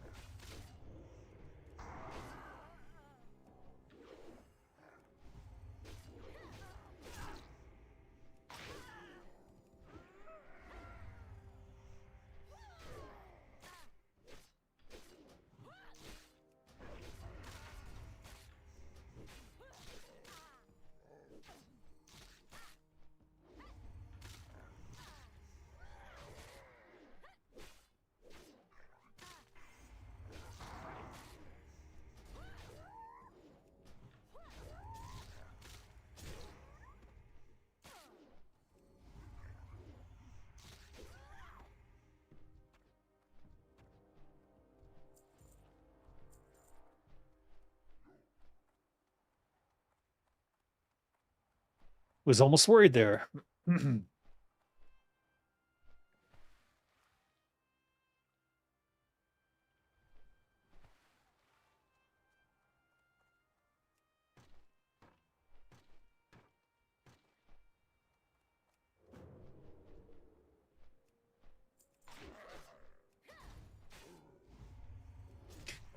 [SPEAKER 4] Was almost worried there.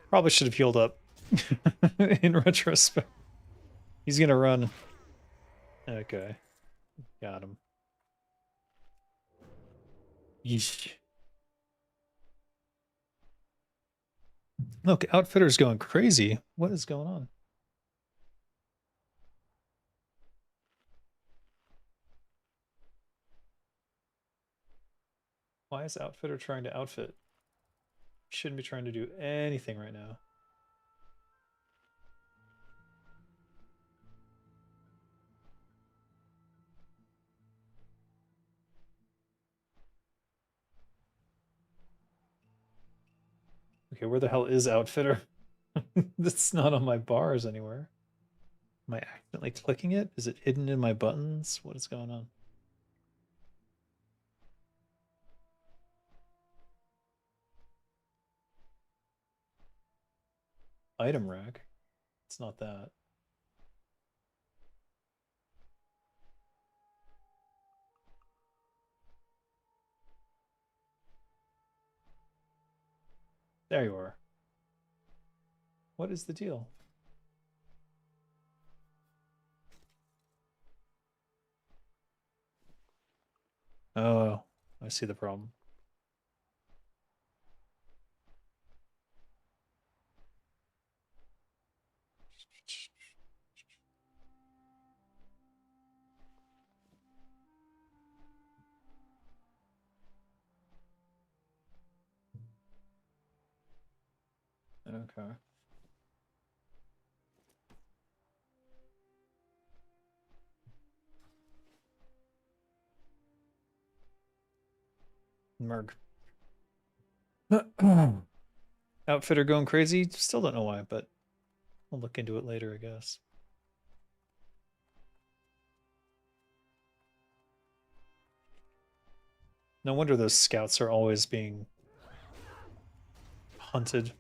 [SPEAKER 4] Probably should have healed up in retrospect. He's gonna run. Okay. Got him. Yeesh. Look, Outfitter's going crazy. What is going on? Why is Outfitter trying to outfit? Shouldn't be trying to do anything right now. Okay, where the hell is Outfitter? That's not on my bars anywhere. Am I accidentally clicking it? Is it hidden in my buttons? What is going on? Item rack? It's not that. There you are. What is the deal? Oh, I see the problem. Okay. Merg. Outfitter going crazy? Still don't know why, but I'll look into it later, I guess. No wonder those scouts are always being hunted.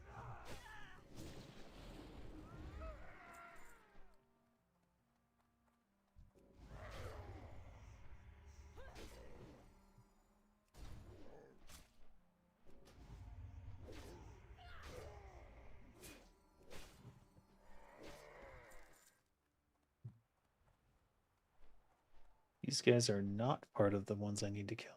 [SPEAKER 4] These guys are not part of the ones I need to kill.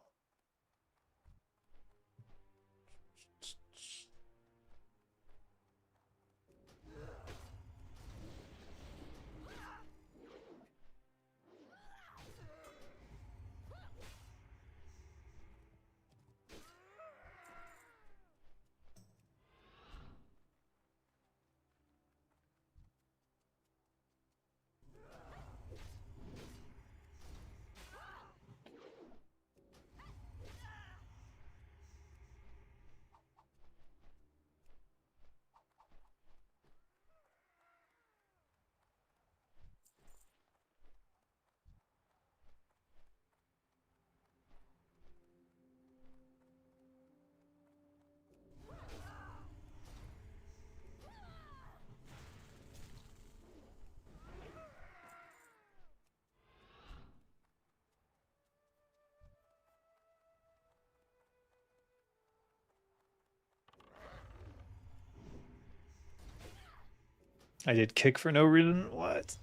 [SPEAKER 1] I did kick for no reason. What?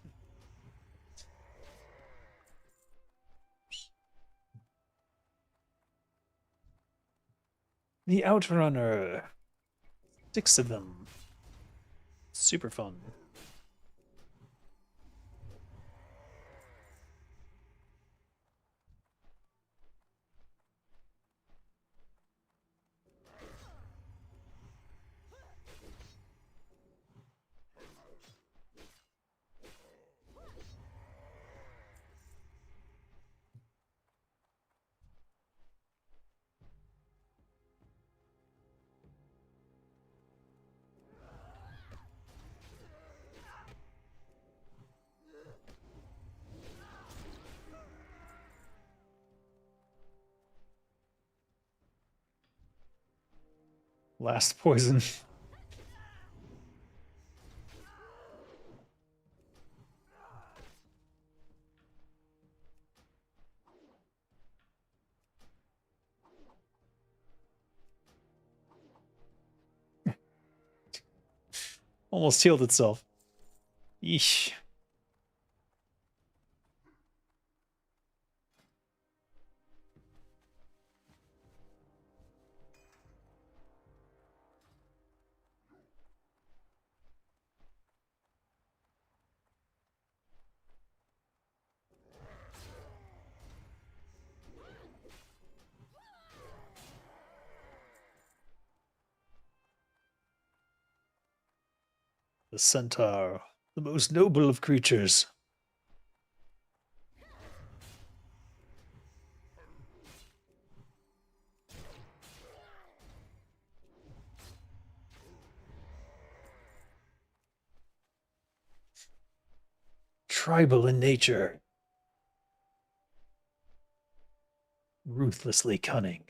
[SPEAKER 1] The Outrunner. 6 of them. Super fun. Last poison. Almost healed itself. Yeesh. The centaur, the most noble of creatures. Tribal in nature. Ruthlessly cunning.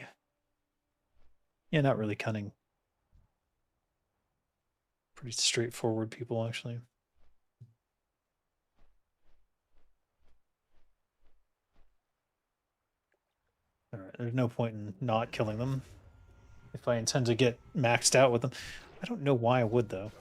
[SPEAKER 1] Yeah, not really cunning. Pretty straightforward people, actually. Alright, there's no point in not killing them if I intend to get maxed out with them. I don't know why I would, though.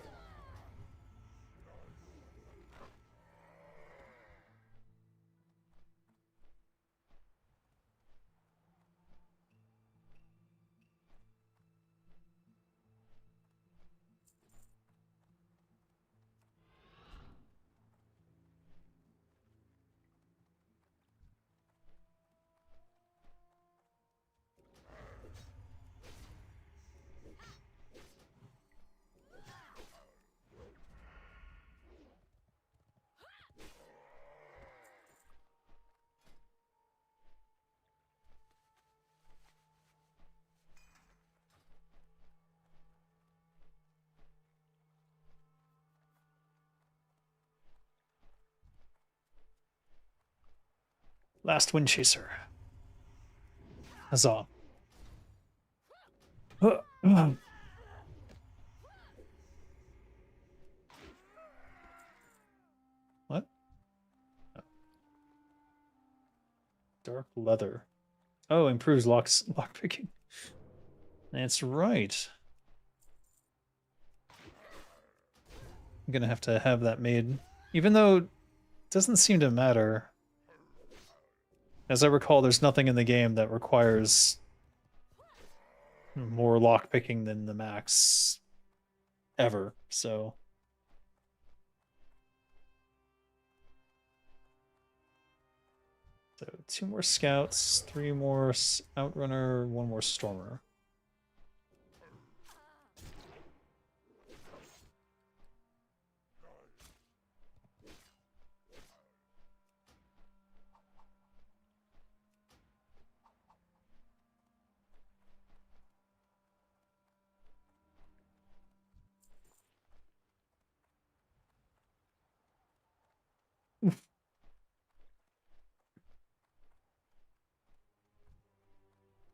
[SPEAKER 1] Last Wind Chaser. Huzzah. What? Oh. Dark leather. Oh, improves lockpicking. That's right. I'm gonna have to have that made. Even though it doesn't seem to matter. As I recall, there's nothing in the game that requires more lockpicking than the max ever, so. So 2 more scouts, 3 more outrunner, 1 more stormer.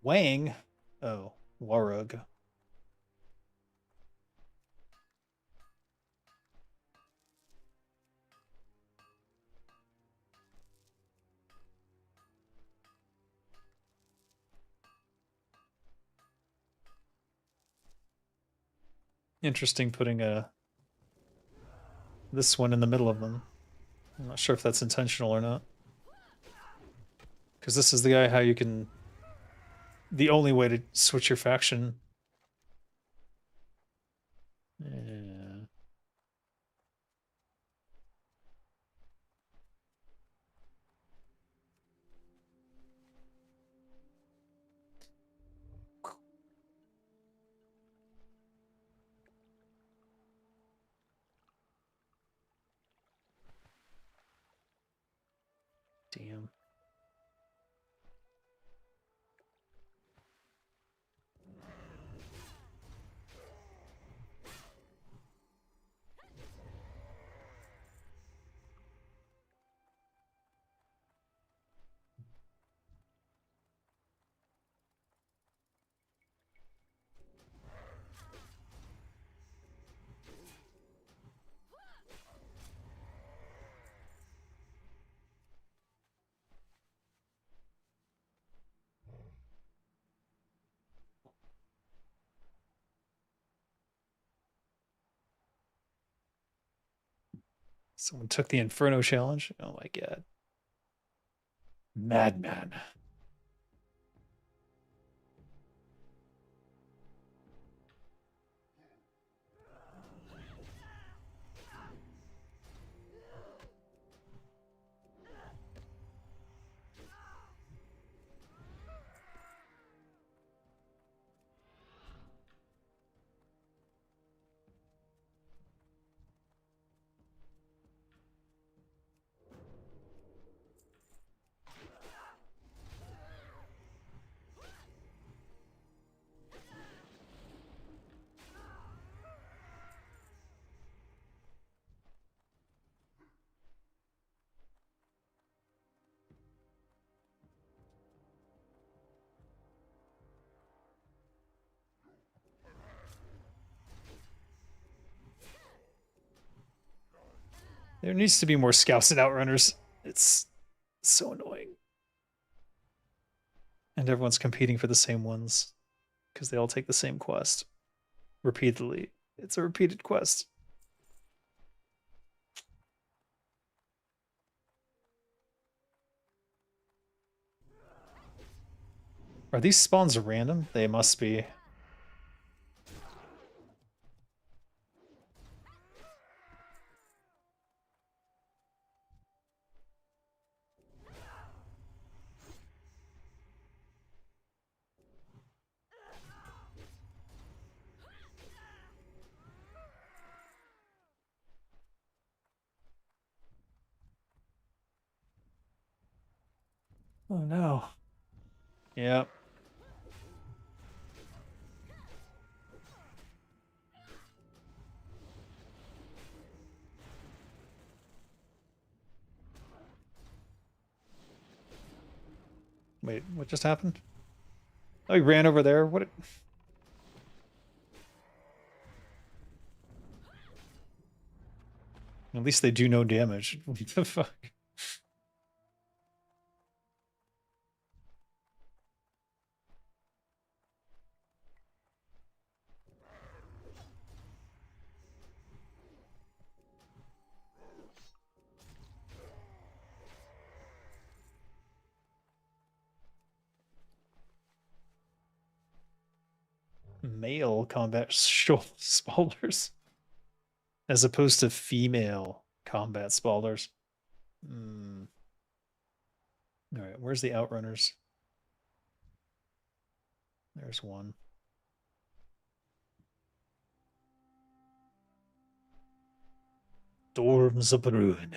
[SPEAKER 1] Wang? Oh, Warug. Interesting putting a
[SPEAKER 4] this one in the middle of them. I'm not sure if that's intentional or not. Because this is the guy how you can... The only way to switch your faction. Yeah. Damn. Someone took the Inferno challenge. Oh my god. Madman. There needs to be more scouts and outrunners. It's so annoying. And everyone's competing for the same ones because they all take the same quest repeatedly. It's a repeated quest. Are these spawns random? They must be. Oh no. Yep. Wait, what just happened? Oh, he ran over there? What? At least they do no damage. What the fuck? Male combat spalders as opposed to female combat spalders. Hmm. All right, where's the outrunners? There's one. Storms of Ruin.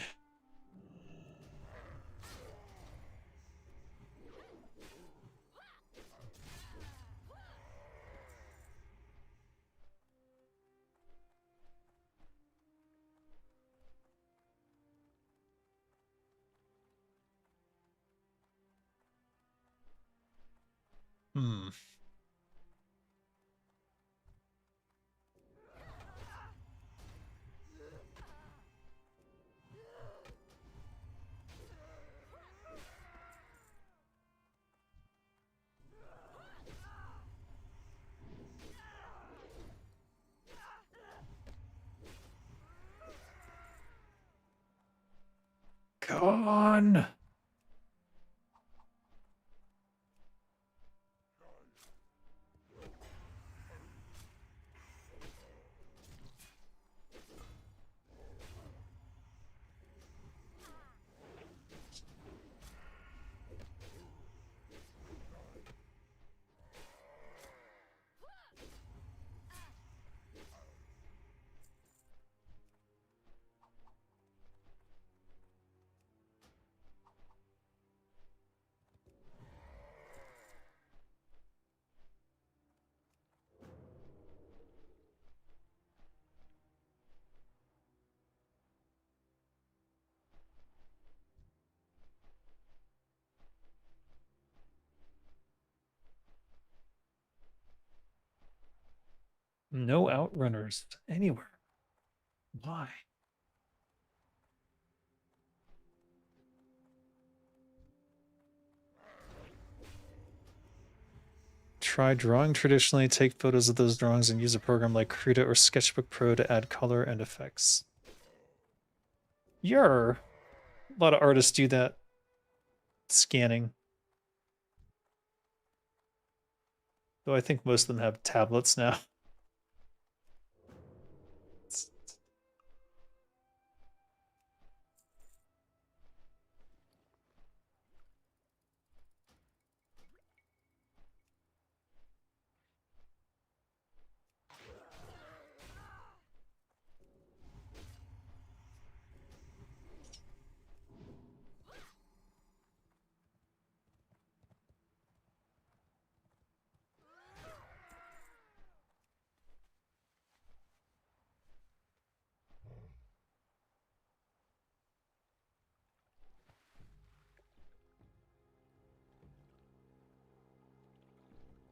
[SPEAKER 4] Hmm. on. No outrunners anywhere. Why? Try drawing traditionally, take photos of those drawings, and use a program like Krita or Sketchbook Pro to add color and effects. A lot of artists do that. Scanning. Though I think most of them have tablets now.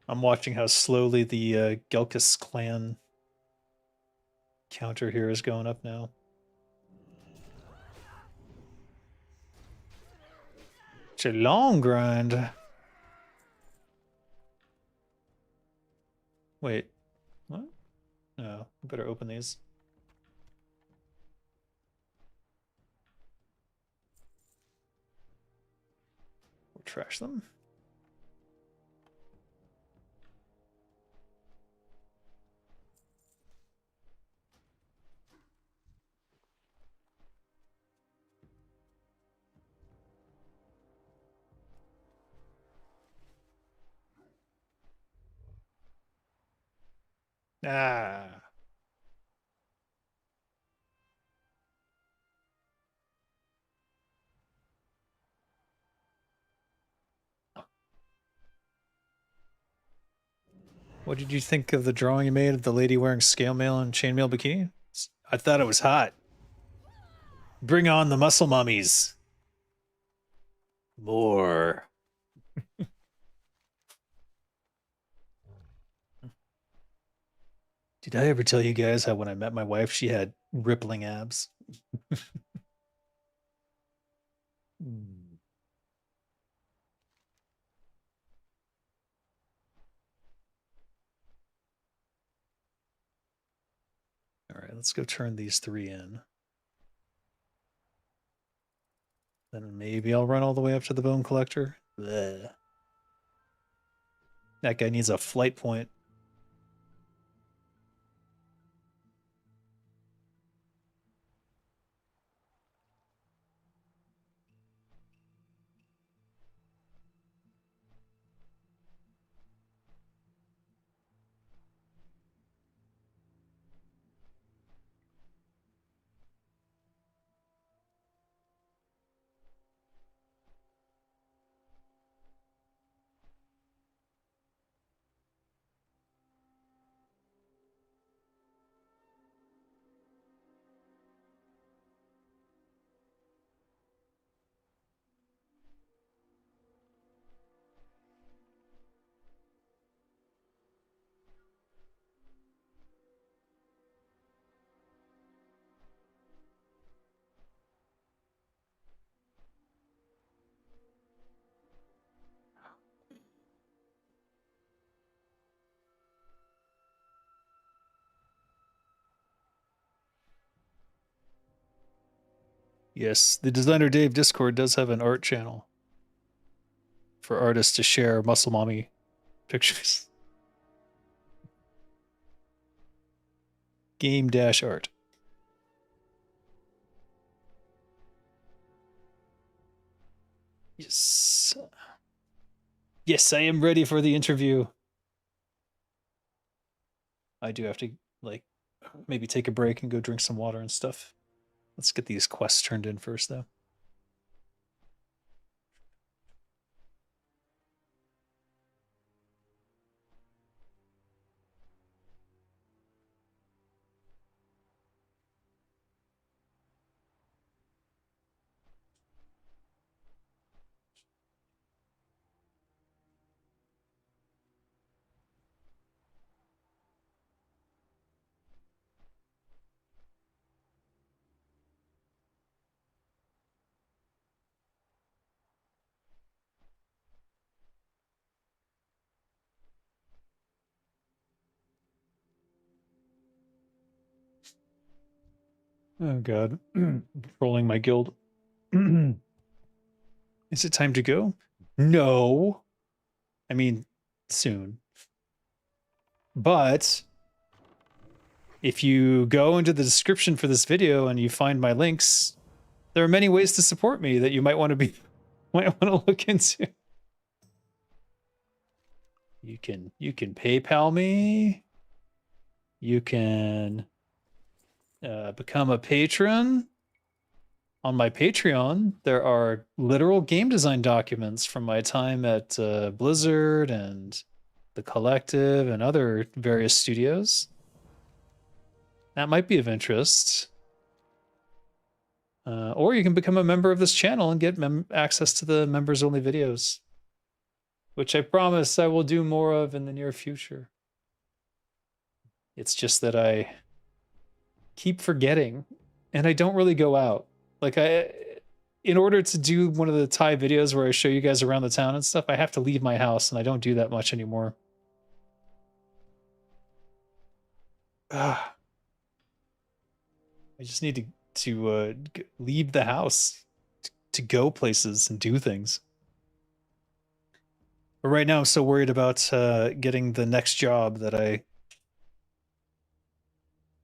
[SPEAKER 4] I'm watching how slowly the Gelkis clan counter here is going up now. It's a long grind. Wait, what? No, I better open these. We'll trash them. Ah. What did you think of the drawing you made of the lady wearing scale mail and chainmail bikini? I thought it was hot. Bring on the muscle mummies. More. Did I ever tell you guys how when I met my wife, she had rippling abs? All right, let's go turn these 3 in. Then maybe I'll run all the way up to the bone collector. Blech. That guy needs a flight point.
[SPEAKER 1] Yes, the DesignerDave Discord does have an art channel for artists to share muscle mommy pictures. Game-art. Yes. Yes, I am ready for the interview. I do have to, like, maybe take a break and go drink some water and stuff. Let's get these quests turned in first, though. Oh god. Trolling my guild. Is it time to go? No. I mean, soon. But if you go into the description for this video and you find my links, there are many ways to support me that you might want to look into. You can PayPal me. You can become a patron. On my Patreon, there are literal game design documents from my time at Blizzard and the Collective and other various studios. That might be of interest. Or you can become a member of this channel and get access to the members-only videos, which I promise I will do more of in the near future. It's just that I keep forgetting, and I don't really go out. Like, in order to do one of the Thai videos where I show you guys around the town and stuff, I have to leave my house, and I don't do that much anymore. I just need to leave the house to go places and do things. But right now, I'm so worried about getting the next job that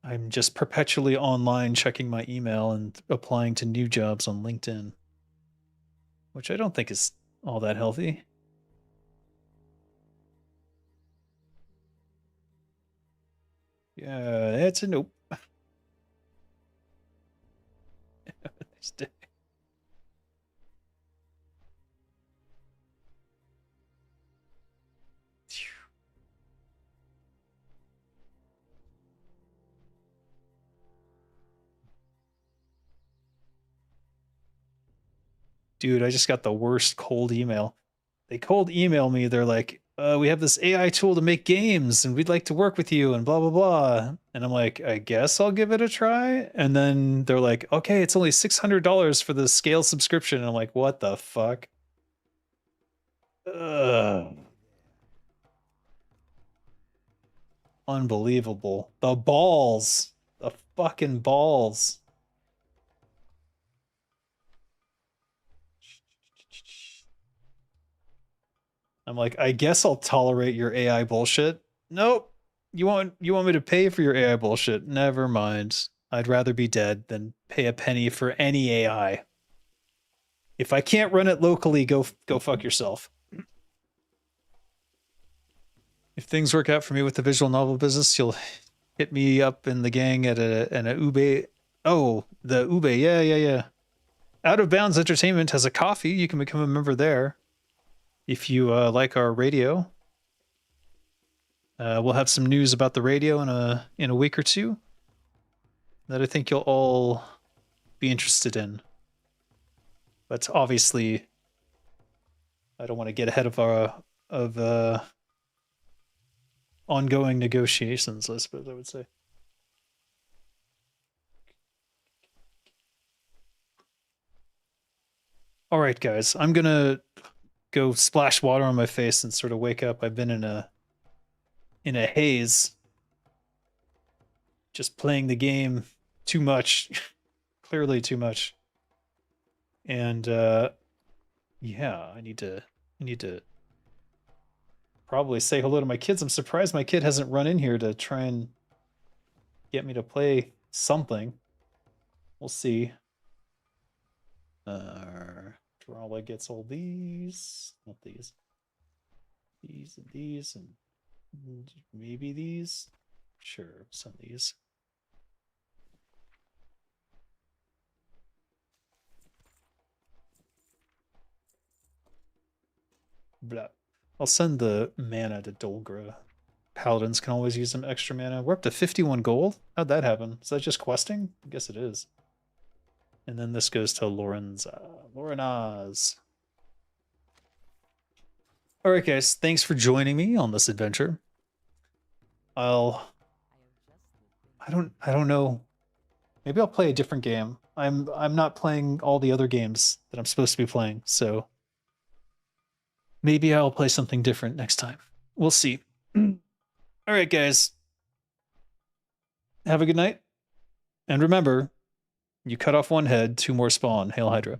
[SPEAKER 1] I'm just perpetually online checking my email and applying to new jobs on LinkedIn, which I don't think is all that healthy. Yeah, that's a nope. Nice day. Dude, I just got the worst cold email. They cold email me. They're like, we have this AI tool to make games and we'd like to work with you and blah, blah, blah. And I'm like, I guess I'll give it a try. And then they're like, okay, it's only $600 for the scale subscription. And I'm like, what the fuck? Ugh. Unbelievable. The balls. The fucking balls. I'm like, I guess I'll tolerate your AI bullshit. Nope. You want me to pay for your AI bullshit? Never mind. I'd rather be dead than pay a penny for any AI. If I can't run it locally, go fuck yourself. If things work out for me with the visual novel business, you'll hit me up in the gang at a Ube. Oh, the Ube. Yeah. Out of Bounds Entertainment has a coffee. You can become a member there. If you like our radio, we'll have some news about the radio in a week or two that I think you'll all be interested in. But obviously, I don't want to get ahead of ongoing negotiations, I suppose I would say. All right, guys, I'm gonna go splash water on my face and sort of wake up. I've been in a haze, just playing the game too much. Clearly too much. And yeah, I need to probably say hello to my kids. I'm surprised my kid hasn't run in here to try and get me to play something. We'll see. Drala gets all these, not these. These and these and maybe these. Sure, some of these. Blah. I'll send the mana to Dolgra. Paladins can always use some extra mana. We're up to 51 gold. How'd that happen? Is that just questing? I guess it is. And then this goes to Lorenaz. All right, guys. Thanks for joining me on this adventure. I don't know. Maybe I'll play a different game. I'm not playing all the other games that I'm supposed to be playing, so maybe I'll play something different next time. We'll see. All right, guys. Have a good night. And remember, you cut off one head, two more spawn. Hail Hydra.